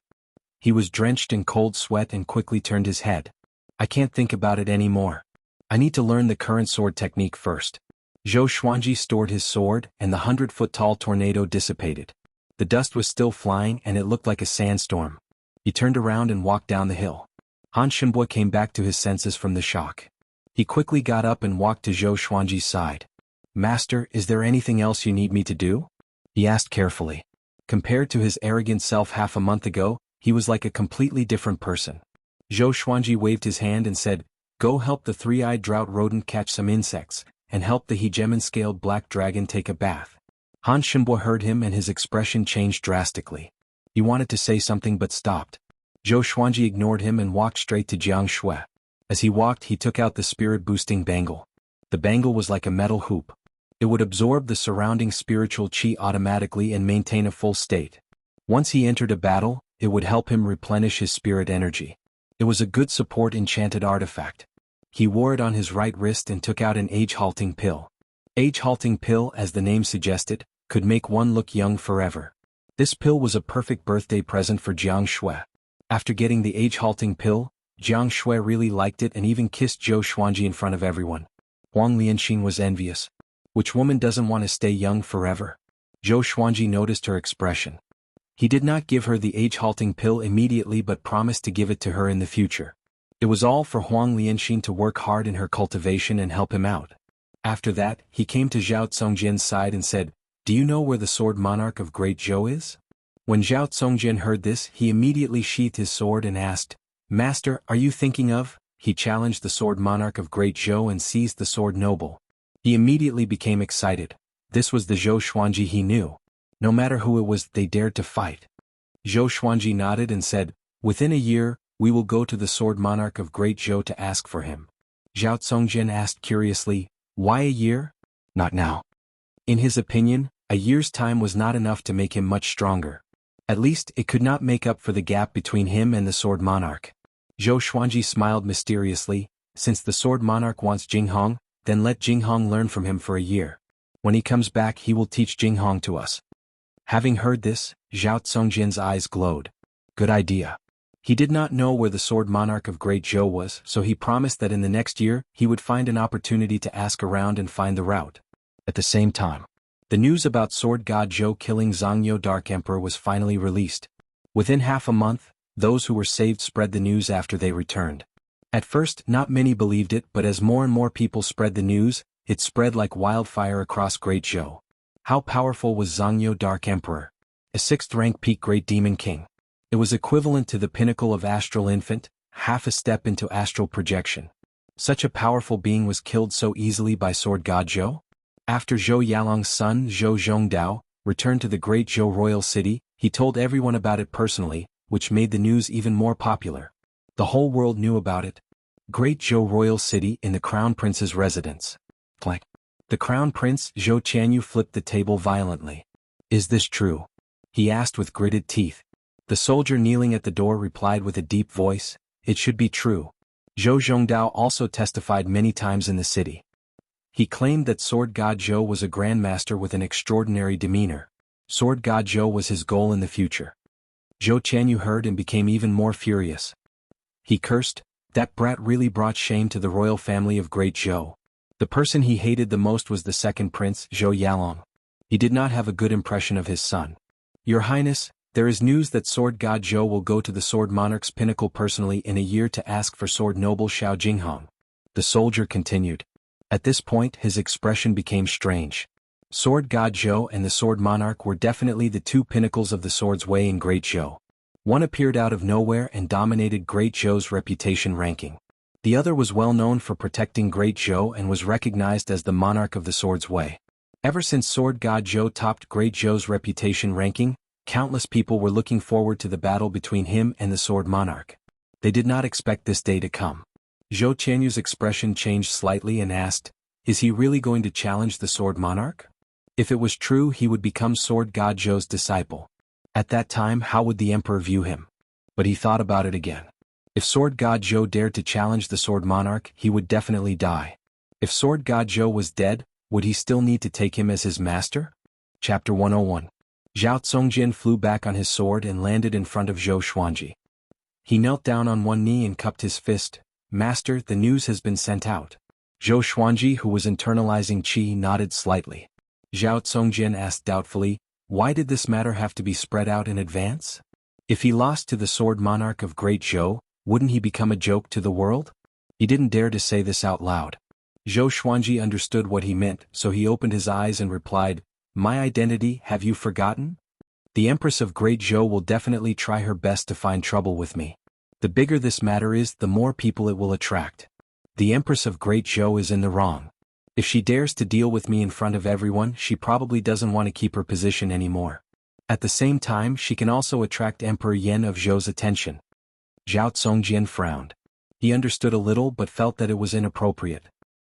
He was drenched in cold sweat and quickly turned his head. "I can't think about it anymore. I need to learn the current sword technique first." Zhou Xuanji stored his sword, and the 100-foot-tall tornado dissipated. The dust was still flying and it looked like a sandstorm. He turned around and walked down the hill. Han Shenbua came back to his senses from the shock. He quickly got up and walked to Zhou Xuanji's side. "Master, is there anything else you need me to do?" he asked carefully. Compared to his arrogant self half a month ago, he was like a completely different person. Zhou Xuanji waved his hand and said, "Go help the three-eyed drought rodent catch some insects, and help the hegemon-scaled black dragon take a bath." Han Shenbua heard him and his expression changed drastically. He wanted to say something but stopped. Zhou Xuanji ignored him and walked straight to Jianghu. As he walked, he took out the spirit-boosting bangle. The bangle was like a metal hoop. It would absorb the surrounding spiritual qi automatically and maintain a full state. Once he entered a battle, it would help him replenish his spirit energy. It was a good support enchanted artifact. He wore it on his right wrist and took out an age-halting pill. Age-halting pill, as the name suggested, could make one look young forever. This pill was a perfect birthday present for Jianghu. After getting the age-halting pill, Jianghu really liked it and even kissed Zhou Xuanji in front of everyone. Huang Lianxin was envious. Which woman doesn't want to stay young forever? Zhou Xuanji noticed her expression. He did not give her the age-halting pill immediately but promised to give it to her in the future. It was all for Huang Lianxin to work hard in her cultivation and help him out. After that, he came to Zhao Congjian's side and said, "Do you know where the sword monarch of Great Zhou is?" When Zhao Congjian heard this, he immediately sheathed his sword and asked, "Master, are you thinking of?" He challenged the sword monarch of Great Zhou and seized the sword noble. He immediately became excited. This was the Zhou Xuanji he knew. No matter who it was, they dared to fight. Zhou Xuanji nodded and said, "Within a year, we will go to the sword monarch of Great Zhou to ask for him." Zhao Congjian asked curiously, "Why a year? Not now." In his opinion, a year's time was not enough to make him much stronger. At least, it could not make up for the gap between him and the sword monarch. Zhou Xuanji smiled mysteriously. "Since the sword monarch wants Jinghong, then let Jinghong learn from him for a year. When he comes back, he will teach Jinghong to us." Having heard this, Zhao Congjian's eyes glowed. Good idea. He did not know where the sword monarch of Great Zhou was, so he promised that in the next year, he would find an opportunity to ask around and find the route. At the same time, the news about sword god Zhou killing Zhangyo Dark Emperor was finally released. Within half a month, those who were saved spread the news after they returned. At first, not many believed it, but as more and more people spread the news, it spread like wildfire across Great Zhou. How powerful was Zhangyo Dark Emperor? A 6th-rank peak Great Demon King. It was equivalent to the pinnacle of Astral Infant, half a step into astral projection. Such a powerful being was killed so easily by sword god Zhou? After Zhou Yalong's son Zhou Zhongdao returned to the Great Zhou royal city, he told everyone about it personally, which made the news even more popular. The whole world knew about it. Great Zhou royal city in the Crown Prince's residence. Clank. The Crown Prince Zhou Qianyu flipped the table violently. "Is this true?" he asked with gritted teeth. The soldier kneeling at the door replied with a deep voice, "It should be true." Zhou Zhongdao also testified many times in the city. He claimed that sword god Zhou was a grandmaster with an extraordinary demeanor. Sword god Zhou was his goal in the future. Zhou Qianyu heard and became even more furious. He cursed, "That brat really brought shame to the royal family of Great Zhou." The person he hated the most was the second prince, Zhou Yalong. He did not have a good impression of his son. "Your Highness, there is news that sword god Zhou will go to the sword monarch's pinnacle personally in a year to ask for sword noble Xiao Jinghong." The soldier continued. At this point, his expression became strange. Sword god Zhou and the sword monarch were definitely the two pinnacles of the sword's way in Great Zhou. One appeared out of nowhere and dominated Great Zhou's reputation ranking. The other was well known for protecting Great Zhou and was recognized as the monarch of the sword's way. Ever since sword god Zhou topped Great Zhou's reputation ranking, countless people were looking forward to the battle between him and the sword monarch. They did not expect this day to come. Zhou Qianyu's expression changed slightly and asked, "Is he really going to challenge the sword monarch?" If it was true, he would become sword god Zhou's disciple. At that time, how would the emperor view him? But he thought about it again. If Sword God Zhou dared to challenge the Sword Monarch, he would definitely die. If Sword God Zhou was dead, would he still need to take him as his master? Chapter 101. Zhao Congjian flew back on his sword and landed in front of Zhou Xuanji. He knelt down on one knee and cupped his fist. Master, the news has been sent out. Zhou Xuanji, who was internalizing qi, nodded slightly. Zhao Congjian asked doubtfully, why did this matter have to be spread out in advance? If he lost to the Sword Monarch of Great Zhou, wouldn't he become a joke to the world? He didn't dare to say this out loud. Zhou Xuanji understood what he meant, so he opened his eyes and replied, my identity, have you forgotten? The Empress of Great Zhou will definitely try her best to find trouble with me. The bigger this matter is, the more people it will attract. The Empress of Great Zhou is in the wrong. If she dares to deal with me in front of everyone, she probably doesn't want to keep her position anymore. At the same time, she can also attract Emperor Yan of Zhou's attention. Zhao Congjian frowned. He understood a little but felt that it was inappropriate.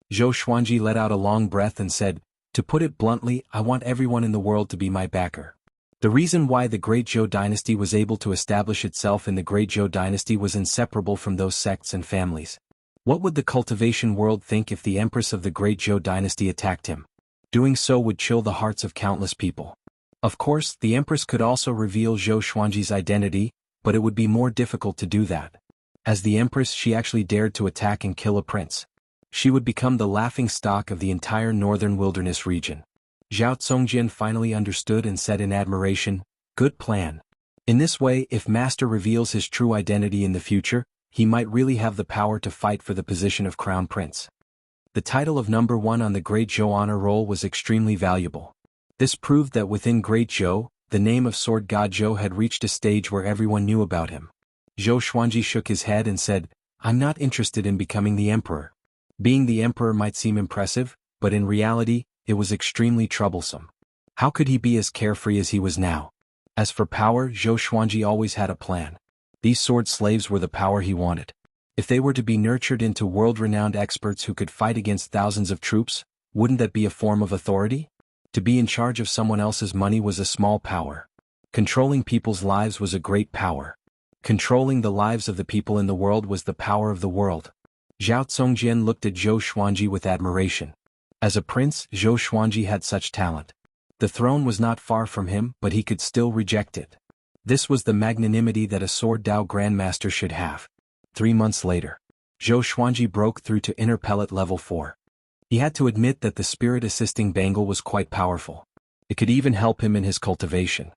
Zhou Xuanji let out a long breath and said, to put it bluntly, I want everyone in the world to be my backer. The reason why the Great Zhou dynasty was able to establish itself in the Great Zhou dynasty was inseparable from those sects and families. What would the cultivation world think if the Empress of the Great Zhou dynasty attacked him? Doing so would chill the hearts of countless people. Of course, the Empress could also reveal Zhou Xuanji's identity, but it would be more difficult to do that. As the Empress, she actually dared to attack and kill a prince. She would become the laughingstock of the entire northern wilderness region. Zhao Congjian finally understood and said in admiration, good plan. In this way, if Master reveals his true identity in the future, he might really have the power to fight for the position of Crown Prince. The title of number 1 on the Great Zhou honor roll was extremely valuable. This proved that within Great Zhou, the name of Sword God Zhou had reached a stage where everyone knew about him. Zhou Xuanji shook his head and said, I'm not interested in becoming the emperor. Being the emperor might seem impressive, but in reality, it was extremely troublesome. How could he be as carefree as he was now? As for power, Zhou Xuanji always had a plan. These sword slaves were the power he wanted. If they were to be nurtured into world-renowned experts who could fight against thousands of troops, wouldn't that be a form of authority? To be in charge of someone else's money was a small power. Controlling people's lives was a great power. Controlling the lives of the people in the world was the power of the world. Zhao Congjian looked at Zhou Xuanji with admiration. As a prince, Zhou Xuanji had such talent. The throne was not far from him, but he could still reject it. This was the magnanimity that a Sword Dao Grandmaster should have. 3 months later, Zhou Xuanji broke through to inner pellet level 4. He had to admit that the spirit assisting bangle was quite powerful. It could even help him in his cultivation.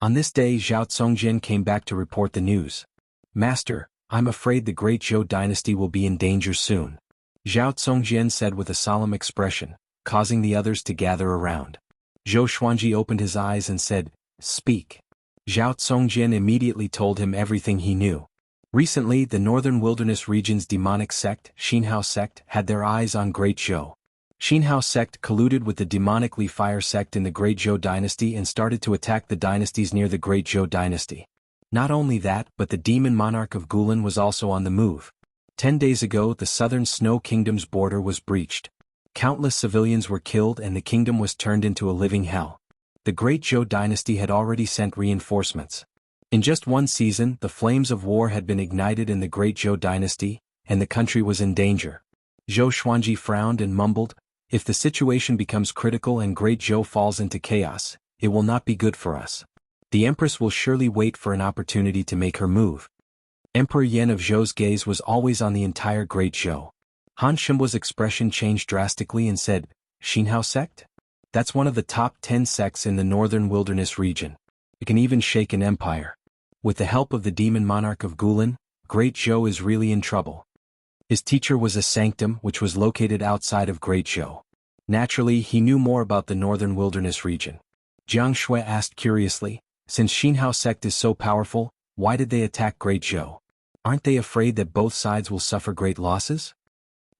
On this day, Zhao Congjian came back to report the news. Master, I'm afraid the Great Zhou dynasty will be in danger soon. Zhao Congjian said with a solemn expression, causing the others to gather around. Zhou Xuanji opened his eyes and said, speak. Zhao Congjian immediately told him everything he knew. Recently, the northern wilderness region's demonic sect, Xianxia sect, had their eyes on Great Zhou. Xianxia sect colluded with the demonically fire sect in the Great Zhou dynasty and started to attack the dynasties near the Great Zhou dynasty. Not only that, but the demon monarch of Gulen was also on the move. 10 days ago, the southern Snow Kingdom's border was breached. Countless civilians were killed and the kingdom was turned into a living hell. The Great Zhou dynasty had already sent reinforcements. In just one season, the flames of war had been ignited in the Great Zhou dynasty, and the country was in danger. Zhou Xuanji frowned and mumbled, if the situation becomes critical and Great Zhou falls into chaos, it will not be good for us. The Empress will surely wait for an opportunity to make her move. Emperor Yan of Zhou's gaze was always on the entire Great Zhou. Han Shimbo's expression changed drastically and said, Xianxia sect? That's one of the top 10 sects in the northern wilderness region. It can even shake an empire. With the help of the demon monarch of Gulen, Great Zhou is really in trouble. His teacher was a sanctum which was located outside of Great Zhou. Naturally, he knew more about the northern wilderness region. Jianghu asked curiously, since Xianxia sect is so powerful, why did they attack Great Zhou? Aren't they afraid that both sides will suffer great losses?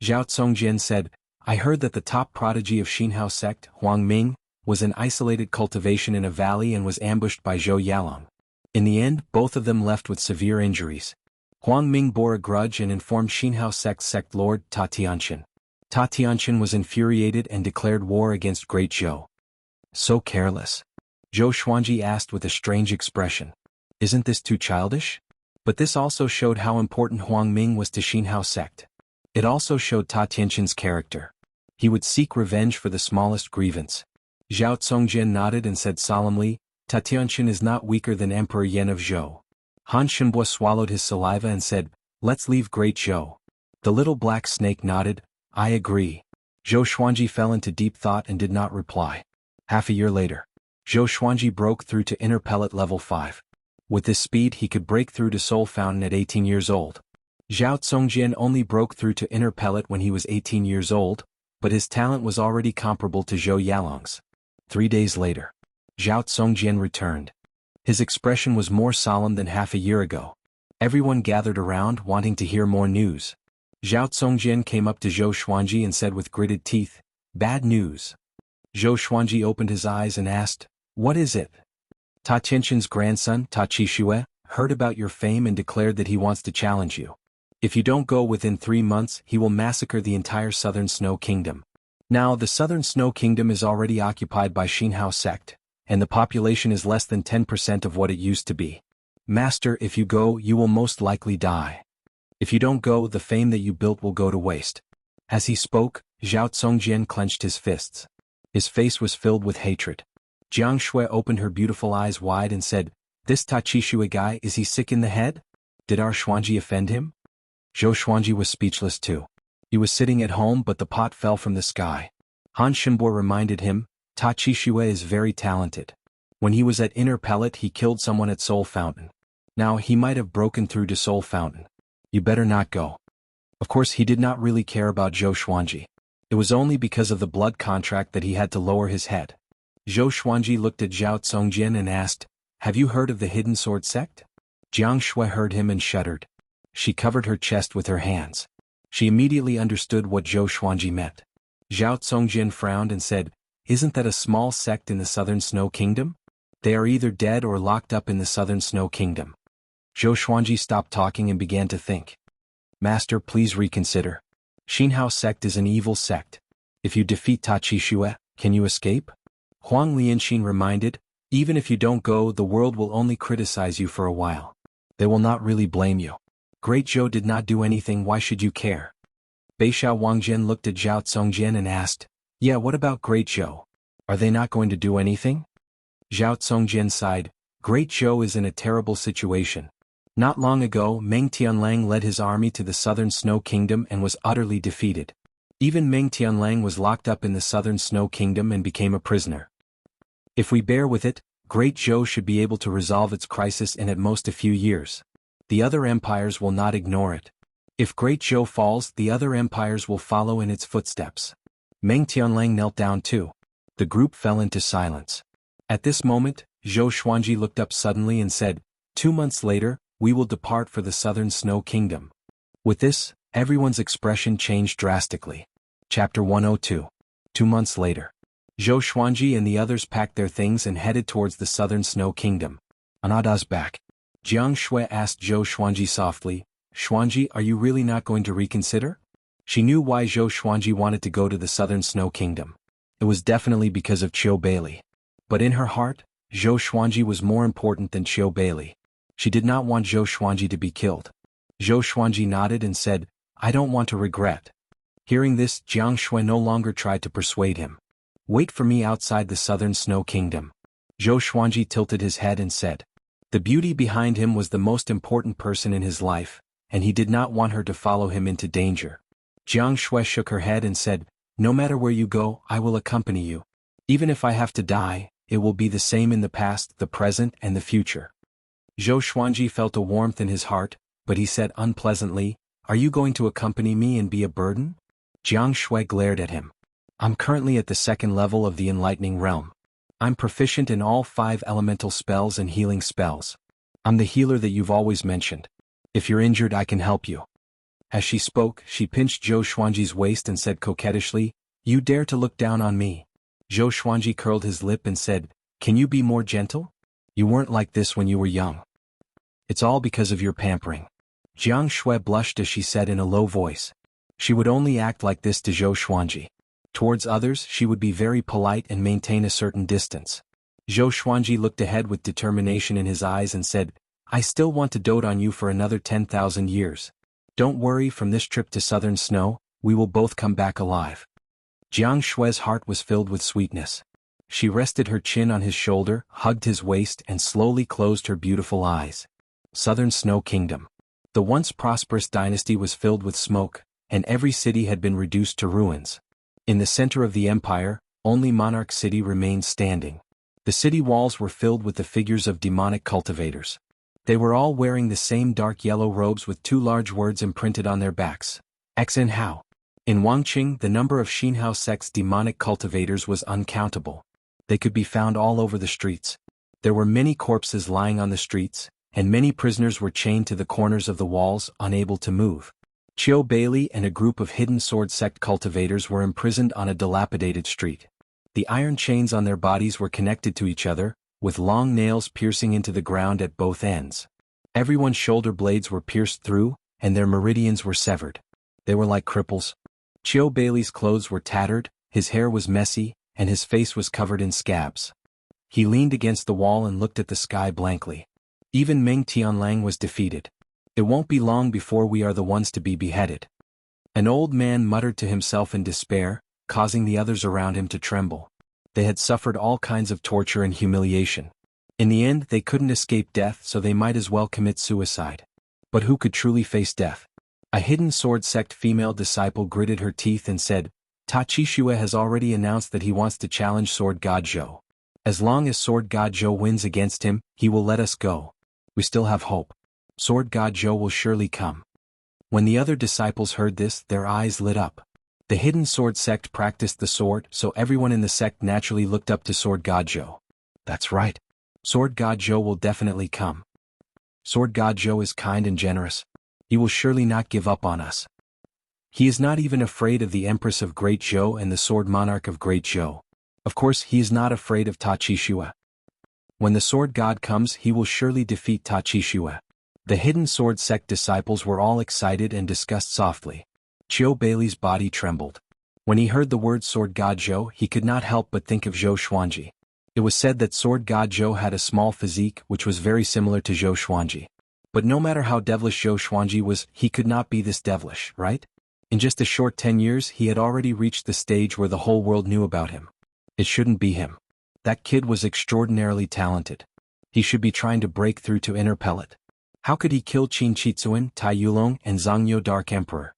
Zhao Congjian said, I heard that the top prodigy of Xianxia sect, Huang Ming, was an isolated cultivation in a valley and was ambushed by Zhou Yalong. In the end, both of them left with severe injuries. Huang Ming bore a grudge and informed Xianxia sect's sect lord, Ta Tianqian. Ta Tianqian was infuriated and declared war against Great Zhou. So careless. Zhou Xuanji asked with a strange expression. Isn't this too childish? But this also showed how important Huang Ming was to Xinhao sect. It also showed Ta Tianqin's character. He would seek revenge for the smallest grievance. Zhao Congjian nodded and said solemnly, Ta Tianqin is not weaker than Emperor Yan of Zhou. Han Shenbo swallowed his saliva and said, let's leave Great Zhou. The little black snake nodded, I agree. Zhou Xuanji fell into deep thought and did not reply. Half a year later, Zhou Xuanji broke through to inner pellet level 5. With this speed he could break through to Soul Fountain at 18 years old. Zhao Congjian only broke through to inner pellet when he was 18 years old, but his talent was already comparable to Zhou Yalong's. 3 days later, Zhao Congjian returned. His expression was more solemn than half a year ago. Everyone gathered around wanting to hear more news. Zhao Congjian came up to Zhou Xuanji and said with gritted teeth, bad news. Zhou Xuanji opened his eyes and asked, what is it? Ta Tianqin's grandson, Ta Qixue, heard about your fame and declared that he wants to challenge you. If you don't go within 3 months, he will massacre the entire Southern Snow Kingdom. Now the Southern Snow Kingdom is already occupied by Xinhao sect, and the population is less than 10% of what it used to be. Master, if you go, you will most likely die. If you don't go, the fame that you built will go to waste. As he spoke, Zhao Congjian clenched his fists. His face was filled with hatred. Jianghu opened her beautiful eyes wide and said, this Ta Qixue guy, is he sick in the head? Did our Xuanji offend him? Zhou Xuanji was speechless too. He was sitting at home but the pot fell from the sky. Han Shenbo reminded him, Ta Qixue is very talented. When he was at Inner Pellet he killed someone at Soul Fountain. Now he might have broken through to Soul Fountain. You better not go. Of course he did not really care about Zhou Xuanji. It was only because of the blood contract that he had to lower his head. Zhou Xuanji looked at Zhao Congjian and asked, have you heard of the Hidden Sword sect? Jianghu heard him and shuddered. She covered her chest with her hands. She immediately understood what Zhou Xuanji meant. Zhao Congjian frowned and said, isn't that a small sect in the Southern Snow Kingdom? They are either dead or locked up in the Southern Snow Kingdom. Zhou Xuanji stopped talking and began to think. Master, please reconsider. Xinhao sect is an evil sect. If you defeat Ta Qixue, can you escape? Huang Lianxin reminded, even if you don't go, the world will only criticize you for a while. They will not really blame you. Great Zhou did not do anything, why should you care? Beixiao Wangjian looked at Zhao Congjian and asked, yeah, what about Great Zhou? Are they not going to do anything? Zhao Congjian sighed, Great Zhou is in a terrible situation. Not long ago, Meng Tianlang led his army to the Southern Snow Kingdom and was utterly defeated. Even Meng Tianlang was locked up in the Southern Snow Kingdom and became a prisoner. If we bear with it, Great Zhou should be able to resolve its crisis in at most a few years. The other empires will not ignore it. If Great Zhou falls, the other empires will follow in its footsteps. Meng Tianlang knelt down too. The group fell into silence. At this moment, Zhou Xuanji looked up suddenly and said, 2 months later, we will depart for the Southern Snow Kingdom. With this, everyone's expression changed drastically. Chapter 102. 2 months later. Zhou Xuanji and the others packed their things and headed towards the Southern Snow Kingdom. Anada's back. Jianghu asked Zhou Xuanji softly, Xuanji, are you really not going to reconsider? She knew why Zhou Xuanji wanted to go to the Southern Snow Kingdom. It was definitely because of Qiu Beili. But in her heart, Zhou Xuanji was more important than Qiu Beili. She did not want Zhou Xuanji to be killed. Zhou Xuanji nodded and said, I don't want to regret. Hearing this, Jianghu no longer tried to persuade him. Wait for me outside the Southern Snow Kingdom. Zhou Xuanji tilted his head and said. The beauty behind him was the most important person in his life, and he did not want her to follow him into danger. Jianghu shook her head and said, no matter where you go, I will accompany you. Even if I have to die, it will be the same in the past, the present, and the future. Zhou Xuanji felt a warmth in his heart, but he said unpleasantly, are you going to accompany me and be a burden? Jianghu glared at him. I'm currently at the 2nd level of the Enlightening Realm. I'm proficient in all 5 elemental spells and healing spells. I'm the healer that you've always mentioned. If you're injured, I can help you. As she spoke, she pinched Zhou Xuanji's waist and said coquettishly, you dare to look down on me. Zhou Xuanji curled his lip and said, can you be more gentle? You weren't like this when you were young. It's all because of your pampering. Jianghu blushed as she said in a low voice. She would only act like this to Zhou Xuanji. Towards others, she would be very polite and maintain a certain distance. Zhou Xuanji looked ahead with determination in his eyes and said, I still want to dote on you for another 10,000 years. Don't worry, from this trip to southern snow, we will both come back alive. Jianghu's heart was filled with sweetness. She rested her chin on his shoulder, hugged his waist, and slowly closed her beautiful eyes. Southern Snow Kingdom. The once prosperous dynasty was filled with smoke, and every city had been reduced to ruins. In the center of the empire, only Monarch City remained standing. The city walls were filled with the figures of demonic cultivators. They were all wearing the same dark yellow robes with two large words imprinted on their backs. Xianxia. In Wangqing, the number of Xianxia sect's demonic cultivators was uncountable. They could be found all over the streets. There were many corpses lying on the streets, and many prisoners were chained to the corners of the walls, unable to move. Qiu Bailey and a group of hidden sword sect cultivators were imprisoned on a dilapidated street. The iron chains on their bodies were connected to each other, with long nails piercing into the ground at both ends. Everyone's shoulder blades were pierced through, and their meridians were severed. They were like cripples. Qiu Bailey's clothes were tattered, his hair was messy, and his face was covered in scabs. He leaned against the wall and looked at the sky blankly. Even Meng Tianlang was defeated. It won't be long before we are the ones to be beheaded. An old man muttered to himself in despair, causing the others around him to tremble. They had suffered all kinds of torture and humiliation. In the end, they couldn't escape death, so they might as well commit suicide. But who could truly face death? A hidden sword sect female disciple gritted her teeth and said, Ta Qishue has already announced that he wants to challenge Sword God Zhou. As long as Sword God Zhou wins against him, he will let us go. We still have hope. Sword God Zhou will surely come. When the other disciples heard this, their eyes lit up. The hidden sword sect practiced the sword, so everyone in the sect naturally looked up to Sword God Zhou. That's right. Sword God Zhou will definitely come. Sword God Zhou is kind and generous. He will surely not give up on us. He is not even afraid of the Empress of Great Zhou and the Sword Monarch of Great Zhou. Of course, he is not afraid of Ta Qishue. When the Sword God comes, he will surely defeat Ta Qishue. The hidden sword sect disciples were all excited and discussed softly. Qiu Bailey's body trembled. When he heard the word Sword God Zhou, he could not help but think of Zhou Xuanji. It was said that Sword God Zhou had a small physique which was very similar to Zhou Xuanji. But no matter how devilish Zhou Xuanji was, he could not be this devilish, right? In just a short 10 years, he had already reached the stage where the whole world knew about him. It shouldn't be him. That kid was extraordinarily talented. He should be trying to break through to Inner Pellet. How could he kill Qin Chitsuan, Tai Yulong, and Zhangyo Dark Emperor?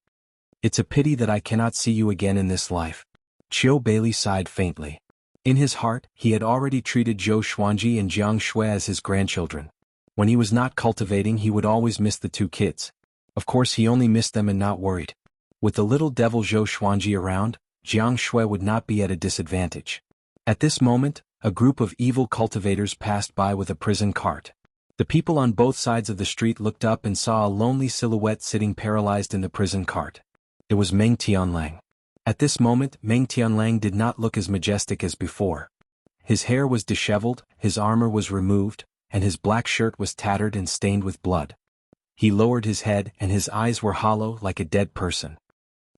It's a pity that I cannot see you again in this life. Qiu Bailey sighed faintly. In his heart, he had already treated Zhou Xuanji and Jianghu as his grandchildren. When he was not cultivating, he would always miss the two kids. Of course, he only missed them and not worried. With the little devil Zhou Xuanji around, Jianghu would not be at a disadvantage. At this moment, a group of evil cultivators passed by with a prison cart. The people on both sides of the street looked up and saw a lonely silhouette sitting paralyzed in the prison cart. It was Meng Tianlang. At this moment, Meng Tianlang did not look as majestic as before. His hair was disheveled, his armor was removed, and his black shirt was tattered and stained with blood. He lowered his head and his eyes were hollow like a dead person.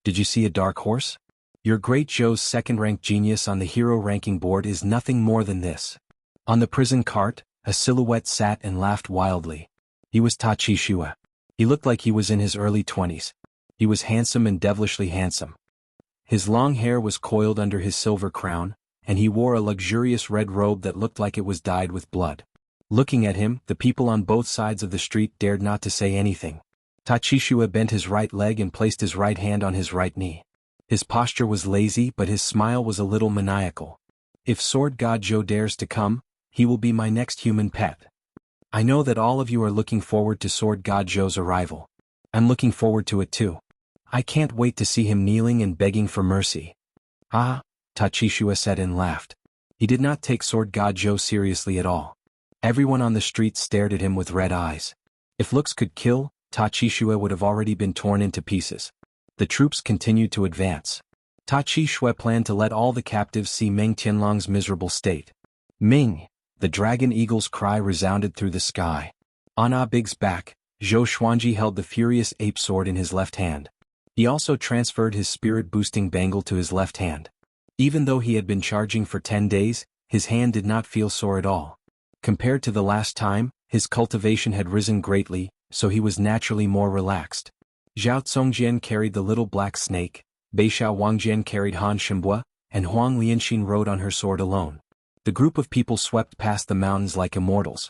Did you see a dark horse? Your great Zhou's second-ranked genius on the hero ranking board is nothing more than this. On the prison cart, a silhouette sat and laughed wildly. He was Ta Qishue. He looked like he was in his early 20s. He was handsome and devilishly handsome. His long hair was coiled under his silver crown, and he wore a luxurious red robe that looked like it was dyed with blood. Looking at him, the people on both sides of the street dared not to say anything. Ta Qishue bent his right leg and placed his right hand on his right knee. His posture was lazy, but his smile was a little maniacal. If Sword God Zhou dares to come, he will be my next human pet. I know that all of you are looking forward to Sword God Zhou's arrival. I'm looking forward to it too. I can't wait to see him kneeling and begging for mercy. Ah, Ta Qishue said and laughed. He did not take Sword God Zhou seriously at all. Everyone on the street stared at him with red eyes. If looks could kill, Ta Qishue would have already been torn into pieces. The troops continued to advance. Ta Qishue planned to let all the captives see Meng Tianlang's miserable state. Ming! The dragon eagle's cry resounded through the sky. On Ah Big's back, Zhou Xuanji held the furious ape sword in his left hand. He also transferred his spirit-boosting bangle to his left hand. Even though he had been charging for 10 days, his hand did not feel sore at all. Compared to the last time, his cultivation had risen greatly, so he was naturally more relaxed. Zhao Congjian carried the little black snake, Beishao Wangjian carried Han Shimbua, and Huang Lianxin rode on her sword alone. The group of people swept past the mountains like immortals.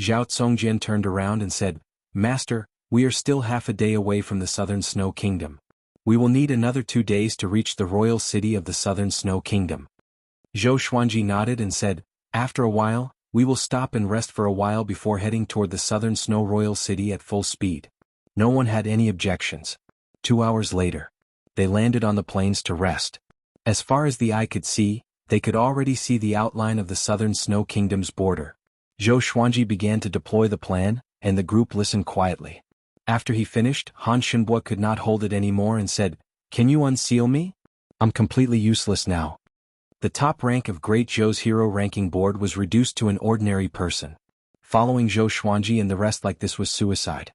Zhao Congjian turned around and said, "Master, we are still half a day away from the Southern Snow Kingdom. We will need another 2 days to reach the royal city of the Southern Snow Kingdom." Zhou Xuanji nodded and said, "After a while, we will stop and rest for a while before heading toward the Southern Snow Royal City at full speed." No one had any objections. 2 hours later, they landed on the plains to rest. As far as the eye could see, they could already see the outline of the Southern Snow Kingdom's border. Zhou Xuanji began to deploy the plan, and the group listened quietly. After he finished, Han Shinbua could not hold it anymore and said, "Can you unseal me? I'm completely useless now." The top rank of Great Zhou's hero ranking board was reduced to an ordinary person. Following Zhou Xuanji and the rest like this was suicide.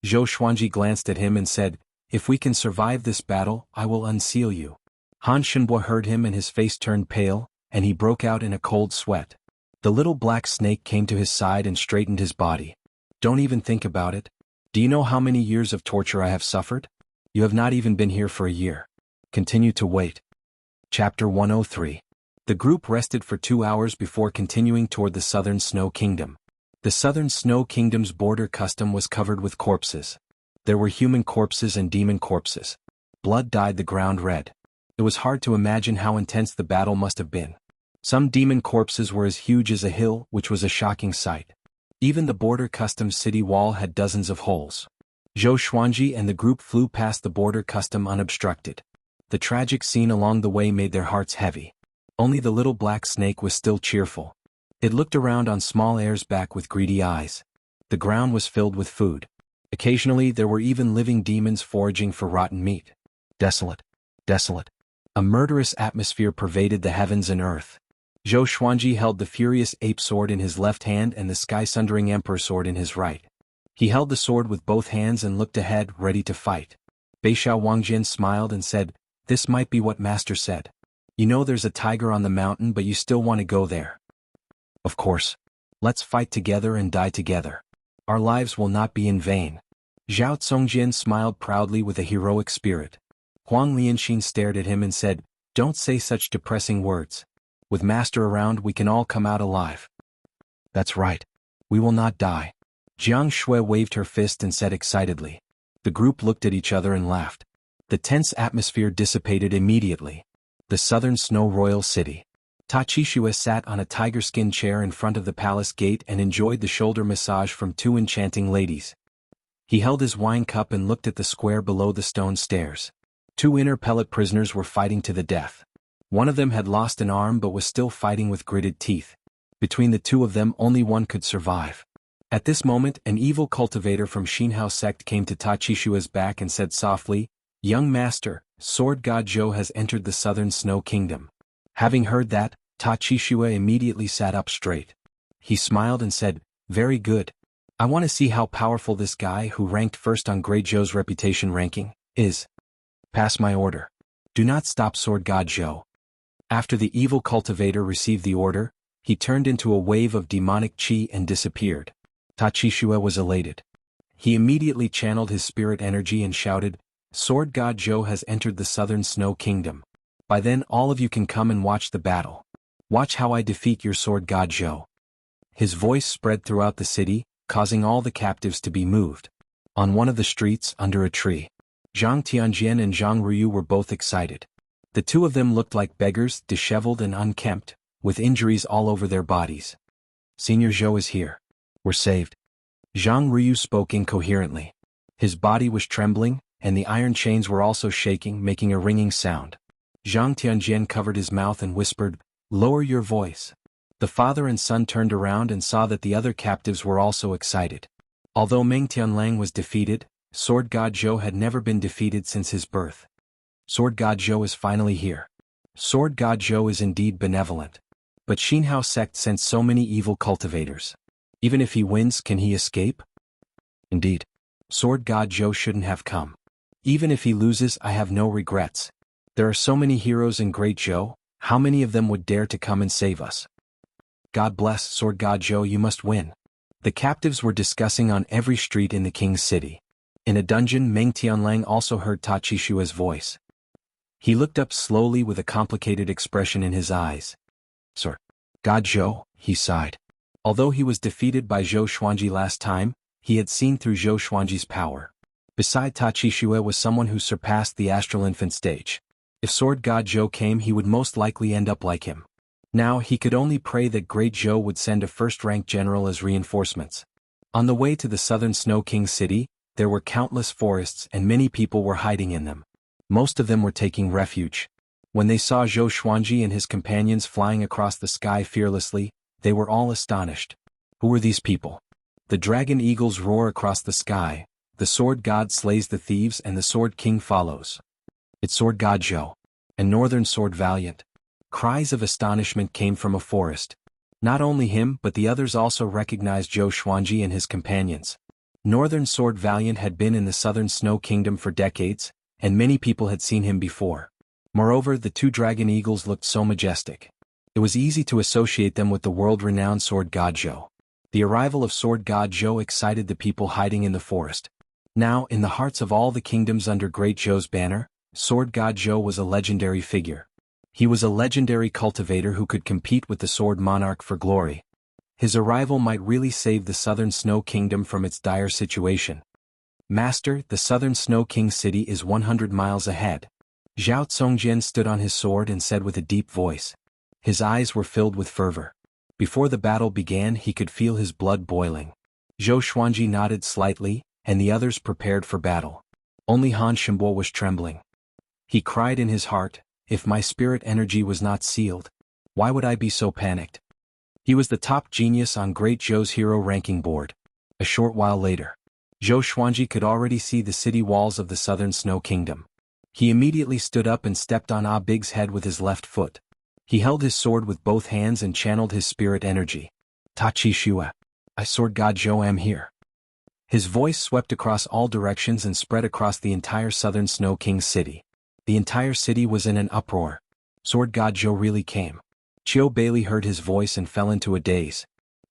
Zhou Xuanji glanced at him and said, "If we can survive this battle, I will unseal you." Han Shinbua heard him and his face turned pale, and he broke out in a cold sweat. The little black snake came to his side and straightened his body. "Don't even think about it. Do you know how many years of torture I have suffered? You have not even been here for a year. Continue to wait." Chapter 103. The group rested for 2 hours before continuing toward the Southern Snow Kingdom. The Southern Snow Kingdom's border custom was covered with corpses. There were human corpses and demon corpses. Blood dyed the ground red. It was hard to imagine how intense the battle must have been. Some demon corpses were as huge as a hill, which was a shocking sight. Even the border customs city wall had dozens of holes. Zhou Xuanji and the group flew past the border custom unobstructed. The tragic scene along the way made their hearts heavy. Only the little black snake was still cheerful. It looked around on small heirs back with greedy eyes. The ground was filled with food. Occasionally there were even living demons foraging for rotten meat. Desolate. Desolate. A murderous atmosphere pervaded the heavens and earth. Zhou Xuanji held the furious ape sword in his left hand and the sky-sundering emperor sword in his right. He held the sword with both hands and looked ahead, ready to fight. Beishao Wangjian smiled and said, "This might be what Master said. You know there's a tiger on the mountain but you still want to go there." "Of course. Let's fight together and die together. Our lives will not be in vain." Zhao Congjian smiled proudly with a heroic spirit. Huang Lianxin stared at him and said, "Don't say such depressing words. With Master around we can all come out alive." "That's right. We will not die." Jianghu waved her fist and said excitedly. The group looked at each other and laughed. The tense atmosphere dissipated immediately. The Southern Snow Royal City. Tachisua sat on a tiger-skin chair in front of the palace gate and enjoyed the shoulder massage from 2 enchanting ladies. He held his wine cup and looked at the square below the stone stairs. 2 inner pellet prisoners were fighting to the death. One of them had lost an arm but was still fighting with gritted teeth. Between the 2 of them only one could survive. At this moment an evil cultivator from Xianxia sect came to Tachisua's back and said softly, "Young master, Sword God Zhou has entered the Southern Snow Kingdom." Having heard that, Tachisua immediately sat up straight. He smiled and said, "Very good. I want to see how powerful this guy who ranked first on Great Zhou's reputation ranking is. Pass my order. Do not stop Sword God Zhou." After the evil cultivator received the order, he turned into a wave of demonic chi and disappeared. Tachisua was elated. He immediately channeled his spirit energy and shouted, "Sword God Zhou has entered the Southern Snow Kingdom. By then all of you can come and watch the battle. Watch how I defeat your Sword God Zhou." His voice spread throughout the city, causing all the captives to be moved. On one of the streets, under a tree, Zhang Tianjian and Zhang Ruyu were both excited. The 2 of them looked like beggars, disheveled and unkempt, with injuries all over their bodies. "Senior Zhou is here. We're saved." Zhang Ruyu spoke incoherently. His body was trembling, and the iron chains were also shaking, making a ringing sound. Zhang Tianjian covered his mouth and whispered, "Lower your voice." The father and son turned around and saw that the other captives were also excited. Although Meng Tianlang was defeated, Sword God Zhou had never been defeated since his birth. Sword God Zhou is finally here. Sword God Zhou is indeed benevolent. But Xianxia sect sent so many evil cultivators. Even if he wins, can he escape? Indeed. Sword God Zhou shouldn't have come. Even if he loses, I have no regrets. There are so many heroes in Great Zhou, how many of them would dare to come and save us? God bless, Sword God Zhou, you must win. The captives were discussing on every street in the king's city. In a dungeon, Meng Tianlang also heard Ta Qishua's voice. He looked up slowly with a complicated expression in his eyes. Sword God Zhou, he sighed. Although he was defeated by Zhou Xuanji last time, he had seen through Zhou Xuanji's power. Beside Ta Qishue was someone who surpassed the astral infant stage. If Sword God Zhou came, he would most likely end up like him. Now he could only pray that Great Zhou would send a first-rank general as reinforcements. On the way to the southern Snow King's city, there were countless forests and many people were hiding in them. Most of them were taking refuge. When they saw Zhou Xuanji and his companions flying across the sky fearlessly, they were all astonished. Who were these people? The dragon eagles roar across the sky, the sword god slays the thieves and the sword king follows. It's Sword God Zhou. And Northern Sword Valiant. Cries of astonishment came from a forest. Not only him but the others also recognized Zhou Xuanji and his companions. Northern Sword Valiant had been in the southern Snow Kingdom for decades, and many people had seen him before. Moreover, the two dragon eagles looked so majestic. It was easy to associate them with the world-renowned Sword God Zhou. The arrival of Sword God Zhou excited the people hiding in the forest. Now, in the hearts of all the kingdoms under Great Zhou's banner, Sword God Zhou was a legendary figure. He was a legendary cultivator who could compete with the Sword Monarch for glory. His arrival might really save the southern Snow Kingdom from its dire situation. Master, the southern Snow King city is 100 miles ahead. Zhao Congjian stood on his sword and said with a deep voice. His eyes were filled with fervor. Before the battle began, he could feel his blood boiling. Zhou Xuanji nodded slightly, and the others prepared for battle. Only Han Shimbo was trembling. He cried in his heart, if my spirit energy was not sealed, why would I be so panicked? He was the top genius on Great Zhou's hero ranking board. A short while later, Zhou Xuanji could already see the city walls of the southern Snow Kingdom. He immediately stood up and stepped on Ah Big's head with his left foot. He held his sword with both hands and channeled his spirit energy. Ta Qishue, I Sword God Zhou am here. His voice swept across all directions and spread across the entire southern Snow King's city. The entire city was in an uproar. Sword God Zhou really came. Qiu Bailey heard his voice and fell into a daze.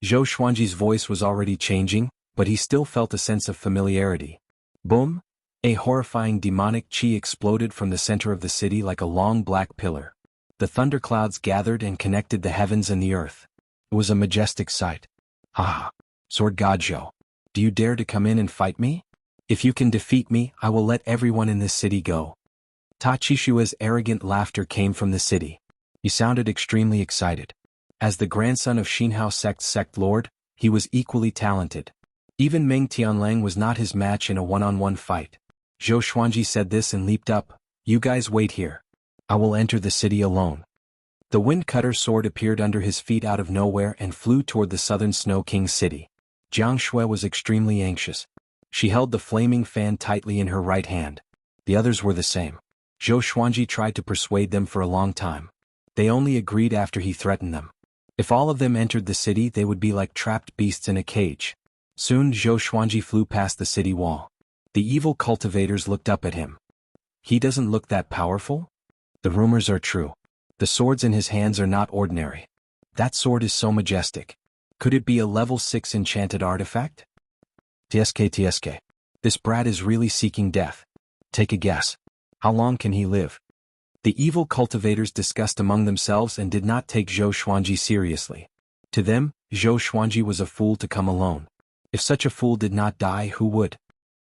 Zhou Xuanji's voice was already changing, but he still felt a sense of familiarity. Boom! A horrifying demonic qi exploded from the center of the city like a long black pillar. The thunderclouds gathered and connected the heavens and the earth. It was a majestic sight. Ha! Sword God Zhou, do you dare to come in and fight me? If you can defeat me, I will let everyone in this city go. Ta Qishua's arrogant laughter came from the city. He sounded extremely excited. As the grandson of Xinhao Sect's sect lord, he was equally talented. Even Meng Tianlang was not his match in a one-on-one fight. Zhou Xuanji said this and leaped up. You guys wait here. I will enter the city alone. The wind cutter sword appeared under his feet out of nowhere and flew toward the southern Snow King's city. Jianghu was extremely anxious. She held the flaming fan tightly in her right hand. The others were the same. Zhou Xuanji tried to persuade them for a long time. They only agreed after he threatened them. If all of them entered the city, they would be like trapped beasts in a cage. Soon Zhou Xuanji flew past the city wall. The evil cultivators looked up at him. He doesn't look that powerful? The rumors are true. The swords in his hands are not ordinary. That sword is so majestic. Could it be a level 6 enchanted artifact? TSK. This brat is really seeking death. Take a guess. How long can he live? The evil cultivators discussed among themselves and did not take Zhou Xuanji seriously. To them, Zhou Xuanji was a fool to come alone. If such a fool did not die, who would?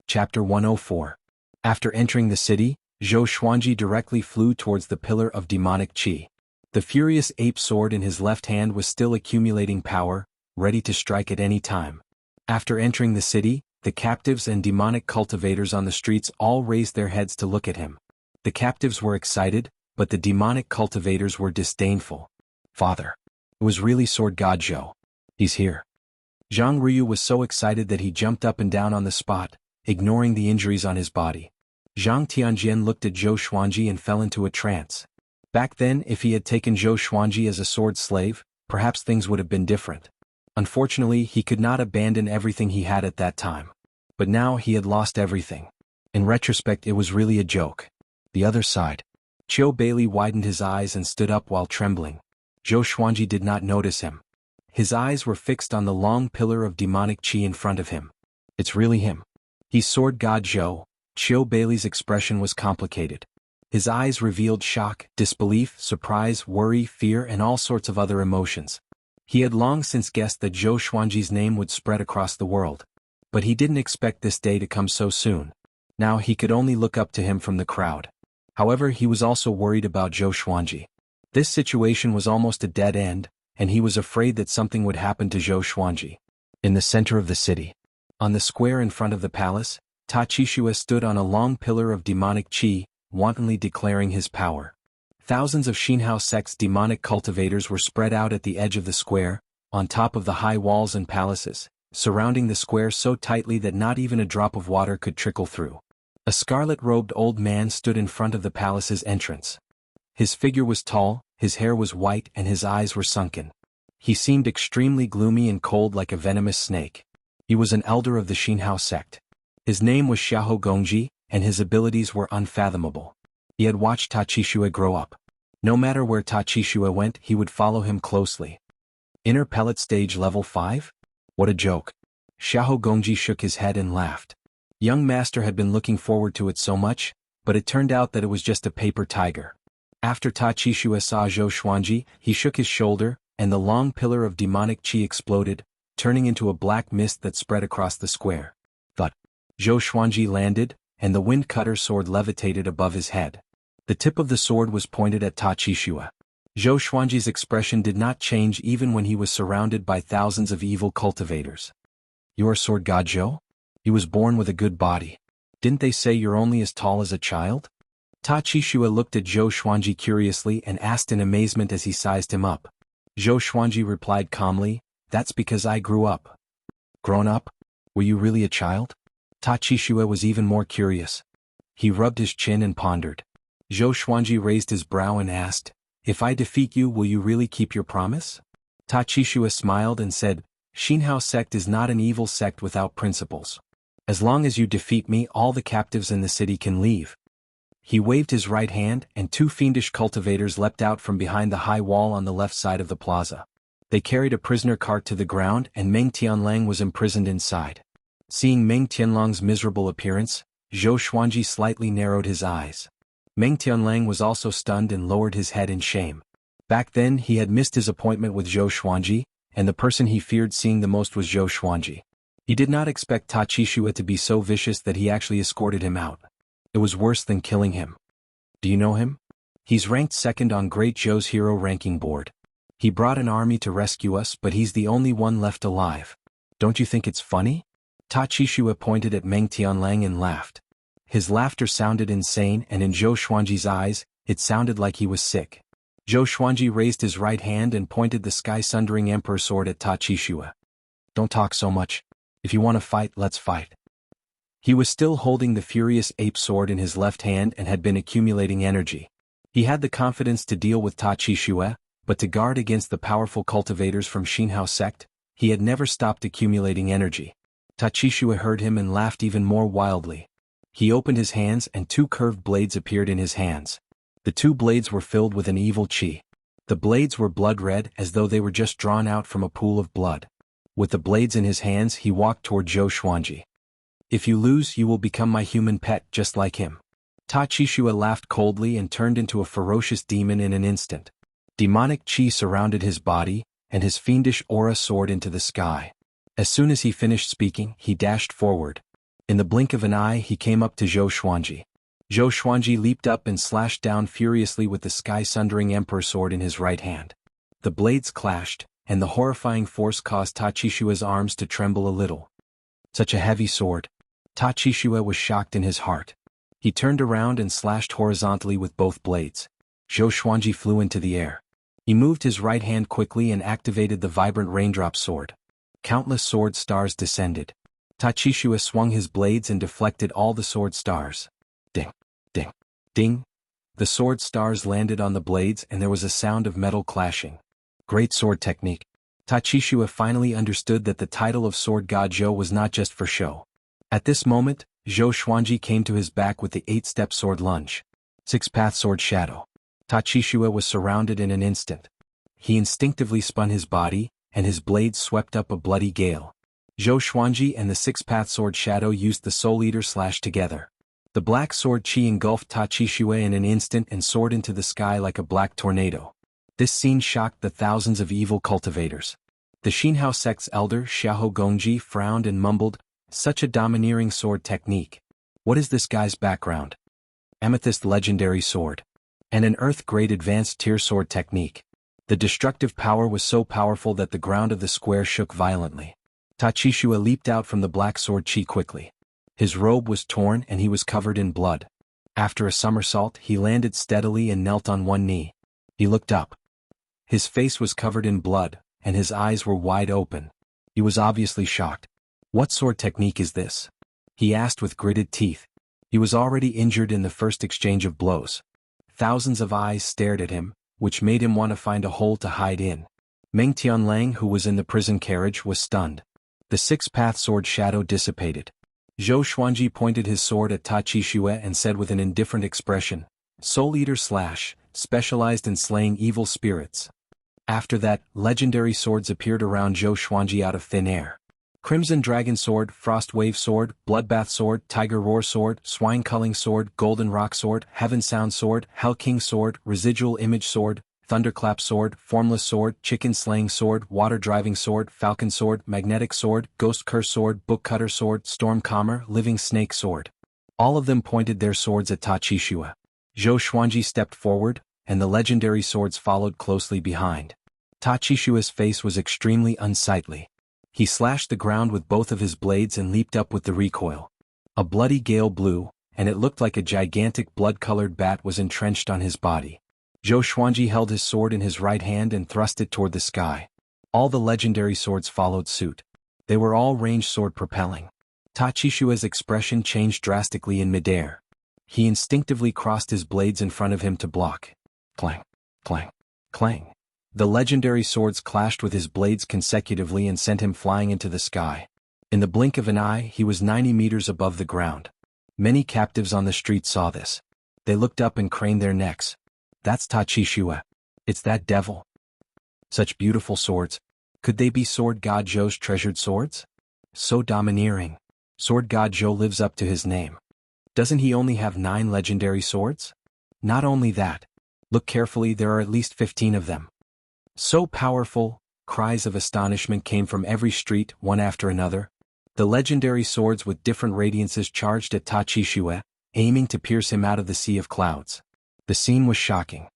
Chapter 104. After entering the city, Zhou Xuanji directly flew towards the pillar of demonic qi. The furious ape sword in his left hand was still accumulating power, ready to strike at any time. After entering the city, the captives and demonic cultivators on the streets all raised their heads to look at him. The captives were excited, but the demonic cultivators were disdainful. Father. It was really Sword God Zhou. He's here. Zhang Ruyu was so excited that he jumped up and down on the spot, ignoring the injuries on his body. Zhang Tianjian looked at Zhou Xuanji and fell into a trance. Back then, if he had taken Zhou Xuanji as a sword slave, perhaps things would have been different. Unfortunately, he could not abandon everything he had at that time. But now he had lost everything. In retrospect, it was really a joke. The other side. Qiu Bailey widened his eyes and stood up while trembling. Zhou Xuanji did not notice him. His eyes were fixed on the long pillar of demonic chi in front of him. It's really him. He's Sword God Zhou. Qiu Bailey's expression was complicated. His eyes revealed shock, disbelief, surprise, worry, fear, and all sorts of other emotions. He had long since guessed that Zhou Xuanji's name would spread across the world. But he didn't expect this day to come so soon. Now he could only look up to him from the crowd. However, he was also worried about Zhou Xuanji. This situation was almost a dead end, and he was afraid that something would happen to Zhou Xuanji. In the center of the city, on the square in front of the palace, Ta Qixue stood on a long pillar of demonic chi, wantonly declaring his power. Thousands of Xianxia sect's demonic cultivators were spread out at the edge of the square, on top of the high walls and palaces, surrounding the square so tightly that not even a drop of water could trickle through. A scarlet-robed old man stood in front of the palace's entrance. His figure was tall, his hair was white, and his eyes were sunken. He seemed extremely gloomy and cold like a venomous snake. He was an elder of the Xianxia sect. His name was Xiahou Gongji, and his abilities were unfathomable. He had watched Ta Qixue grow up. No matter where Ta Qixue went, he would follow him closely. Inner pellet stage level 5? What a joke. Xiahou Gongji shook his head and laughed. Young master had been looking forward to it so much, but it turned out that it was just a paper tiger. After Ta Qixue saw Zhou Xuanji, he shook his shoulder, and the long pillar of demonic chi exploded, turning into a black mist that spread across the square. Thud. Zhou Xuanji landed, and the wind cutter sword levitated above his head. The tip of the sword was pointed at Ta Qixue. Zhou Xuanji's expression did not change even when he was surrounded by thousands of evil cultivators. You're Sword God Zhou? He was born with a good body. Didn't they say you're only as tall as a child? Ta Qixue looked at Zhou Xuanji curiously and asked in amazement as he sized him up. Zhou Xuanji replied calmly, "That's because I grew up." Grown up? Were you really a child? Ta Qixue was even more curious. He rubbed his chin and pondered. Zhou Xuanji raised his brow and asked, "If I defeat you, will you really keep your promise?" Ta Qixue smiled and said, "Xianxia sect is not an evil sect without principles. As long as you defeat me, all the captives in the city can leave." He waved his right hand, and two fiendish cultivators leapt out from behind the high wall on the left side of the plaza. They carried a prisoner cart to the ground, and Meng Tianlang was imprisoned inside. Seeing Meng Tianlang's miserable appearance, Zhou Xuanji slightly narrowed his eyes. Meng Tianlang was also stunned and lowered his head in shame. Back then he had missed his appointment with Zhou Xuanji, and the person he feared seeing the most was Zhou Xuanji. He did not expect Ta Qixue to be so vicious that he actually escorted him out. It was worse than killing him. Do you know him? He's ranked second on Great Zhou's hero ranking board. He brought an army to rescue us, but he's the only one left alive. Don't you think it's funny? Ta Qixue pointed at Meng Tianlang and laughed. His laughter sounded insane, and in Zhou Xuanji's eyes, it sounded like he was sick. Zhou Xuanji raised his right hand and pointed the sky-sundering emperor sword at Ta Qixue. Don't talk so much. If you want to fight, let's fight. He was still holding the furious ape sword in his left hand and had been accumulating energy. He had the confidence to deal with Ta Qixue, but to guard against the powerful cultivators from Xianxia sect, he had never stopped accumulating energy. Ta Qixue heard him and laughed even more wildly. He opened his hands and two curved blades appeared in his hands. The two blades were filled with an evil chi. The blades were blood red as though they were just drawn out from a pool of blood. With the blades in his hands he walked toward Zhou Xuanji. "If you lose, you will become my human pet just like him." Ta Qixue laughed coldly and turned into a ferocious demon in an instant. Demonic chi surrounded his body, and his fiendish aura soared into the sky. As soon as he finished speaking, he dashed forward. In the blink of an eye he came up to Zhou Xuanji. Zhou Xuanji leaped up and slashed down furiously with the sky-sundering emperor sword in his right hand. The blades clashed, and the horrifying force caused Ta Qixue's arms to tremble a little. Such a heavy sword. Ta Qixue was shocked in his heart. He turned around and slashed horizontally with both blades. Zhou Xuanji flew into the air. He moved his right hand quickly and activated the vibrant raindrop sword. Countless sword stars descended. Ta Qixue swung his blades and deflected all the sword stars. Ding, ding, ding. The sword stars landed on the blades and there was a sound of metal clashing. Great sword technique. Ta Qixue finally understood that the title of Sword God Zhou was not just for show. At this moment, Zhou Xuanji came to his back with the 8-step sword lunge. 6-path sword shadow. Ta Qixue was surrounded in an instant. He instinctively spun his body, and his blades swept up a bloody gale. Zhou Xuanji and the six-path sword Shadow used the Soul Eater slash together. The black sword Qi engulfed Ta Qixue in an instant and soared into the sky like a black tornado. This scene shocked the thousands of evil cultivators. The Xinhao sect's elder Xiahou Gongji frowned and mumbled, "Such a domineering sword technique. What is this guy's background?" Amethyst legendary sword. And an earth-grade advanced tier sword technique. The destructive power was so powerful that the ground of the square shook violently. Ta Qixue leaped out from the black sword Qi quickly. His robe was torn and he was covered in blood. After a somersault, he landed steadily and knelt on one knee. He looked up. His face was covered in blood, and his eyes were wide open. He was obviously shocked. "What sword technique is this?" he asked with gritted teeth. He was already injured in the first exchange of blows. Thousands of eyes stared at him, which made him want to find a hole to hide in. Meng Tianlang, who was in the prison carriage, was stunned. The six-path sword Shadow dissipated. Zhou Xuanji pointed his sword at Ta Qixue and said with an indifferent expression, "Soul Eater slash, specialized in slaying evil spirits." After that, legendary swords appeared around Zhou Xuanji out of thin air. Crimson Dragon Sword, Frost Wave Sword, Bloodbath Sword, Tiger Roar Sword, Swine Culling Sword, Golden Rock Sword, Heaven Sound Sword, Hell King Sword, Residual Image Sword, Thunderclap Sword, Formless Sword, Chicken Slaying Sword, Water Driving Sword, Falcon Sword, Magnetic Sword, Ghost Curse Sword, Book Cutter Sword, Storm Calmer, Living Snake Sword. All of them pointed their swords at Ta Qixue. Zhou Xuanji stepped forward, and the legendary swords followed closely behind. Ta Qixue's face was extremely unsightly. He slashed the ground with both of his blades and leaped up with the recoil. A bloody gale blew, and it looked like a gigantic blood-colored bat was entrenched on his body. Zhou Xuanji held his sword in his right hand and thrust it toward the sky. All the legendary swords followed suit. They were all ranged sword propelling. Ta Qixue's expression changed drastically in midair. He instinctively crossed his blades in front of him to block. Clang, clang, clang. The legendary swords clashed with his blades consecutively and sent him flying into the sky. In the blink of an eye, he was 90 meters above the ground. Many captives on the street saw this. They looked up and craned their necks. "That's Ta Qixue. It's that devil. Such beautiful swords. Could they be Sword God Zhou's treasured swords? So domineering. Sword God Zhou lives up to his name. Doesn't he only have 9 legendary swords? Not only that. Look carefully, there are at least 15 of them. So powerful." Cries of astonishment came from every street, one after another. The legendary swords with different radiances charged at Ta Qixue, aiming to pierce him out of the sea of clouds. The scene was shocking.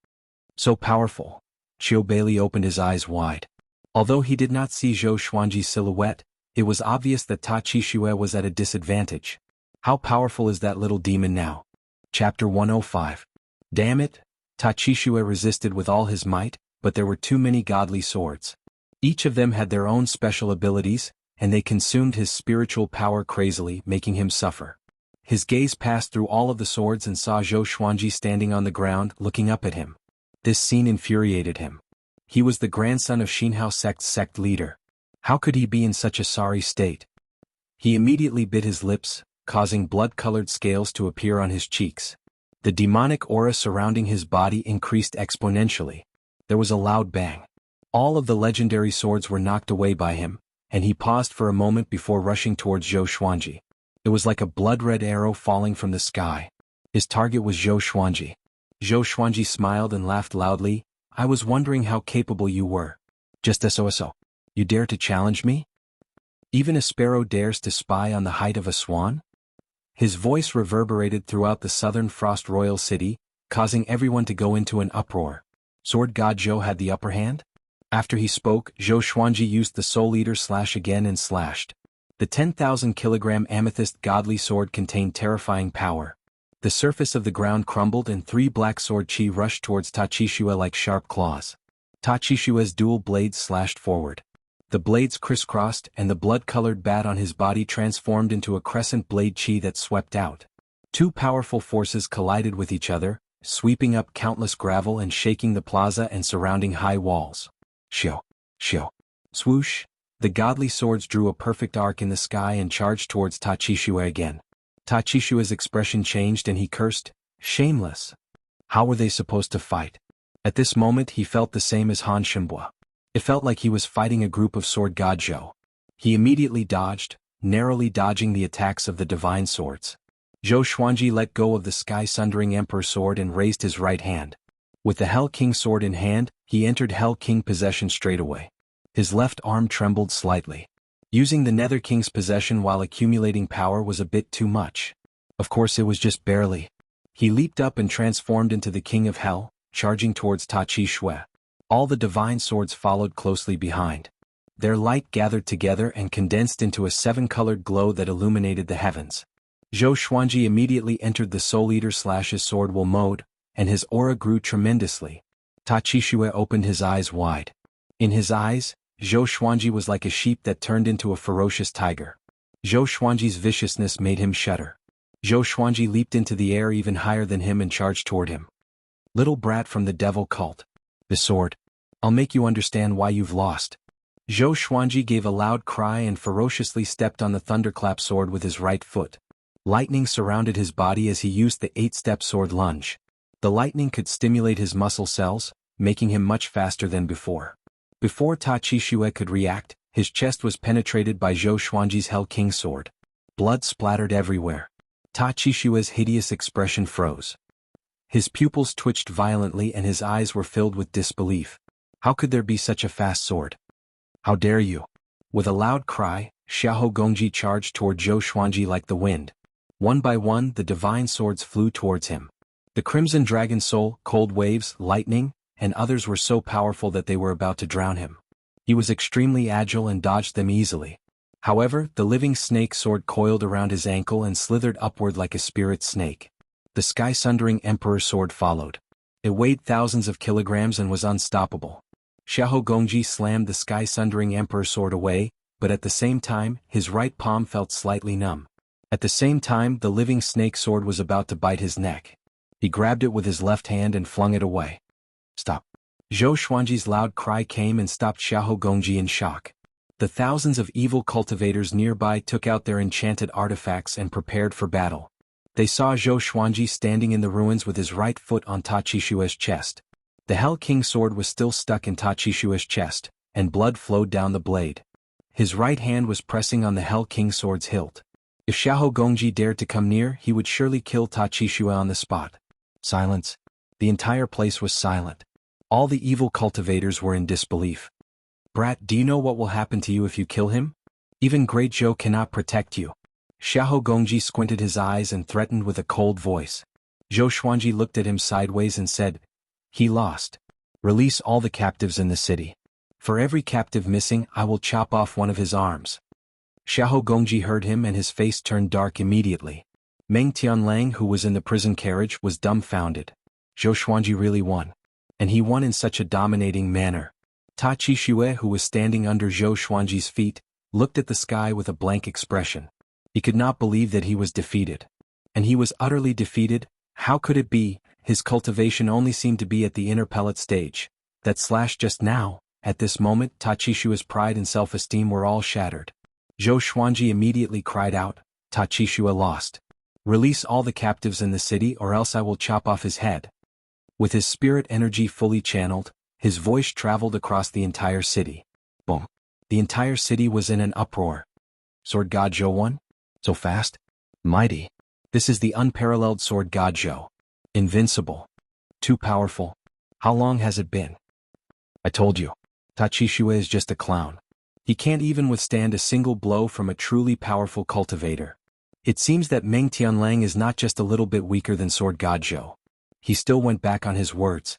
So powerful. Qiu Bailey opened his eyes wide. Although he did not see Zhou Xuanji's silhouette, it was obvious that Ta Qixue was at a disadvantage. How powerful is that little demon now? Chapter 105. Damn it! Ta Qixue resisted with all his might, but there were too many godly swords. Each of them had their own special abilities, and they consumed his spiritual power crazily, making him suffer. His gaze passed through all of the swords and saw Zhou Xuanji standing on the ground, looking up at him. This scene infuriated him. He was the grandson of Xinhao sect's sect leader. How could he be in such a sorry state? He immediately bit his lips, causing blood-colored scales to appear on his cheeks. The demonic aura surrounding his body increased exponentially. There was a loud bang. All of the legendary swords were knocked away by him, and he paused for a moment before rushing towards Zhou Xuanji. It was like a blood-red arrow falling from the sky. His target was Zhou Xuanji. Zhou Xuanji smiled and laughed loudly. "I was wondering how capable you were. Just so. You dare to challenge me? Even a sparrow dares to spy on the height of a swan?" His voice reverberated throughout the southern Frost Royal City, causing everyone to go into an uproar. Sword God Zhou had the upper hand? After he spoke, Zhou Xuanji used the Soul Eater slash again and slashed. The 10,000-kilogram amethyst godly sword contained terrifying power. The surface of the ground crumbled and 3 black sword Qi rushed towards Ta Qixue like sharp claws. Ta Qixue's dual blades slashed forward. The blades crisscrossed and the blood-colored bat on his body transformed into a crescent blade Qi that swept out. 2 powerful forces collided with each other, sweeping up countless gravel and shaking the plaza and surrounding high walls. Xiu, xiu, swoosh. The godly swords drew a perfect arc in the sky and charged towards Ta Qixue again. Ta Qixue's expression changed and he cursed, "Shameless. How were they supposed to fight?" At this moment he felt the same as Han Shenbua. It felt like he was fighting a group of Sword God Zhou. He immediately dodged, narrowly dodging the attacks of the divine swords. Zhou Xuanji let go of the sky-sundering Emperor sword and raised his right hand. With the Hell King sword in hand, he entered Hell King possession straightaway. His left arm trembled slightly. Using the Nether King's possession while accumulating power was a bit too much. Of course it was just barely. He leaped up and transformed into the King of Hell, charging towards Ta Chi Shui. All the divine swords followed closely behind. Their light gathered together and condensed into a seven-colored glow that illuminated the heavens. Zhou Xuanji immediately entered the Soul Eater/his sword will mode, and his aura grew tremendously. Ta Chi Shui opened his eyes wide. In his eyes, Zhou Xuanji was like a sheep that turned into a ferocious tiger. Zhou Xuanji's viciousness made him shudder. Zhou Xuanji leaped into the air even higher than him and charged toward him. Little brat from the devil cult. The sword. I'll make you understand why you've lost. Zhou Xuanji gave a loud cry and ferociously stepped on the thunderclap sword with his right foot. Lightning surrounded his body as he used the 8-step sword lunge. The lightning could stimulate his muscle cells, making him much faster than before. Before Ta Chi Shui could react, his chest was penetrated by Zhou Xuanji's Hell King sword. Blood splattered everywhere. Ta Chi Shui's hideous expression froze. His pupils twitched violently and his eyes were filled with disbelief. How could there be such a fast sword? How dare you? With a loud cry, Xiahou Gongji charged toward Zhou Xuanji like the wind. One by one the divine swords flew towards him. The Crimson Dragon Soul, Cold Waves, Lightning, and others were so powerful that they were about to drown him. He was extremely agile and dodged them easily. However, the living snake sword coiled around his ankle and slithered upward like a spirit snake. The sky-sundering Emperor sword followed. It weighed thousands of kilograms and was unstoppable. Xiahou Gongji slammed the sky-sundering Emperor sword away, but at the same time, his right palm felt slightly numb. At the same time, the living snake sword was about to bite his neck. He grabbed it with his left hand and flung it away. Stop. Zhou Xuanji's loud cry came and stopped Xiahou Gongji in shock. The thousands of evil cultivators nearby took out their enchanted artifacts and prepared for battle. They saw Zhou Xuanji standing in the ruins with his right foot on Ta Chi Shui's chest. The Hell King sword was still stuck in Ta Chi Shui's chest, and blood flowed down the blade. His right hand was pressing on the Hell King sword's hilt. If Xiahou Gongji dared to come near, he would surely kill Ta Chi Shui on the spot. Silence. The entire place was silent. All the evil cultivators were in disbelief. Brat, do you know what will happen to you if you kill him? Even Great Zhou cannot protect you. Xiahou Gongji squinted his eyes and threatened with a cold voice. Zhou Xuanji looked at him sideways and said, "He lost. Release all the captives in the city. For every captive missing, I will chop off one of his arms." Xiahou Gongji heard him and his face turned dark immediately. Meng Tianlang, who was in the prison carriage, was dumbfounded. Zhou Xuanji really won. And he won in such a dominating manner. Ta Chi Shui, who was standing under Zhou Xuanji's feet, looked at the sky with a blank expression. He could not believe that he was defeated. And he was utterly defeated. How could it be? His cultivation only seemed to be at the inner pellet stage. That slash just now, at this moment, Ta Chi Shui's pride and self-esteem were all shattered. Zhou Xuanji immediately cried out, "Ta Chi Shui lost. Release all the captives in the city or else I will chop off his head." With his spirit energy fully channeled, his voice traveled across the entire city. Boom. The entire city was in an uproar. Sword God Zhou won? So fast? Mighty. This is the unparalleled Sword God Zhou. Invincible. Too powerful. How long has it been? I told you. Ta Chi Shui is just a clown. He can't even withstand a single blow from a truly powerful cultivator. It seems that Meng Tianlang is not just a little bit weaker than Sword God Zhou. He still went back on his words.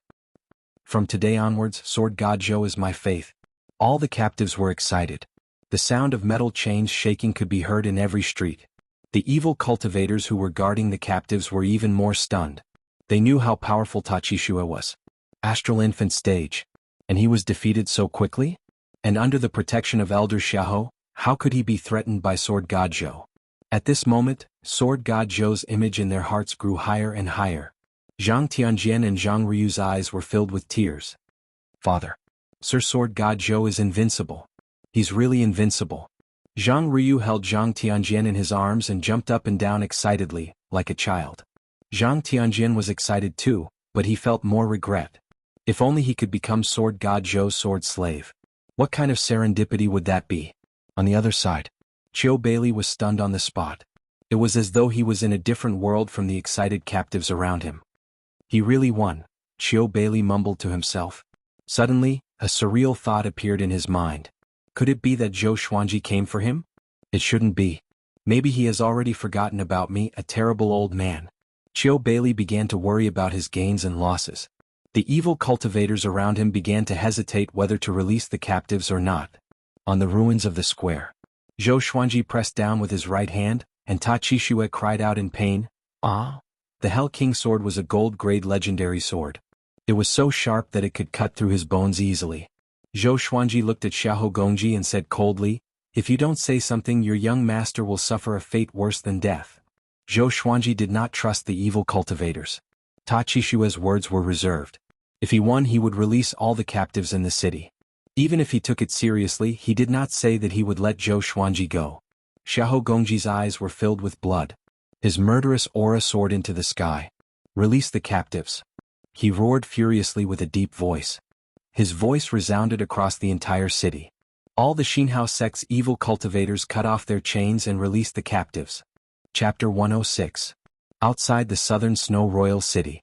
From today onwards, Sword God Zhou is my faith. All the captives were excited. The sound of metal chains shaking could be heard in every street. The evil cultivators who were guarding the captives were even more stunned. They knew how powerful Ta Chi Shui was. Astral infant stage. And he was defeated so quickly? And under the protection of Elder Xiahou, how could he be threatened by Sword God Zhou? At this moment, Sword God Zhou's image in their hearts grew higher and higher. Zhang Tianjian and Zhang Ryu's eyes were filled with tears. Father. Sir Sword God Zhou is invincible. He's really invincible. Zhang Ryu held Zhang Tianjian in his arms and jumped up and down excitedly, like a child. Zhang Tianjian was excited too, but he felt more regret. If only he could become Sword God Zhou's sword slave. What kind of serendipity would that be? On the other side, Chiu Bailey was stunned on the spot. It was as though he was in a different world from the excited captives around him. He really won, Chiu Bailey mumbled to himself. Suddenly, a surreal thought appeared in his mind. Could it be that Zhou Xuanji came for him? It shouldn't be. Maybe he has already forgotten about me, a terrible old man. Chiu Bailey began to worry about his gains and losses. The evil cultivators around him began to hesitate whether to release the captives or not. On the ruins of the square, Zhou Xuanji pressed down with his right hand, and Ta Qixue cried out in pain. Ah! The Hell King sword was a gold-grade legendary sword. It was so sharp that it could cut through his bones easily. Zhou Xuanji looked at Xiahou Gongji and said coldly, "If you don't say something, your young master will suffer a fate worse than death." Zhou Xuanji did not trust the evil cultivators. Ta Qixue's words were reserved. If he won, he would release all the captives in the city. Even if he took it seriously, he did not say that he would let Zhou Xuanji go. Xiahou Gongji's eyes were filled with blood. His murderous aura soared into the sky. "Release the captives." He roared furiously with a deep voice. His voice resounded across the entire city. All the Xianxia sect's evil cultivators cut off their chains and released the captives. Chapter 106. Outside the southern Snow Royal City,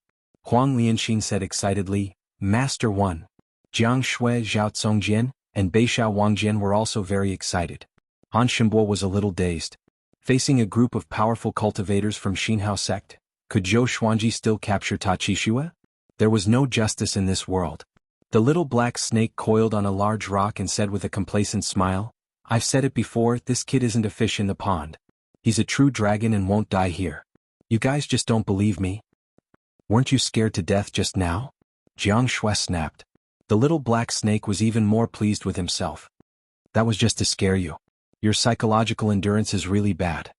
Huang Lianxin said excitedly, "Master 1. Jianghu, Zhao Congjian, and Beishao Wangjian were also very excited." Han Shenbo was a little dazed. Facing a group of powerful cultivators from Xianxia sect, could Zhou Xuanji still capture Ta Qixue? There was no justice in this world. The little black snake coiled on a large rock and said with a complacent smile, "I've said it before, this kid isn't a fish in the pond. He's a true dragon and won't die here. You guys just don't believe me? Weren't you scared to death just now?" Jianghu snapped. The little black snake was even more pleased with himself. "That was just to scare you. Your psychological endurance is really bad."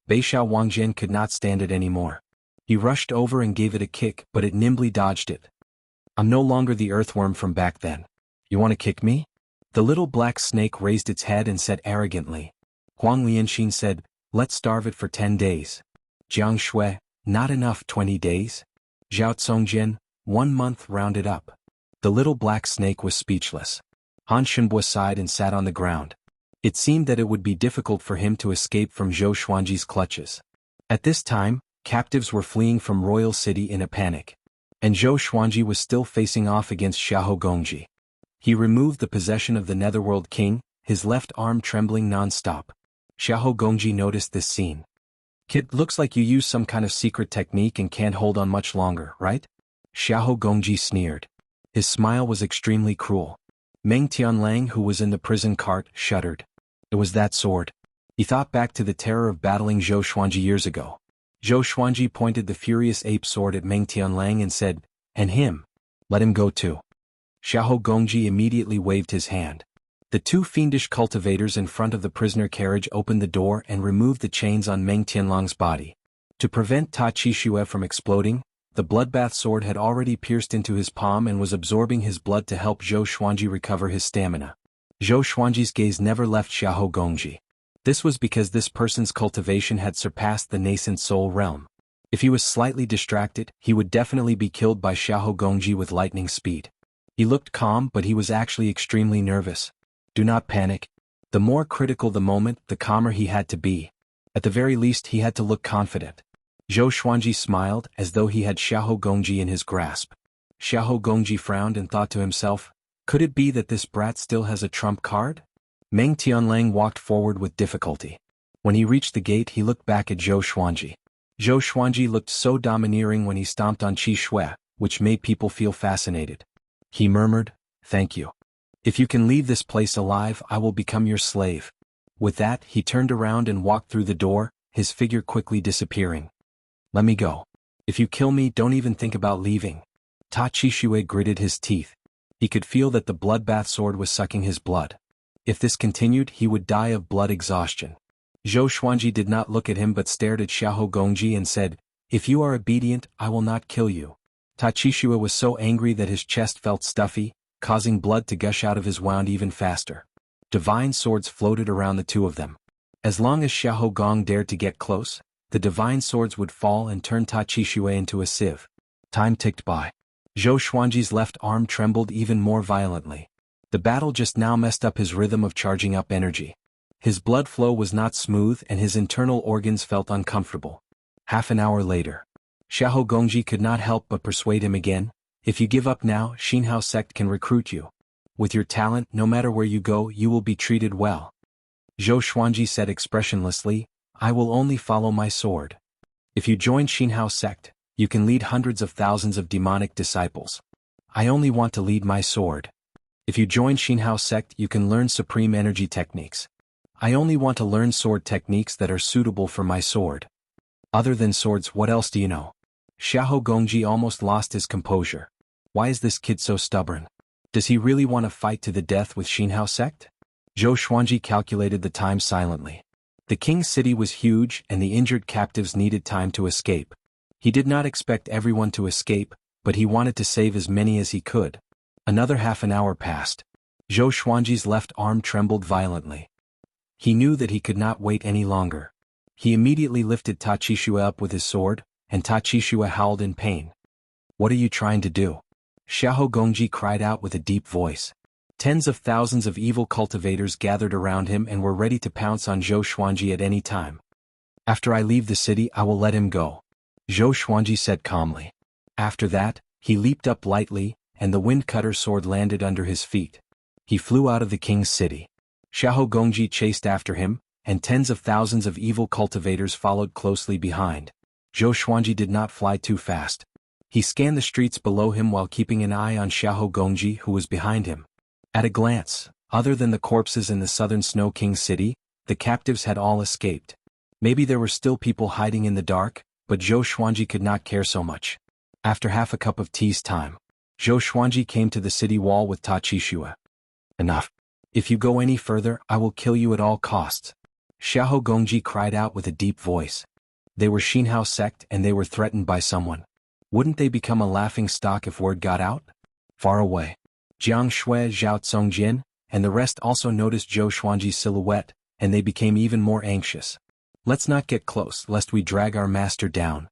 Beishao Wangjian could not stand it anymore. He rushed over and gave it a kick, but it nimbly dodged it. "I'm no longer the earthworm from back then. You want to kick me?" The little black snake raised its head and said arrogantly. Huang Lianxin said, "Let's starve it for 10 days. Jianghu, not enough 20 days? Zhao Congjian, 1 month rounded up." The little black snake was speechless. Han Shenbo sighed and sat on the ground. It seemed that it would be difficult for him to escape from Zhou Xuanji's clutches. At this time, captives were fleeing from Royal City in a panic. And Zhou Xuanji was still facing off against Xiahou Gongji. He removed the possession of the Netherworld King, his left arm trembling non-stop. Xiahou Gongji noticed this scene. "Kid, looks like you used some kind of secret technique and can't hold on much longer, right?" Xiahou Gongji sneered. His smile was extremely cruel. Meng Tianlang, who was in the prison cart, shuddered. It was that sword. He thought back to the terror of battling Zhou Xuanji years ago. Zhou Xuanji pointed the furious ape sword at Meng Tianlang and said, "And him. Let him go too." Xiahou Gongji immediately waved his hand. The 2 fiendish cultivators in front of the prisoner carriage opened the door and removed the chains on Meng Tianlang's body. To prevent Ta Qixue from exploding, the bloodbath sword had already pierced into his palm and was absorbing his blood to help Zhou Xuanji recover his stamina. Zhou Xuanji's gaze never left Xiahou Gongji. This was because this person's cultivation had surpassed the nascent soul realm. If he was slightly distracted, he would definitely be killed by Xiahou Gongji with lightning speed. He looked calm, but he was actually extremely nervous. Do not panic. The more critical the moment, the calmer he had to be. At the very least, he had to look confident. Zhou Xuanji smiled, as though he had Xiahou Gongji in his grasp. Xiahou Gongji frowned and thought to himself, could it be that this brat still has a trump card? Meng Tianlang walked forward with difficulty. When he reached the gate, he looked back at Zhou Xuanji. Zhou Xuanji looked so domineering when he stomped on Qi Shui, which made people feel fascinated. He murmured, "Thank you. If you can leave this place alive, I will become your slave." With that, he turned around and walked through the door, his figure quickly disappearing. "Let me go. If you kill me, don't even think about leaving." Ta Qixue gritted his teeth. He could feel that the bloodbath sword was sucking his blood. If this continued, he would die of blood exhaustion. Zhou Xuanji did not look at him but stared at Xiahou Gongji and said, "If you are obedient, I will not kill you." Ta Qixue was so angry that his chest felt stuffy, causing blood to gush out of his wound even faster. Divine swords floated around the 2 of them. As long as Xiahou Gong dared to get close, the divine swords would fall and turn Ta Qixue into a sieve. Time ticked by. Zhou Xuanji's left arm trembled even more violently. The battle just now messed up his rhythm of charging up energy. His blood flow was not smooth and his internal organs felt uncomfortable. Half an hour later. Xiahou Gongji could not help but persuade him again. If you give up now, Xinhao sect can recruit you. With your talent, no matter where you go, you will be treated well. Zhou Xuanji said expressionlessly, I will only follow my sword. If you join Xinhao sect, you can lead hundreds of thousands of demonic disciples. I only want to lead my sword. If you join Xinhao sect, you can learn supreme energy techniques. I only want to learn sword techniques that are suitable for my sword. Other than swords, what else do you know? Xiahou Gongji almost lost his composure. Why is this kid so stubborn? Does he really want to fight to the death with Xinhao sect? Zhou Xuanji calculated the time silently. The king's city was huge and the injured captives needed time to escape. He did not expect everyone to escape, but he wanted to save as many as he could. Another half an hour passed. Zhou Xuanji's left arm trembled violently. He knew that he could not wait any longer. He immediately lifted Tachishua up with his sword, and Tachishua howled in pain. What are you trying to do? Xiahou Gongji cried out with a deep voice. Tens of thousands of evil cultivators gathered around him and were ready to pounce on Zhou Xuanji at any time. After I leave the city, I will let him go. Zhou Xuanji said calmly. After that, he leaped up lightly, and the wind-cutter sword landed under his feet. He flew out of the king's city. Xiahou Gongji chased after him, and tens of thousands of evil cultivators followed closely behind. Zhou Xuanji did not fly too fast. He scanned the streets below him while keeping an eye on Xiahou Gongji, who was behind him. At a glance, other than the corpses in the southern Snow King's city, the captives had all escaped. Maybe there were still people hiding in the dark, but Zhou Xuanji could not care so much. After half a cup of tea's time, Zhou Xuanji came to the city wall with Tachishua. Enough. If you go any further, I will kill you at all costs. Xiahou Gongji cried out with a deep voice. They were Xinhao sect and they were threatened by someone. Wouldn't they become a laughing stock if word got out? Far away, Jianghu, Zhao Tsongjin, and the rest also noticed Zhou Xuanji's silhouette, and they became even more anxious. Let's not get close lest we drag our master down,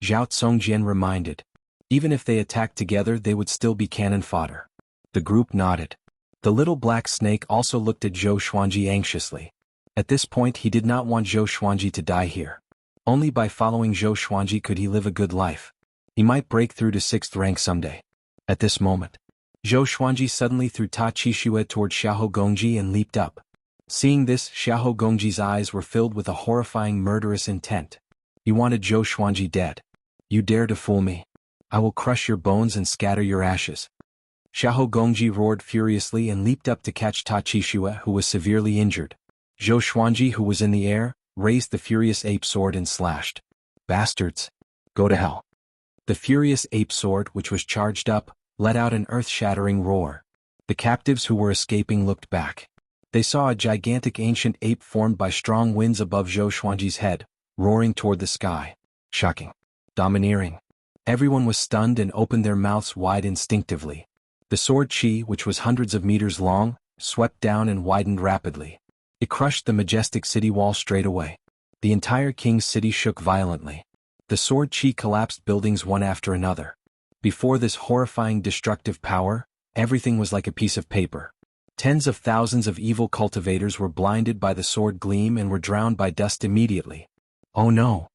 Zhao Tsongjin reminded. Even if they attacked together, they would still be cannon fodder. The group nodded. The little black snake also looked at Zhou Xuanji anxiously. At this point he did not want Zhou Xuanji to die here. Only by following Zhou Xuanji could he live a good life. He might break through to 6th rank someday. At this moment, Zhou Xuanji suddenly threw Tachishua toward Xiahou Gongji and leaped up. Seeing this, Xiahou Gongji's eyes were filled with a horrifying murderous intent. He wanted Zhou Xuanji dead. You dare to fool me? I will crush your bones and scatter your ashes. Xiahou Gongji roared furiously and leaped up to catch Tachishua, who was severely injured. Zhou Xuanji, who was in the air, raised the furious ape sword and slashed. Bastards! Go to hell! The furious ape sword, which was charged up, let out an earth-shattering roar. The captives who were escaping looked back. They saw a gigantic ancient ape formed by strong winds above Zhou Xuanji's head, roaring toward the sky. Shocking. Domineering. Everyone was stunned and opened their mouths wide instinctively. The sword chi, which was hundreds of meters long, swept down and widened rapidly. It crushed the majestic city wall straight away. The entire king's city shook violently. The sword chi collapsed buildings one after another. Before this horrifying destructive power, everything was like a piece of paper. Tens of thousands of evil cultivators were blinded by the sword gleam and were drowned by dust immediately. Oh no!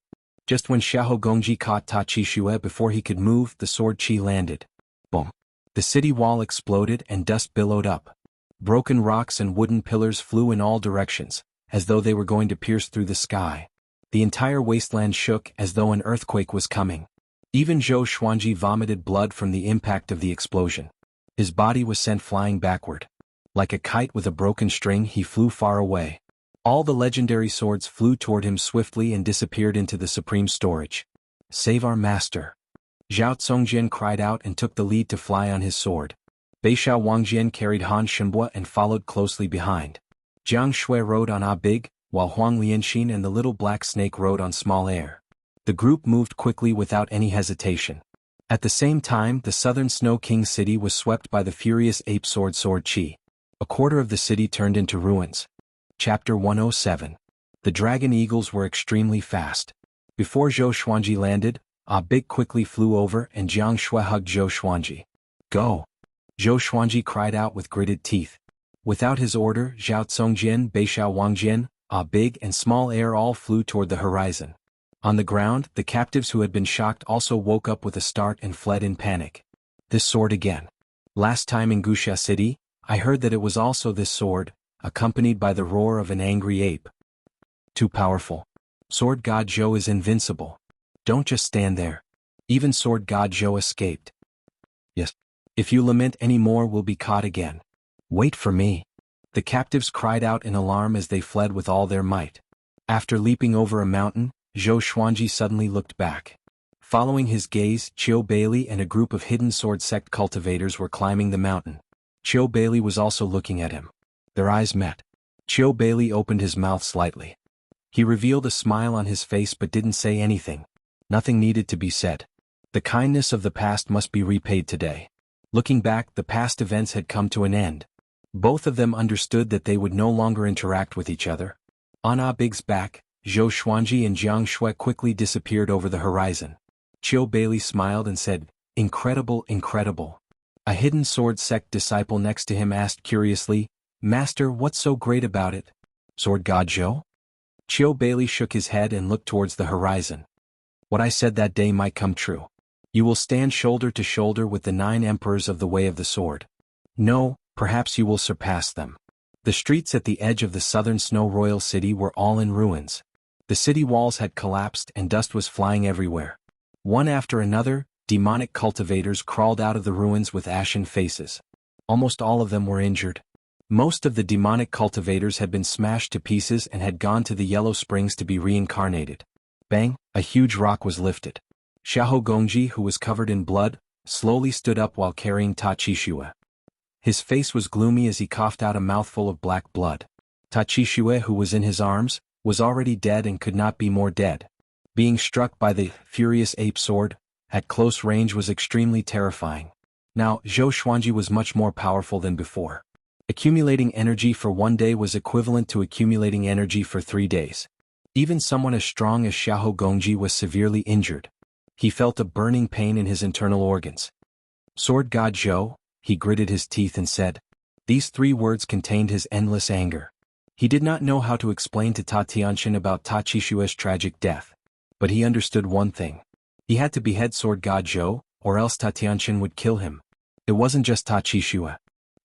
Just when Xiahou Gongji caught Tachishua before he could move, the sword chi landed. Boom! The city wall exploded and dust billowed up. Broken rocks and wooden pillars flew in all directions, as though they were going to pierce through the sky. The entire wasteland shook as though an earthquake was coming. Even Zhou Xuanji vomited blood from the impact of the explosion. His body was sent flying backward. Like a kite with a broken string, he flew far away. All the legendary swords flew toward him swiftly and disappeared into the supreme storage. Save our master! Zhao Tsongjin cried out and took the lead to fly on his sword. Beishao Wangjian carried Han Shenbua and followed closely behind. Jiang Shui rode on A Big, while Huang Lianxin and the little black snake rode on Small Air. The group moved quickly without any hesitation. At the same time, the southern Snow King city was swept by the furious ape sword chi. A quarter of the city turned into ruins. Chapter 107. The dragon eagles were extremely fast. Before Zhou Xuanji landed, A Big quickly flew over and Jiang Shui hugged Zhou Xuanji. Go! Zhou Xuanji cried out with gritted teeth. Without his order, Zhao Congjian, Beishao Wangjian, big and small heir all flew toward the horizon. On the ground, the captives who had been shocked also woke up with a start and fled in panic. This sword again. Last time in Wuxia City, I heard that it was also this sword, accompanied by the roar of an angry ape. Too powerful. Sword God Zhou is invincible. Don't just stand there. Even Sword God Zhou escaped. Yes. If you lament any more, we'll be caught again. Wait for me. The captives cried out in alarm as they fled with all their might. After leaping over a mountain, Zhou Xuanji suddenly looked back. Following his gaze, Qiu Bailey and a group of hidden sword sect cultivators were climbing the mountain. Qiu Bailey was also looking at him. Their eyes met. Qiu Bailey opened his mouth slightly. He revealed a smile on his face but didn't say anything. Nothing needed to be said. The kindness of the past must be repaid today. Looking back, the past events had come to an end. Both of them understood that they would no longer interact with each other. On Big's back, Zhou Xuanji and Jianghu quickly disappeared over the horizon. Qiu Bailey smiled and said, "Incredible, incredible." A hidden sword sect disciple next to him asked curiously, "Master, what's so great about it?" "Sword God Zhou?" Qiu Bailey shook his head and looked towards the horizon. "What I said that day might come true. You will stand shoulder to shoulder with the 9 emperors of the Way of the Sword. No, perhaps you will surpass them." The streets at the edge of the southern Snow Royal City were all in ruins. The city walls had collapsed and dust was flying everywhere. One after another, demonic cultivators crawled out of the ruins with ashen faces. Almost all of them were injured. Most of the demonic cultivators had been smashed to pieces and had gone to the Yellow Springs to be reincarnated. Bang, a huge rock was lifted. Xiahou Gongji, who was covered in blood, slowly stood up while carrying Ta Qixue. His face was gloomy as he coughed out a mouthful of black blood. Ta Qixue, who was in his arms, was already dead and could not be more dead. Being struck by the furious ape sword, at close range was extremely terrifying. Now, Zhou Xuanji was much more powerful than before. Accumulating energy for 1 day was equivalent to accumulating energy for 3 days. Even someone as strong as Xiahou Gongji was severely injured. He felt a burning pain in his internal organs. "Sword God Zhou," he gritted his teeth and said. These 3 words contained his endless anger. He did not know how to explain to Ta Tianxian about Ta Qixue's tragic death. But he understood one thing. He had to behead Sword God Zhou, or else Ta Tianxian would kill him. It wasn't just Ta Qixue.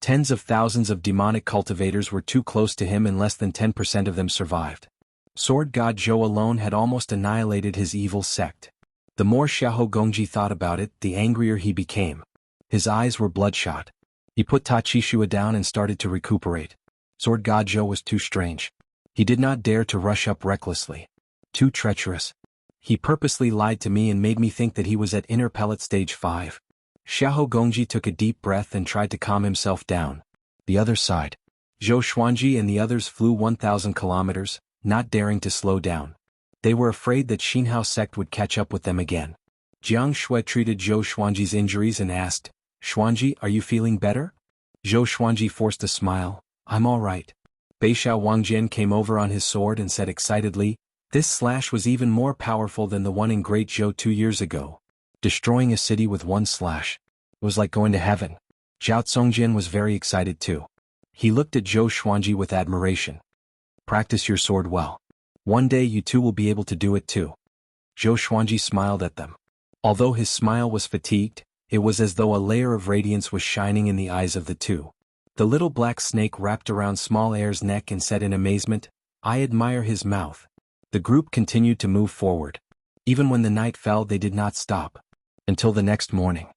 Tens of thousands of demonic cultivators were too close to him and less than 10% of them survived. Sword God Zhou alone had almost annihilated his evil sect. The more Xiahou Gongji thought about it, the angrier he became. His eyes were bloodshot. He put Ta Qixue down and started to recuperate. Sword God Zhou was too strange. He did not dare to rush up recklessly. Too treacherous. He purposely lied to me and made me think that he was at inner pellet stage 5. Xiahou Gongji took a deep breath and tried to calm himself down. The other side. Zhou Xuanji and the others flew 1,000 kilometers, not daring to slow down. They were afraid that Xinhao sect would catch up with them again. Jianghu treated Zhou Xuanji's injuries and asked, "Xuanji, are you feeling better?" Zhou Xuanji forced a smile. "I'm all right." Beishao Wangjian came over on his sword and said excitedly, "This slash was even more powerful than the one in Great Zhou 2 years ago. Destroying a city with 1 slash. It was like going to heaven." Zhao Congjian was very excited too. He looked at Zhou Xuanji with admiration. "Practice your sword well. One day you two will be able to do it too." Zhou Xuanji smiled at them. Although his smile was fatigued, it was as though a layer of radiance was shining in the eyes of the two. The little black snake wrapped around Small Air's neck and said in amazement, "I admire his mouth." The group continued to move forward. Even when the night fell, they did not stop. Until the next morning.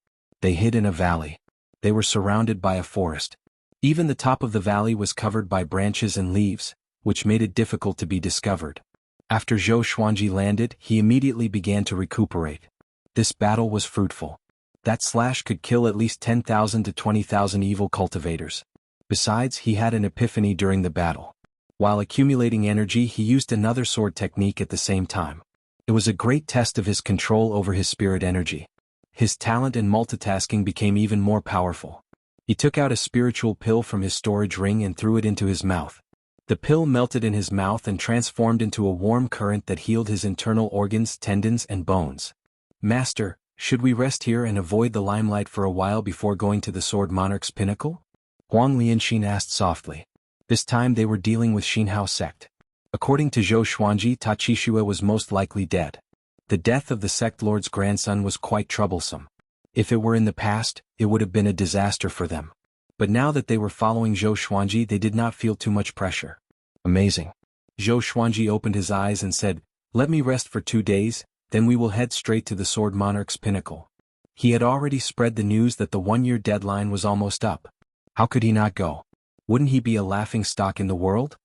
They hid in a valley. They were surrounded by a forest. Even the top of the valley was covered by branches and leaves, which made it difficult to be discovered. After Zhou Xuanji landed, he immediately began to recuperate. This battle was fruitful. That slash could kill at least 10,000 to 20,000 evil cultivators. Besides, he had an epiphany during the battle. While accumulating energy, he used another sword technique at the same time. It was a great test of his control over his spirit energy. His talent in multitasking became even more powerful. He took out a spiritual pill from his storage ring and threw it into his mouth. The pill melted in his mouth and transformed into a warm current that healed his internal organs, tendons, and bones. "Master," Should we rest here and avoid the limelight for a while before going to the Sword Monarch's pinnacle? Huang Lianxin asked softly. This time they were dealing with Xianxia sect. According to Zhou Xuanji, Taqishua was most likely dead. The death of the sect lord's grandson was quite troublesome. If it were in the past, it would have been a disaster for them. But now that they were following Zhou Xuanji, they did not feel too much pressure. Amazing. Zhou Xuanji opened his eyes and said, "Let me rest for 2 days, then we will head straight to the Sword Monarch's pinnacle." He had already spread the news that the 1-year deadline was almost up. How could he not go? Wouldn't he be a laughingstock in the world?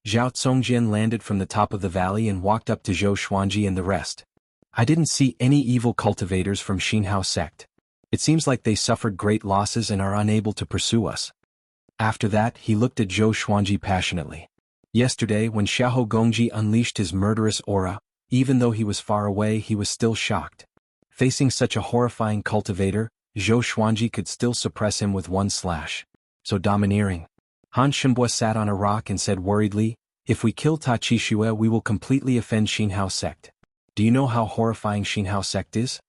Zhao Congjian landed from the top of the valley and walked up to Zhou Xuanji and the rest. I didn't see any evil cultivators from Xianxia sect. It seems like they suffered great losses and are unable to pursue us. After that, he looked at Zhou Xuanji passionately. Yesterday, when Xiahou Gongji unleashed his murderous aura, even though he was far away, he was still shocked. Facing such a horrifying cultivator, Zhou Xuanji could still suppress him with one slash. So domineering. Han Shenbua sat on a rock and said worriedly, "If we kill Taqishua, we will completely offend Xianxia sect. Do you know how horrifying Xianxia sect is?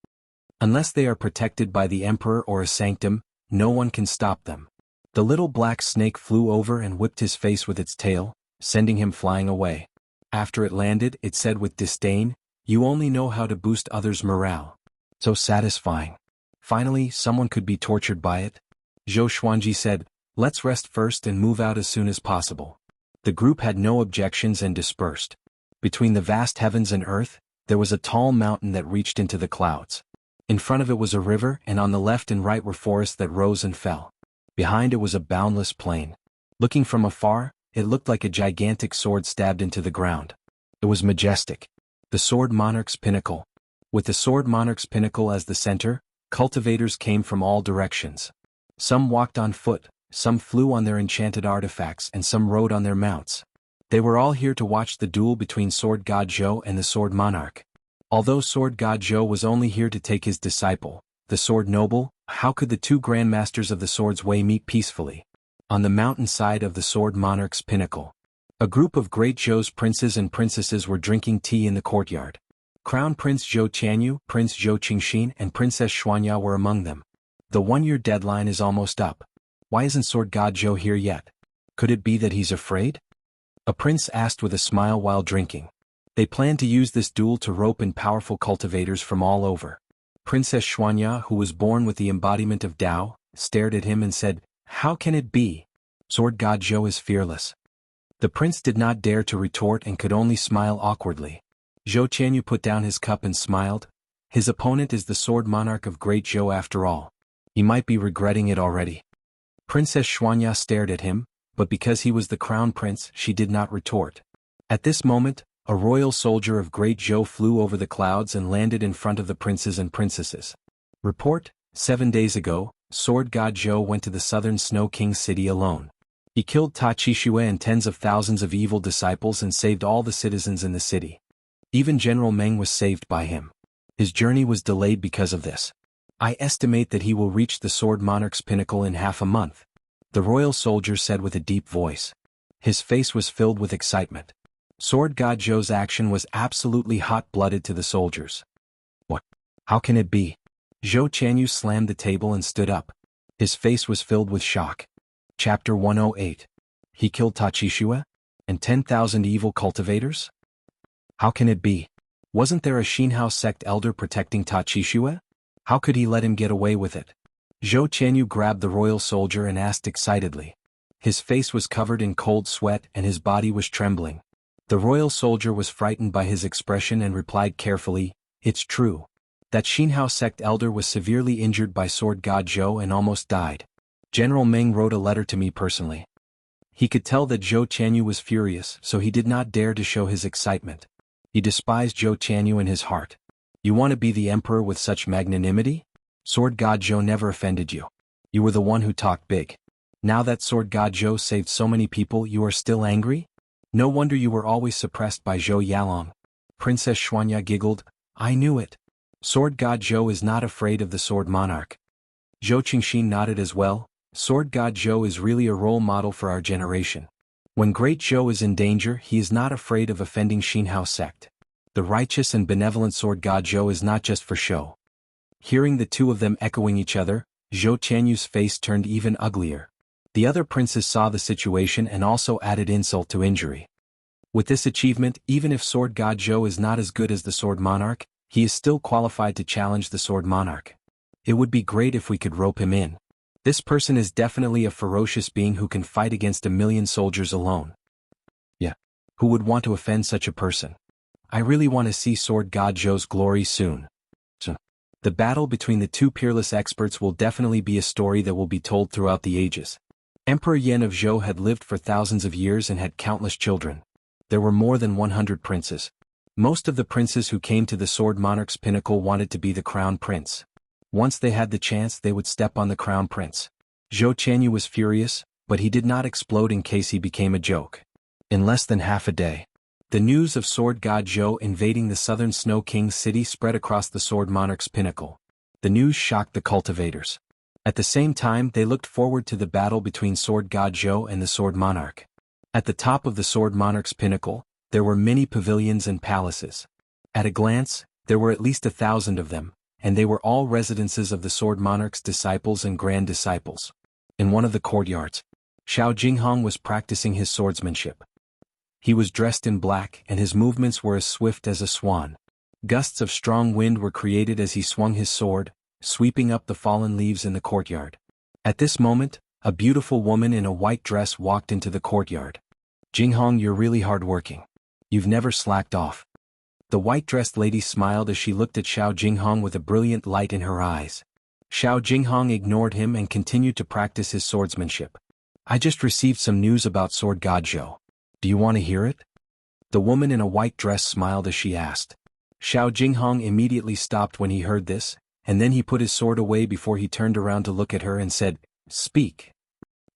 Unless they are protected by the emperor or a sanctum, no one can stop them." The little black snake flew over and whipped his face with its tail, sending him flying away. After it landed, it said with disdain, "You only know how to boost others' morale. So satisfying. Finally, someone could be tortured by it." Zhou Xuanji said, "Let's rest first and move out as soon as possible." The group had no objections and dispersed. Between the vast heavens and earth, there was a tall mountain that reached into the clouds. In front of it was a river, and on the left and right were forests that rose and fell. Behind it was a boundless plain. Looking from afar, it looked like a gigantic sword stabbed into the ground. It was majestic. The Sword Monarch's pinnacle. With the Sword Monarch's pinnacle as the center, cultivators came from all directions. Some walked on foot, some flew on their enchanted artifacts, and some rode on their mounts. They were all here to watch the duel between Sword God Zhou and the Sword Monarch. Although Sword God Zhou was only here to take his disciple, the Sword Noble, how could the two grandmasters of the Sword's Way meet peacefully? On the mountainside of the Sword Monarch's pinnacle, a group of great Zhou's princes and princesses were drinking tea in the courtyard. Crown Prince Zhou Qianyu, Prince Zhou Qingxin, and Princess Xianxia were among them. The 1-year deadline is almost up. Why isn't Sword God Zhou here yet? Could it be that he's afraid? A prince asked with a smile while drinking. They planned to use this duel to rope in powerful cultivators from all over. Princess Xianxia, who was born with the embodiment of Tao, stared at him and said, "How can it be? Sword God Zhou is fearless." The prince did not dare to retort and could only smile awkwardly. Zhou Qianyu put down his cup and smiled. His opponent is the Sword Monarch of Great Zhou after all. He might be regretting it already. Princess Xianxia stared at him, but because he was the crown prince, she did not retort. At this moment, a royal soldier of Great Zhou flew over the clouds and landed in front of the princes and princesses. Report: 7 days ago, Sword God Zhou went to the southern Snow King's city alone. He killed Taqishua and tens of thousands of evil disciples and saved all the citizens in the city. Even General Meng was saved by him. His journey was delayed because of this. I estimate that he will reach the Sword Monarch's pinnacle in half a month, the royal soldier said with a deep voice. His face was filled with excitement. Sword God Zhou's action was absolutely hot-blooded to the soldiers. What? How can it be? Zhou Qianyu slammed the table and stood up. His face was filled with shock. Chapter 108. He killed Taqishua? And 10,000 evil cultivators? How can it be? Wasn't there a Xianxia sect elder protecting Taqishua? How could he let him get away with it? Zhou Qianyu grabbed the royal soldier and asked excitedly. His face was covered in cold sweat and his body was trembling. The royal soldier was frightened by his expression and replied carefully, "It's true. That Xianxia sect elder was severely injured by Sword God Zhou and almost died. General Meng wrote a letter to me personally." He could tell that Zhou Qianyu was furious, so he did not dare to show his excitement. He despised Zhou Qianyu in his heart. You want to be the emperor with such magnanimity? Sword God Zhou never offended you. You were the one who talked big. Now that Sword God Zhou saved so many people, you are still angry? No wonder you were always suppressed by Zhou Yalong. Princess Xianxia giggled. I knew it. Sword God Zhou is not afraid of the Sword Monarch. Zhou Qingxin nodded as well. Sword God Zhou is really a role model for our generation. When Great Zhou is in danger, he is not afraid of offending Xianxia sect. The righteous and benevolent Sword God Zhou is not just for show. Hearing the two of them echoing each other, Zhou Qianyu's face turned even uglier. The other princes saw the situation and also added insult to injury. With this achievement, even if Sword God Zhou is not as good as the Sword Monarch, he is still qualified to challenge the Sword Monarch. It would be great if we could rope him in. This person is definitely a ferocious being who can fight against 1,000,000 soldiers alone. Yeah. Who would want to offend such a person? I really want to see Sword God Zhou's glory soon. The battle between the two peerless experts will definitely be a story that will be told throughout the ages. Emperor Yan of Zhou had lived for thousands of years and had countless children. There were more than 100 princes. Most of the princes who came to the Sword Monarch's pinnacle wanted to be the crown prince. Once they had the chance, they would step on the crown prince. Zhou Qianyu was furious, but he did not explode in case he became a joke. In less than half a day, the news of Sword God Zhou invading the southern Snow King's city spread across the Sword Monarch's pinnacle. The news shocked the cultivators. At the same time, they looked forward to the battle between Sword God Zhou and the Sword Monarch. At the top of the Sword Monarch's pinnacle, there were many pavilions and palaces. At a glance, there were at least 1,000 of them, and they were all residences of the Sword Monarch's disciples and grand disciples. In one of the courtyards, Xiao Jinghong was practicing his swordsmanship. He was dressed in black and his movements were as swift as a swan. Gusts of strong wind were created as he swung his sword, sweeping up the fallen leaves in the courtyard. At this moment, a beautiful woman in a white dress walked into the courtyard. Jinghong, you're really hardworking. You've never slacked off. The white-dressed lady smiled as she looked at Xiao Jinghong with a brilliant light in her eyes. Xiao Jinghong ignored him and continued to practice his swordsmanship. I just received some news about Sword God Zhou. Do you want to hear it? The woman in a white dress smiled as she asked. Xiao Jinghong immediately stopped when he heard this, and then he put his sword away before he turned around to look at her and said, Speak.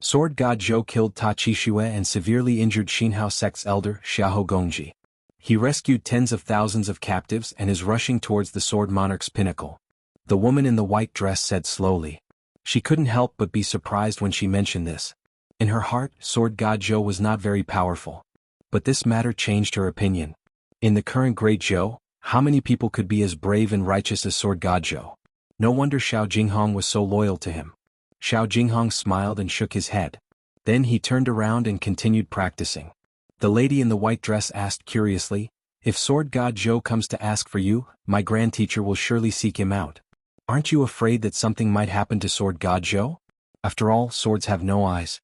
Sword God Zhou killed Ta Qixue and severely injured Xinhao sect's elder, Xiahou Gongji. He rescued tens of thousands of captives and is rushing towards the Sword Monarch's pinnacle. The woman in the white dress said slowly. She couldn't help but be surprised when she mentioned this. In her heart, Sword God Zhou was not very powerful. But this matter changed her opinion. In the current Great Zhou, how many people could be as brave and righteous as Sword God Zhou? No wonder Xiao Jinghong was so loyal to him. Xiao Jinghong smiled and shook his head. Then he turned around and continued practicing. The lady in the white dress asked curiously, If Sword God Zhou comes to ask for you, my grand teacher will surely seek him out. Aren't you afraid that something might happen to Sword God Zhou? After all, swords have no eyes.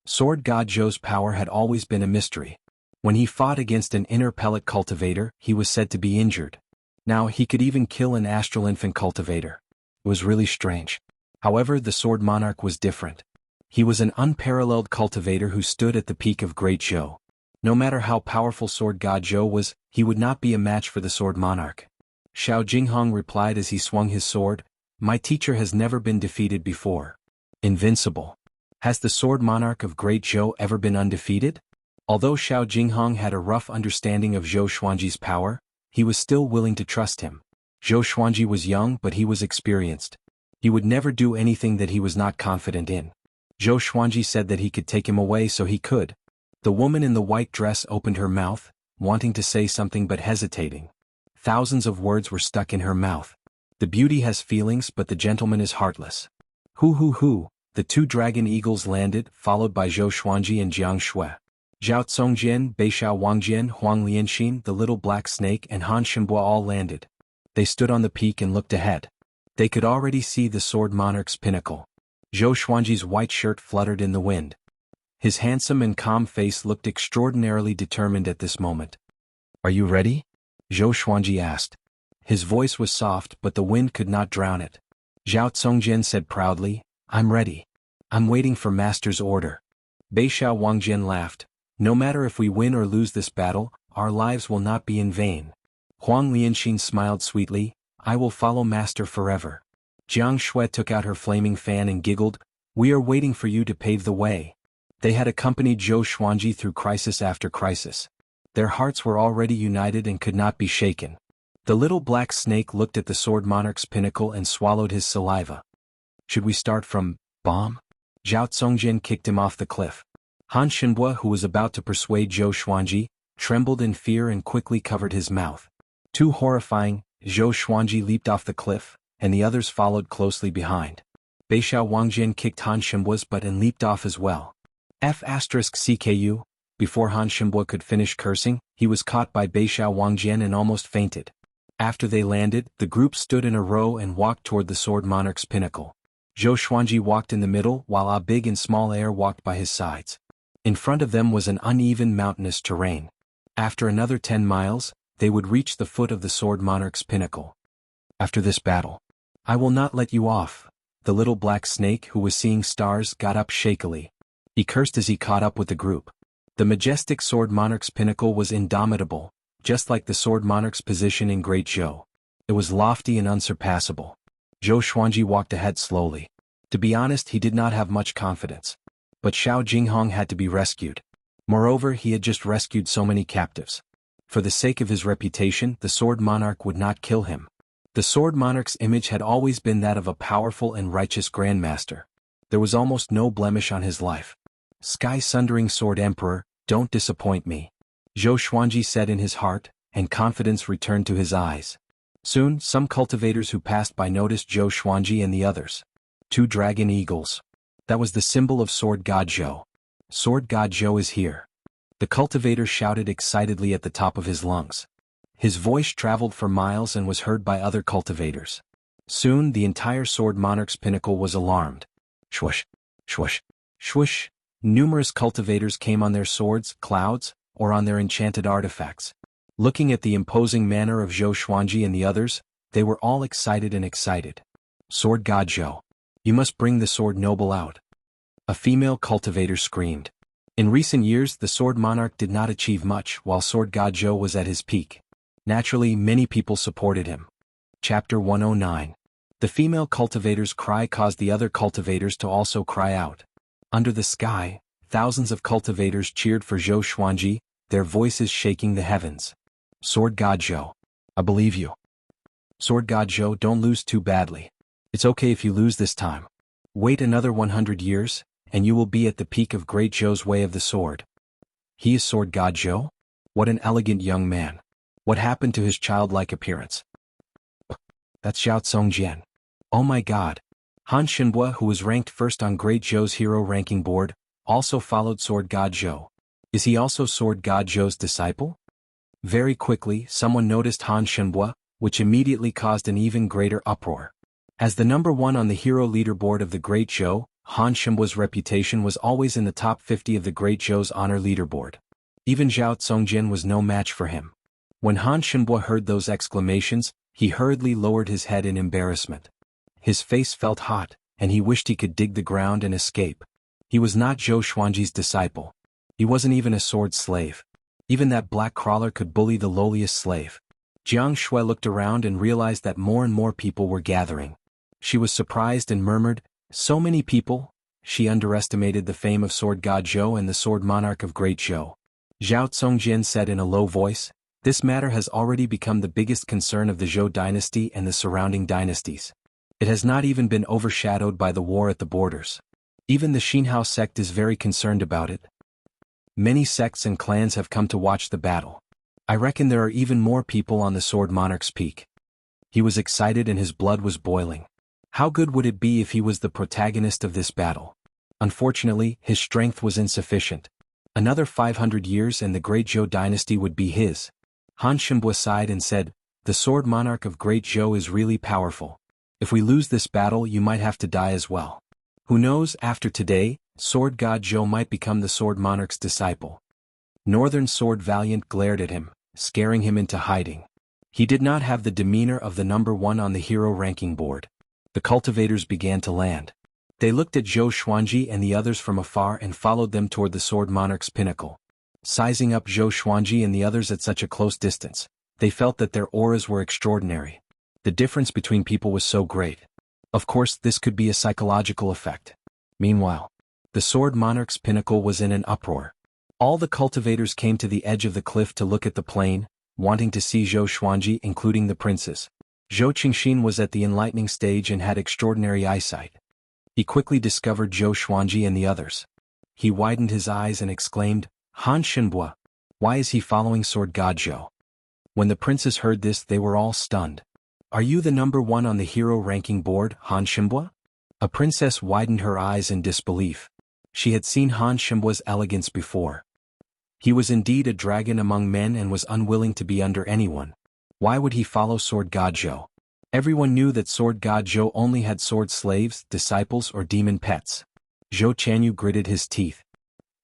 Sword God Zhou's power had always been a mystery. When he fought against an inner pellet cultivator, he was said to be injured. Now he could even kill an astral infant cultivator. It was really strange. However, the Sword Monarch was different. He was an unparalleled cultivator who stood at the peak of Great Zhou. No matter how powerful Sword God Zhou was, he would not be a match for the Sword Monarch. Xiao Jinghong replied as he swung his sword, My teacher has never been defeated before. Invincible. Has the Sword Monarch of Great Zhou ever been undefeated? Although Xiao Jinghong had a rough understanding of Zhou Xuanji's power, he was still willing to trust him. Zhou Xuanji was young but he was experienced. He would never do anything that he was not confident in. Zhou Xuanji said that he could take him away so he could. The woman in the white dress opened her mouth, wanting to say something but hesitating. Thousands of words were stuck in her mouth. The beauty has feelings but the gentleman is heartless. Hu. The two dragon eagles landed, followed by Zhou Xuanji and Jianghu. Zhao Congjian, Beixiao Wangjian, Huang Lianxin, the little black snake and Han Shenbua all landed. They stood on the peak and looked ahead. They could already see the Sword Monarch's pinnacle. Zhou Xuanji's white shirt fluttered in the wind. His handsome and calm face looked extraordinarily determined at this moment. Are you ready? Zhou Xuanji asked. His voice was soft but the wind could not drown it. Zhao Congjian said proudly, I'm ready. I'm waiting for Master's order. Beixiao Wangjian laughed. No matter if we win or lose this battle, our lives will not be in vain. Huang Lianxin smiled sweetly, I will follow Master forever. Jianghu took out her flaming fan and giggled, We are waiting for you to pave the way. They had accompanied Zhou Xuanji through crisis after crisis. Their hearts were already united and could not be shaken. The little black snake looked at the Sword Monarch's pinnacle and swallowed his saliva. Should we start from bomb? Zhao Congjian kicked him off the cliff. Han Shenbua, who was about to persuade Zhou Xuanji, trembled in fear and quickly covered his mouth. Too horrifying, Zhou Xuanji leaped off the cliff, and the others followed closely behind. Beixiao Wangjian kicked Han Shimbua's butt and leaped off as well. F***CKU, before Han Shimbua could finish cursing, he was caught by Beixiao Wangjian and almost fainted. After they landed, the group stood in a row and walked toward the Sword Monarch's pinnacle. Zhou Xuanji walked in the middle while a big and small heir walked by his sides. In front of them was an uneven mountainous terrain. After another 10 miles, they would reach the foot of the Sword Monarch's pinnacle. After this battle, I will not let you off. The little black snake who was seeing stars got up shakily. He cursed as he caught up with the group. The majestic Sword Monarch's pinnacle was indomitable, just like the Sword Monarch's position in Great Zhou. It was lofty and unsurpassable. Zhou Xuanji walked ahead slowly. To be honest, he did not have much confidence. But Xiao Jinghong had to be rescued. Moreover, he had just rescued so many captives. For the sake of his reputation, the Sword Monarch would not kill him. The Sword Monarch's image had always been that of a powerful and righteous grandmaster. There was almost no blemish on his life. Sky-sundering Sword Emperor, don't disappoint me, Zhou Xuanji said in his heart, and confidence returned to his eyes. Soon, some cultivators who passed by noticed Zhou Xuanji and the others. 2 dragon eagles. That was the symbol of Sword God Zhou. Sword God Zhou is here. The cultivator shouted excitedly at the top of his lungs. His voice traveled for miles and was heard by other cultivators. Soon, the entire Sword Monarch's pinnacle was alarmed. Swoosh, swoosh, swoosh. Numerous cultivators came on their swords, clouds, or on their enchanted artifacts. Looking at the imposing manner of Zhou Xuanji and the others, they were all excited and excited. Sword God Zhou, you must bring the Sword Noble out. A female cultivator screamed. In recent years, the Sword Monarch did not achieve much while Sword God Zhou was at his peak. Naturally, many people supported him. Chapter 109. The female cultivator's cry caused the other cultivators to also cry out. Under the sky, thousands of cultivators cheered for Zhou Xuanji, their voices shaking the heavens. Sword God Zhou, I believe you. Sword God Zhou, don't lose too badly. It's okay if you lose this time. Wait another 100 years, and you will be at the peak of Great Zhou's way of the sword. He is Sword God Zhou? What an elegant young man. What happened to his childlike appearance? That's Xiao Zongjian. Oh my god. Han Xinbua, who was ranked first on Great Zhou's hero ranking board, also followed Sword God Zhou. Is he also Sword God Zhou's disciple? Very quickly, someone noticed Han Xinbua, which immediately caused an even greater uproar. As the number 1 on the hero leaderboard of the Great Zhou, Han Xinbua's reputation was always in the top 50 of the Great Zhou's honor leaderboard. Even Xiao Zongjin was no match for him. When Han Xinbua heard those exclamations, he hurriedly lowered his head in embarrassment. His face felt hot, and he wished he could dig the ground and escape. He was not Zhou Xuanji's disciple. He wasn't even a sword slave. Even that black crawler could bully the lowliest slave. Jianghu looked around and realized that more and more people were gathering. She was surprised and murmured, "So many people?" She underestimated the fame of Sword God Zhou and the Sword Monarch of Great Zhou. Zhao Zongjin said in a low voice, "This matter has already become the biggest concern of the Zhou dynasty and the surrounding dynasties. It has not even been overshadowed by the war at the borders. Even the Xinhao sect is very concerned about it. Many sects and clans have come to watch the battle. I reckon there are even more people on the Sword Monarch's peak." He was excited and his blood was boiling. How good would it be if he was the protagonist of this battle? Unfortunately, his strength was insufficient. Another 500 years and the Great Zhou dynasty would be his. Han Xinbua sighed and said, "The Sword Monarch of Great Zhou is really powerful. If we lose this battle, you might have to die as well. Who knows, after today, Sword God Zhou might become the Sword Monarch's disciple." Northern Sword Valiant glared at him, scaring him into hiding. He did not have the demeanor of the number 1 on the hero ranking board. The cultivators began to land. They looked at Zhou Xuanji and the others from afar and followed them toward the Sword Monarch's pinnacle. Sizing up Zhou Xuanji and the others at such a close distance, they felt that their auras were extraordinary. The difference between people was so great. Of course, this could be a psychological effect. Meanwhile, the Sword Monarch's pinnacle was in an uproar. All the cultivators came to the edge of the cliff to look at the plain, wanting to see Zhou Xuanji, including the princes. Zhou Qingxin was at the enlightening stage and had extraordinary eyesight. He quickly discovered Zhou Xuanji and the others. He widened his eyes and exclaimed, "Han Xinbua, why is he following Sword God Zhou?" When the princes heard this, they were all stunned. Are you the number one on the hero ranking board, Han Xianxia? A princess widened her eyes in disbelief. She had seen Han Xianxia's elegance before. He was indeed a dragon among men and was unwilling to be under anyone. Why would he follow Sword God Zhou? Everyone knew that Sword God Zhou only had sword slaves, disciples or demon pets. Zhou Qianyu gritted his teeth.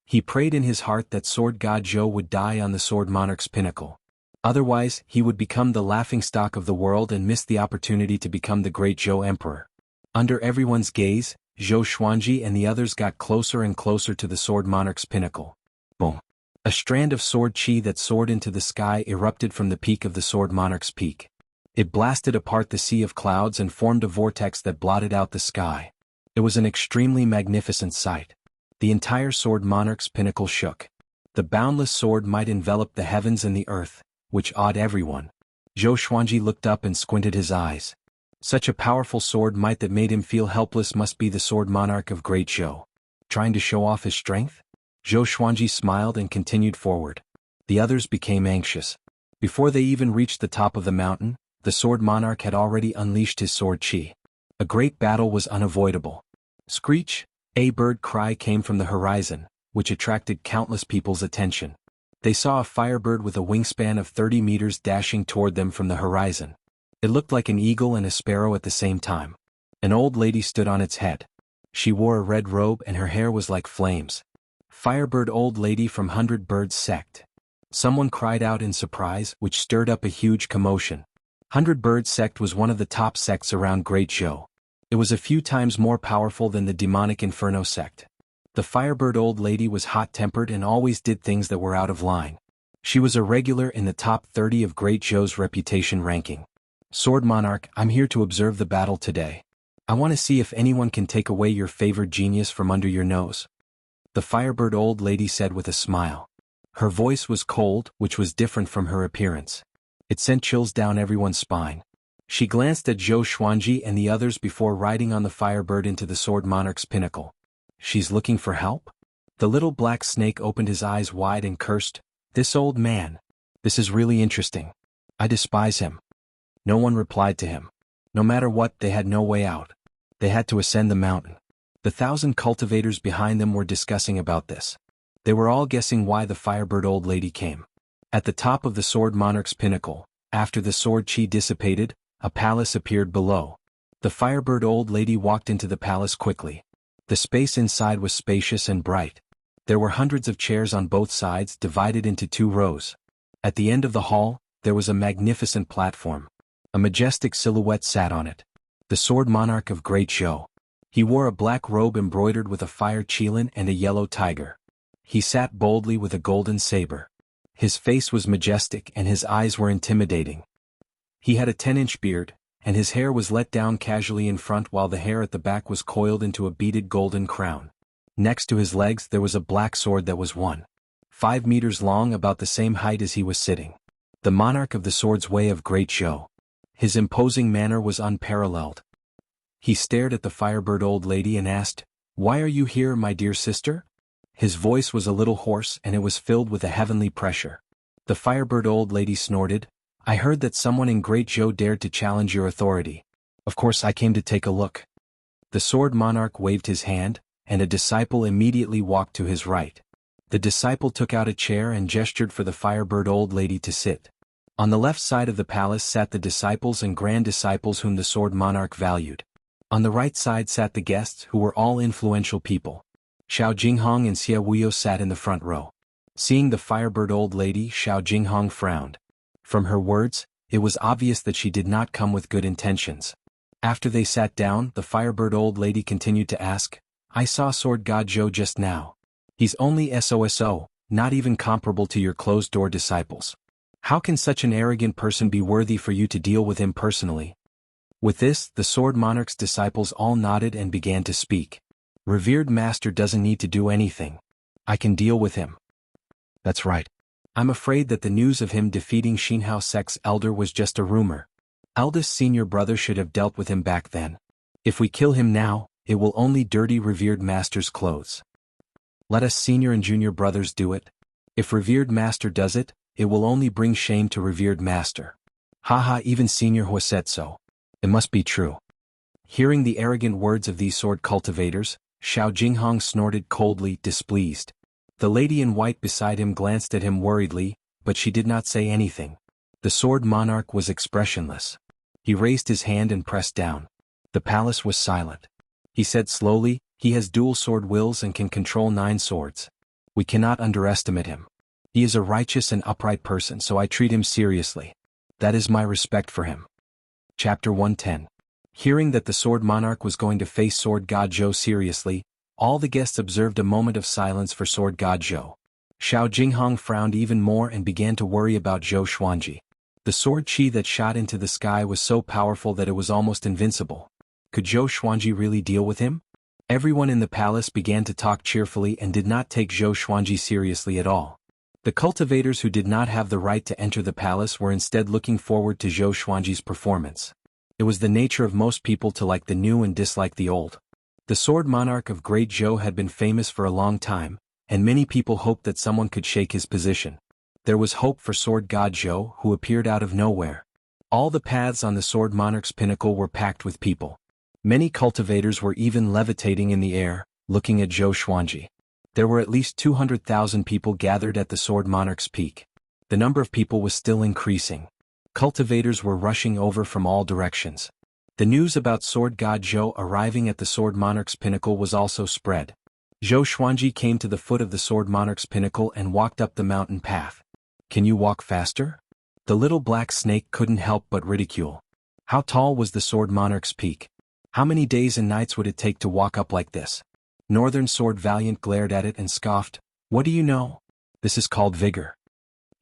He prayed in his heart that Sword God Zhou would die on the Sword Monarch's pinnacle. Otherwise, he would become the laughingstock of the world and miss the opportunity to become the great Zhou Emperor. Under everyone's gaze, Zhou Xuanji and the others got closer and closer to the Sword Monarch's pinnacle. Boom! A strand of sword chi that soared into the sky erupted from the peak of the Sword Monarch's peak. It blasted apart the sea of clouds and formed a vortex that blotted out the sky. It was an extremely magnificent sight. The entire Sword Monarch's pinnacle shook. The boundless sword might envelop the heavens and the earth, which awed everyone. Zhou Xuanji looked up and squinted his eyes. Such a powerful sword might that made him feel helpless must be the Sword Monarch of Great Zhou. Trying to show off his strength? Zhou Xuanji smiled and continued forward. The others became anxious. Before they even reached the top of the mountain, the Sword Monarch had already unleashed his sword chi. A great battle was unavoidable. Screech, a bird cry came from the horizon, which attracted countless people's attention. They saw a firebird with a wingspan of 30 meters dashing toward them from the horizon. It looked like an eagle and a sparrow at the same time. An old lady stood on its head. She wore a red robe and her hair was like flames. Firebird old lady from 100 Birds sect. Someone cried out in surprise, which stirred up a huge commotion. 100 Birds sect was one of the top sects around Great Zhou. It was a few times more powerful than the demonic Inferno sect. The Firebird old lady was hot-tempered and always did things that were out of line. She was a regular in the top 30 of Great Zhou's reputation ranking. Sword Monarch, I'm here to observe the battle today. I want to see if anyone can take away your favored genius from under your nose. The Firebird old lady said with a smile. Her voice was cold, which was different from her appearance. It sent chills down everyone's spine. She glanced at Zhou Xuanji and the others before riding on the Firebird into the Sword Monarch's pinnacle. She's looking for help? The little black snake opened his eyes wide and cursed, "This old man. This is really interesting. I despise him." No one replied to him. No matter what, they had no way out. They had to ascend the mountain. The 1,000 cultivators behind them were discussing about this. They were all guessing why the Firebird old lady came. At the top of the Sword Monarch's pinnacle, after the sword chi dissipated, a palace appeared below. The Firebird old lady walked into the palace quickly. The space inside was spacious and bright. There were hundreds of chairs on both sides divided into 2 rows. At the end of the hall, there was a magnificent platform. A majestic silhouette sat on it. The Sword Monarch of Great Zhou. He wore a black robe embroidered with a fire qilin and a yellow tiger. He sat boldly with a golden saber. His face was majestic and his eyes were intimidating. He had a 10-inch beard, and his hair was let down casually in front while the hair at the back was coiled into a beaded golden crown. Next to his legs there was a black sword that was 1.5 meters long, about the same height as he was sitting. The monarch of the Sword's Way of Great Zhou. His imposing manner was unparalleled. He stared at the Firebird old lady and asked, "Why are you here, my dear sister?" His voice was a little hoarse and it was filled with a heavenly pressure. The Firebird old lady snorted, "I heard that someone in Great Zhou dared to challenge your authority. Of course I came to take a look." The Sword Monarch waved his hand, and a disciple immediately walked to his right. The disciple took out a chair and gestured for the Firebird old lady to sit. On the left side of the palace sat the disciples and grand disciples whom the Sword Monarch valued. On the right side sat the guests who were all influential people. Xiao Jinghong and Xia Wuyo sat in the front row. Seeing the Firebird old lady, Xiao Jinghong frowned. From her words, it was obvious that she did not come with good intentions. After they sat down, the Firebird old lady continued to ask, "I saw Sword God Zhou just now. He's only SOSO, not even comparable to your closed-door disciples. How can such an arrogant person be worthy for you to deal with him personally?" With this, the Sword Monarch's disciples all nodded and began to speak. "Revered Master doesn't need to do anything. I can deal with him." "That's right. I'm afraid that the news of him defeating Xianxia sect's elder was just a rumor. Eldest senior brother should have dealt with him back then. If we kill him now, it will only dirty Revered Master's clothes. Let us senior and junior brothers do it. If Revered Master does it, it will only bring shame to Revered Master." Haha, even Senior Hua said so. It must be true. Hearing the arrogant words of these sword cultivators, Xiao Jinghong snorted coldly, displeased. The lady in white beside him glanced at him worriedly, but she did not say anything. The sword monarch was expressionless. He raised his hand and pressed down. The palace was silent. He said slowly, "He has dual sword wills and can control 9 swords. We cannot underestimate him. He is a righteous and upright person, so I treat him seriously. That is my respect for him." Chapter 110. Hearing that the sword monarch was going to face sword god Zhou seriously, all the guests observed a moment of silence for sword god Zhou. Xiao Jinghong frowned even more and began to worry about Zhou Xuanji. The sword chi that shot into the sky was so powerful that it was almost invincible. Could Zhou Xuanji really deal with him? Everyone in the palace began to talk cheerfully and did not take Zhou Xuanji seriously at all. The cultivators who did not have the right to enter the palace were instead looking forward to Zhou Xuanji's performance. It was the nature of most people to like the new and dislike the old. The sword monarch of Great Zhou had been famous for a long time, and many people hoped that someone could shake his position. There was hope for sword god Zhou, who appeared out of nowhere. All the paths on the sword monarch's pinnacle were packed with people. Many cultivators were even levitating in the air, looking at Zhou Xuanji. There were at least 200,000 people gathered at the sword monarch's peak. The number of people was still increasing. Cultivators were rushing over from all directions. The news about sword god Zhou arriving at the sword monarch's pinnacle was also spread. Zhou Xuanji came to the foot of the sword monarch's pinnacle and walked up the mountain path. "Can you walk faster?" The little black snake couldn't help but ridicule. How tall was the sword monarch's peak? How many days and nights would it take to walk up like this? Northern Sword Valiant glared at it and scoffed. "What do you know? This is called vigor."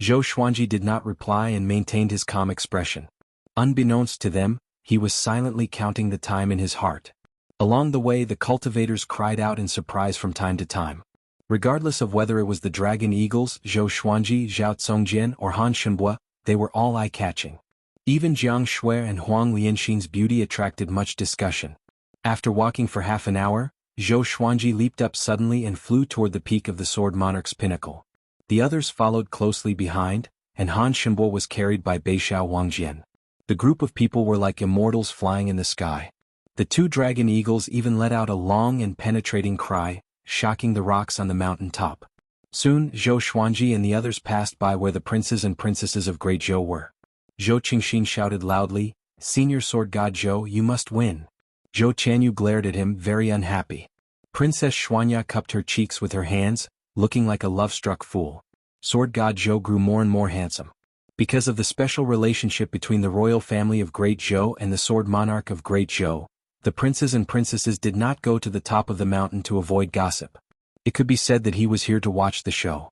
Zhou Xuanji did not reply and maintained his calm expression. Unbeknownst to them, he was silently counting the time in his heart. Along the way, the cultivators cried out in surprise from time to time. Regardless of whether it was the dragon eagles, Zhou Xuanji, Zhao Congjian, or Han Shenbua, they were all eye-catching. Even Jiang Shui and Huang Lianxin's beauty attracted much discussion. After walking for half an hour, Zhou Xuanji leaped up suddenly and flew toward the peak of the sword monarch's pinnacle. The others followed closely behind, and Han Shenbua was carried by Beixiao Wangjian. The group of people were like immortals flying in the sky. The 2 dragon eagles even let out a long and penetrating cry, shocking the rocks on the mountain top. Soon, Zhou Xuanji and the others passed by where the princes and princesses of Great Zhou were. Zhou Qingxin shouted loudly, "Senior sword god Zhou, you must win." Zhou Qianyu glared at him, very unhappy. Princess Xuanya cupped her cheeks with her hands, looking like a love-struck fool. Sword god Zhou grew more and more handsome. Because of the special relationship between the royal family of Great Zhou and the sword monarch of Great Zhou, the princes and princesses did not go to the top of the mountain to avoid gossip. It could be said that he was here to watch the show.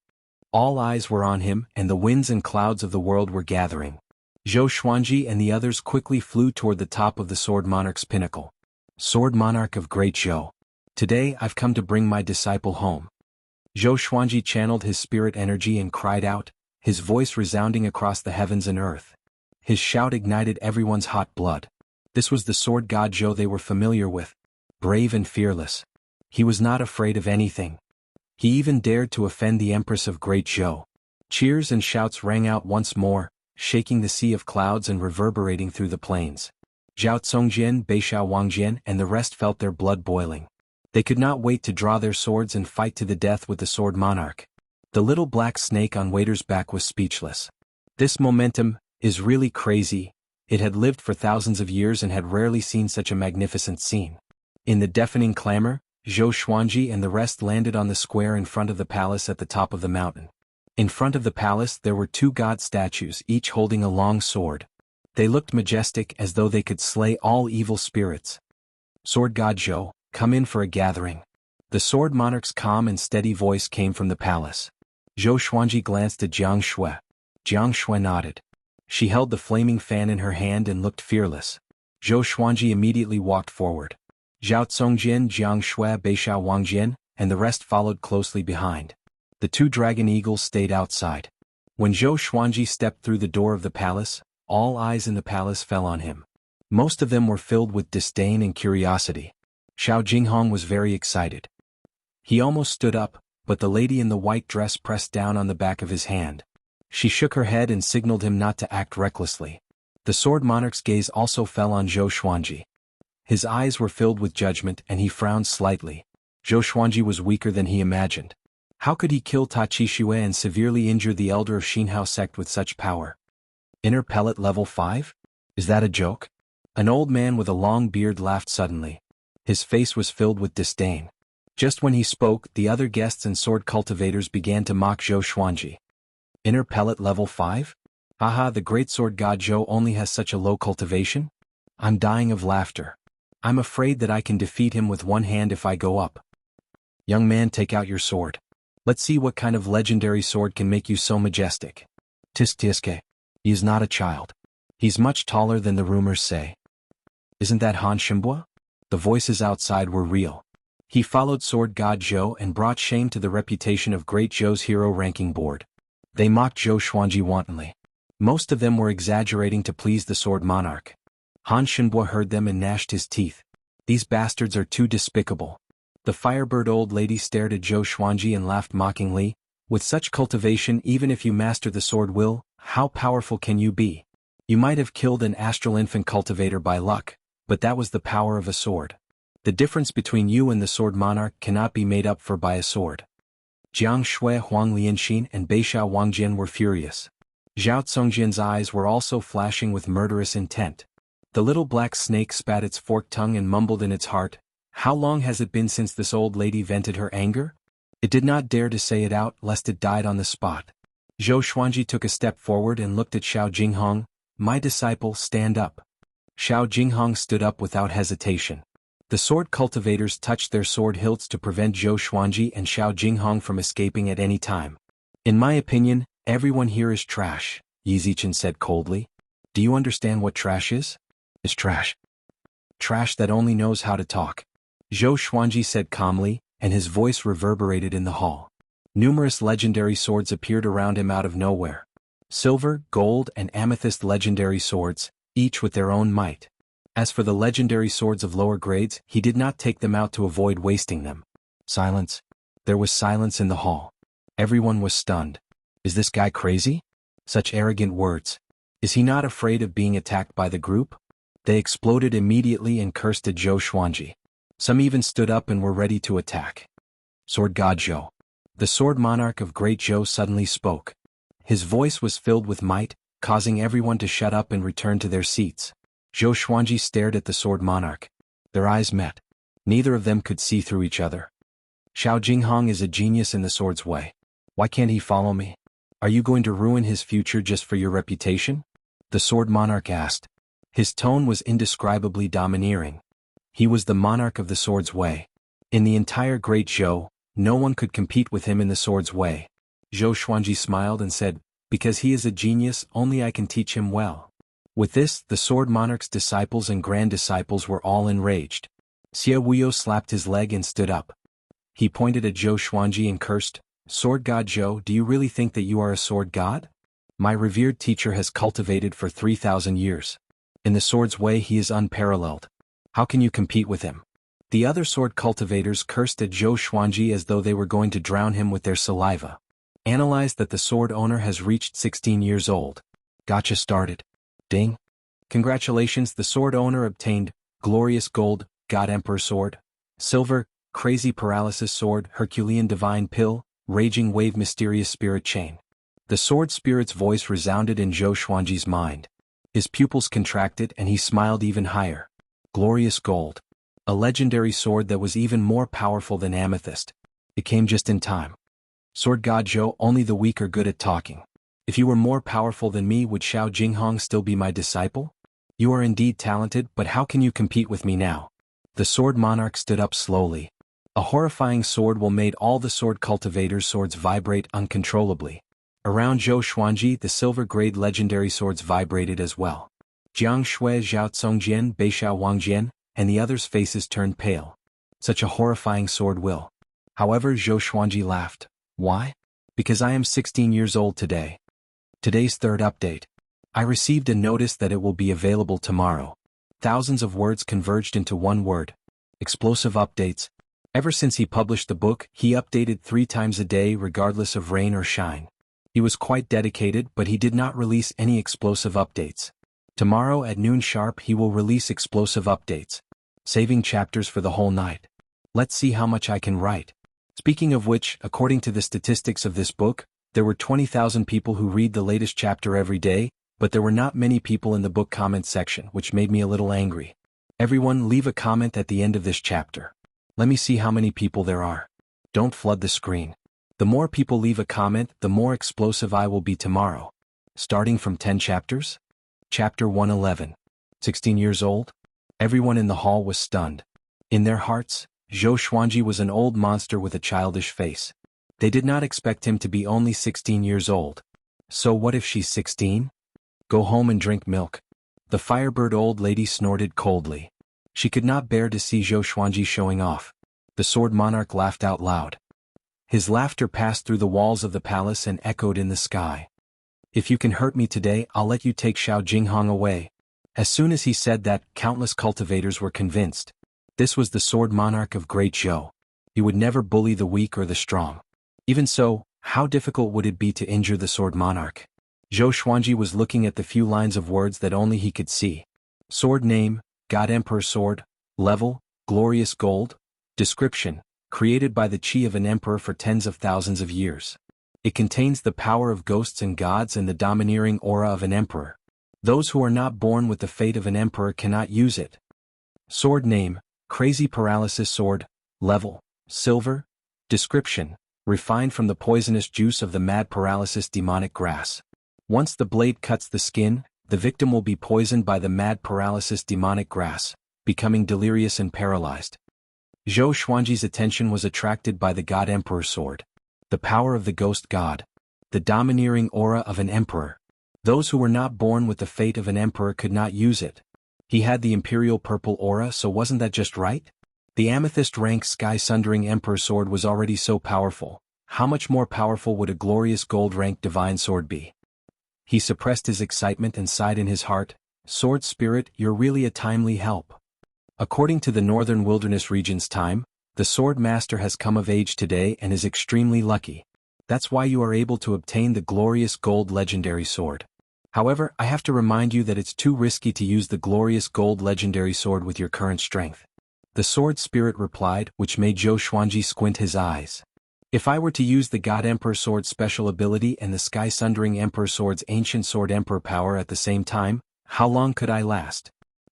All eyes were on him, and the winds and clouds of the world were gathering. Zhou Xuanji and the others quickly flew toward the top of the sword monarch's pinnacle. "Sword monarch of Great Zhou, today I've come to bring my disciple home." Zhou Xuanji channeled his spirit energy and cried out, his voice resounding across the heavens and earth. His shout ignited everyone's hot blood. This was the sword god Zhou they were familiar with, brave and fearless. He was not afraid of anything. He even dared to offend the Empress of Great Zhou. Cheers and shouts rang out once more, shaking the sea of clouds and reverberating through the plains. Zhao Congjian, Beixiao Wangjian, and the rest felt their blood boiling. They could not wait to draw their swords and fight to the death with the sword monarch. The little black snake on Waiter's back was speechless. This momentum is really crazy. It had lived for thousands of years and had rarely seen such a magnificent scene. In the deafening clamor, Zhou Xuanji and the rest landed on the square in front of the palace at the top of the mountain. In front of the palace there were 2 god statues, each holding a long sword. They looked majestic, as though they could slay all evil spirits. "Sword god Zhou, come in for a gathering." The sword monarch's calm and steady voice came from the palace. Zhou Xuanji glanced at Jiang Shui. Jiang Shui nodded. She held the flaming fan in her hand and looked fearless. Zhou Xuanji immediately walked forward. Zhao Congjian, Jiang Shui, Beixiao Wangjian, and the rest followed closely behind. The 2 dragon eagles stayed outside. When Zhou Xuanji stepped through the door of the palace, all eyes in the palace fell on him. Most of them were filled with disdain and curiosity. Xiao Jinghong was very excited. He almost stood up, but the lady in the white dress pressed down on the back of his hand. She shook her head and signaled him not to act recklessly. The sword monarch's gaze also fell on Zhou Xuanji. His eyes were filled with judgment and he frowned slightly. Zhou Xuanji was weaker than he imagined. How could he kill Ta Qixue and severely injure the elder of Xinhao sect with such power? Inner pellet level 5? Is that a joke? An old man with a long beard laughed suddenly. His face was filled with disdain. Just when he spoke, the other guests and sword cultivators began to mock Zhou Xuanji. Inner pellet level 5? Haha, the great sword god Zhou only has such a low cultivation? I'm dying of laughter. I'm afraid that I can defeat him with one hand if I go up. Young man, take out your sword. Let's see what kind of legendary sword can make you so majestic. Tisk Tiske. He is not a child. He's much taller than the rumors say. Isn't that Han Shimbua? The voices outside were real. He followed sword god Zhou and brought shame to the reputation of great Zhou's hero ranking board. They mocked Zhou Xuanji wantonly. Most of them were exaggerating to please the sword monarch. Han Shinbua heard them and gnashed his teeth. These bastards are too despicable. The firebird old lady stared at Zhou Xuanji and laughed mockingly. With such cultivation, even if you master the sword will, how powerful can you be? You might have killed an astral infant cultivator by luck, but that was the power of a sword. The difference between you and the sword monarch cannot be made up for by a sword. Jiang Shui, Huang Lianxin and Beishao Wangjian were furious. Zhao Congjian's eyes were also flashing with murderous intent. The little black snake spat its forked tongue and mumbled in its heart, "How long has it been since this old lady vented her anger?" It did not dare to say it out lest it died on the spot. Zhou Xuanji took a step forward and looked at Xiao Jinghong. "My disciple, stand up." Xiao Jinghong stood up without hesitation. The sword cultivators touched their sword hilts to prevent Zhou Xuanji and Xiao Jinghong from escaping at any time. "In my opinion, everyone here is trash," Yi Zichen said coldly. "Do you understand what trash is?" "Is trash. Trash that only knows how to talk," Zhou Xuanji said calmly, and his voice reverberated in the hall. Numerous legendary swords appeared around him out of nowhere. Silver, gold, and amethyst legendary swords, each with their own might. As for the legendary swords of lower grades, he did not take them out to avoid wasting them. Silence. There was silence in the hall. Everyone was stunned. Is this guy crazy? Such arrogant words. Is he not afraid of being attacked by the group? They exploded immediately and cursed at Zhou Xuanji. Some even stood up and were ready to attack. Sword God Zhou. The sword monarch of Great Zhou suddenly spoke. His voice was filled with might, causing everyone to shut up and return to their seats. Zhou Xuanji stared at the sword monarch. Their eyes met. Neither of them could see through each other. Xiao Jinghong is a genius in the sword's way. Why can't he follow me? Are you going to ruin his future just for your reputation? The sword monarch asked. His tone was indescribably domineering. He was the monarch of the sword's way. In the entire Great Zhou, no one could compete with him in the sword's way. Zhou Xuanji smiled and said, "Because he is a genius, only I can teach him well." With this, the sword monarch's disciples and grand disciples were all enraged. Xie Wuyo slapped his leg and stood up. He pointed at Zhou Xuanji and cursed, "Sword god Zhou, do you really think that you are a sword god? My revered teacher has cultivated for 3,000 years. In the sword's way he is unparalleled. How can you compete with him?" The other sword cultivators cursed at Zhou Xuanji as though they were going to drown him with their saliva. Analyzed that the sword owner has reached 16 years old. Gotcha started. Ding. Congratulations, the sword owner obtained Glorious Gold, God Emperor Sword, Silver, Crazy Paralysis Sword, Herculean Divine Pill, Raging Wave Mysterious Spirit Chain. The sword spirit's voice resounded in Zhou Xuanji's mind. His pupils contracted and he smiled even higher. Glorious Gold. A legendary sword that was even more powerful than amethyst. It came just in time. Sword god Zhou, only the weak are good at talking. If you were more powerful than me, would Xiao Jinghong still be my disciple? You are indeed talented, but how can you compete with me now? The sword monarch stood up slowly. A horrifying sword will made all the sword cultivators' swords vibrate uncontrollably. Around Zhou Xuanji, the silver-grade legendary swords vibrated as well. Jiang Shui, Zhao Congjian, Beishao Wangjian, and the others' faces turned pale. Such a horrifying sword will. However, Zhou Xuanji laughed. Why? Because I am 16 years old today. Today's third update. I received a notice that it will be available tomorrow. Thousands of words converged into one word. Explosive updates. Ever since he published the book, he updated 3 times a day regardless of rain or shine. He was quite dedicated, but he did not release any explosive updates. Tomorrow at noon sharp he will release explosive updates, saving chapters for the whole night. Let's see how much I can write. Speaking of which, according to the statistics of this book, there were 20,000 people who read the latest chapter every day, but there were not many people in the book comment section, which made me a little angry. Everyone leave a comment at the end of this chapter. Let me see how many people there are. Don't flood the screen. The more people leave a comment, the more explosive I will be tomorrow. Starting from 10 chapters? Chapter 111. 16 years old? Everyone in the hall was stunned. In their hearts, Zhou Xuanji was an old monster with a childish face. They did not expect him to be only 16 years old. So what if she's 16? Go home and drink milk. The Firebird old lady snorted coldly. She could not bear to see Zhou Xuanji showing off. The Sword Monarch laughed out loud. His laughter passed through the walls of the palace and echoed in the sky. If you can hurt me today, I'll let you take Xiao Jinghong away. As soon as he said that, countless cultivators were convinced. This was the Sword Monarch of Great Zhou. He would never bully the weak or the strong. Even so, how difficult would it be to injure the Sword Monarch? Zhou Xuanji was looking at the few lines of words that only he could see. Sword name, God Emperor Sword, level, glorious gold, description, created by the chi of an emperor for tens of thousands of years. It contains the power of ghosts and gods and the domineering aura of an emperor. Those who are not born with the fate of an emperor cannot use it. Sword name, Crazy Paralysis Sword, level, silver, description, refined from the poisonous juice of the mad paralysis demonic grass. Once the blade cuts the skin, the victim will be poisoned by the mad paralysis demonic grass, becoming delirious and paralyzed. Zhou Xuanji's attention was attracted by the God Emperor Sword. The power of the ghost god. The domineering aura of an emperor. Those who were not born with the fate of an emperor could not use it. He had the imperial purple aura, so wasn't that just right? The amethyst rank sky-sundering emperor sword was already so powerful. How much more powerful would a glorious gold rank divine sword be? He suppressed his excitement and sighed in his heart, Sword Spirit, you're really a timely help. According to the Northern Wilderness region's time, the Sword Master has come of age today and is extremely lucky. That's why you are able to obtain the glorious gold legendary sword. However, I have to remind you that it's too risky to use the glorious gold legendary sword with your current strength. The Sword Spirit replied, which made Zhou Xuanji squint his eyes. If I were to use the God Emperor Sword's special ability and the Sky Sundering Emperor Sword's ancient Sword Emperor power at the same time, how long could I last?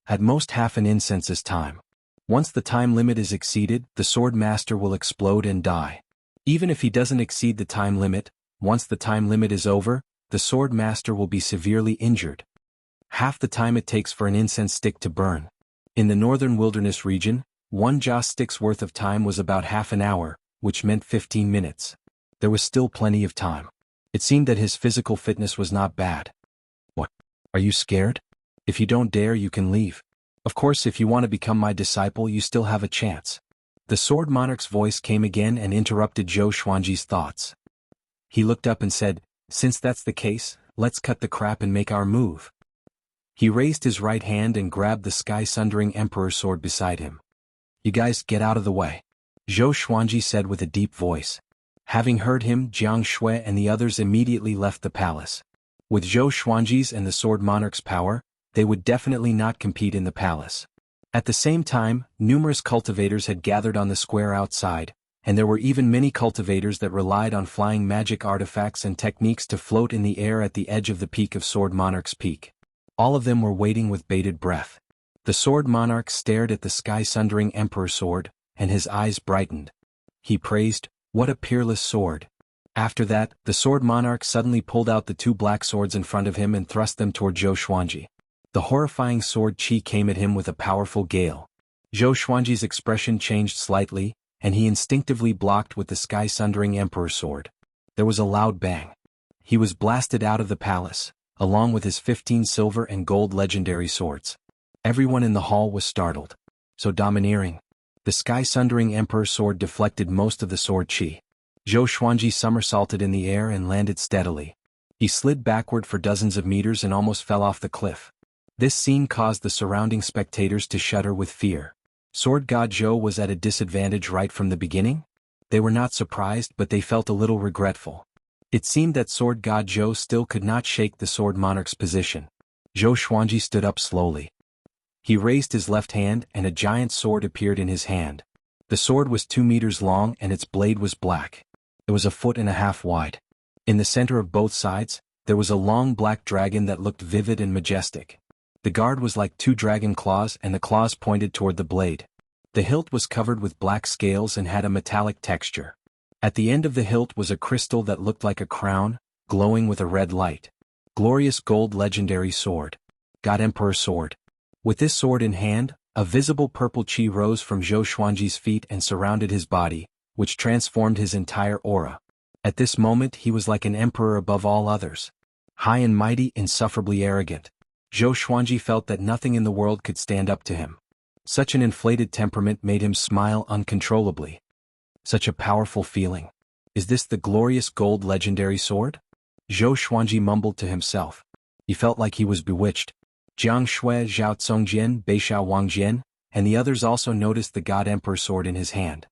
At most half an incense's time. Once the time limit is exceeded, the Sword Master will explode and die. Even if he doesn't exceed the time limit, once the time limit is over, the Sword Master will be severely injured. Half the time it takes for an incense stick to burn. In the Northern Wilderness region, one joss stick's worth of time was about half an hour, which meant 15 minutes. There was still plenty of time. It seemed that his physical fitness was not bad. What? Are you scared? If you don't dare, you can leave. Of course, if you want to become my disciple, you still have a chance. The Sword Monarch's voice came again and interrupted Zhou Xuanji's thoughts. He looked up and said, since that's the case, let's cut the crap and make our move. He raised his right hand and grabbed the sky-sundering Emperor Sword beside him. You guys get out of the way. Zhou Xuanji said with a deep voice. Having heard him, Jianghu and the others immediately left the palace. With Zhou Xuanji's and the Sword Monarch's power, they would definitely not compete in the palace. At the same time, numerous cultivators had gathered on the square outside, and there were even many cultivators that relied on flying magic artifacts and techniques to float in the air at the edge of the peak of Sword Monarch's peak. All of them were waiting with bated breath. The Sword Monarch stared at the sky-sundering Emperor Sword, and his eyes brightened. He praised, what a peerless sword. After that, the Sword Monarch suddenly pulled out the two black swords in front of him and thrust them toward Zhou Xuanji. The horrifying sword chi came at him with a powerful gale. Zhou Xuanji's expression changed slightly, and he instinctively blocked with the sky-sundering Emperor Sword. There was a loud bang. He was blasted out of the palace, along with his 15 silver and gold legendary swords. Everyone in the hall was startled. So domineering. The sky-sundering Emperor Sword deflected most of the sword chi. Zhou Xuanji somersaulted in the air and landed steadily. He slid backward for dozens of meters and almost fell off the cliff. This scene caused the surrounding spectators to shudder with fear. Sword God Zhou was at a disadvantage right from the beginning? They were not surprised, but they felt a little regretful. It seemed that Sword God Zhou still could not shake the Sword Monarch's position. Zhou Xuanji stood up slowly. He raised his left hand and a giant sword appeared in his hand. The sword was 2 meters long and its blade was black. It was 1.5 feet wide. In the center of both sides, there was a long black dragon that looked vivid and majestic. The guard was like 2 dragon claws and the claws pointed toward the blade. The hilt was covered with black scales and had a metallic texture. At the end of the hilt was a crystal that looked like a crown, glowing with a red light. Glorious gold legendary sword. God Emperor sword. With this sword in hand, a visible purple chi rose from Zhou Xuanji's feet and surrounded his body, which transformed his entire aura. At this moment he was like an emperor above all others. High and mighty, insufferably arrogant. Zhou Xuanji felt that nothing in the world could stand up to him. Such an inflated temperament made him smile uncontrollably. Such a powerful feeling. Is this the glorious gold legendary sword? Zhou Xuanji mumbled to himself. He felt like he was bewitched. Jiang Shui, Zhao Congjian, Beishao Wangjian, and the others also noticed the God Emperor sword in his hand.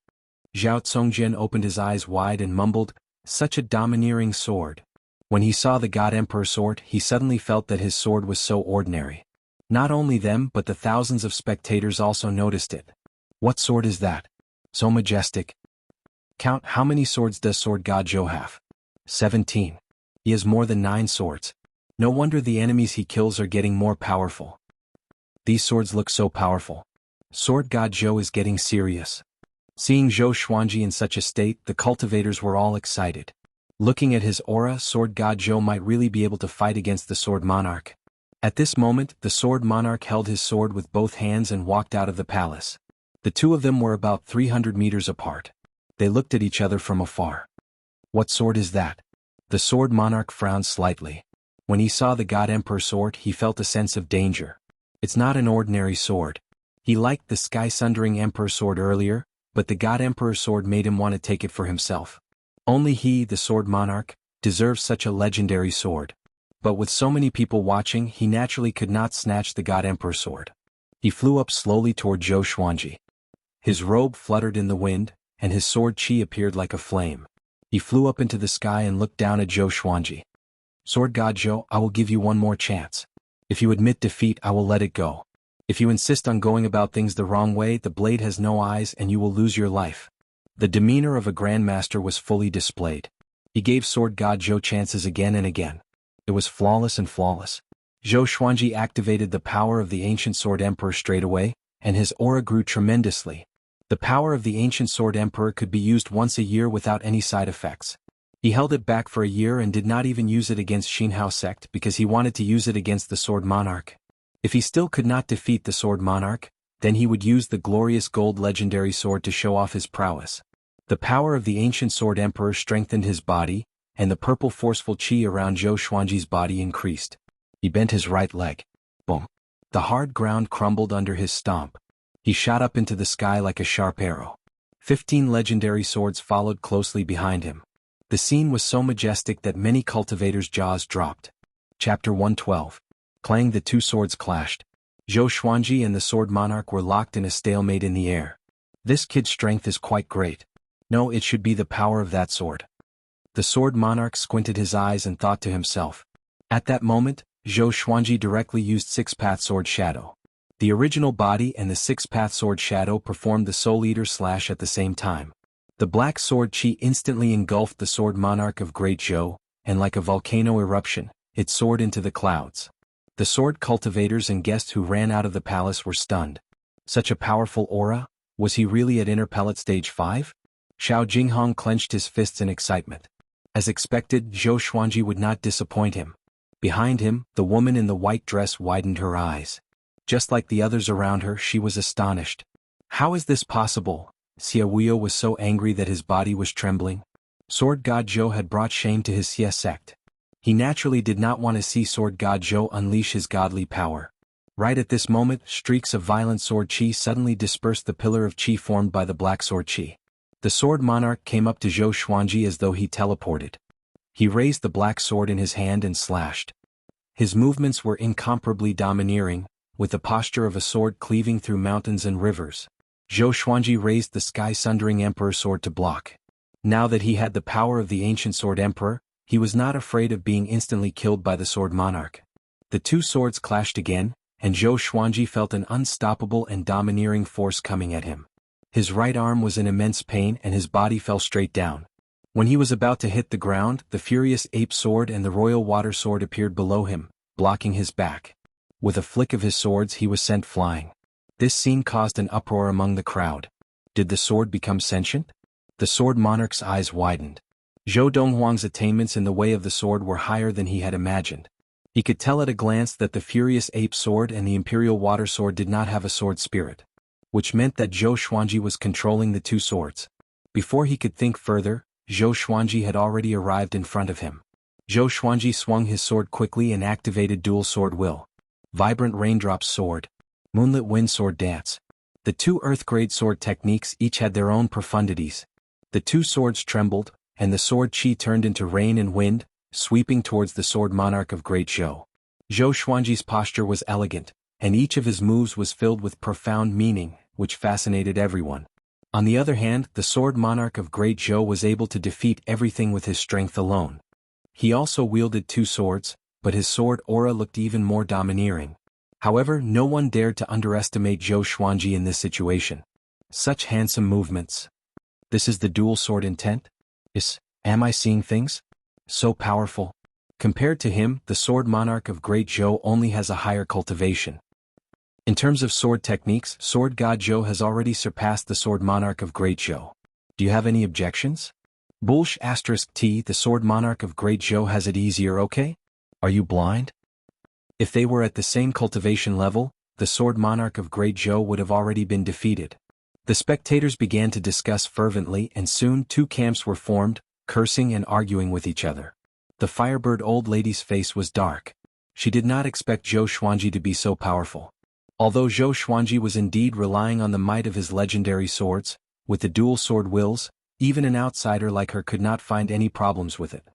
Zhao Congjian opened his eyes wide and mumbled, "Such a domineering sword." When he saw the God Emperor sword, he suddenly felt that his sword was so ordinary. Not only them but the thousands of spectators also noticed it. What sword is that? So majestic. Count, how many swords does Sword God Zhou have? 17. He has more than 9 swords. No wonder the enemies he kills are getting more powerful. These swords look so powerful. Sword God Zhou is getting serious. Seeing Zhou Xuanji in such a state, the cultivators were all excited. Looking at his aura, Sword God Zhou might really be able to fight against the Sword Monarch. At this moment, the Sword Monarch held his sword with both hands and walked out of the palace. The two of them were about 300 meters apart. They looked at each other from afar. What sword is that? The Sword Monarch frowned slightly. When he saw the God Emperor sword, he felt a sense of danger. It's not an ordinary sword. He liked the Sky-Sundering Emperor sword earlier, but the God Emperor sword made him want to take it for himself. Only he, the Sword Monarch, deserves such a legendary sword. But with so many people watching, he naturally could not snatch the God Emperor sword. He flew up slowly toward Zhou Xuanji. His robe fluttered in the wind, and his sword chi appeared like a flame. He flew up into the sky and looked down at Zhou Xuanji. Sword God Zhou, I will give you one more chance. If you admit defeat, I will let it go. If you insist on going about things the wrong way, the blade has no eyes and you will lose your life. The demeanor of a grandmaster was fully displayed. He gave Sword God Zhou chances again and again. It was flawless and flawless. Zhou Xuanji activated the power of the Ancient Sword Emperor straight away, and his aura grew tremendously. The power of the Ancient Sword Emperor could be used once a year without any side effects. He held it back for a year and did not even use it against Xianxia sect because he wanted to use it against the Sword Monarch. If he still could not defeat the Sword Monarch, then he would use the glorious gold legendary sword to show off his prowess. The power of the Ancient Sword Emperor strengthened his body, and the purple forceful chi around Zhou Xuanji's body increased. He bent his right leg. Boom. The hard ground crumbled under his stomp. He shot up into the sky like a sharp arrow. 15 legendary swords followed closely behind him. The scene was so majestic that many cultivators' jaws dropped. Chapter 112. Clang, the two swords clashed. Zhou Xuanji and the Sword Monarch were locked in a stalemate in the air. This kid's strength is quite great. No, it should be the power of that sword. The Sword Monarch squinted his eyes and thought to himself. At that moment, Zhou Xuanji directly used Six-Path Sword Shadow. The original body and the Six-Path Sword Shadow performed the Soul Eater slash at the same time. The black sword chi instantly engulfed the Sword Monarch of Great Zhou, and like a volcano eruption, it soared into the clouds. The sword cultivators and guests who ran out of the palace were stunned. Such a powerful aura? Was he really at Inner Pellet Stage 5? Xiao Jinghong clenched his fists in excitement. As expected, Zhou Xuanji would not disappoint him. Behind him, the woman in the white dress widened her eyes. Just like the others around her, she was astonished. How is this possible? Xia Wuyo was so angry that his body was trembling. Sword God Zhou had brought shame to his Xia sect. He naturally did not want to see Sword God Zhou unleash his godly power. Right at this moment, streaks of violent sword chi suddenly dispersed the pillar of chi formed by the black sword chi. The Sword Monarch came up to Zhou Xuanji as though he teleported. He raised the black sword in his hand and slashed. His movements were incomparably domineering, with the posture of a sword cleaving through mountains and rivers. Zhou Xuanji raised the Sky-Sundering Emperor sword to block. Now that he had the power of the Ancient Sword Emperor, he was not afraid of being instantly killed by the Sword Monarch. The two swords clashed again, and Zhou Xuanji felt an unstoppable and domineering force coming at him. His right arm was in immense pain and his body fell straight down. When he was about to hit the ground, the furious ape sword and the royal water sword appeared below him, blocking his back. With a flick of his swords he was sent flying. This scene caused an uproar among the crowd. Did the sword become sentient? The sword monarch's eyes widened. Zhou Donghuang's attainments in the way of the sword were higher than he had imagined. He could tell at a glance that the furious ape sword and the imperial water sword did not have a sword spirit, which meant that Zhou Xuanji was controlling the two swords. Before he could think further, Zhou Xuanji had already arrived in front of him. Zhou Xuanji swung his sword quickly and activated dual sword will. Vibrant raindrops sword. Moonlit wind sword dance. The two earth-grade sword techniques each had their own profundities. The two swords trembled, and the sword chi turned into rain and wind, sweeping towards the sword monarch of Great Zhou. Zhou Xuanji's posture was elegant, and each of his moves was filled with profound meaning, which fascinated everyone. On the other hand, the sword monarch of Great Zhou was able to defeat everything with his strength alone. He also wielded two swords, but his sword aura looked even more domineering. However, no one dared to underestimate Zhou Xuanji in this situation. Such handsome movements. This is the dual sword intent? Am I seeing things? So powerful. Compared to him, the sword monarch of Great Zhou only has a higher cultivation. In terms of sword techniques, Sword God Zhou has already surpassed the sword monarch of Great Zhou. Do you have any objections? *T. The sword monarch of Great Zhou has it easier, okay? Are you blind? If they were at the same cultivation level, the sword monarch of Great Zhou would have already been defeated. The spectators began to discuss fervently and soon two camps were formed, cursing and arguing with each other. The Firebird old lady's face was dark. She did not expect Zhou Xuanji to be so powerful. Although Zhou Xuanji was indeed relying on the might of his legendary swords, with the dual sword wills, even an outsider like her could not find any problems with it.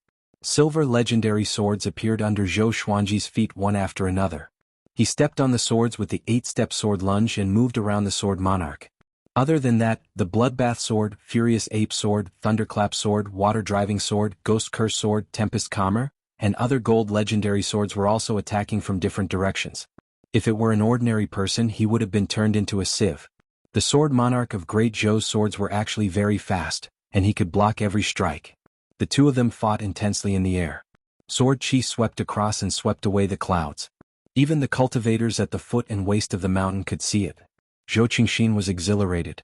Silver legendary swords appeared under Zhou Xuanji's feet one after another. He stepped on the swords with the 8-step sword lunge and moved around the sword monarch. Other than that, the Bloodbath sword, Furious Ape sword, Thunderclap sword, Water Driving sword, Ghost Curse sword, Tempest Calmer, and other gold legendary swords were also attacking from different directions. If it were an ordinary person he would have been turned into a sieve. The sword monarch of Great Zhou's swords were actually very fast, and he could block every strike. The two of them fought intensely in the air. Sword chi swept across and swept away the clouds. Even the cultivators at the foot and waist of the mountain could see it. Zhou Qingxin was exhilarated.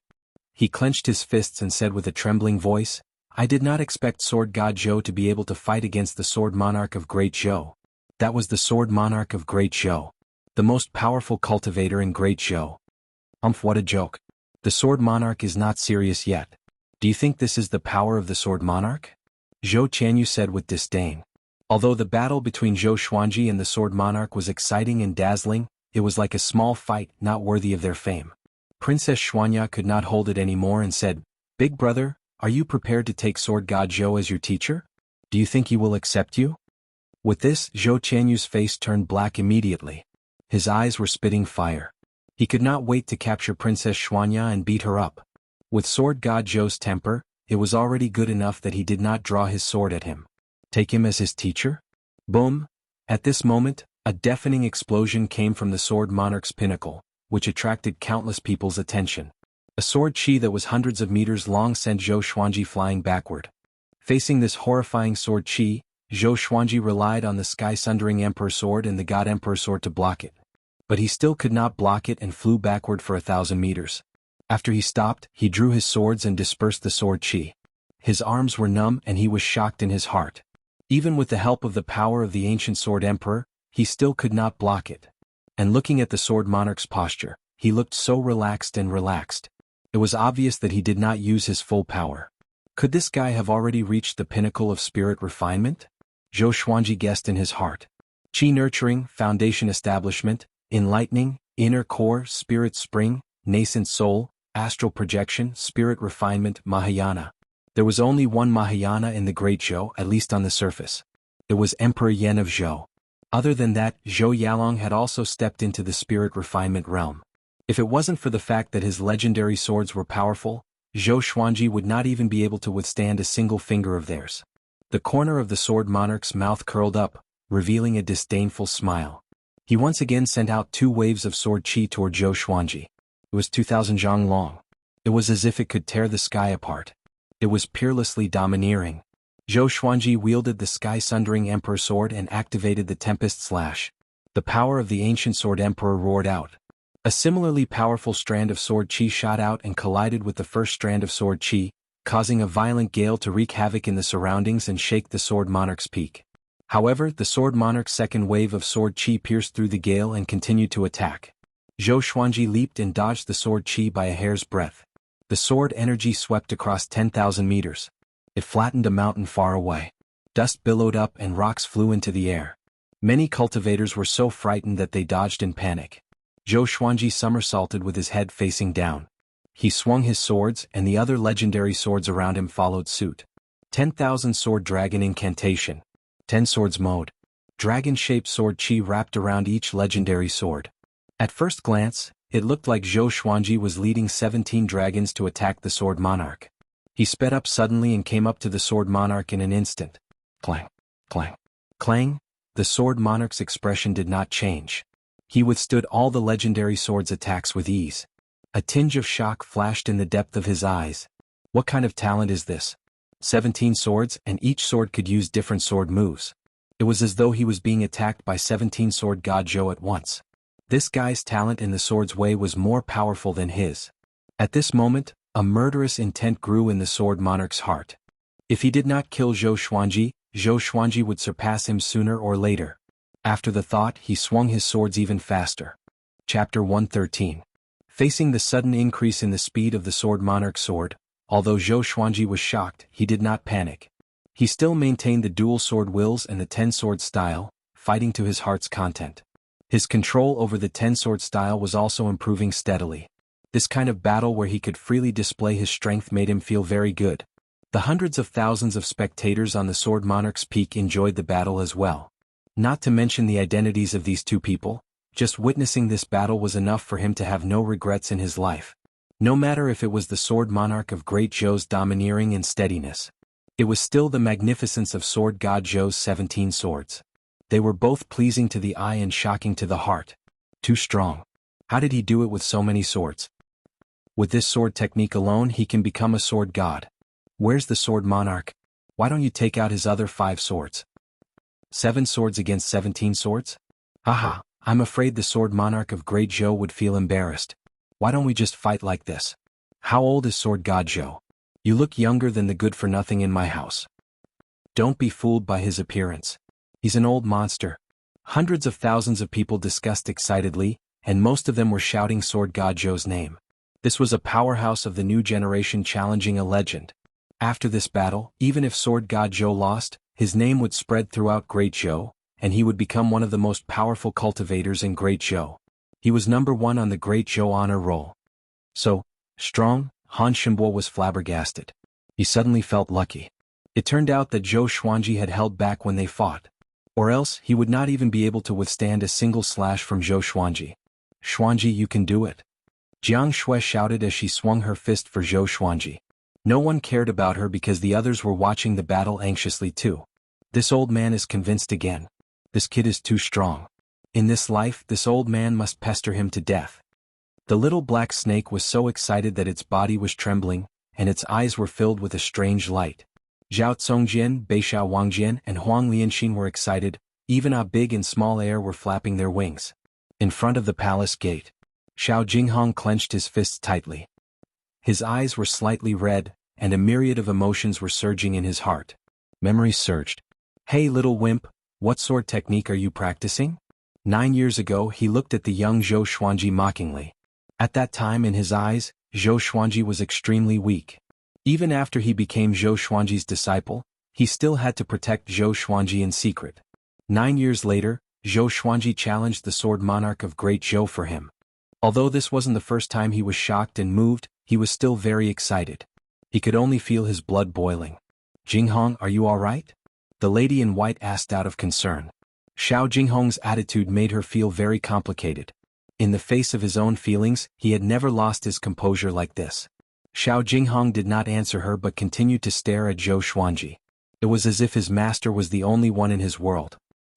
He clenched his fists and said with a trembling voice, "I did not expect Sword God Zhou to be able to fight against the Sword Monarch of Great Zhou." That was the Sword Monarch of Great Zhou, the most powerful cultivator in Great Zhou. What a joke. The Sword Monarch is not serious yet. Do you think this is the power of the Sword Monarch? Zhou Qianyu said with disdain. Although the battle between Zhou Xuanji and the Sword Monarch was exciting and dazzling, it was like a small fight not worthy of their fame. Princess Xuanya could not hold it anymore and said, "Big brother, are you prepared to take Sword God Zhou as your teacher? Do you think he will accept you?" With this, Zhou Qianyu's face turned black immediately. His eyes were spitting fire. He could not wait to capture Princess Xuanya and beat her up. With Sword God Zhou's temper, it was already good enough that he did not draw his sword at him. Take him as his teacher? Boom! At this moment, a deafening explosion came from the Sword Monarch's pinnacle, which attracted countless people's attention. A sword chi that was hundreds of meters long sent Zhou Xuanji flying backward. Facing this horrifying sword chi, Zhou Xuanji relied on the Sky-Sundering Emperor sword and the God Emperor sword to block it. But he still could not block it and flew backward for 1,000 meters. After he stopped, he drew his swords and dispersed the sword chi. His arms were numb and he was shocked in his heart. Even with the help of the power of the ancient Sword Emperor, he still could not block it. And looking at the Sword Monarch's posture, he looked so relaxed and relaxed. It was obvious that he did not use his full power. Could this guy have already reached the pinnacle of spirit refinement? Zhou Xuanji guessed in his heart. Qi nurturing, foundation establishment, enlightening, inner core, spirit spring, nascent soul, astral projection, spirit refinement, Mahayana. There was only one Mahayana in the Great Zhou, at least on the surface. It was Emperor Yan of Zhou. Other than that, Zhou Yalong had also stepped into the spirit refinement realm. If it wasn't for the fact that his legendary swords were powerful, Zhou Xuanji would not even be able to withstand a single finger of theirs. The corner of the Sword Monarch's mouth curled up, revealing a disdainful smile. He once again sent out 2 waves of sword qi toward Zhou Xuanji. It was 2,000 zhang long. It was as if it could tear the sky apart. It was peerlessly domineering. Zhou Xuanji wielded the sky-sundering Emperor Sword and activated the Tempest Slash. The power of the ancient Sword Emperor roared out. A similarly powerful strand of sword qi shot out and collided with the first strand of sword qi, causing a violent gale to wreak havoc in the surroundings and shake the Sword Monarch's peak. However, the Sword Monarch's second wave of sword qi pierced through the gale and continued to attack. Zhou Xuanji leaped and dodged the sword qi by a hair's breadth. The sword energy swept across 10,000 meters. It flattened a mountain far away. Dust billowed up and rocks flew into the air. Many cultivators were so frightened that they dodged in panic. Zhou Xuanji somersaulted with his head facing down. He swung his swords and the other legendary swords around him followed suit. 10,000 Sword Dragon Incantation. 10 Swords Mode. Dragon-shaped sword qi wrapped around each legendary sword. At first glance, it looked like Zhou Xuanji was leading 17 dragons to attack the Sword Monarch. He sped up suddenly and came up to the Sword Monarch in an instant. Clang, clang, clang. The Sword Monarch's expression did not change. He withstood all the legendary sword's attacks with ease. A tinge of shock flashed in the depth of his eyes. What kind of talent is this? 17 swords, and each sword could use different sword moves. It was as though he was being attacked by 17 sword god Zhou at once. This guy's talent in the sword's way was more powerful than his. At this moment, a murderous intent grew in the Sword Monarch's heart. If he did not kill Zhou Xuanji would surpass him sooner or later. After the thought, he swung his swords even faster. Chapter 113. Facing the sudden increase in the speed of the Sword Monarch's sword, although Zhou Xuanji was shocked, he did not panic. He still maintained the dual sword wills and the 10-sword style, fighting to his heart's content. His control over the 10-sword style was also improving steadily. This kind of battle where he could freely display his strength made him feel very good. The hundreds of thousands of spectators on the Sword Monarch's peak enjoyed the battle as well. Not to mention the identities of these 2 people, just witnessing this battle was enough for him to have no regrets in his life. No matter if it was the Sword Monarch of Great Zhou's domineering and steadiness. It was still the magnificence of Sword God Zhou's 17 swords. They were both pleasing to the eye and shocking to the heart. Too strong. How did he do it with so many swords? With this sword technique alone he can become a sword god. Where's the Sword Monarch? Why don't you take out his other 5 swords? 7 swords against 17 swords? Haha, I'm afraid the Sword Monarch of Great Zhou would feel embarrassed. Why don't we just fight like this? How old is Sword God Zhou? You look younger than the good-for-nothing in my house. Don't be fooled by his appearance. He's an old monster. Hundreds of thousands of people discussed excitedly, and most of them were shouting Sword God Zhou's name. This was a powerhouse of the new generation challenging a legend. After this battle, even if Sword God Zhou lost, his name would spread throughout Great Zhou, and he would become one of the most powerful cultivators in Great Zhou. He was number 1 on the Great Zhou honor roll. So strong, Han Shenbo was flabbergasted. He suddenly felt lucky. It turned out that Zhou Xuanji had held back when they fought. Or else, he would not even be able to withstand a single slash from Zhou Xuanji. Xuanji, you can do it. Xianxia shouted as she swung her fist for Zhou Xuanji. No one cared about her because the others were watching the battle anxiously too. This old man is convinced again. This kid is too strong. In this life, this old man must pester him to death. The little black snake was so excited that its body was trembling, and its eyes were filled with a strange light. Zhao Congjian, Beishao Wangjian, and Huang Lianxin were excited, even a big and small air were flapping their wings. In front of the palace gate, Xiao Jinghong clenched his fists tightly. His eyes were slightly red, and a myriad of emotions were surging in his heart. Memories surged. Hey little wimp, what sword technique are you practicing? 9 years ago he looked at the young Zhou Xuanji mockingly. At that time in his eyes, Zhou Xuanji was extremely weak. Even after he became Zhou Xuanji's disciple, he still had to protect Zhou Xuanji in secret. 9 years later, Zhou Xuanji challenged the Sword Monarch of Great Zhou for him. Although this wasn't the first time he was shocked and moved, he was still very excited. He could only feel his blood boiling. Jinghong, are you all right? The lady in white asked out of concern. Xiao Jinghong's attitude made her feel very complicated. In the face of his own feelings, he had never lost his composure like this. Xiao Jinghong did not answer her but continued to stare at Zhou Xuanji. It was as if his master was the only one in his world.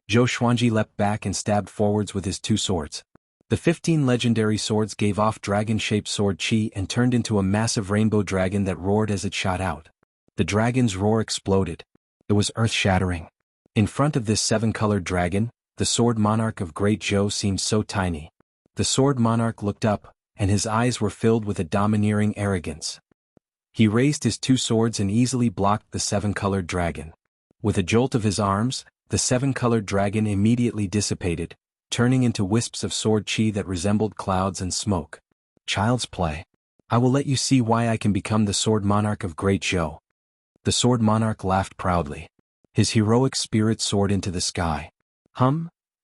Zhou Xuanji leapt back and stabbed forwards with his two swords. The 15 legendary swords gave off dragon-shaped sword chi and turned into a massive rainbow dragon that roared as it shot out. The dragon's roar exploded. It was earth-shattering. In front of this 7-colored dragon, the sword monarch of Great Zhou seemed so tiny. The sword monarch looked up, and his eyes were filled with a domineering arrogance. He raised his two swords and easily blocked the 7-colored dragon. With a jolt of his arms, the 7-colored dragon immediately dissipated, turning into wisps of sword chi that resembled clouds and smoke. Child's play. I will let you see why I can become the sword monarch of Great Zhou. The sword monarch laughed proudly. His heroic spirit soared into the sky.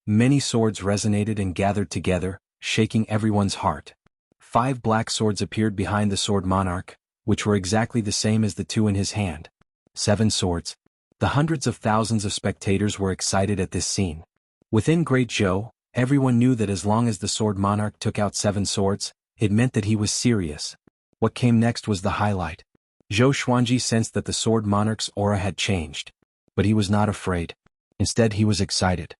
Many swords resonated and gathered together, shaking everyone's heart. 5 black swords appeared behind the sword monarch, which were exactly the same as the 2 in his hand. 7 swords. The hundreds of thousands of spectators were excited at this scene. Within Great Zhou, everyone knew that as long as the sword monarch took out 7 swords, it meant that he was serious. What came next was the highlight. Zhou Xuanji sensed that the sword monarch's aura had changed. But he was not afraid. Instead he was excited.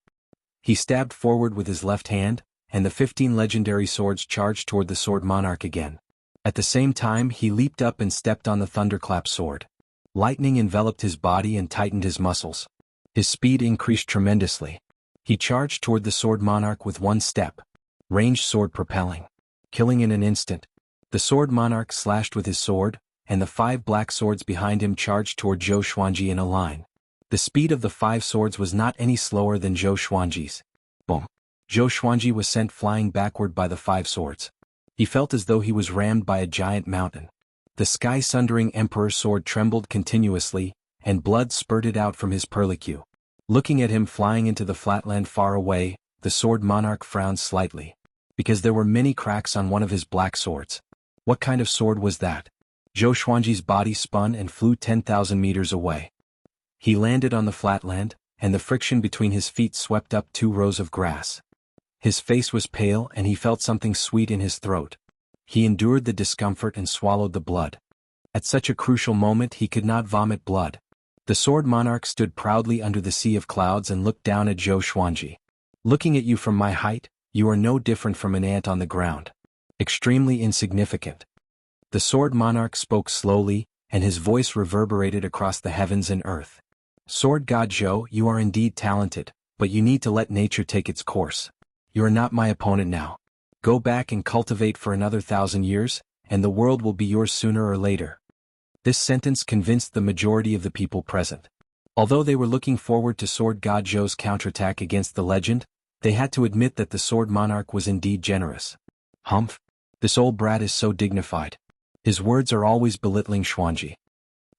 He stabbed forward with his left hand, and the 15 legendary swords charged toward the sword monarch again. At the same time he leaped up and stepped on the thunderclap sword. Lightning enveloped his body and tightened his muscles. His speed increased tremendously. He charged toward the sword monarch with one step. Ranged sword propelling. Killing in an instant. The sword monarch slashed with his sword, and the 5 black swords behind him charged toward Zhou Xuanji in a line. The speed of the 5 swords was not any slower than Zhou Xuanji's. Boom. Zhou Xuanji was sent flying backward by the 5 swords. He felt as though he was rammed by a giant mountain. The sky-sundering emperor's sword trembled continuously, and blood spurted out from his perlicue. Looking at him flying into the flatland far away, the sword monarch frowned slightly. Because there were many cracks on one of his black swords. What kind of sword was that? Zhou Xuanji's body spun and flew 10,000 meters away. He landed on the flatland, and the friction between his feet swept up 2 rows of grass. His face was pale and he felt something sweet in his throat. He endured the discomfort and swallowed the blood. At such a crucial moment he could not vomit blood. The sword monarch stood proudly under the sea of clouds and looked down at Zhou Xuanji. Looking at you from my height, you are no different from an ant on the ground. Extremely insignificant. The sword monarch spoke slowly, and his voice reverberated across the heavens and earth. Sword god Zhou, you are indeed talented, but you need to let nature take its course. You are not my opponent now. Go back and cultivate for another 1,000 years, and the world will be yours sooner or later. This sentence convinced the majority of the people present. Although they were looking forward to sword god Zhou's counterattack against the legend, they had to admit that the sword monarch was indeed generous. This old brat is so dignified. His words are always belittling Xuanji.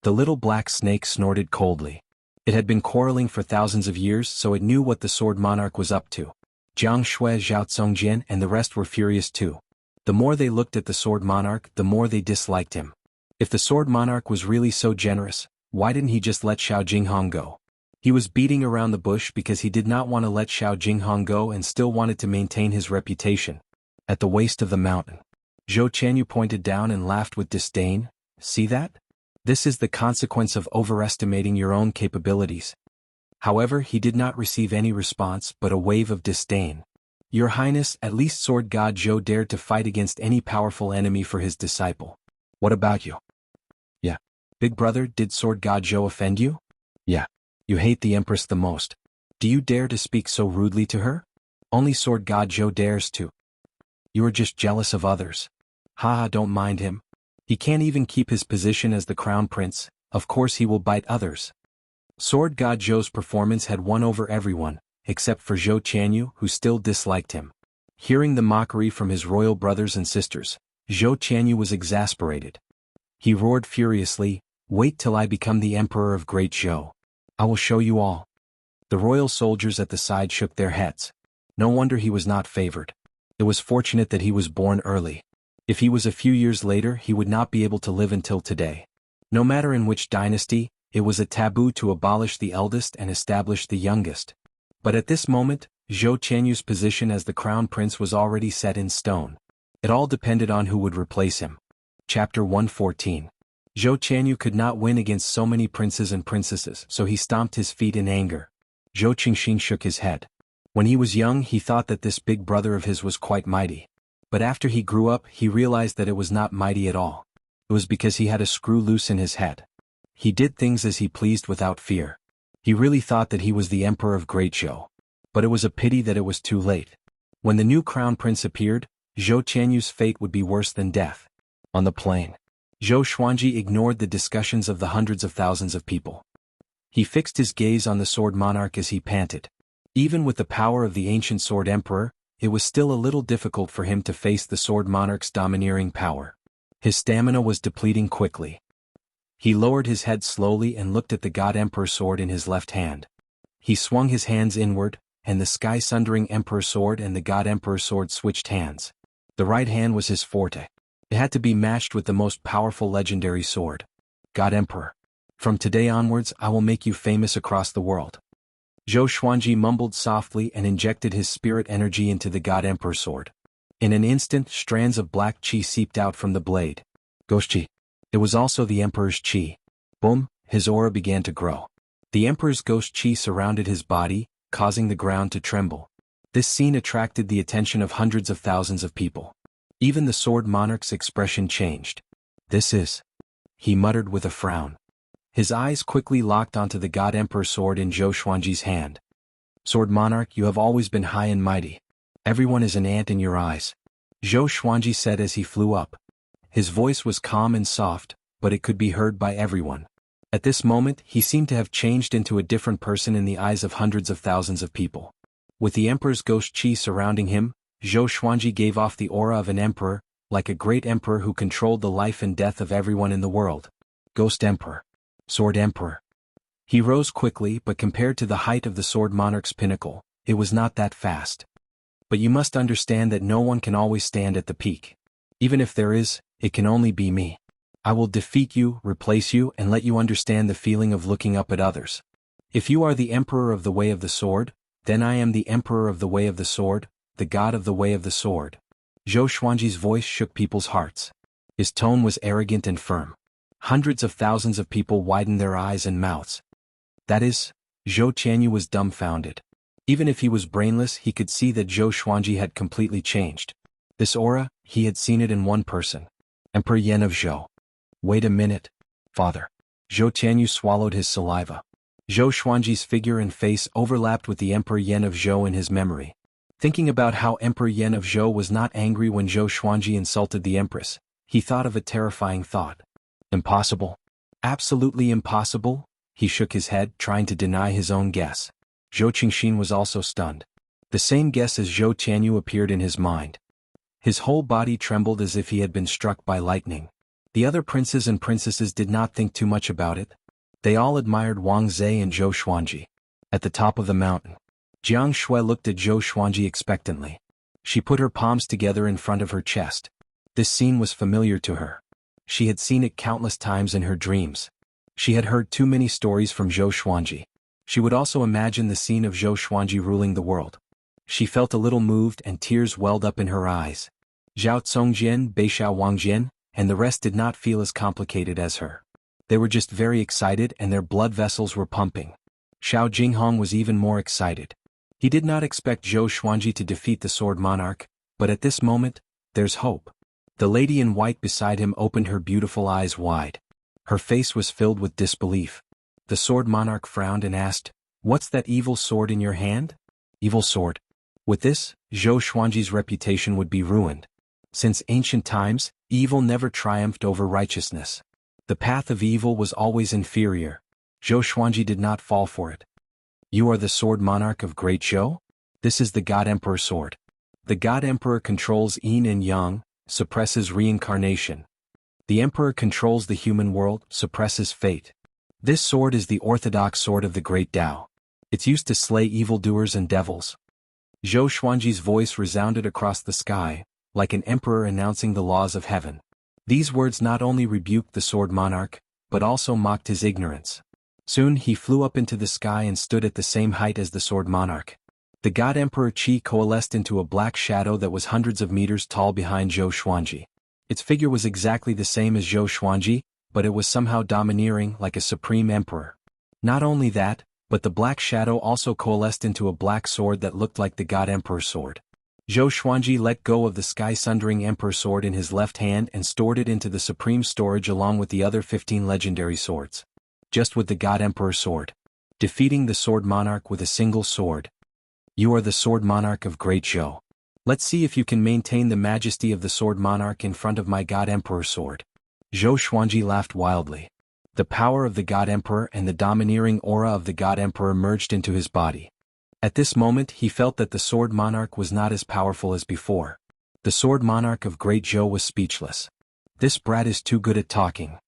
The little black snake snorted coldly. It had been quarreling for thousands of years, so it knew what the sword monarch was up to. Jianghu, Zhao Tsongjian and the rest were furious too. The more they looked at the sword monarch, the more they disliked him. If the sword monarch was really so generous, why didn't he just let Xiao Jinghong go? He was beating around the bush because he did not want to let Xiao Jinghong go and still wanted to maintain his reputation. At the waist of the mountain, Zhou Qianyu pointed down and laughed with disdain. See that? This is the consequence of overestimating your own capabilities. However, he did not receive any response but a wave of disdain. Your Highness, at least sword god Zhou dared to fight against any powerful enemy for his disciple. What about you? Yeah. Big brother, did sword god Zhou offend you? Yeah. You hate the Empress the most. Do you dare to speak so rudely to her? Only sword god Zhou dares to. You are just jealous of others. Haha, don't mind him. He can't even keep his position as the crown prince, of course he will bite others. Sword god Zhou's performance had won over everyone, except for Zhou Qianyu, who still disliked him. Hearing the mockery from his royal brothers and sisters, Zhou Qianyu was exasperated. He roared furiously, "Wait till I become the emperor of Great Zhou. I will show you all." The royal soldiers at the side shook their heads. No wonder he was not favored. It was fortunate that he was born early. If he was a few years later, he would not be able to live until today. No matter in which dynasty, it was a taboo to abolish the eldest and establish the youngest. But at this moment, Zhou Qianyu's position as the crown prince was already set in stone. It all depended on who would replace him. Chapter 114. Zhou Qianyu could not win against so many princes and princesses, so he stomped his feet in anger. Zhou Qingxin shook his head. When he was young he thought that this big brother of his was quite mighty. But after he grew up he realized that it was not mighty at all. It was because he had a screw loose in his head. He did things as he pleased without fear. He really thought that he was the emperor of Great Zhou. But it was a pity that it was too late. When the new crown prince appeared, Zhou Qianyu's fate would be worse than death. On the plain, Zhou Xuanji ignored the discussions of the hundreds of thousands of people. He fixed his gaze on the sword monarch as he panted. Even with the power of the ancient sword emperor, it was still a little difficult for him to face the sword monarch's domineering power. His stamina was depleting quickly. He lowered his head slowly and looked at the God Emperor sword in his left hand. He swung his hands inward, and the sky-sundering Emperor sword and the God Emperor sword switched hands. The right hand was his forte. It had to be matched with the most powerful legendary sword. God Emperor. From today onwards I will make you famous across the world. Zhou Xuanji mumbled softly and injected his spirit energy into the God Emperor sword. In an instant strands of black qi seeped out from the blade. Ghost qi. It was also the Emperor's qi. Boom, his aura began to grow. The Emperor's ghost qi surrounded his body, causing the ground to tremble. This scene attracted the attention of hundreds of thousands of people. Even the sword monarch's expression changed. This is... he muttered with a frown. His eyes quickly locked onto the God Emperor sword in Zhou Xuanji's hand. Sword monarch, you have always been high and mighty. Everyone is an ant in your eyes. Zhou Xuanji said as he flew up. His voice was calm and soft, but it could be heard by everyone. At this moment he seemed to have changed into a different person in the eyes of hundreds of thousands of people. With the Emperor's ghost qi surrounding him, Zhou Xuanji gave off the aura of an emperor, like a great emperor who controlled the life and death of everyone in the world. Ghost Emperor. Sword Emperor. He rose quickly, but compared to the height of the sword monarch's pinnacle, it was not that fast. But you must understand that no one can always stand at the peak. Even if there is, it can only be me. I will defeat you, replace you, and let you understand the feeling of looking up at others. If you are the emperor of the way of the sword, then I am the emperor of the way of the sword, the god of the way of the sword. Zhou Xuanji's voice shook people's hearts. His tone was arrogant and firm. Hundreds of thousands of people widened their eyes and mouths. That is, Zhou Qianyu was dumbfounded. Even if he was brainless he could see that Zhou Xuanji had completely changed. This aura, he had seen it in one person. Emperor Yan of Zhou. Wait a minute, father. Zhou Qianyu swallowed his saliva. Zhou Xuanji's figure and face overlapped with the Emperor Yan of Zhou in his memory. Thinking about how Emperor Yan of Zhou was not angry when Zhou Xuanji insulted the Empress, he thought of a terrifying thought. Impossible. Absolutely impossible? He shook his head, trying to deny his own guess. Zhou Qingxin was also stunned. The same guess as Zhou Qianyu appeared in his mind. His whole body trembled as if he had been struck by lightning. The other princes and princesses did not think too much about it. They all admired Wang Zhe and Zhou Xuanji. At the top of the mountain, Jianghu looked at Zhou Xuanji expectantly. She put her palms together in front of her chest. This scene was familiar to her. She had seen it countless times in her dreams. She had heard too many stories from Zhou Xuanji. She would also imagine the scene of Zhou Xuanji ruling the world. She felt a little moved and tears welled up in her eyes. Zhao Congjian, Beishao Wangjian, and the rest did not feel as complicated as her. They were just very excited and their blood vessels were pumping. Xiao Jinghong was even more excited. He did not expect Zhou Xuanji to defeat the sword monarch, but at this moment, there's hope. The lady in white beside him opened her beautiful eyes wide. Her face was filled with disbelief. The sword monarch frowned and asked, "What's that evil sword in your hand?" Evil sword. With this, Zhou Xuanji's reputation would be ruined. Since ancient times, evil never triumphed over righteousness. The path of evil was always inferior. Zhou Xuanji did not fall for it. You are the sword monarch of Great Zhou? This is the God Emperor sword. The God Emperor controls yin and yang, suppresses reincarnation. The Emperor controls the human world, suppresses fate. This sword is the orthodox sword of the Great Tao. It's used to slay evildoers and devils. Zhou Xuanji's voice resounded across the sky, like an emperor announcing the laws of heaven. These words not only rebuked the sword monarch, but also mocked his ignorance. Soon he flew up into the sky and stood at the same height as the sword monarch. The God Emperor Qi coalesced into a black shadow that was hundreds of meters tall behind Zhou Xuanji. Its figure was exactly the same as Zhou Xuanji, but it was somehow domineering like a supreme emperor. Not only that, But the black shadow also coalesced into a black sword that looked like the God Emperor sword. Zhou Xuanji let go of the sky-sundering Emperor sword in his left hand and stored it into the supreme storage along with the other 15 legendary swords. Just with the God Emperor sword. Defeating the Sword Monarch with a single sword. You are the Sword Monarch of Great Zhou. Let's see if you can maintain the majesty of the Sword Monarch in front of my God Emperor sword. Zhou Xuanji laughed wildly. The power of the God Emperor and the domineering aura of the God Emperor merged into his body. At this moment he felt that the Sword Monarch was not as powerful as before. The Sword Monarch of Great Zhou was speechless. This brat is too good at talking.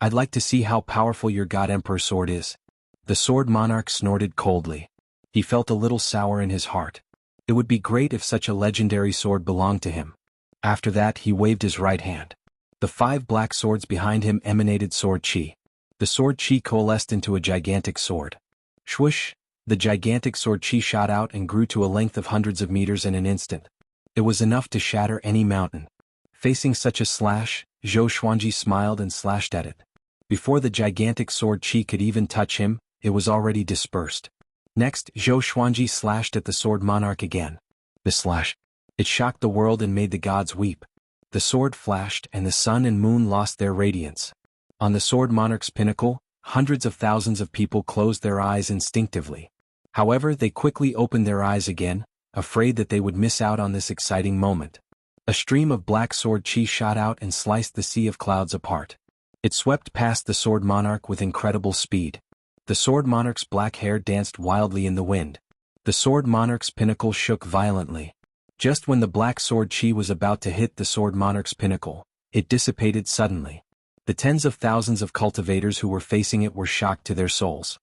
I'd like to see how powerful your God Emperor sword is. The Sword Monarch snorted coldly. He felt a little sour in his heart. It would be great if such a legendary sword belonged to him. After that he waved his right hand. The 5 black swords behind him emanated sword chi. The sword chi coalesced into a gigantic sword. Swoosh! The gigantic sword chi shot out and grew to a length of hundreds of meters in an instant. It was enough to shatter any mountain. Facing such a slash, Zhou Xuanji smiled and slashed at it. Before the gigantic sword chi could even touch him, it was already dispersed. Next, Zhou Xuanji slashed at the Sword Monarch again. The slash. It shocked the world and made the gods weep. The sword flashed and the sun and moon lost their radiance. On the Sword Monarch's pinnacle, hundreds of thousands of people closed their eyes instinctively. However, they quickly opened their eyes again, afraid that they would miss out on this exciting moment. A stream of black sword chi shot out and sliced the sea of clouds apart. It swept past the Sword Monarch with incredible speed. The Sword Monarch's black hair danced wildly in the wind. The Sword Monarch's pinnacle shook violently. Just when the black sword chi was about to hit the Sword Monarch's pinnacle, it dissipated suddenly. The tens of thousands of cultivators who were facing it were shocked to their souls.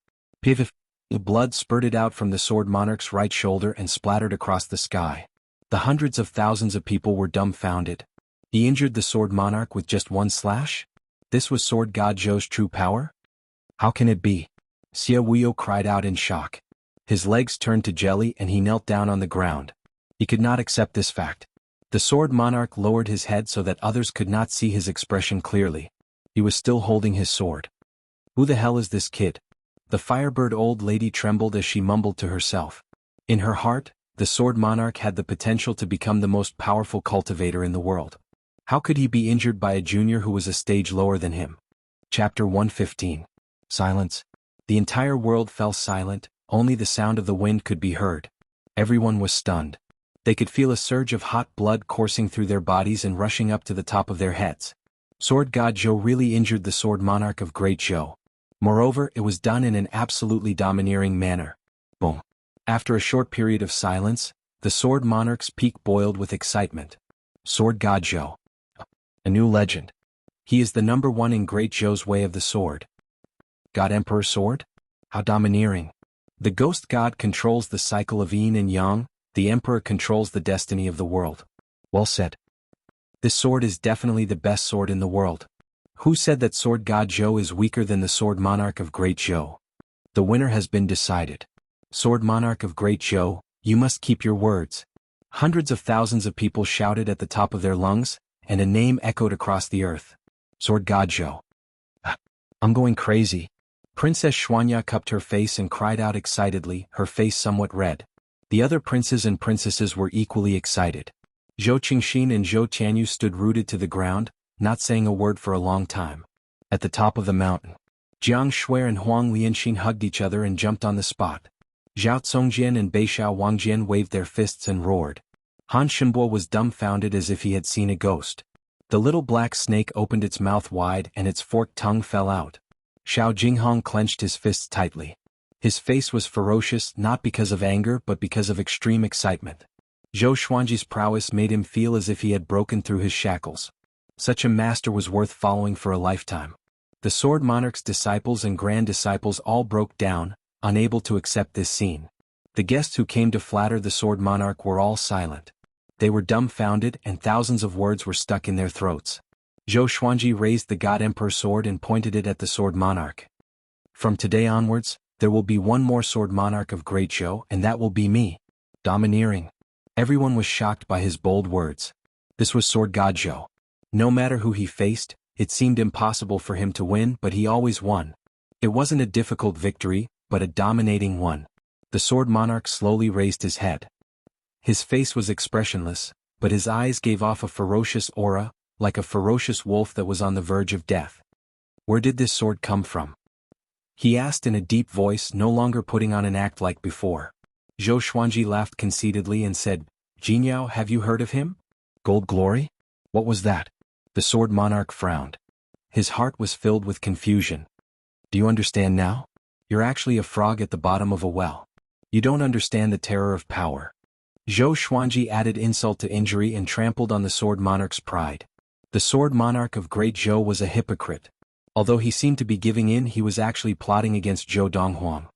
Pivif! Blood spurted out from the Sword Monarch's right shoulder and splattered across the sky. The hundreds of thousands of people were dumbfounded. He injured the Sword Monarch with just one slash? This was Sword God Zhou's true power? How can it be? Xia Wuyo cried out in shock. His legs turned to jelly and he knelt down on the ground. He could not accept this fact. The Sword Monarch lowered his head so that others could not see his expression clearly. He was still holding his sword. Who the hell is this kid? The Firebird old lady trembled as she mumbled to herself. In her heart, the Sword Monarch had the potential to become the most powerful cultivator in the world. How could he be injured by a junior who was a stage lower than him? Chapter 115. Silence. The entire world fell silent, only the sound of the wind could be heard. Everyone was stunned. They could feel a surge of hot blood coursing through their bodies and rushing up to the top of their heads. Sword God Zhou really injured the Sword Monarch of Great Zhou. Moreover, it was done in an absolutely domineering manner. Boom. After a short period of silence, the Sword Monarch's peak boiled with excitement. Sword God Zhou. A new legend. He is the #1 in Great Zhou's way of the sword. God Emperor sword? How domineering. The ghost god controls the cycle of yin and yang, the emperor controls the destiny of the world. Well said. This sword is definitely the best sword in the world. Who said that Sword God Zhou is weaker than the Sword Monarch of Great Zhou? The winner has been decided. Sword Monarch of Great Zhou, you must keep your words. Hundreds of thousands of people shouted at the top of their lungs, and a name echoed across the earth. Sword God Zhou. I'm going crazy. Princess Xianxia cupped her face and cried out excitedly, her face somewhat red. The other princes and princesses were equally excited. Zhou Qingxin and Zhou Tianyu stood rooted to the ground, not saying a word for a long time. At the top of the mountain, Jiang Shui and Huang Lianxin hugged each other and jumped on the spot. Zhao Congjian and Beixiao Wangjian waved their fists and roared. Han Shenbo was dumbfounded as if he had seen a ghost. The little black snake opened its mouth wide and its forked tongue fell out. Xiao Jinghong clenched his fists tightly. His face was ferocious not because of anger but because of extreme excitement. Zhou Xuanji's prowess made him feel as if he had broken through his shackles. Such a master was worth following for a lifetime. The Sword Monarch's disciples and grand disciples all broke down, unable to accept this scene. The guests who came to flatter the Sword Monarch were all silent. They were dumbfounded and thousands of words were stuck in their throats. Zhou Xuanji raised the God Emperor sword and pointed it at the Sword Monarch. From today onwards, there will be one more Sword Monarch of Great Zhou and that will be me. Domineering. Everyone was shocked by his bold words. This was Sword God Zhou. No matter who he faced, it seemed impossible for him to win but he always won. It wasn't a difficult victory, but a dominating one. The sword monarch slowly raised his head. His face was expressionless, but his eyes gave off a ferocious aura, like a ferocious wolf that was on the verge of death. Where did this sword come from? He asked in a deep voice, no longer putting on an act like before. Zhou Xuanji laughed conceitedly and said, Jianghu, have you heard of him? Gold Glory? What was that? The sword monarch frowned. His heart was filled with confusion. Do you understand now? You're actually a frog at the bottom of a well. You don't understand the terror of power. Zhou Xuanji added insult to injury and trampled on the sword monarch's pride. The sword monarch of Great Zhou was a hypocrite. Although he seemed to be giving in, he was actually plotting against Zhou Donghuang.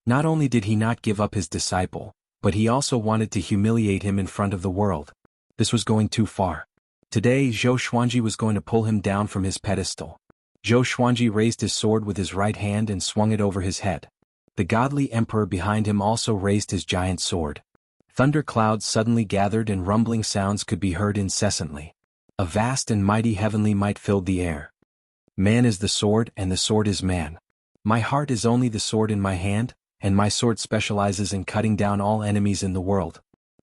Not only did he not give up his disciple, but he also wanted to humiliate him in front of the world. This was going too far. Today Zhou Xuanji was going to pull him down from his pedestal. Zhou Xuanji raised his sword with his right hand and swung it over his head. The godly emperor behind him also raised his giant sword. Thunder clouds suddenly gathered and rumbling sounds could be heard incessantly. A vast and mighty heavenly might filled the air. Man is the sword and the sword is man. My heart is only the sword in my hand, and my sword specializes in cutting down all enemies in the world.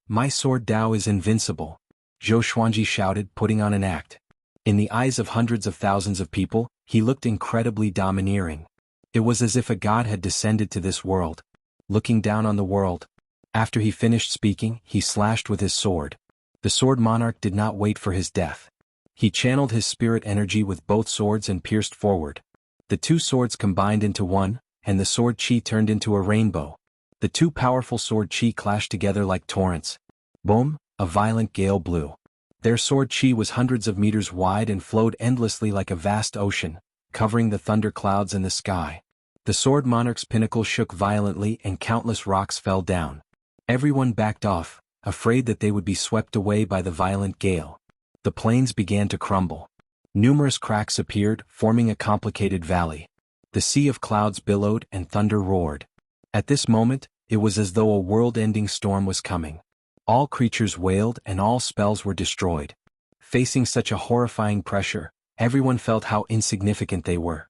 My sword Dao is invincible, Zhou Xuanji shouted, putting on an act. In the eyes of hundreds of thousands of people, he looked incredibly domineering. It was as if a god had descended to this world, looking down on the world. After he finished speaking, he slashed with his sword. The sword monarch did not wait for his death. He channeled his spirit energy with both swords and pierced forward. The two swords combined into one, and the sword chi turned into a rainbow. The two powerful sword chi clashed together like torrents. Boom, a violent gale blew. Their sword chi was hundreds of meters wide and flowed endlessly like a vast ocean, covering the thunder clouds in the sky. The sword monarch's pinnacle shook violently and countless rocks fell down. Everyone backed off, afraid that they would be swept away by the violent gale. The plains began to crumble. Numerous cracks appeared, forming a complicated valley. The sea of clouds billowed and thunder roared. At this moment, it was as though a world-ending storm was coming. All creatures wailed and all spells were destroyed. Facing such a horrifying pressure, everyone felt how insignificant they were.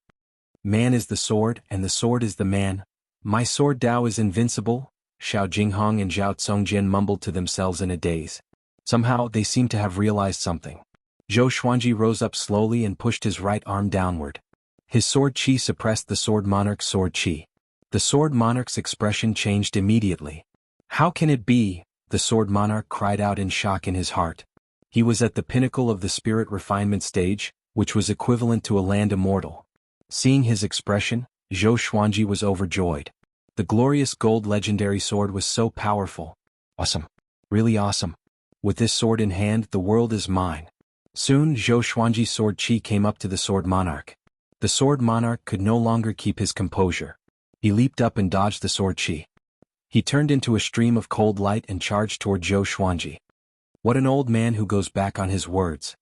Man is the sword and the sword is the man. My sword Dao is invincible, Xiao Jinghong and Zhao Tsongjian mumbled to themselves in a daze. Somehow they seemed to have realized something. Zhou Xuanji rose up slowly and pushed his right arm downward. His sword chi suppressed the sword monarch's sword chi. The sword monarch's expression changed immediately. How can it be? The sword monarch cried out in shock in his heart. He was at the pinnacle of the spirit refinement stage, which was equivalent to a land immortal. Seeing his expression, Zhou Xuanji was overjoyed. The glorious gold legendary sword was so powerful. Awesome. Really awesome. With this sword in hand, the world is mine. Soon Zhou Xuanji's sword chi came up to the sword monarch. The sword monarch could no longer keep his composure. He leaped up and dodged the sword chi. He turned into a stream of cold light and charged toward Zhou Xuanji. What an old man who goes back on his words.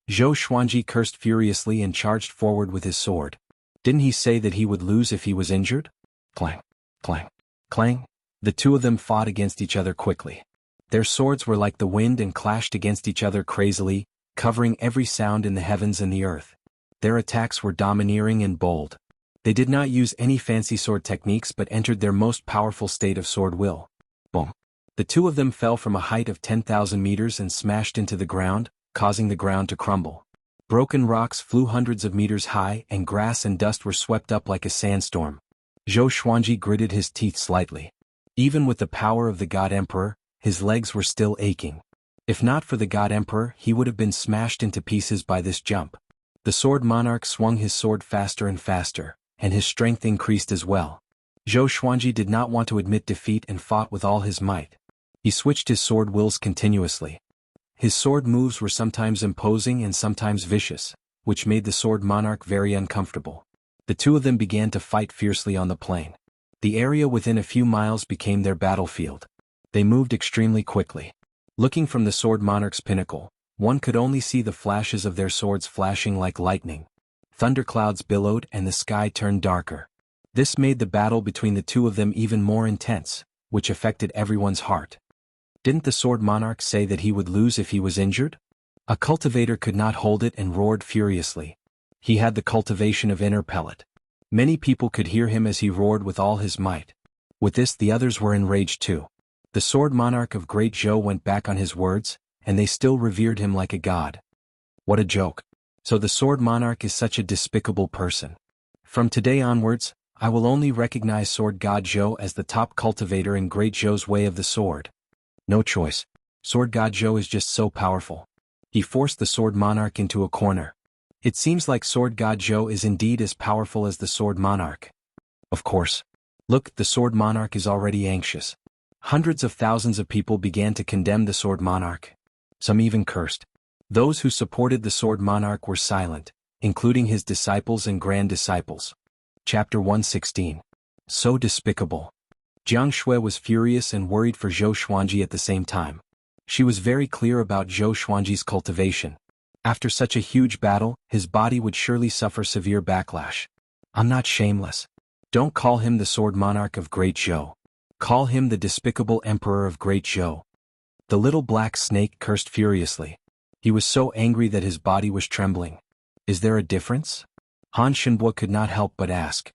Zhou Xuanji cursed furiously and charged forward with his sword. Didn't he say that he would lose if he was injured? Clang, clang, clang. The two of them fought against each other quickly. Their swords were like the wind and clashed against each other crazily, covering every sound in the heavens and the earth. Their attacks were domineering and bold. They did not use any fancy sword techniques but entered their most powerful state of sword will. Boom. The two of them fell from a height of 10,000 meters and smashed into the ground, causing the ground to crumble. Broken rocks flew hundreds of meters high and grass and dust were swept up like a sandstorm. Zhou Xuanji gritted his teeth slightly. Even with the power of the God Emperor, his legs were still aching. If not for the God Emperor, he would have been smashed into pieces by this jump. The sword monarch swung his sword faster and faster, and his strength increased as well. Zhou Xuanji did not want to admit defeat and fought with all his might. He switched his sword wills continuously. His sword moves were sometimes imposing and sometimes vicious, which made the sword monarch very uncomfortable. The two of them began to fight fiercely on the plain. The area within a few miles became their battlefield. They moved extremely quickly. Looking from the sword monarch's pinnacle, one could only see the flashes of their swords flashing like lightning. Thunderclouds billowed and the sky turned darker. This made the battle between the two of them even more intense, which affected everyone's heart. Didn't the sword monarch say that he would lose if he was injured? A cultivator could not hold it and roared furiously. He had the cultivation of inner pellet. Many people could hear him as he roared with all his might. With this the others were enraged too. The sword monarch of Great Zhou went back on his words, and they still revered him like a god. What a joke. So the sword monarch is such a despicable person. From today onwards, I will only recognize Sword God Zhou as the top cultivator in Great Zhou's way of the sword. No choice. Sword God Zhou is just so powerful. He forced the sword monarch into a corner. It seems like Sword God Zhou is indeed as powerful as the sword monarch. Of course. Look, the sword monarch is already anxious. Hundreds of thousands of people began to condemn the sword monarch. Some even cursed. Those who supported the sword monarch were silent, including his disciples and grand disciples. Chapter 116. So despicable. Xianxia was furious and worried for Zhou Xuanji at the same time. She was very clear about Zhou Xuanji's cultivation. After such a huge battle, his body would surely suffer severe backlash. I'm not shameless. Don't call him the sword monarch of Great Zhou. Call him the despicable emperor of Great Zhou. The little black snake cursed furiously. He was so angry that his body was trembling. Is there a difference? Han Shenbo could not help but ask.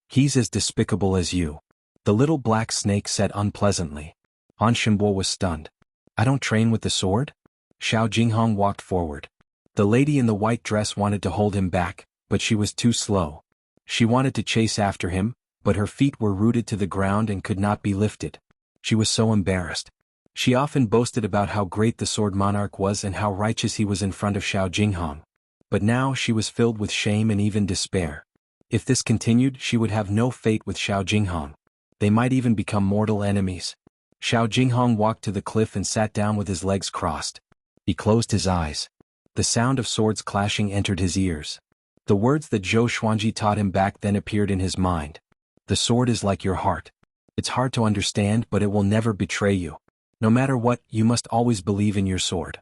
He's as despicable as you. The little black snake said unpleasantly. Han Shenbo was stunned. I don't train with the sword? Xiao Jinghong walked forward. The lady in the white dress wanted to hold him back, but she was too slow. She wanted to chase after him, but her feet were rooted to the ground and could not be lifted. She was so embarrassed. She often boasted about how great the sword monarch was and how righteous he was in front of Xiao Jinghong. But now she was filled with shame and even despair. If this continued, she would have no fate with Xiao Jinghong. They might even become mortal enemies. Xiao Jinghong walked to the cliff and sat down with his legs crossed. He closed his eyes. The sound of swords clashing entered his ears. The words that Zhou Xuanji taught him back then appeared in his mind. The sword is like your heart. It's hard to understand, but it will never betray you. No matter what, you must always believe in your sword.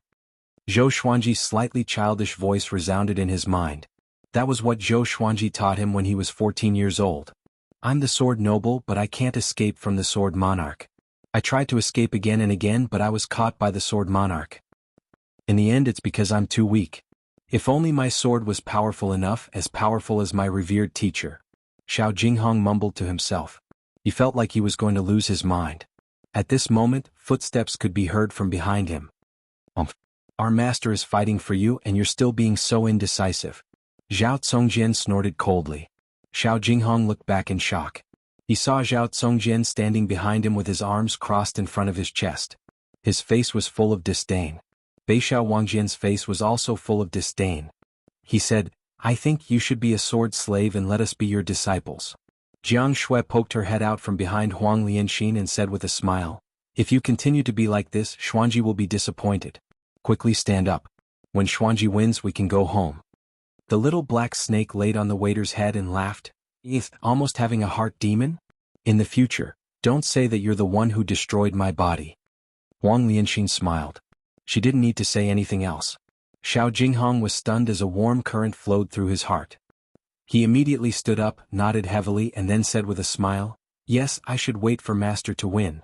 Zhou Xuanji's slightly childish voice resounded in his mind. That was what Zhou Xuanji taught him when he was 14 years old. I'm the sword noble, but I can't escape from the sword monarch. I tried to escape again and again, but I was caught by the sword monarch. In the end, it's because I'm too weak. If only my sword was powerful enough, as powerful as my revered teacher. Xiao Jinghong mumbled to himself. He felt like he was going to lose his mind. At this moment, footsteps could be heard from behind him. Our master is fighting for you and you're still being so indecisive. Zhao Congjian snorted coldly. Xiao Jinghong looked back in shock. He saw Zhao Congjian standing behind him with his arms crossed in front of his chest. His face was full of disdain. Beixiao Wangjian's face was also full of disdain. He said, I think you should be a sword slave and let us be your disciples. Jiang Shui poked her head out from behind Huang Lianxin and said with a smile, if you continue to be like this, Xuanji will be disappointed. Quickly stand up. When Xuanji wins, we can go home. The little black snake laid on the waiter's head and laughed. Almost having a heart demon? In the future, don't say that you're the one who destroyed my body. Huang Lianxin smiled. She didn't need to say anything else. Xiao Jinghong was stunned as a warm current flowed through his heart. He immediately stood up, nodded heavily and then said with a smile, yes, I should wait for master to win.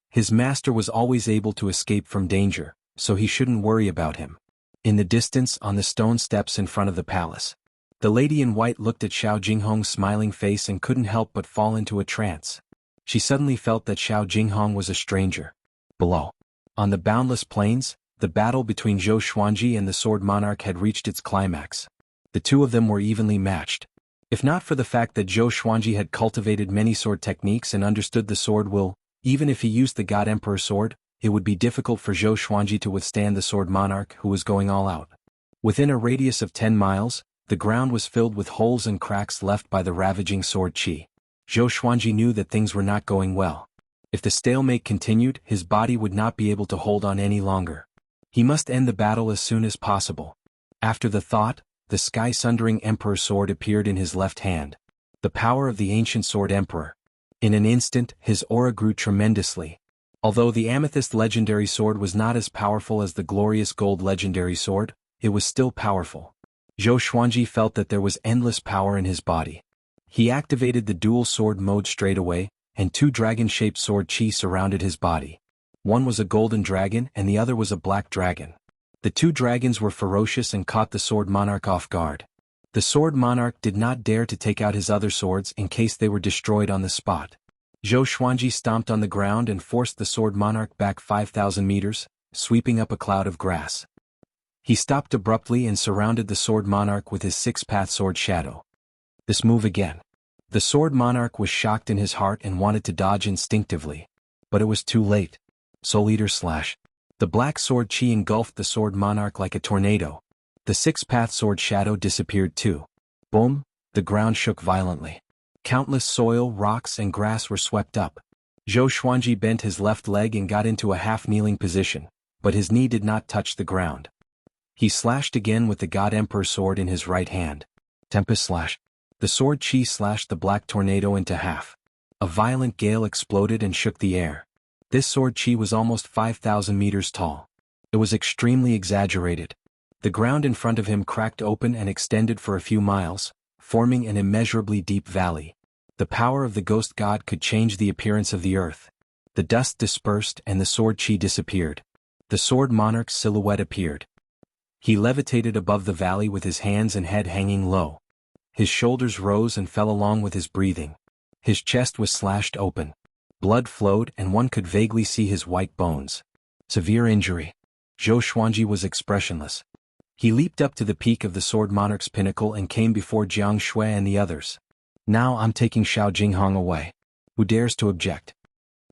His master was always able to escape from danger, so he shouldn't worry about him. In the distance, on the stone steps in front of the palace, the lady in white looked at Xiao Jinghong's smiling face and couldn't help but fall into a trance. She suddenly felt that Xiao Jinghong was a stranger. Below, on the boundless plains, the battle between Zhou Xuanji and the sword monarch had reached its climax. The two of them were evenly matched. If not for the fact that Zhou Xuanji had cultivated many sword techniques and understood the sword will, even if he used the God Emperor sword, it would be difficult for Zhou Xuanji to withstand the sword monarch who was going all out. Within a radius of 10 miles, the ground was filled with holes and cracks left by the ravaging sword qi. Zhou Xuanji knew that things were not going well. If the stalemate continued, his body would not be able to hold on any longer. He must end the battle as soon as possible. After the thought, the sky-sundering Emperor sword appeared in his left hand. The power of the ancient sword emperor. In an instant, his aura grew tremendously. Although the amethyst legendary sword was not as powerful as the glorious gold legendary sword, it was still powerful. Zhou Xuanji felt that there was endless power in his body. He activated the dual sword mode straight away, and two dragon-shaped sword qi surrounded his body. One was a golden dragon and the other was a black dragon. The two dragons were ferocious and caught the sword monarch off guard. The sword monarch did not dare to take out his other swords in case they were destroyed on the spot. Zhou Xuanji stomped on the ground and forced the sword monarch back 5,000 meters, sweeping up a cloud of grass. He stopped abruptly and surrounded the sword monarch with his six-path sword shadow. This move again. The sword monarch was shocked in his heart and wanted to dodge instinctively. But it was too late. Soul Eater slash. The black sword chi engulfed the sword monarch like a tornado. The six-path sword shadow disappeared too. Boom, the ground shook violently. Countless soil, rocks, and grass were swept up. Zhou Xuanji bent his left leg and got into a half-kneeling position, but his knee did not touch the ground. He slashed again with the God Emperor sword in his right hand. Tempest slash. The sword chi slashed the black tornado into half. A violent gale exploded and shook the air. This sword chi was almost 5,000 meters tall. It was extremely exaggerated. The ground in front of him cracked open and extended for a few miles, forming an immeasurably deep valley. The power of the ghost god could change the appearance of the earth. The dust dispersed and the sword chi disappeared. The sword monarch's silhouette appeared. He levitated above the valley with his hands and head hanging low. His shoulders rose and fell along with his breathing. His chest was slashed open. Blood flowed and one could vaguely see his white bones. Severe injury. Zhou Xuanji was expressionless. He leaped up to the peak of the sword monarch's pinnacle and came before Jianghu and the others. Now I'm taking Xiao Jinghong away. Who dares to object?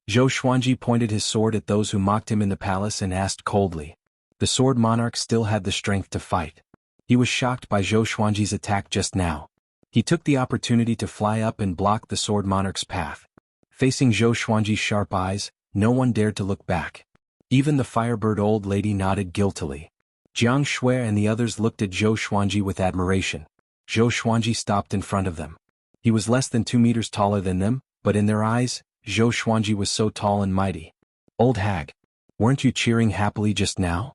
Zhou Xuanji pointed his sword at those who mocked him in the palace and asked coldly. The sword monarch still had the strength to fight. He was shocked by Zhou Xuanji's attack just now. He took the opportunity to fly up and block the sword monarch's path. Facing Zhou Xuanji's sharp eyes, no one dared to look back. Even the firebird old lady nodded guiltily. Jianghu and the others looked at Zhou Xuanji with admiration. Zhou Xuanji stopped in front of them. He was less than 2 meters taller than them, but in their eyes, Zhou Xuanji was so tall and mighty. Old hag. Weren't you cheering happily just now?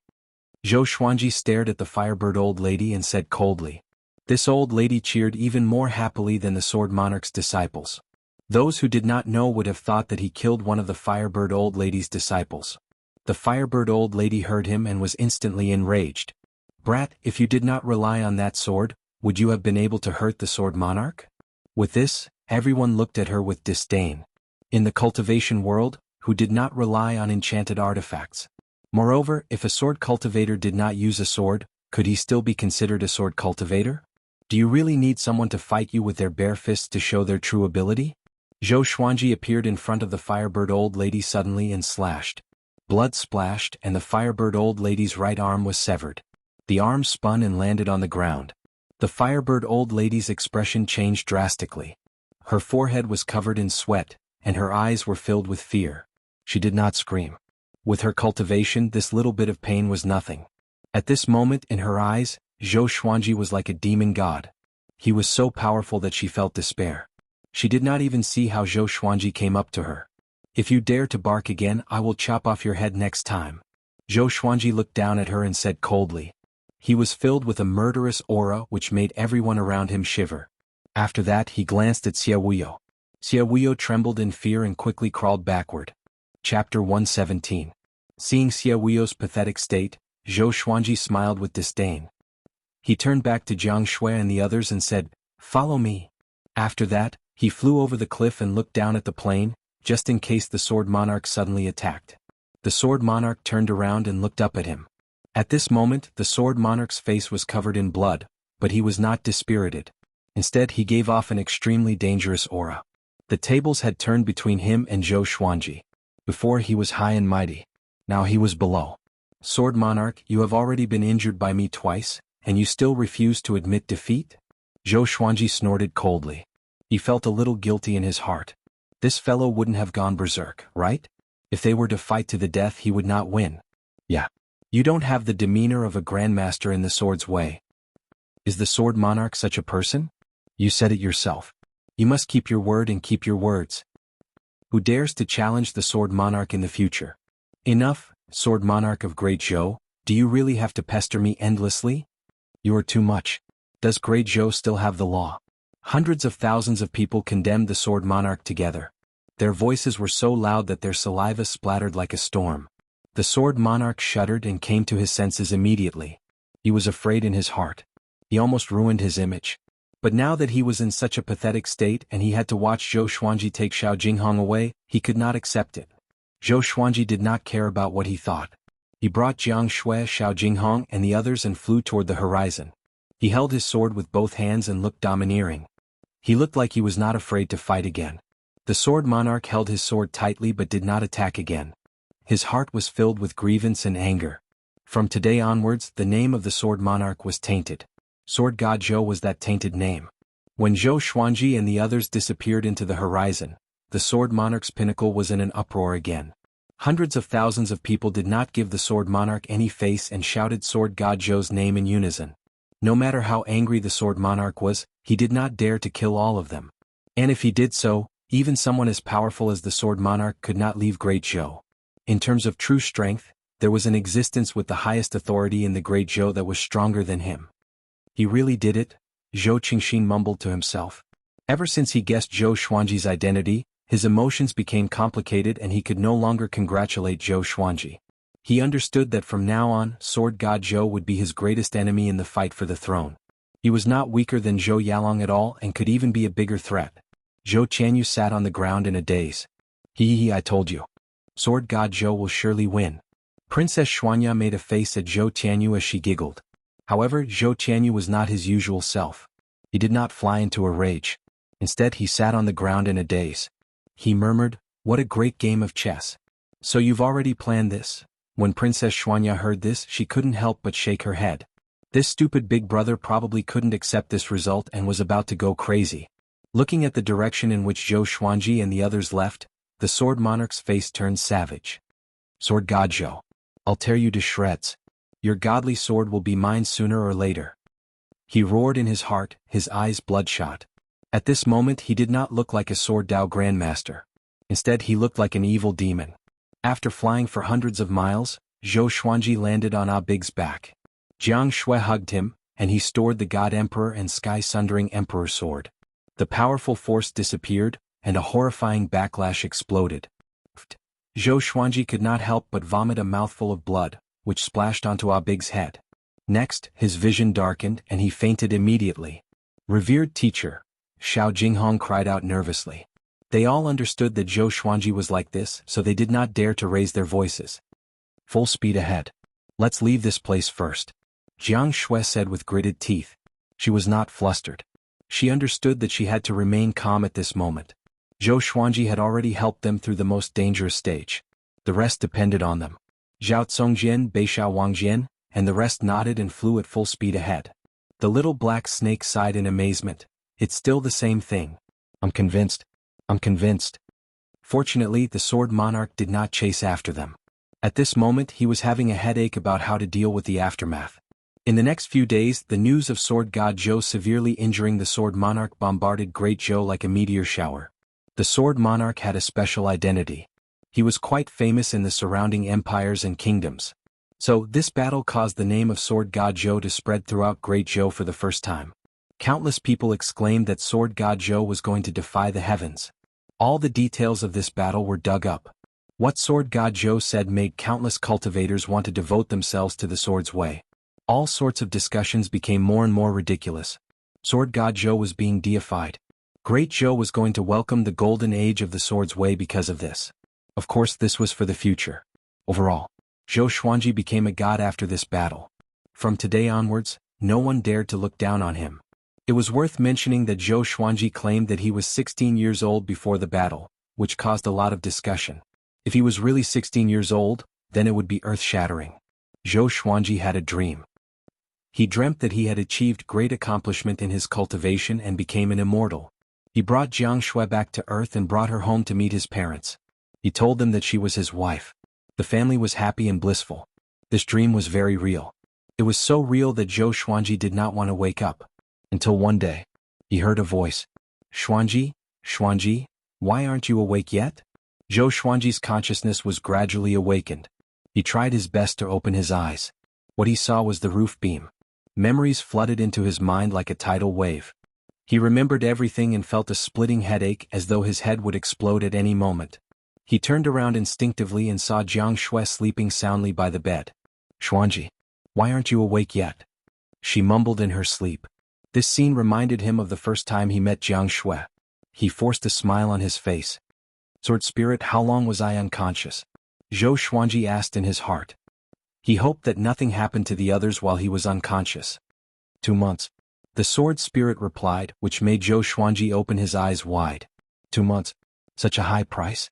Zhou Xuanji stared at the firebird old lady and said coldly. This old lady cheered even more happily than the sword monarch's disciples. Those who did not know would have thought that he killed one of the firebird old lady's disciples. The firebird old lady heard him and was instantly enraged. Brat, if you did not rely on that sword, would you have been able to hurt the sword monarch? With this, everyone looked at her with disdain. In the cultivation world, who did not rely on enchanted artifacts. Moreover, if a sword cultivator did not use a sword, could he still be considered a sword cultivator? Do you really need someone to fight you with their bare fists to show their true ability? Zhou Xuanji appeared in front of the firebird old lady suddenly and slashed. Blood splashed and the firebird old lady's right arm was severed. The arm spun and landed on the ground. The firebird old lady's expression changed drastically. Her forehead was covered in sweat, and her eyes were filled with fear. She did not scream. With her cultivation, this little bit of pain was nothing. At this moment in her eyes, Zhou Xuanji was like a demon god. He was so powerful that she felt despair. She did not even see how Zhou Xuanji came up to her. If you dare to bark again, I will chop off your head next time. Zhou Xuanji looked down at her and said coldly. He was filled with a murderous aura which made everyone around him shiver. After that he glanced at Xiaowu. Xiaowu trembled in fear and quickly crawled backward. Chapter 117. Seeing Xiaowu's pathetic state, Zhou Xuanji smiled with disdain. He turned back to Jianghu and the others and said, "Follow me." After that, he flew over the cliff and looked down at the plain, just in case the sword monarch suddenly attacked. The sword monarch turned around and looked up at him. At this moment, the sword monarch's face was covered in blood, but he was not dispirited. Instead, he gave off an extremely dangerous aura. The tables had turned between him and Zhou Xuanji. Before he was high and mighty. Now he was below. Sword monarch, you have already been injured by me twice, and you still refuse to admit defeat? Zhou Xuanji snorted coldly. He felt a little guilty in his heart. This fellow wouldn't have gone berserk, right? If they were to fight to the death, he would not win. Yeah. You don't have the demeanor of a grandmaster in the sword's way. Is the sword monarch such a person? You said it yourself. You must keep your word and keep your words. Who dares to challenge the sword monarch in the future? Enough, sword monarch of Great Zhou, do you really have to pester me endlessly? You are too much. Does Great Zhou still have the law? Hundreds of thousands of people condemned the sword monarch together. Their voices were so loud that their saliva splattered like a storm. The sword monarch shuddered and came to his senses immediately. He was afraid in his heart. He almost ruined his image. But now that he was in such a pathetic state and he had to watch Zhou Xuanji take Xiao Jinghong away, he could not accept it. Zhou Xuanji did not care about what he thought. He brought Jianghu, Xiao Jinghong and the others and flew toward the horizon. He held his sword with both hands and looked domineering. He looked like he was not afraid to fight again. The sword monarch held his sword tightly but did not attack again. His heart was filled with grievance and anger. From today onwards, the name of the sword monarch was tainted. Sword God Zhou was that tainted name. When Zhou Xuanji and the others disappeared into the horizon, the sword monarch's pinnacle was in an uproar again. Hundreds of thousands of people did not give the sword monarch any face and shouted Sword God Zhou's name in unison. No matter how angry the sword monarch was, he did not dare to kill all of them. And if he did so, even someone as powerful as the sword monarch could not leave Great Zhou. In terms of true strength, there was an existence with the highest authority in the Great Zhou that was stronger than him. He really did it? Zhou Qingxin mumbled to himself. Ever since he guessed Zhou Xuanji's identity, his emotions became complicated and he could no longer congratulate Zhou Xuanji. He understood that from now on, Sword God Zhou would be his greatest enemy in the fight for the throne. He was not weaker than Zhou Yalong at all and could even be a bigger threat. Zhou Qianyu sat on the ground in a daze. I told you. Sword God Zhou will surely win. Princess Xianxia made a face at Zhou Qianyu as she giggled. However, Zhou Qianyu was not his usual self. He did not fly into a rage. Instead he sat on the ground in a daze. He murmured, "What a great game of chess. So you've already planned this?" When Princess Xianxia heard this, she couldn't help but shake her head. This stupid big brother probably couldn't accept this result and was about to go crazy. Looking at the direction in which Zhou Xuanji and the others left, the sword monarch's face turned savage. "Sword God Zhou, I'll tear you to shreds. Your godly sword will be mine sooner or later." He roared in his heart, his eyes bloodshot. At this moment he did not look like a sword Dao grandmaster. Instead he looked like an evil demon. After flying for hundreds of miles, Zhou Xuanji landed on Big's back. Jianghu hugged him, and he stored the God Emperor and sky-sundering Emperor sword. The powerful force disappeared, and a horrifying backlash exploded. Zhou Xuanji could not help but vomit a mouthful of blood, which splashed onto Big's head. Next, his vision darkened and he fainted immediately. "Revered teacher," Xiao Jinghong cried out nervously. They all understood that Zhou Xuanji was like this, so they did not dare to raise their voices. "Full speed ahead. Let's leave this place first," Jianghu said with gritted teeth. She was not flustered. She understood that she had to remain calm at this moment. Zhou Xuanji had already helped them through the most dangerous stage. The rest depended on them. Zhao Congjian, Beishao Wangjian, and the rest nodded and flew at full speed ahead. The little black snake sighed in amazement. "It's still the same thing. I'm convinced. I'm convinced." Fortunately, the sword monarch did not chase after them. At this moment he was having a headache about how to deal with the aftermath. In the next few days, the news of Sword God Zhou severely injuring the sword monarch bombarded Great Zhou like a meteor shower. The sword monarch had a special identity. He was quite famous in the surrounding empires and kingdoms. So, this battle caused the name of Sword God Zhou to spread throughout Great Zhou for the first time. Countless people exclaimed that Sword God Zhou was going to defy the heavens. All the details of this battle were dug up. What Sword God Zhou said made countless cultivators want to devote themselves to the sword's way. All sorts of discussions became more and more ridiculous. Sword God Zhou was being deified. Great Zhou was going to welcome the golden age of the sword's way because of this. Of course this was for the future. Overall, Zhou Xuanji became a god after this battle. From today onwards, no one dared to look down on him. It was worth mentioning that Zhou Xuanji claimed that he was 16 years old before the battle, which caused a lot of discussion. If he was really 16 years old, then it would be earth-shattering. Zhou Xuanji had a dream. He dreamt that he had achieved great accomplishment in his cultivation and became an immortal. He brought Xianxia back to Earth and brought her home to meet his parents. He told them that she was his wife. The family was happy and blissful. This dream was very real. It was so real that Zhou Xuanji did not want to wake up. Until one day, he heard a voice. "Xuanji, Xuanji, why aren't you awake yet?" Zhou Xuanji's consciousness was gradually awakened. He tried his best to open his eyes. What he saw was the roof beam. Memories flooded into his mind like a tidal wave. He remembered everything and felt a splitting headache as though his head would explode at any moment. He turned around instinctively and saw Jianghu sleeping soundly by the bed. "Xuanji, why aren't you awake yet?" she mumbled in her sleep. This scene reminded him of the first time he met Xianxia. He forced a smile on his face. Sword Spirit, how long was I unconscious? Zhou Xuanji asked in his heart. He hoped that nothing happened to the others while he was unconscious. 2 months. The Sword Spirit replied, which made Zhou Xuanji open his eyes wide. 2 months? Such a high price?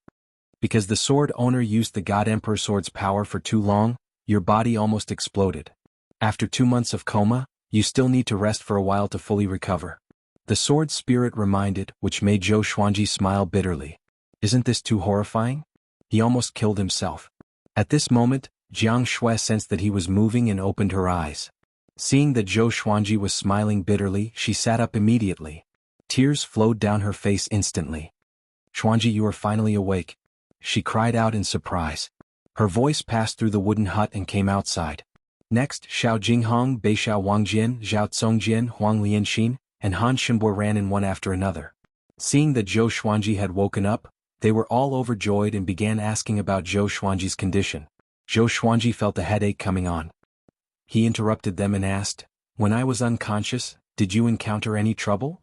Because the sword owner used the God Emperor Sword's power for too long, your body almost exploded. After 2 months of coma, you still need to rest for a while to fully recover. The Sword Spirit reminded, which made Zhou Xuanji smile bitterly. Isn't this too horrifying? He almost killed himself. At this moment, Jianghu sensed that he was moving and opened her eyes. Seeing that Zhou Xuanji was smiling bitterly, she sat up immediately. Tears flowed down her face instantly. Xuanji, you are finally awake, she cried out in surprise. Her voice passed through the wooden hut and came outside. Next, Xiao Jinghong, Beishao Wangjin, Zhao Tsongjin, Huang Lianxin, and Han Shenbo ran in one after another. Seeing that Zhou Xuanji had woken up, they were all overjoyed and began asking about Zhou Xuanji's condition. Zhou Xuanji felt a headache coming on. He interrupted them and asked, when I was unconscious, did you encounter any trouble?